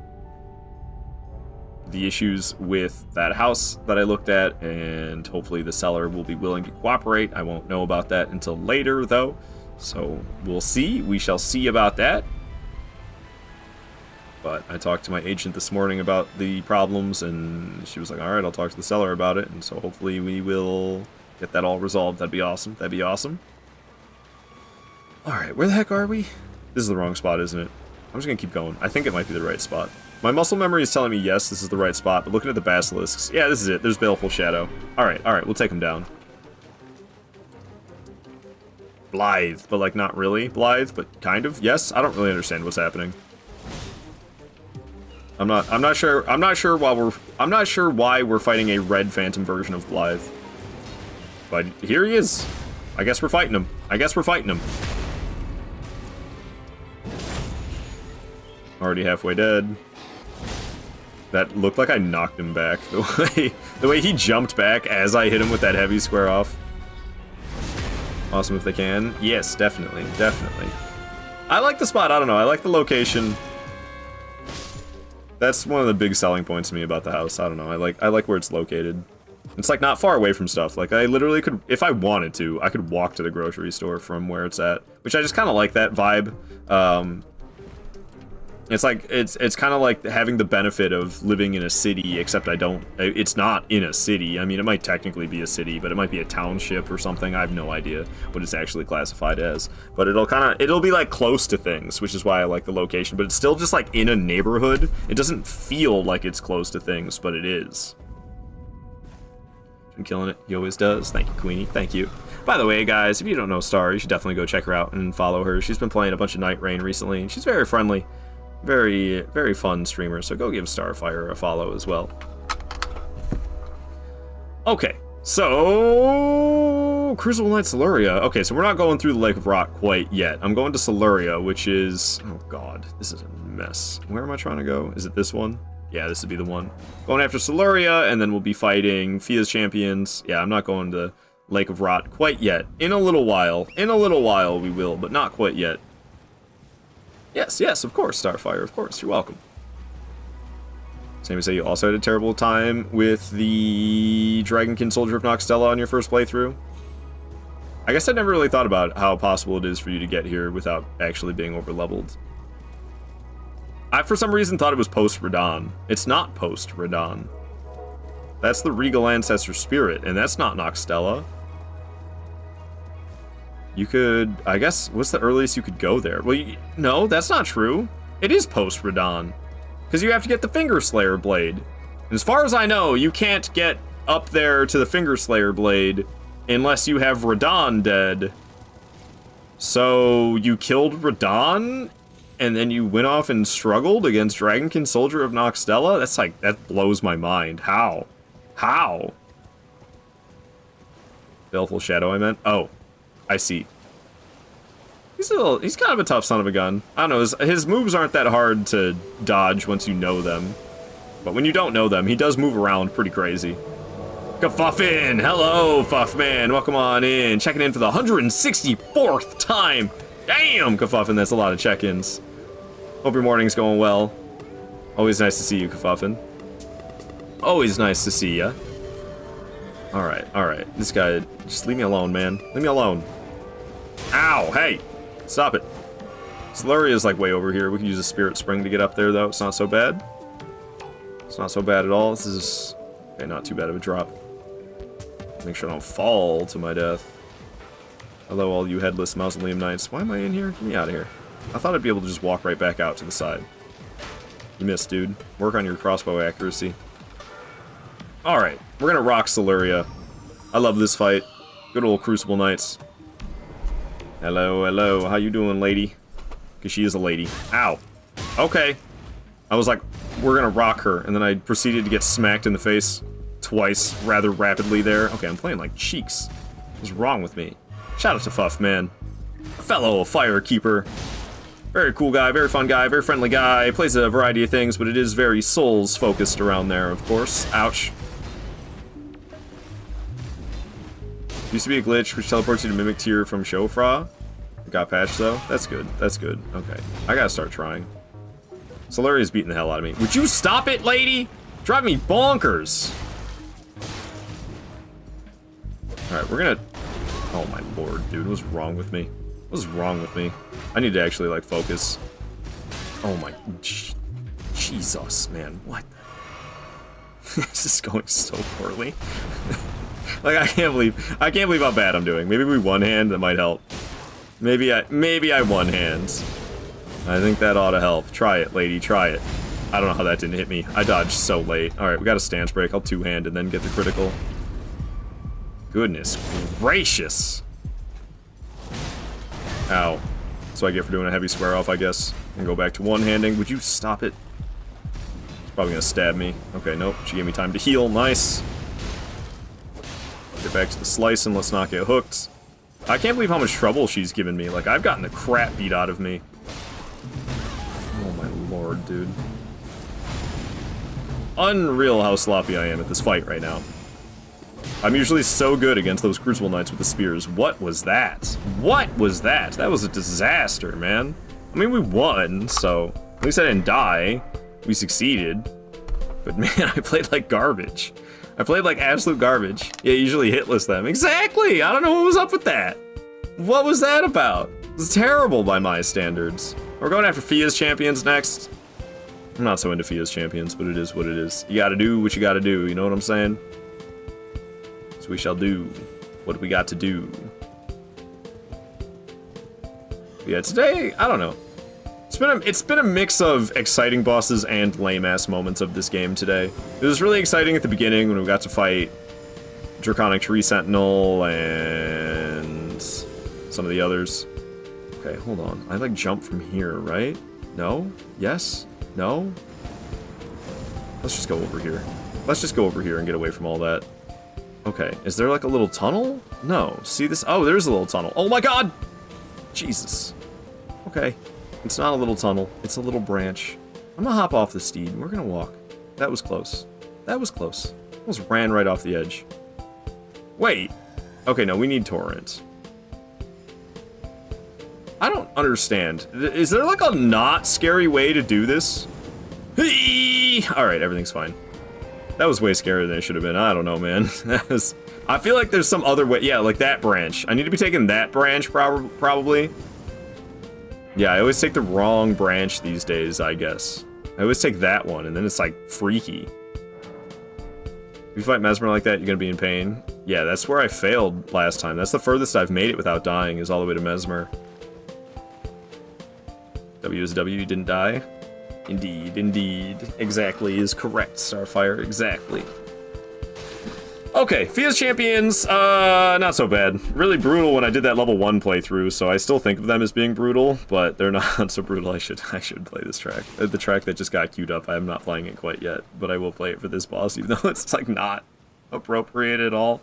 the issues with that house that I looked at, and hopefully the seller will be willing to cooperate. I won't know about that until later, though. So we'll see. We shall see about that. But I talked to my agent this morning about the problems, and she was like, all right, I'll talk to the seller about it. And so hopefully we will get that all resolved. That'd be awesome. That'd be awesome. All right, where the heck are we? This is the wrong spot, isn't it? I'm just going to keep going. I think it might be the right spot. My muscle memory is telling me, yes, this is the right spot. But looking at the basilisks, yeah, this is it. There's Baleful Shadow. All right, we'll take him down. Blithe, but like not really Blithe, but kind of. Yes, I don't really understand what's happening. I'm not sure why we're fighting a red phantom version of Blithe. But here he is. I guess we're fighting him. Already halfway dead. That looked like I knocked him back. The way he jumped back as I hit him with that heavy square off. Awesome if they can. Yes, definitely. I like the spot. I don't know. I like the location. That's one of the big selling points to me about the house. I don't know. I like where it's located. It's like not far away from stuff. Like I literally could, if I wanted to, I could walk to the grocery store from where it's at, which I just kind of like that vibe. It's like it's kind of like having the benefit of living in a city, except it's not in a city. I mean, it might technically be a city, but it might be a township or something. I have no idea what it's actually classified as. But it'll be like close to things, which is why I like the location. But it's still just like in a neighborhood. It doesn't feel like it's close to things, but it is. Been killing it. He always does. Thank you, Queenie. Thank you. By the way, guys, if you don't know Star, you should definitely go check her out and follow her. She's been playing a bunch of Night Rain recently, and she's very friendly. Very, very fun streamer, so go give Starfire a follow as well. Okay, so... Crucible Knight Siluria. Okay, so we're not going through the Lake of Rot quite yet. I'm going to Siluria, which is... Oh god, this is a mess. Where am I trying to go? Is it this one? Yeah, this would be the one. Going after Siluria, and then we'll be fighting Fia's champions. Yeah, I'm not going to Lake of Rot quite yet. In a little while. In a little while we will, but not quite yet. Yes, of course, Starfire, of course, you're welcome. Same as say you also had a terrible time with the Dragonkin Soldier of Noxtella on your first playthrough. I guess I never really thought about how possible it is for you to get here without actually being overleveled. I, for some reason, thought it was post-Radon. It's not post-Radon. That's the Regal Ancestor Spirit, and that's not Noxtella. You could, I guess, what's the earliest you could go there? Well, no, that's not true. It is post-Radon. Because you have to get the Finger Slayer Blade. And as far as I know, you can't get up there to the Finger Slayer Blade unless you have Radon dead. So, you killed Radon? And then you went off and struggled against Dragonkin Soldier of Noxtella? That's like, that blows my mind. How? How? Baleful Shadow, I meant? Oh. I see. He's kind of a tough son of a gun. I don't know, his moves aren't that hard to dodge once you know them. But when you don't know them, he does move around pretty crazy. Kafuffin! Hello, Fuffman! Welcome on in. Checking in for the 164th time! Damn, Kafuffin, that's a lot of check-ins. Hope your morning's going well. Always nice to see you, Kafuffin. Always nice to see ya. Alright. This guy, just leave me alone, man. Leave me alone. Ow, hey! Stop it. Siluria is like way over here. We could use a Spirit Spring to get up there, though. It's not so bad. It's not so bad at all. This is... Okay, not too bad of a drop. Make sure I don't fall to my death. Hello, all you headless mausoleum knights. Why am I in here? Get me out of here. I thought I'd be able to just walk right back out to the side. You missed, dude. Work on your crossbow accuracy. Alright, we're gonna rock Siluria. I love this fight. Good old Crucible Knights. Hello, hello. How you doing, lady? Because she is a lady. Ow. Okay. I was like, we're gonna rock her, and then I proceeded to get smacked in the face twice rather rapidly there. Okay, I'm playing like Cheeks. What's wrong with me? Shout out to Fuff, man. Fellow Firekeeper. Very cool guy, very fun guy, very friendly guy. Plays a variety of things, but it is very Souls-focused around there, of course. Ouch. Used to be a glitch which teleports you to Mimic Tier from Shofra. It got patched, though. That's good. That's good. Okay. I gotta start trying. Solaria's beating the hell out of me. Would you stop it, lady? Drive me bonkers. Alright, we're gonna... Oh my lord, dude. What's wrong with me? What's wrong with me? I need to actually, like, focus. Oh my... Jesus, man. What? This is going so poorly. Like, I can't believe how bad I'm doing. Maybe we one hand, that might help. Maybe I one hand. I think that ought to help. Try it, lady, try it. I don't know how that didn't hit me. I dodged so late. Alright, we got a stance break. I'll two-hand and then get the critical. Goodness gracious. Ow. That's what I get for doing a heavy square off, I guess. And go back to one-handing. Would you stop it? It's probably gonna stab me. Okay, nope. She gave me time to heal. Nice. Get back to the slice and let's not get hooked. I can't believe how much trouble she's given me. Like, I've gotten the crap beat out of me. Oh my lord, dude. Unreal how sloppy I am at this fight right now. I'm usually so good against those Crucible Knights with the spears. What was that? What was that? That was a disaster, man. I mean, we won, so at least I didn't die. We succeeded. But man, I played like garbage. I played like absolute garbage. Yeah, usually hitless them. Exactly! I don't know what was up with that. What was that about? It was terrible by my standards. We're going after Fia's champions next. I'm not so into Fia's champions, but it is what it is. You gotta do what you gotta do, you know what I'm saying? So we shall do what we got to do. Yeah, today, I don't know. It's been a mix of exciting bosses and lame-ass moments of this game today. It was really exciting at the beginning when we got to fight Draconic Tree Sentinel and some of the others. Okay, hold on. I like jump from here, right? No? Yes? No? Let's just go over here. Let's just go over here and get away from all that. Okay, is there like a little tunnel? No. See this? Oh, there's a little tunnel. Oh my god! Jesus. Okay. It's not a little tunnel. It's a little branch. I'm gonna hop off the steed. We're gonna walk. That was close. That was close. Almost ran right off the edge. Wait. Okay, no, we need torrent. I don't understand. Is there like a not scary way to do this? Alright, everything's fine. That was way scarier than it should have been. I don't know, man. That was... I feel like there's some other way. Yeah, like that branch. I need to be taking that branch, probably. Yeah, I always take the wrong branch these days, I guess. I always take that one, and then it's, like, freaky. If you fight Mesmer like that, you're gonna be in pain. Yeah, that's where I failed last time. That's the furthest I've made it without dying, is all the way to Mesmer. W is W, you didn't die? Indeed, indeed. Exactly is correct, Starfire, exactly. Okay, Fia's champions, not so bad. Really brutal when I did that level 1 playthrough, so I still think of them as being brutal, but they're not so brutal. I should play this track. The track that just got queued up, I'm not playing it quite yet, but I will play it for this boss, even though it's, like, not appropriate at all.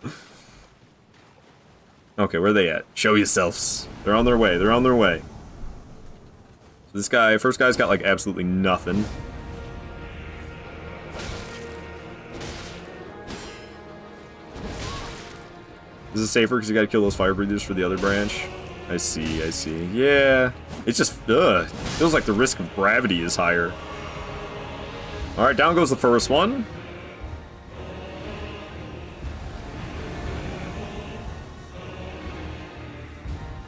Okay, where are they at? Show yourselves. They're on their way, they're on their way. So this guy, first guy's got, like, absolutely nothing. This is safer because you gotta kill those fire breathers for the other branch. I see, I see. Yeah. It's just, feels like the risk of gravity is higher. Alright, down goes the first one.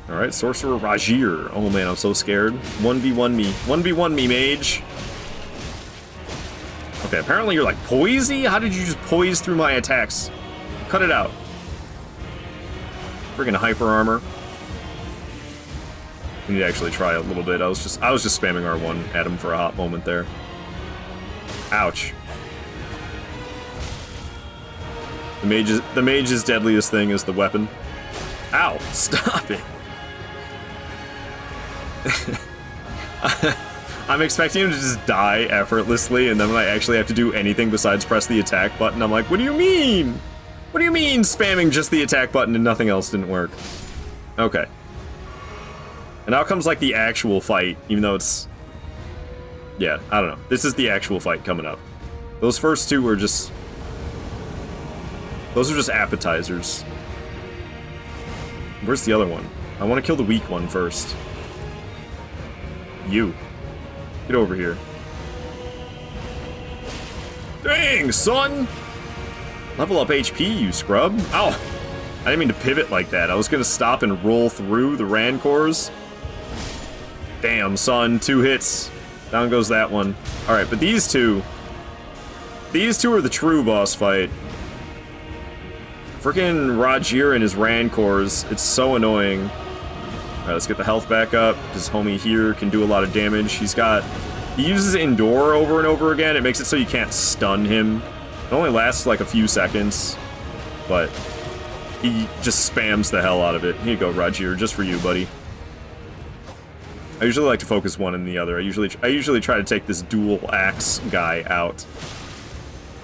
Alright, Sorcerer Rajir. Oh man, I'm so scared. 1v1 me. 1v1 me, mage. Okay, apparently you're like poisey? How did you just poise through my attacks? Cut it out. Friggin' hyper armor. We need to actually try a little bit. I was just spamming R1 at him for a hot moment there. Ouch. The mage's deadliest thing is the weapon. Ow! Stop it! I'm expecting him to just die effortlessly, and then when I actually have to do anything besides press the attack button, I'm like, what do you mean? What do you mean spamming just the attack button and nothing else didn't work? Okay. And now comes, like, the actual fight, even though it's... Yeah, I don't know. This is the actual fight coming up. Those first two were just... Those are just appetizers. Where's the other one? I want to kill the weak one first. You. Get over here. Dang, son! Level up HP, you scrub. Ow! I didn't mean to pivot like that. I was gonna stop and roll through the Rancors. Damn, son. 2 hits. Down goes that one. Alright, but these two... These two are the true boss fight. Frickin' Rajir and his Rancors. It's so annoying. Alright, let's get the health back up. This homie here can do a lot of damage. He uses Endure over and over again. It makes it so you can't stun him. It only lasts like a few seconds. But he just spams the hell out of it. Here you go, Rajir. Just for you, buddy. I usually like to focus one and the other. I usually try to take this dual axe guy out.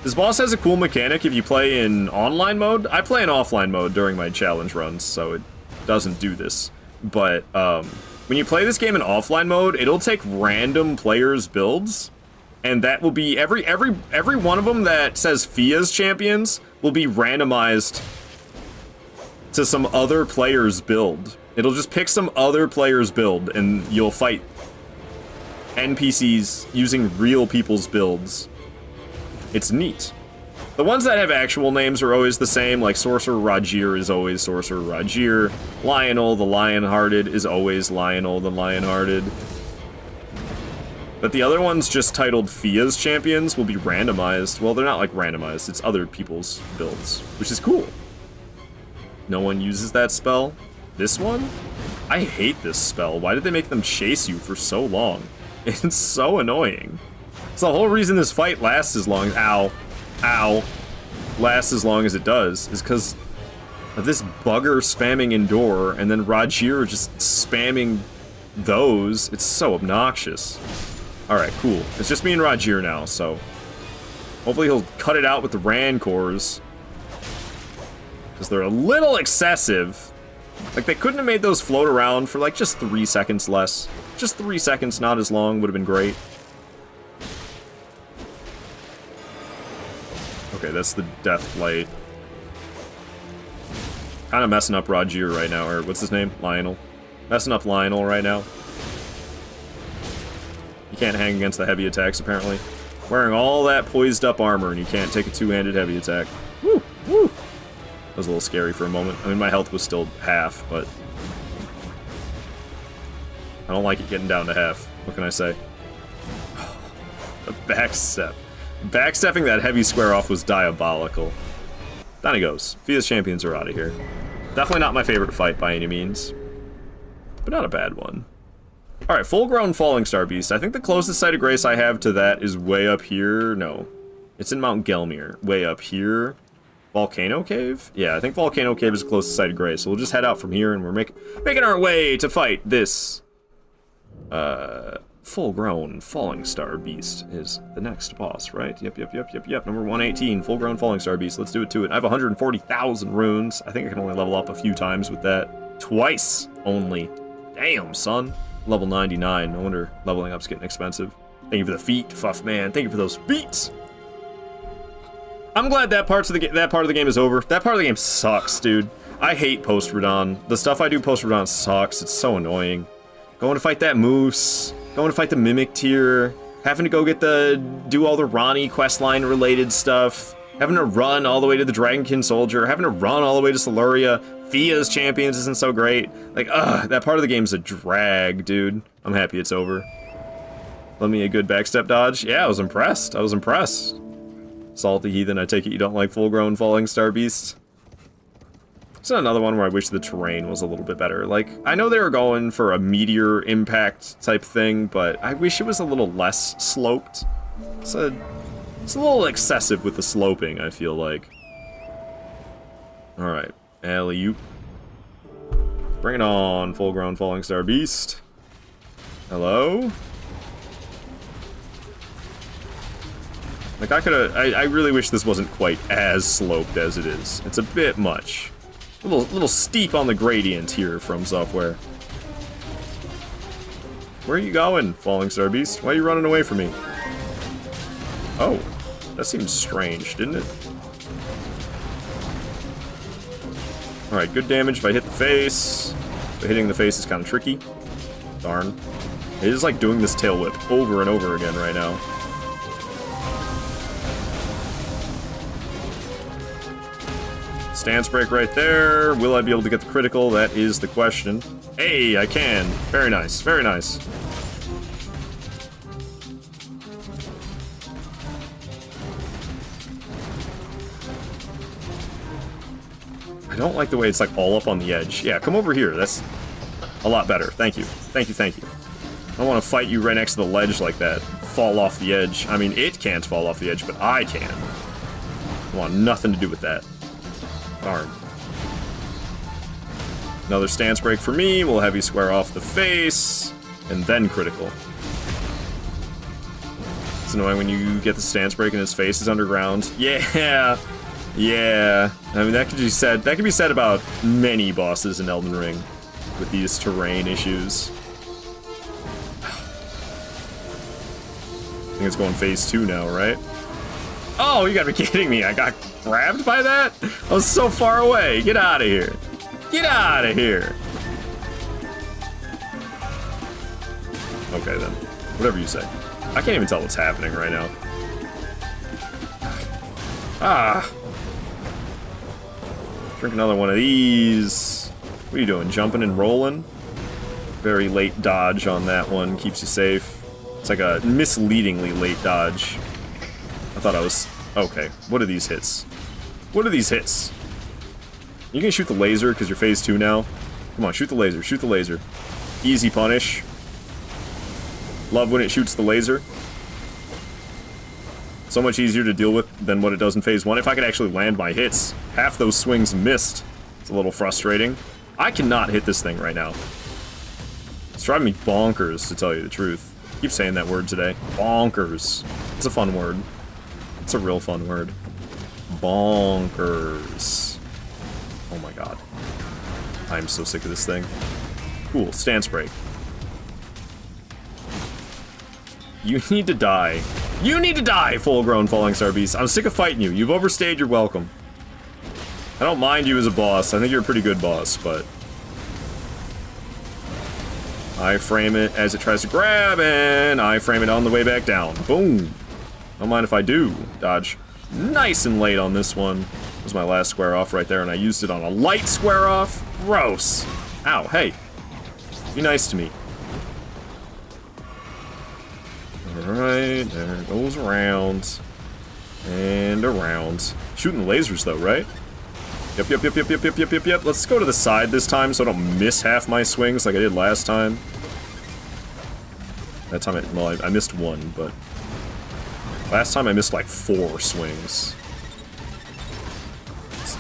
This boss has a cool mechanic if you play in online mode. I play in offline mode during my challenge runs, so it doesn't do this. But when you play this game in offline mode, it'll take random players' builds, and that will be every one of them that says Fia's champions will be randomized to some other player's build. It'll just pick some other player's build, and you'll fight NPCs using real people's builds. It's neat. The ones that have actual names are always the same, like Sorcerer Rajir is always Sorcerer Rajir. Lionel the Lionhearted is always Lionel the Lionhearted. But the other ones just titled Fia's champions will be randomized. Well, they're not like randomized, it's other people's builds, which is cool. No one uses that spell. This one? I hate this spell. Why did they make them chase you for so long? It's so annoying. It's the whole reason this fight lasts as long as... Ow. Lasts as long as it does, is because of this bugger spamming Endure, and then Rajir just spamming those. It's so obnoxious. Alright, cool. It's just me and Rajir now, so... Hopefully he'll cut it out with the Rancors. Because they're a little excessive. Like, they couldn't have made those float around for, like, just 3 seconds less. Just 3 seconds, not as long, would have been great. Okay, that's the Death Blade. Kind of messing up Rajir right now, or what's his name? Lionel. Messing up Lionel right now. You can't hang against the heavy attacks, apparently. Wearing all that poised up armor, and you can't take a two-handed heavy attack. Woo! Woo! That was a little scary for a moment. I mean, my health was still half, but... I don't like it getting down to half. What can I say? The backstep. Backstepping that heavy square off was diabolical. Down he goes. Fia's champions are out of here. Definitely not my favorite fight by any means. But not a bad one. Alright, full-grown Falling Star Beast. I think the closest site of grace I have to that is way up here. No. It's in Mount Gelmir. Way up here. Volcano Cave? Yeah, I think Volcano Cave is the closest site of grace. So we'll just head out from here and we're making our way to fight this full-grown Falling Star Beast is the next boss, right? Yep. Number 118, full-grown Falling Star Beast. Let's do it to it. I have 140,000 runes. I think I can only level up a few times with that. Twice only. Damn, son. Level 99. No wonder leveling up's getting expensive. Thank you for the feet, Fuff Man. Thank you for those feet. I'm glad that part of the game is over. That part of the game sucks, dude. I hate post-Radon. The stuff I do post-Radon sucks. It's so annoying. Going to fight that moose. Going to fight the Mimic Tier. Having to go do all the Ronnie questline related stuff. Having to run all the way to the Dragonkin Soldier. Having to run all the way to Siluria. Fia's champions isn't so great. Like, that part of the game's a drag, dude. I'm happy it's over. Love me a good backstep dodge. Yeah, I was impressed. I was impressed. Salty Heathen, I take it you don't like full-grown Falling Star Beast? It's another one where I wish the terrain was a little bit better. Like, I know they were going for a meteor impact type thing, but I wish it was a little less sloped. It's a little excessive with the sloping, I feel like. Alright, alley-oop. Bring it on, full-grown Falling Star Beast. Hello? Like, I really wish this wasn't quite as sloped as it is. It's a bit much. A little steep on the gradient here from software. Where are you going, Falling Star Beast? Why are you running away from me? Oh, that seems strange, didn't it? Alright, good damage if I hit the face. But hitting the face is kind of tricky. Darn. It is like doing this tail whip over and over again right now. Stance break right there. Will I be able to get the critical? That is the question. Hey, I can. Very nice, very nice. I don't like the way it's like all up on the edge. Yeah, come over here. That's a lot better. Thank you. Thank you, thank you. I don't want to fight you right next to the ledge like that. Fall off the edge. I mean, it can't fall off the edge, but I can. I want nothing to do with that. Darn. Another stance break for me. We'll have you square off the face. And then critical. It's annoying when you get the stance break and his face is underground. Yeah. Yeah. I mean, that could be said about many bosses in Elden Ring with these terrain issues. I think it's going phase 2 now, right? Oh, you gotta be kidding me. I got grabbed by that? I was so far away. Get out of here. Get out of here. Okay, then. Whatever you say. I can't even tell what's happening right now. Ah. Drink another one of these. What are you doing? Jumping and rolling? Very late dodge on that one. Keeps you safe. It's like a misleadingly late dodge. I thought I was... Okay, what are these hits? What are these hits? You can shoot the laser because you're phase 2 now. Come on, shoot the laser, shoot the laser. Easy punish. Love when it shoots the laser. So much easier to deal with than what it does in phase 1. If I could actually land my hits, half those swings missed. It's a little frustrating. I cannot hit this thing right now. It's driving me bonkers, to tell you the truth. I keep saying that word today. Bonkers. It's a fun word. It's a real fun word. Bonkers. Oh my god. I'm so sick of this thing. Cool, stance break. You need to die. You need to die, full-grown Falling Star Beast. I'm sick of fighting you. You've overstayed your welcome. I don't mind you as a boss. I think you're a pretty good boss, but... I frame it as it tries to grab, and I frame it on the way back down. Boom. Don't mind if I do. Dodge nice and late on this one. That was my last square off right there, and I used it on a light square off. Gross. Ow, hey. Be nice to me. Alright, there it goes around. And around. Shooting the lasers though, right? Yep. Let's go to the side this time so I don't miss half my swings like I did last time. That time, I missed one, but... Last time I missed like 4 swings.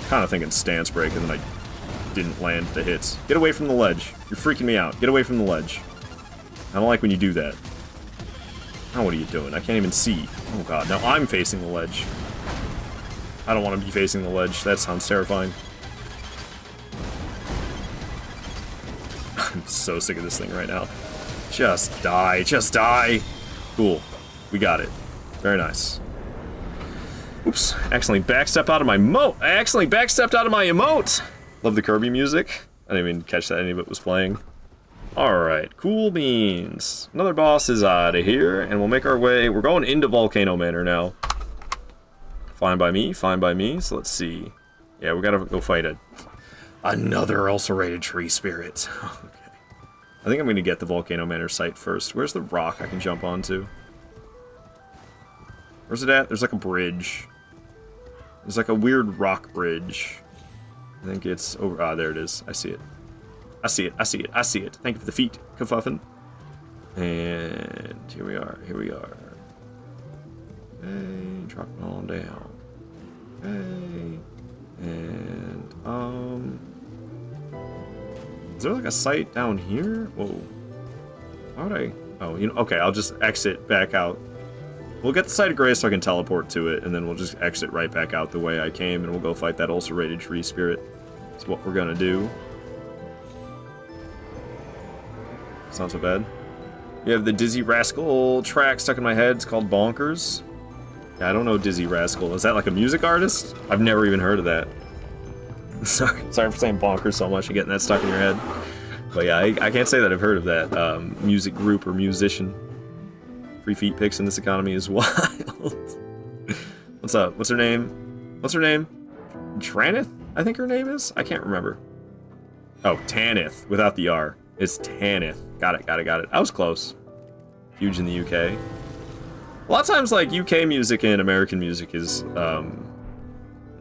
Kind of thinking stance break, and then I didn't land the hits. Get away from the ledge. You're freaking me out. Get away from the ledge. I don't like when you do that. Now what are you doing? I can't even see. Oh god, now I'm facing the ledge. I don't want to be facing the ledge. That sounds terrifying. I'm so sick of this thing right now. Just die. Just die. Cool. We got it. Very nice. Oops. Accidentally backstepped out of my emote. I accidentally backstepped out of my emote. Love the Kirby music. I didn't even catch that any of it was playing. Alright, cool beans. Another boss is out of here, and we'll make our way... We're going into Volcano Manor now. Fine by me, fine by me. So let's see. Yeah, we gotta go fight another ulcerated tree spirit. Okay. I think I'm going to get the Volcano Manor site first. Where's the rock I can jump onto? Where's it at? There's like a bridge. There's like a weird rock bridge. I think it's over. Ah, there it is. I see it. I see it. I see it. I see it. Thank you for the feet, Kafuffin. And here we are. Here we are. Hey, dropping on down. Hey. And, is there like a site down here? Whoa. Why would I? Oh, you know, okay, I'll just exit back out. We'll get the site of grace so I can teleport to it, and then we'll just exit right back out the way I came, and we'll go fight that ulcerated tree spirit. That's what we're gonna do. It's not so bad. You have the Dizzy Rascal track stuck in my head. It's called Bonkers. Yeah, I don't know Dizzy Rascal. Is that like a music artist? I've never even heard of that. Sorry for saying bonkers so much and getting that stuck in your head. But yeah, I can't say that I've heard of that music group or musician. Free feet pics in this economy is wild. What's up? What's her name? What's her name? Tranith, I think her name is? I can't remember. Oh, Tanith, without the R. It's Tanith. Got it, got it, got it. I was close. Huge in the UK. A lot of times, like, UK music and American music is,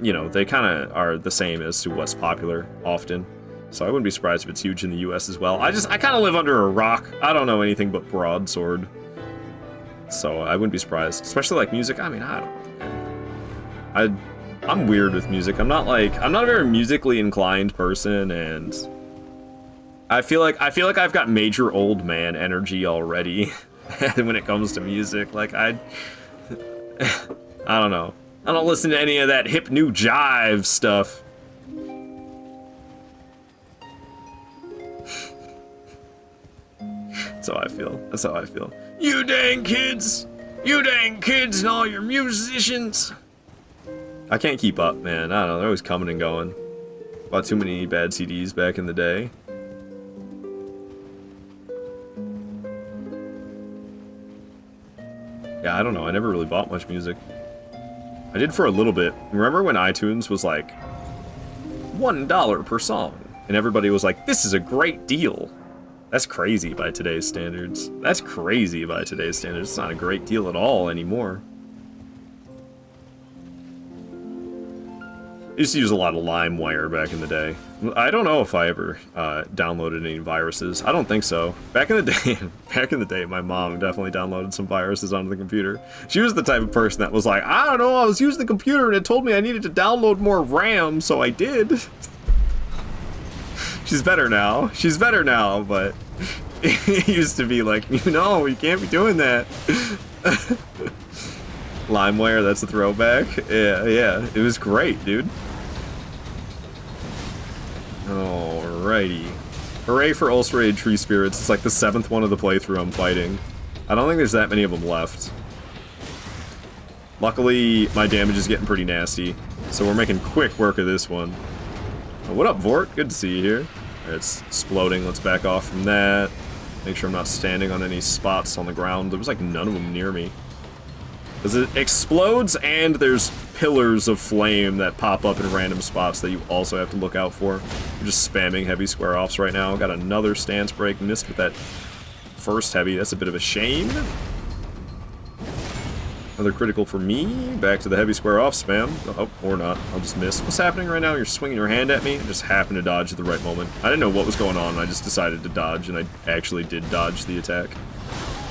you know, they kind of are the same as to what's popular often. So I wouldn't be surprised if it's huge in the US as well. I kind of live under a rock. I don't know anything but Broadsword. So I wouldn't be surprised. Especially like music. I mean, I don't know. I'm weird with music. I'm not a very musically inclined person, and I feel like I've got major old man energy already when it comes to music. Like I don't know. I don't listen to any of that hip new jive stuff. That's how I feel. That's how I feel. You dang kids! You dang kids and all your musicians! I can't keep up, man. I don't know. They're always coming and going. Bought too many bad CDs back in the day. Yeah, I don't know. I never really bought much music. I did for a little bit. Remember when iTunes was like $1 per song? And everybody was like, this is a great deal. That's crazy by today's standards. That's crazy by today's standards. It's not a great deal at all anymore. I used to use a lot of LimeWire back in the day. I don't know if I ever downloaded any viruses. I don't think so. Back in the day, my mom definitely downloaded some viruses onto the computer. She was the type of person that was like, I don't know, I was using the computer and it told me I needed to download more RAM, so I did. She's better now. She's better now, but it used to be like, you can't be doing that. LimeWire, that's a throwback. Yeah, it was great, dude. Alrighty. Hooray for ulcerated tree spirits. It's like the 7th one of the playthrough I'm fighting. I don't think there's that many of them left. Luckily, my damage is getting pretty nasty, so we're making quick work of this one. Oh, what up, Vort? Good to see you here. Alright, it's exploding. Let's back off from that. Make sure I'm not standing on any spots on the ground. There was like none of them near me. Because it explodes, and there's pillars of flame that pop up in random spots that you also have to look out for. I'm just spamming heavy square offs right now. Got another stance break. Missed with that first heavy. That's a bit of a shame. Another critical for me. Back to the heavy square off spam. Oh, or not. I'll just miss. What's happening right now? You're swinging your hand at me? I just happened to dodge at the right moment. I didn't know what was going on. I just decided to dodge, and I actually did dodge the attack.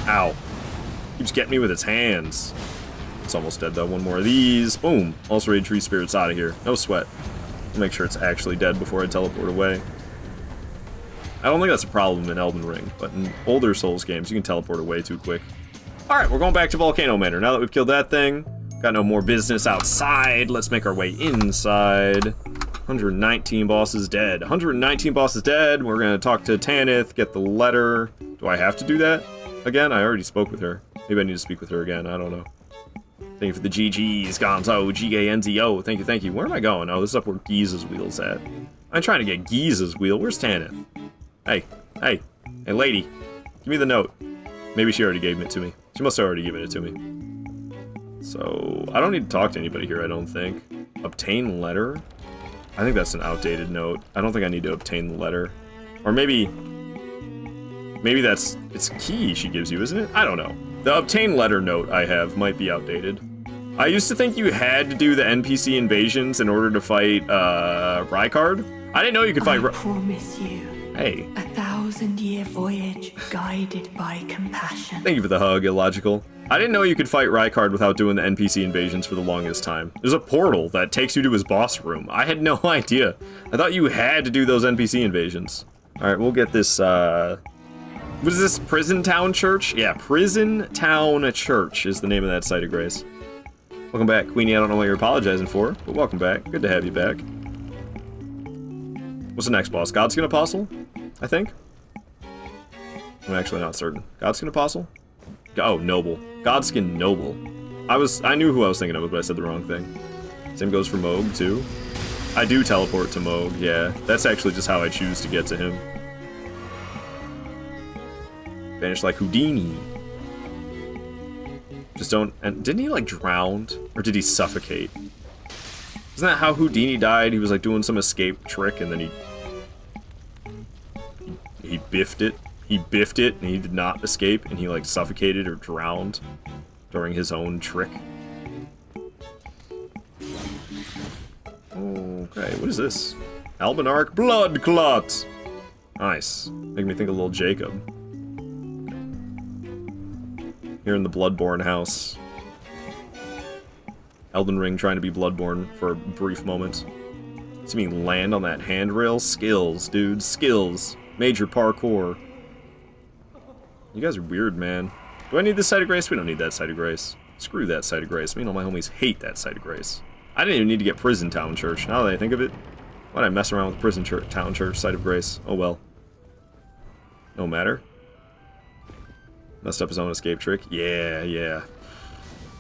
Ow. Keeps getting me with its hands. It's almost dead though. One more of these. Boom. Ulcerated tree spirit's out of here. No sweat. I'll make sure it's actually dead before I teleport away. I don't think that's a problem in Elden Ring, but in older Souls games, you can teleport away too quick. Alright, we're going back to Volcano Manor. Now that we've killed that thing, got no more business outside, let's make our way inside. 119 bosses dead. 119 bosses dead. We're gonna talk to Tanith, get the letter. Do I have to do that again? I already spoke with her. Maybe I need to speak with her again. I don't know. Thank you for the GGs, Gonzo, G-A-N-Z-O. Thank you, thank you. Where am I going? Oh, this is up where Giza's wheel's at. I'm trying to get Giza's wheel. Where's Tanith? Hey, lady. Give me the note. Maybe she already gave it to me. She must have already given it to me. So, I don't need to talk to anybody here, I don't think. Obtain letter? I think that's an outdated note. I don't think I need to obtain the letter. Or maybe Maybe it's key she gives you, isn't it? I don't know. The obtain letter note I have might be outdated. I used to think you had to do the NPC invasions in order to fight, Rykard. I didn't know you could fight I promise you. Hey. 1,000-year voyage guided by compassion. Thank you for the hug, Illogical. I didn't know you could fight Rykard without doing the NPC invasions for the longest time. There's a portal that takes you to his boss room. I had no idea. I thought you had to do those NPC invasions. Alright, we'll get this, what is this? Prison Town Church? Yeah, Prison Town Church is the name of that site of grace. Welcome back, Queenie. I don't know what you're apologizing for, but welcome back. Good to have you back. What's the next boss? Godskin Apostle? I think? I'm actually not certain. Godskin Apostle? Oh, Noble. Godskin Noble. I knew who I was thinking of, but I said the wrong thing. Same goes for Moog, too. I do teleport to Moog, yeah. That's actually just how I choose to get to him. Vanish like Houdini. Just don't... And didn't he, like, drown? Or did he suffocate? Isn't that how Houdini died? He was, like, doing some escape trick, and then he biffed it. He biffed it, and he did not escape, and he, like, suffocated or drowned during his own trick. Okay, what is this? Albinarch Blood Clot! Nice. Make me think of little Jacob. Here in the Bloodborne house. Elden Ring trying to be Bloodborne for a brief moment. See me land on that handrail? Skills, dude. Skills. Major parkour. You guys are weird, man. Do I need this site of grace? We don't need that site of grace. Screw that site of grace. Me and all my homies hate that site of grace. I didn't even need to get Prison Town Church. Now that I think of it, why'd I mess around with Prison Town Church site of grace? Oh well. No matter. Messed up his own escape trick. Yeah.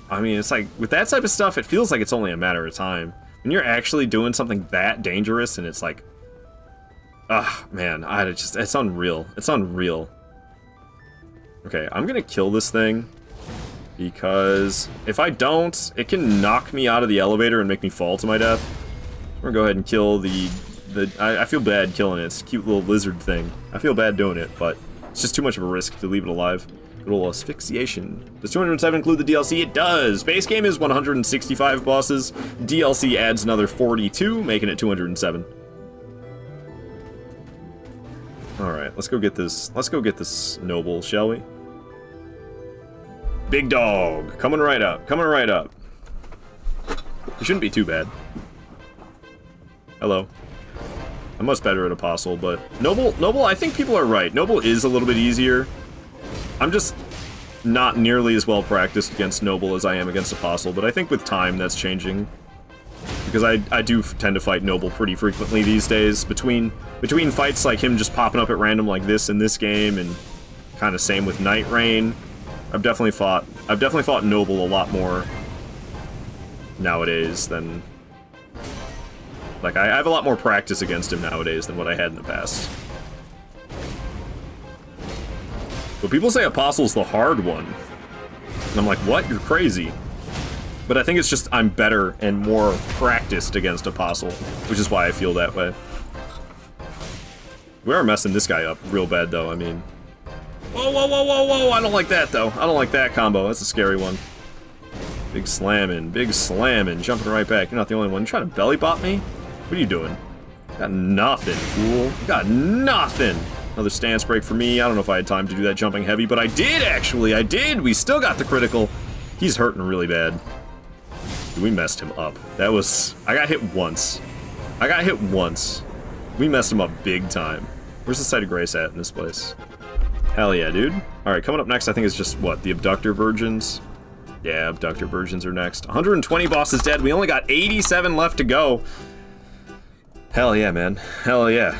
I mean, it's like, with that type of stuff, it feels like it's only a matter of time. When you're actually doing something that dangerous, and it's like... man, it's unreal. It's unreal. Okay, I'm gonna kill this thing. Because if I don't, it can knock me out of the elevator and make me fall to my death. I'm gonna go ahead and kill I feel bad killing it. It's a cute little lizard thing. I feel bad doing it, but it's just too much of a risk to leave it alive. Good ol' asphyxiation. Does 207 include the DLC? It does! Base game is 165 bosses. DLC adds another 42, making it 207. Alright, let's go get this. Let's go get this noble, shall we? Big dog! Coming right up. Coming right up. It shouldn't be too bad. Hello. I'm much better at Apostle, but... Noble, I think people are right. Noble is a little bit easier. I'm just not nearly as well practiced against Noble as I am against Apostle, but I think with time that's changing. Because I do tend to fight Noble pretty frequently these days. Between fights like him just popping up at random like this in this game, and kind of same with Night Rain, I've definitely fought Noble a lot more nowadays than... Like, I have a lot more practice against him nowadays than what I had in the past. But people say Apostle's the hard one. And I'm like, what? You're crazy. But I think it's just I'm better and more practiced against Apostle, which is why I feel that way. We are messing this guy up real bad, though, I mean... Whoa, I don't like that, though. I don't like that combo. That's a scary one. Big slamming, jumping right back. You're not the only one. You trying to belly bop me? What are you doing? Got nothing, fool. Got nothing. Another stance break for me. I don't know if I had time to do that jumping heavy, but I did, actually. I did. We still got the critical. He's hurting really bad. Dude, we messed him up. That was... I got hit once. We messed him up big time. Where's the site of grace at in this place? Hell yeah, dude. Alright, coming up next, I think is just, what, the Abductor Virgins? Yeah, Abductor Virgins are next. 120 bosses dead. We only got 87 left to go. Hell yeah, man. Hell yeah.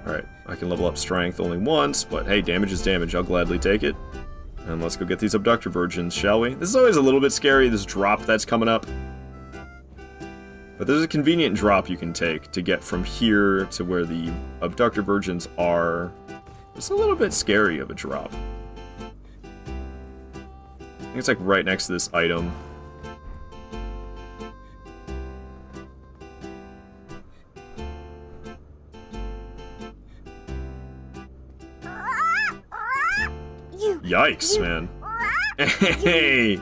Alright, I can level up strength only once, but hey, damage is damage. I'll gladly take it. And let's go get these Abductor Virgins, shall we? This is always a little bit scary, this drop that's coming up. But there's a convenient drop you can take to get from here to where the Abductor Virgins are. It's a little bit scary of a drop. I think it's like right next to this item. Yikes, man. Hey!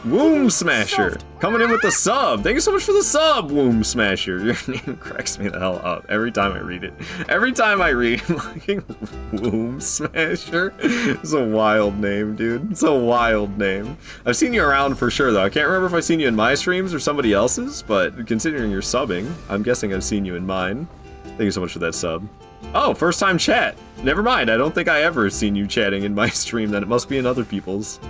Womb Smasher! Coming in with the sub! Thank you so much for the sub, Womb Smasher! Your name cracks me the hell up every time I read it. Every time I read fucking Womb Smasher. It's a wild name, dude. It's a wild name. I've seen you around for sure, though. I can't remember if I've seen you in my streams or somebody else's, but considering you're subbing, I'm guessing I've seen you in mine. Thank you so much for that sub. Oh, first time chat. Never mind, I don't think I ever seen you chatting in my stream, then it must be in other people's.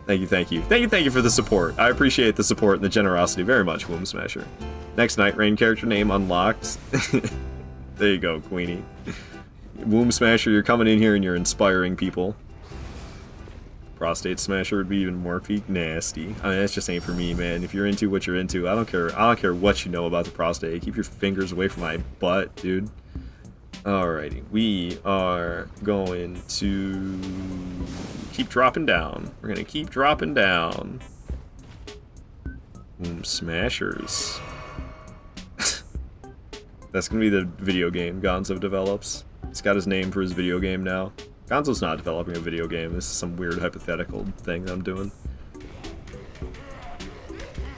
Thank you, thank you. Thank you for the support. I appreciate the support and the generosity very much, Womb Smasher. Next Night Rain character name unlocked. There you go, Queenie. Womb Smasher, you're coming in here and you're inspiring people. Prostate Smasher would be even more peak nasty. I mean, that's just ain't for me, man. If you're into what you're into, I don't care what you know about the prostate. Keep your fingers away from my butt, dude. Alrighty, we are going to keep dropping down. We're gonna keep dropping down. Womb Smashers. That's gonna be the video game Gonzo develops. He's got his name for his video game now. Gonzo's not developing a video game. This is some weird hypothetical thing I'm doing.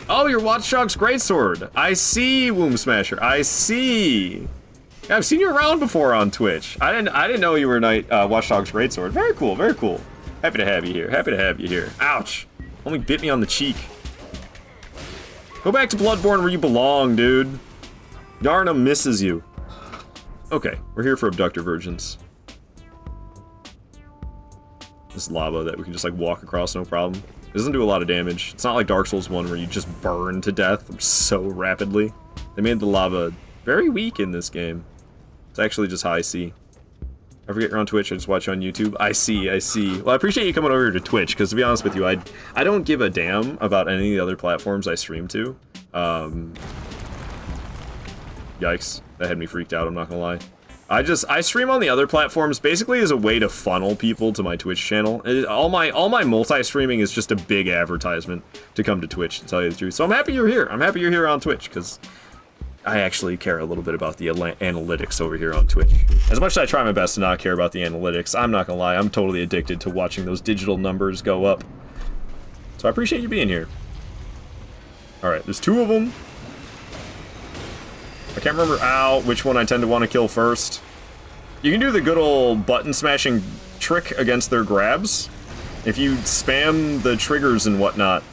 Oh, your Watch Dogs Greatsword. I see, Womb Smasher. I see. Yeah, I've seen you around before on Twitch. I didn't know you were Watch Dogs Greatsword. Very cool, very cool. Happy to have you here. Happy to have you here. Ouch. Only bit me on the cheek. Go back to Bloodborne where you belong, dude. Yarna misses you. Okay, we're here for abductor virgins. This lava that we can just like walk across, no problem. It doesn't do a lot of damage. It's not like Dark Souls 1 where you just burn to death so rapidly. They made the lava very weak in this game. It's actually just high C. I forget you're on Twitch, I just watch you on YouTube. I see. Well, I appreciate you coming over here to Twitch, because to be honest with you, I don't give a damn about any of the other platforms I stream to. Yikes. That had me freaked out, I'm not gonna lie. I stream on the other platforms basically as a way to funnel people to my Twitch channel. All my multi-streaming is just a big advertisement to come to Twitch, to tell you the truth. So I'm happy you're here. I'm happy you're here on Twitch, because I actually care a little bit about the analytics over here on Twitch. As much as I try my best to not care about the analytics, I'm not gonna lie, I'm totally addicted to watching those digital numbers go up. So I appreciate you being here. Alright, there's two of them. I can't remember, which one I tend to want to kill first. You can do the good old button smashing trick against their grabs. If you spam the triggers and whatnot,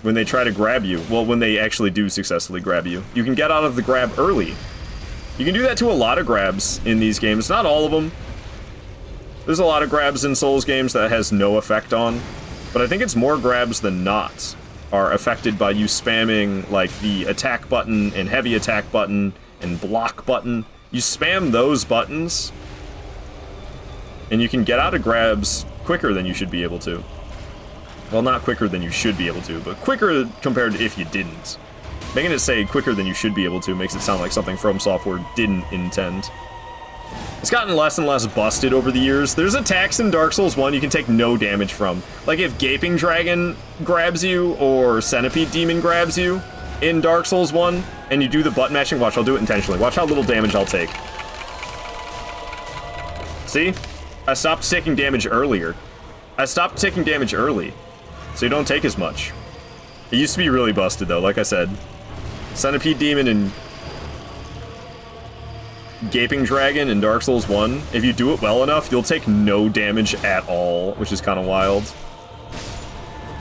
when they try to grab you, well, when they actually do successfully grab you, you can get out of the grab early. You can do that to a lot of grabs in these games, not all of them. There's a lot of grabs in Souls games that has no effect on, but I think it's more grabs than not are affected by you spamming, like, the attack button and heavy attack button and block button. You spam those buttons, and you can get out of grabs quicker than you should be able to. Well, not quicker than you should be able to, but quicker compared to if you didn't. Making it say quicker than you should be able to makes it sound like something From Software didn't intend. It's gotten less and less busted over the years. There's attacks in Dark Souls 1 you can take no damage from. Like if Gaping Dragon grabs you, or Centipede Demon grabs you in Dark Souls 1, and you do the button mashing, watch, I'll do it intentionally. Watch how little damage I'll take. See? I stopped taking damage earlier. I stopped taking damage early, so you don't take as much. It used to be really busted though, like I said. Centipede Demon and Gaping Dragon in Dark Souls 1, if you do it well enough, you'll take no damage at all, which is kind of wild.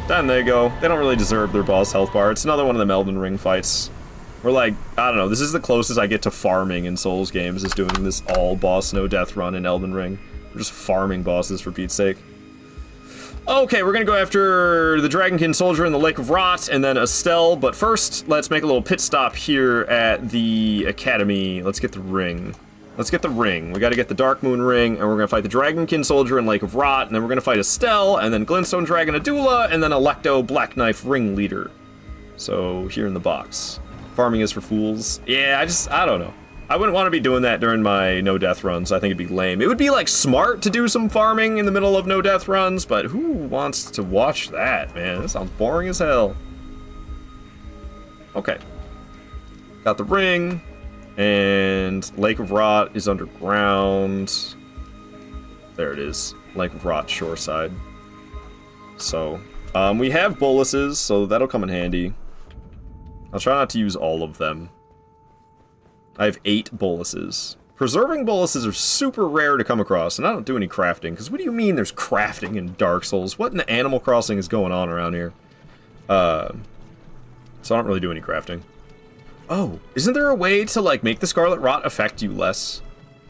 Then they go. They don't really deserve their boss health bar. It's another one of them Elden Ring fights. We're like, I don't know, this is the closest I get to farming in Souls games, is doing this all boss no death run in Elden Ring. We're just farming bosses for Pete's sake. Okay, we're gonna go after the Dragonkin Soldier in the Lake of Rot, and then Estelle, but first, let's make a little pit stop here at the Academy. Let's get the ring. Let's get the ring. We gotta get the Dark Moon ring, and we're gonna fight the Dragonkin Soldier in Lake of Rot, and then we're gonna fight Estelle, and then Glintstone Dragon Adula, and then Electo Black Knife Ringleader. So, here in the box. Farming is for fools. Yeah, I don't know. I wouldn't want to be doing that during my no-death runs. I think it'd be lame. It would be, like, smart to do some farming in the middle of no-death runs, but who wants to watch that, man? That sounds boring as hell. Okay. Got the ring, and Lake of Rot is underground. There it is. like, rot shoreside. So, we have boluses, so that'll come in handy. I'll try not to use all of them. I have 8 boluses. Preserving boluses are super rare to come across, and I don't do any crafting, because what do you mean there's crafting in Dark Souls? What in the Animal Crossing is going on around here? So I don't really do any crafting. Oh, isn't there a way to, like, make the Scarlet Rot affect you less?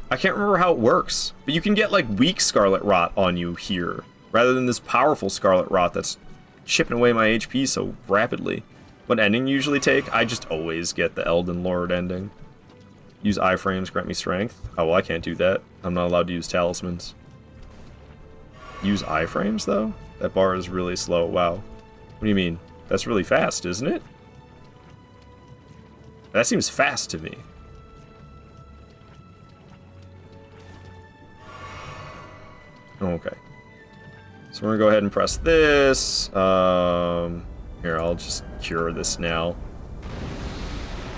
I can't remember how it works, but you can get, like, weak Scarlet Rot on you here, rather than this powerful Scarlet Rot that's chipping away my HP so rapidly. What ending you usually take? I just always get the Elden Lord ending. Use iframes, grant me strength. Oh, well, I can't do that. I'm not allowed to use talismans. Use iframes, though? That bar is really slow. Wow. What do you mean? That's really fast, isn't it? That seems fast to me. Okay. So we're gonna go ahead and press this. Here, I'll just cure this now.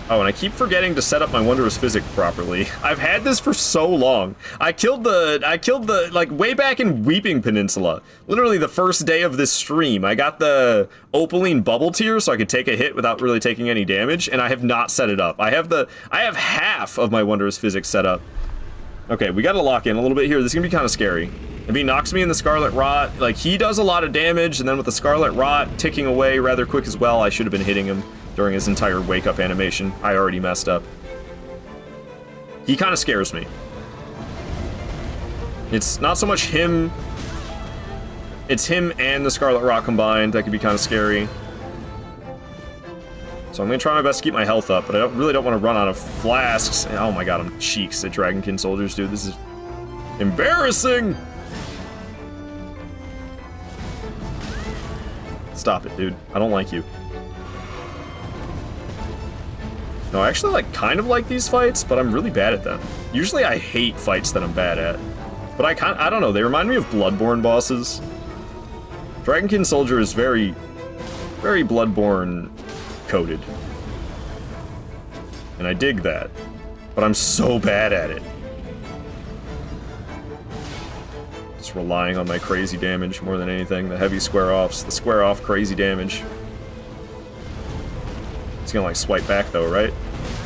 Oh, and I keep forgetting to set up my Wondrous Physic properly. I've had this for so long. I killed the, like, way back in Weeping Peninsula. Literally the first day of this stream. I got the Opaline Bubble Tier so I could take a hit without really taking any damage, and I have not set it up. I have half of my Wondrous Physic set up. Okay, we gotta lock in a little bit here. This is gonna be kind of scary. If he knocks me in the Scarlet Rot, like, he does a lot of damage, and then with the Scarlet Rot ticking away rather quick as well, I should have been hitting him during his entire wake-up animation. I already messed up. He kind of scares me. It's not so much him. It's him and the Scarlet Rot combined that could be kind of scary. So I'm going to try my best to keep my health up, but I really don't want to run out of flasks. Oh my god, I'm cheeks at Dragonkin soldiers, dude. This is embarrassing! Stop it, dude. I don't like you. No, I actually, like, kind of like these fights, but I'm really bad at them. Usually I hate fights that I'm bad at. But I don't know, they remind me of Bloodborne bosses. Dragonkin Soldier is very, very Bloodborne coded. And I dig that. But I'm so bad at it. Just relying on my crazy damage more than anything. The heavy square-offs, the square-off crazy damage. It's gonna, like, swipe back, though, right?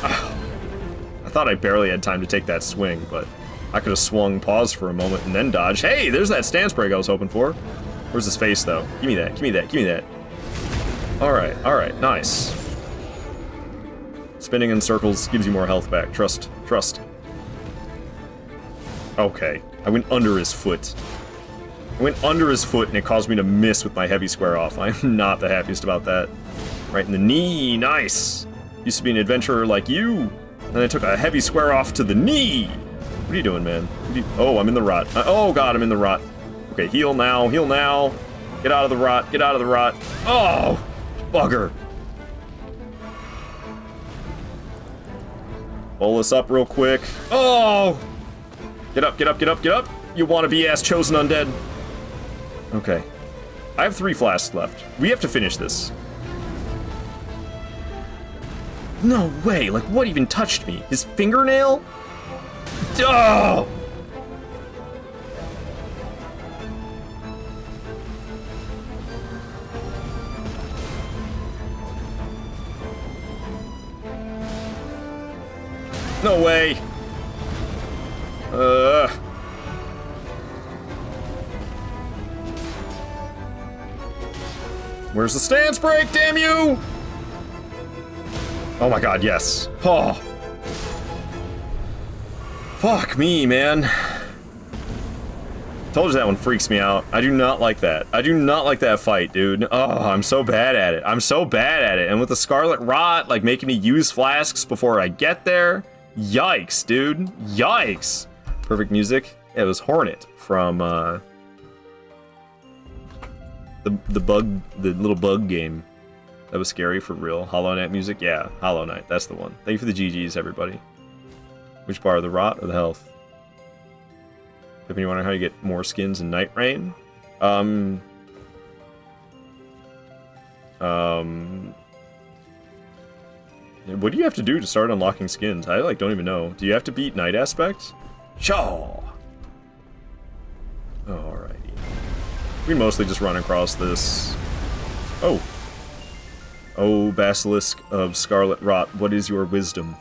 I thought I barely had time to take that swing, but I could have swung pause for a moment and then dodged. Hey, there's that stance break I was hoping for. Where's his face, though? Give me that, give me that, give me that. Alright, nice. Spinning in circles gives you more health back. Trust. Okay, I went under his foot. I went under his foot and it caused me to miss with my heavy square off. I'm not the happiest about that. Right in the knee, nice. Used to be an adventurer like you. Then I took a heavy square off to the knee. What are you doing, man? Oh, I'm in the rot. Oh god, I'm in the rot. Okay, heal now, heal now. Get out of the rot, get out of the rot. Oh, bugger. Pull this up real quick. Oh! Get up, get up, get up, get up! You wannabe-ass chosen undead. Okay. I have 3 flasks left. We have to finish this. No way! Like, what even touched me? His fingernail? Oh! No way! Where's the stance break, damn you? Oh my god, yes. Oh. Fuck me, man. Told you that one freaks me out. I do not like that. I do not like that fight, dude. Oh, I'm so bad at it. I'm so bad at it. And with the Scarlet Rot, like, making me use flasks before I get there. Yikes, dude. Yikes. Perfect music. Yeah, it was Hornet from, the little bug game. That was scary for real. Hollow Knight music? Yeah, Hollow Knight. That's the one. Thank you for the GGs, everybody. Which bar? The rot or the health? If you wonder how you get more skins in Night Rain? What do you have to do to start unlocking skins? I, like, don't even know. Do you have to beat Night Aspect? Shaw! Oh, alright. We mostly just run across this. Oh. Oh, Basilisk of Scarlet Rot, what is your wisdom?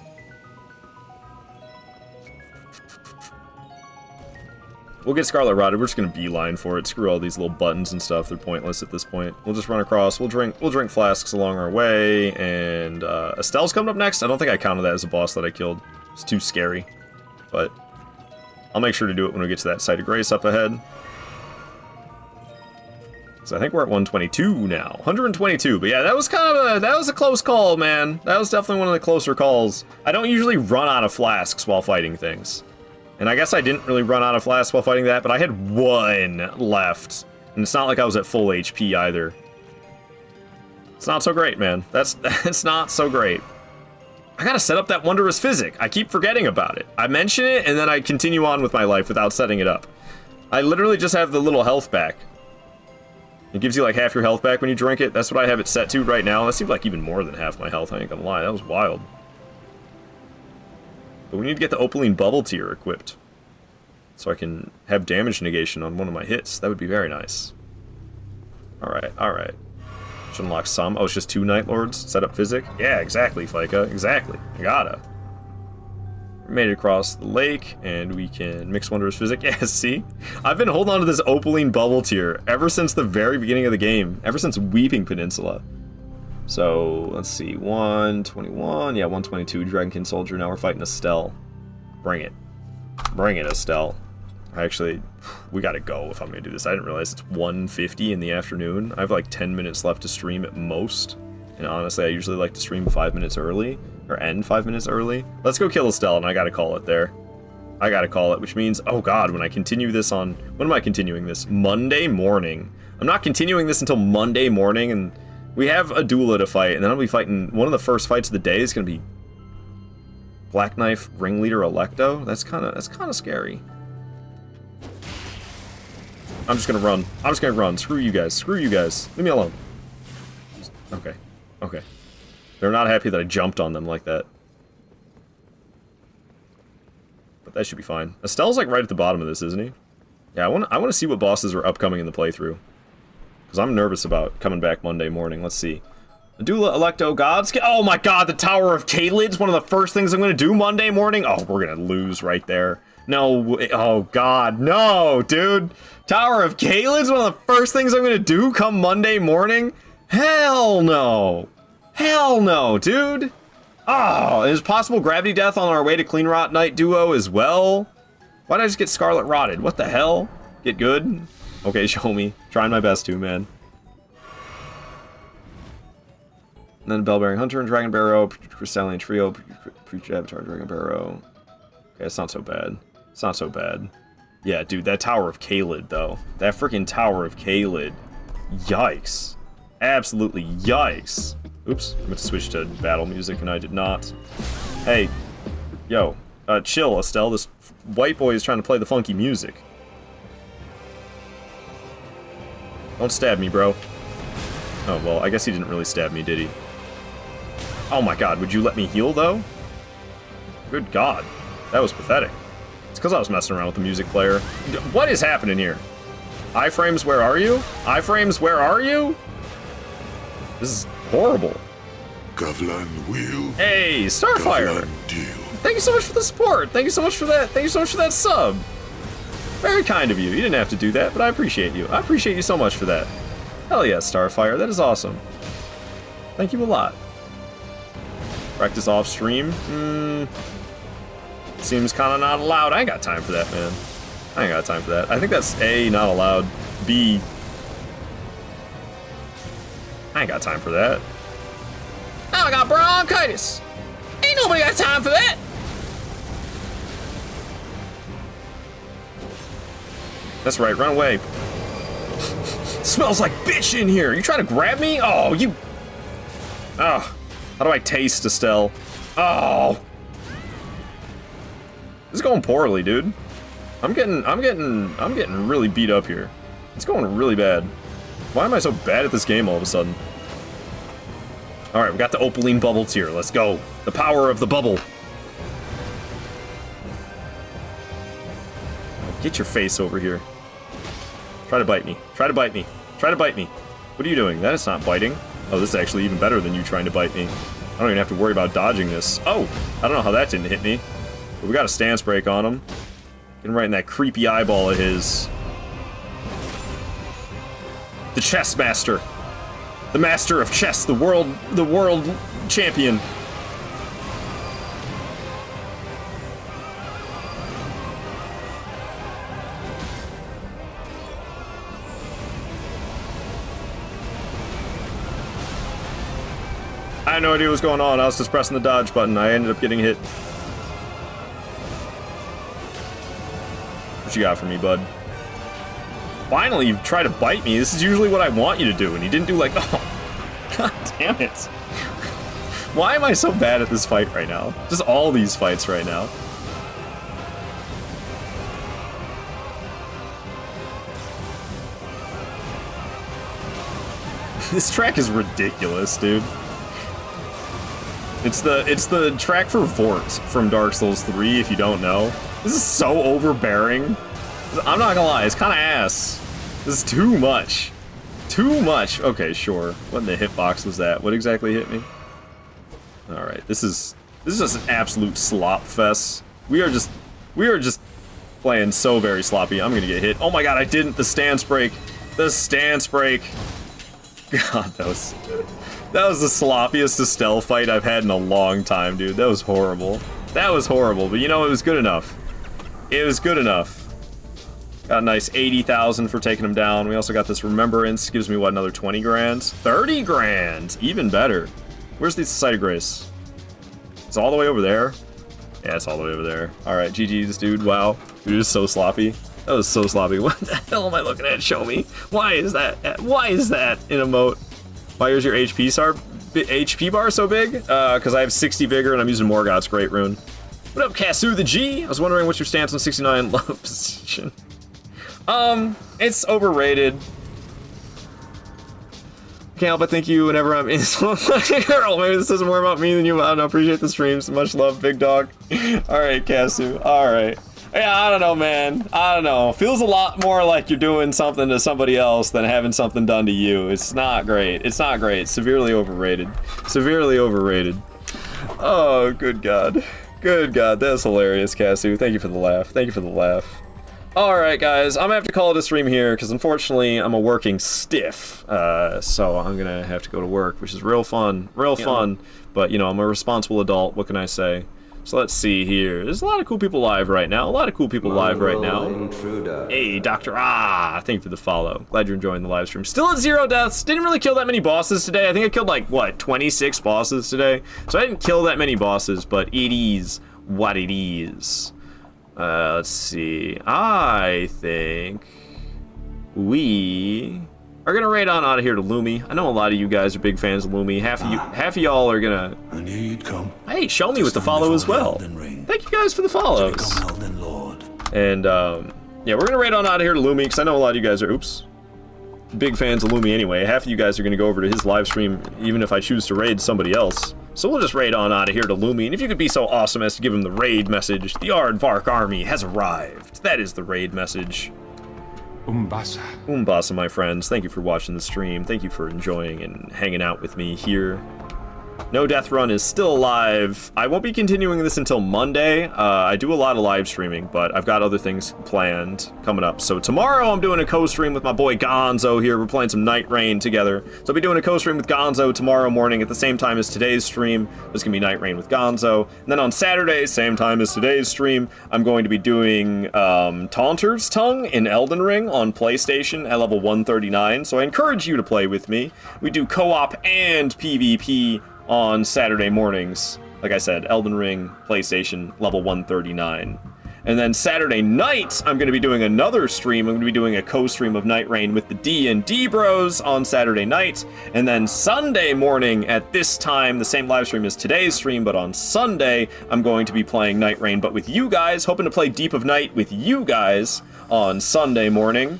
We'll get Scarlet Rotted. We're just gonna beeline for it. Screw all these little buttons and stuff. They're pointless at this point. We'll just run across. We'll drink flasks along our way. And Estelle's coming up next. I don't think I counted that as a boss that I killed. It's too scary. But I'll make sure to do it when we get to that site of grace up ahead. So I think we're at 122 now. 122. But yeah, that was a close call, man. That was definitely one of the closer calls. I don't usually run out of flasks while fighting things. And I guess I didn't really run out of flasks while fighting that, but I had one left. And it's not like I was at full HP either. It's not so great, man. That's not so great. I gotta set up that wondrous physic. I keep forgetting about it. I mention it, and then I continue on with my life without setting it up. I literally just have the little health back. It gives you like half your health back when you drink it. That's what I have it set to right now. That seems like even more than half my health, I ain't gonna lie. That was wild. But we need to get the Opaline Bubble tier equipped. So I can have damage negation on one of my hits. That would be very nice. Alright, alright. Should unlock some. Oh, it's just 2 Night Lords? Set up physic? Yeah, exactly, Flyka. Exactly. I gotta. We made it across the lake, and we can mix Wondrous Physic. Yeah, see? I've been holding on to this Opaline Bubble tier ever since the very beginning of the game. Ever since Weeping Peninsula. So, let's see, 121, yeah, 122, Dragonkin Soldier, now we're fighting Estelle. Bring it. Bring it, Estelle. Actually, we gotta go if I'm gonna do this. I didn't realize it's 1:50 in the afternoon. I have like 10 minutes left to stream at most. And honestly, I usually like to stream 5 minutes early, or end 5 minutes early. Let's go kill Estelle, and I gotta call it there. I gotta call it, which means, oh god, when I continue this on, when am I continuing this? Monday morning. I'm not continuing this until Monday morning, and we have a Dula to fight, and then I'll be fighting, one of the first fights of the day is gonna be Black Knife Ringleader Electo. That's kinda scary. I'm just gonna run. I'm just gonna run. Screw you guys. Screw you guys. Leave me alone. Okay. Okay. They're not happy that I jumped on them like that. But that should be fine. Estelle's like right at the bottom of this, isn't he? Yeah, I wanna see what bosses are upcoming in the playthrough. Because I'm nervous about coming back Monday morning. Let's see. Dula Electo Gods. Oh my god, the Tower of Kalid's one of the first things I'm gonna do Monday morning. Oh, we're gonna lose right there. No, oh god, no, dude. Tower of Kalid's one of the first things I'm gonna do come Monday morning? Hell no. Hell no, dude. Oh, there's possible gravity death on our way to Clean Rot Knight duo as well. Why did I just get Scarlet Rotted? What the hell? Get good? Okay, show me. Trying my best to, man. And then Bellbearing Hunter and Dragon Barrow, Crystalline Trio, Preacher Avatar, Dragon Barrow. Okay, it's not so bad. It's not so bad. Yeah, dude, that Tower of Kalid, though. That freaking Tower of Kalid. Yikes. Absolutely yikes. Oops, I meant to switch to battle music and I did not. Hey. Yo. Chill, Estelle. This white boy is trying to play the funky music. Don't stab me, bro. Oh, well, I guess he didn't really stab me, did he? Oh my god, would you let me heal, though? Good god. That was pathetic. It's because I was messing around with the music player. What is happening here? Iframes, where are you? Iframes, where are you? This is horrible. Gavlan will. Hey, Starfire! Gavlan deal. Thank you so much for the support. Thank you so much for that. Thank you so much for that sub. Very kind of you. You didn't have to do that, but I appreciate you. I appreciate you so much for that. Hell yeah, Starfire. That is awesome. Thank you a lot. Practice off stream? Seems kind of not allowed. I ain't got time for that, man. I ain't got time for that. I think that's A, not allowed. B, I ain't got time for that. Oh, I got bronchitis. Ain't nobody got time for that. That's right, run away. Smells like bitch in here. You trying to grab me? Oh, you. Oh, how do I taste, Estelle? Oh. This is going poorly, dude. I'm getting really beat up here. It's going really bad. Why am I so bad at this game all of a sudden? Alright, we got the Opaline Bubble tier. Let's go. The power of the bubble. Get your face over here. Try to bite me. Try to bite me. Try to bite me. What are you doing? That is not biting. Oh, this is actually even better than you trying to bite me. I don't even have to worry about dodging this. Oh, I don't know how that didn't hit me. But we got a stance break on him. Getting right in that creepy eyeball of his. The chess master. The master of chess. The world champion. I had no idea what was going on. I was just pressing the dodge button. I ended up getting hit. What you got for me, bud? Finally, you've tried to bite me. This is usually what I want you to do, and you didn't do like, oh, god damn it. Why am I so bad at this fight right now? Just all these fights right now. This track is ridiculous, dude. It's the track for Vort from Dark Souls 3, if you don't know. This is so overbearing. I'm not gonna lie, it's kind of ass. This is too much. Too much. Okay, sure. What in the hitbox was that? What exactly hit me? Alright, this is just an absolute slop fest. We are just playing so very sloppy. I'm gonna get hit. Oh my god, I didn't. The stance break. The stance break. God, that was the sloppiest Estelle fight I've had in a long time, dude. That was horrible. That was horrible, but you know, it was good enough. It was good enough. Got a nice 80,000 for taking him down. We also got this Remembrance. Gives me, what, another 20 grand? 30 grand! Even better. Where's the Society of Grace? It's all the way over there? Yeah, it's all the way over there. Alright, GG's, dude. Wow. Dude, is so sloppy. That was so sloppy. What the hell am I looking at? Show me. Why is that? Why is that in emote? Why is your HP bar so big? Because I have 60 vigor and I'm using Morgoth's Great Rune. What up, Kasu the G? I was wondering what's your stance on 69 love position. It's overrated. Can't help but think you whenever I'm in girl. Maybe this says more about me than you. I don't know. Appreciate the streams. Much love, big dog. Alright, Kasu. Alright. Yeah, I don't know, man. I don't know. Feels a lot more like you're doing something to somebody else than having something done to you. It's not great. It's not great. Severely overrated. Severely overrated. Oh, good God. Good God. That's hilarious, Kasu. Thank you for the laugh. Thank you for the laugh. Alright, guys. I'm gonna have to call it a stream here, because unfortunately, I'm a working stiff. So I'm gonna have to go to work, which is real fun. Real fun. But, you know, I'm a responsible adult. What can I say? So let's see here. There's a lot of cool people live right now. A lot of cool people live right now. Intruder. Hey, Dr. Thank you for the follow. Glad you're enjoying the live stream. Still at 0 deaths. Didn't really kill that many bosses today. I think I killed like, what, 26 bosses today? So I didn't kill that many bosses, but it is what it is. Let's see. I think we are gonna raid on out of here to Lumi. I know a lot of you guys are big fans of Lumi. Half of y'all are gonna. I knew you'd come. Hey, show me with the follow as well. Thank you guys for the follows. And yeah, we're gonna raid on out of here to Lumi because I know a lot of you guys are big fans of Lumi anyway. Half of you guys are gonna go over to his live stream even if I choose to raid somebody else. So we'll just raid on out of here to Lumi, and if you could be so awesome as to give him the raid message, the Aardvark army has arrived. That is the raid message. Umbasa. Umbasa, my friends. Thank you for watching the stream. Thank you for enjoying and hanging out with me here. No Death Run is still alive. I won't be continuing this until Monday. I do a lot of live streaming, but I've got other things planned coming up. So tomorrow I'm doing a co-stream with my boy Gonzo here. We're playing some Night Rain together. So I'll be doing a co-stream with Gonzo tomorrow morning at the same time as today's stream. It's gonna be Night Rain with Gonzo. And then on Saturday, same time as today's stream, I'm going to be doing Taunter's Tongue in Elden Ring on PlayStation at level 139. So I encourage you to play with me. We do co-op and PvP on Saturday mornings. Like I said, Elden Ring, PlayStation, level 139. And then Saturday night, I'm going to be doing another stream. I'm going to be doing a co-stream of Night Rain with the D&D Bros on Saturday night. And then Sunday morning at this time, the same live stream as today's stream, but on Sunday, I'm going to be playing Night Rain, but with you guys, hoping to play Deep of Night with you guys on Sunday morning.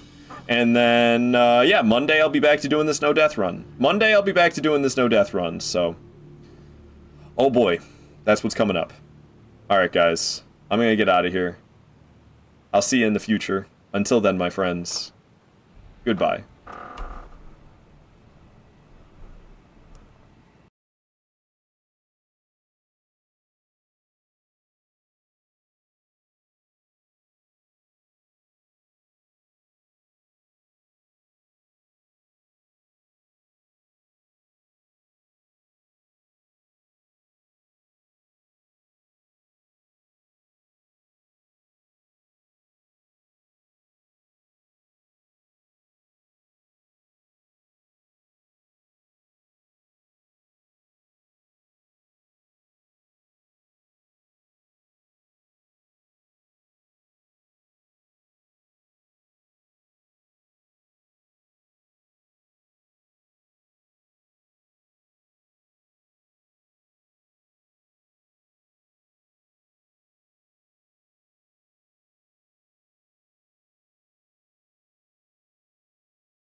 And then, yeah, Monday I'll be back to doing this No Death Run. Monday I'll be back to doing this No Death Run, so... Oh boy, that's what's coming up. Alright guys, I'm gonna get out of here. I'll see you in the future. Until then, my friends, Goodbye.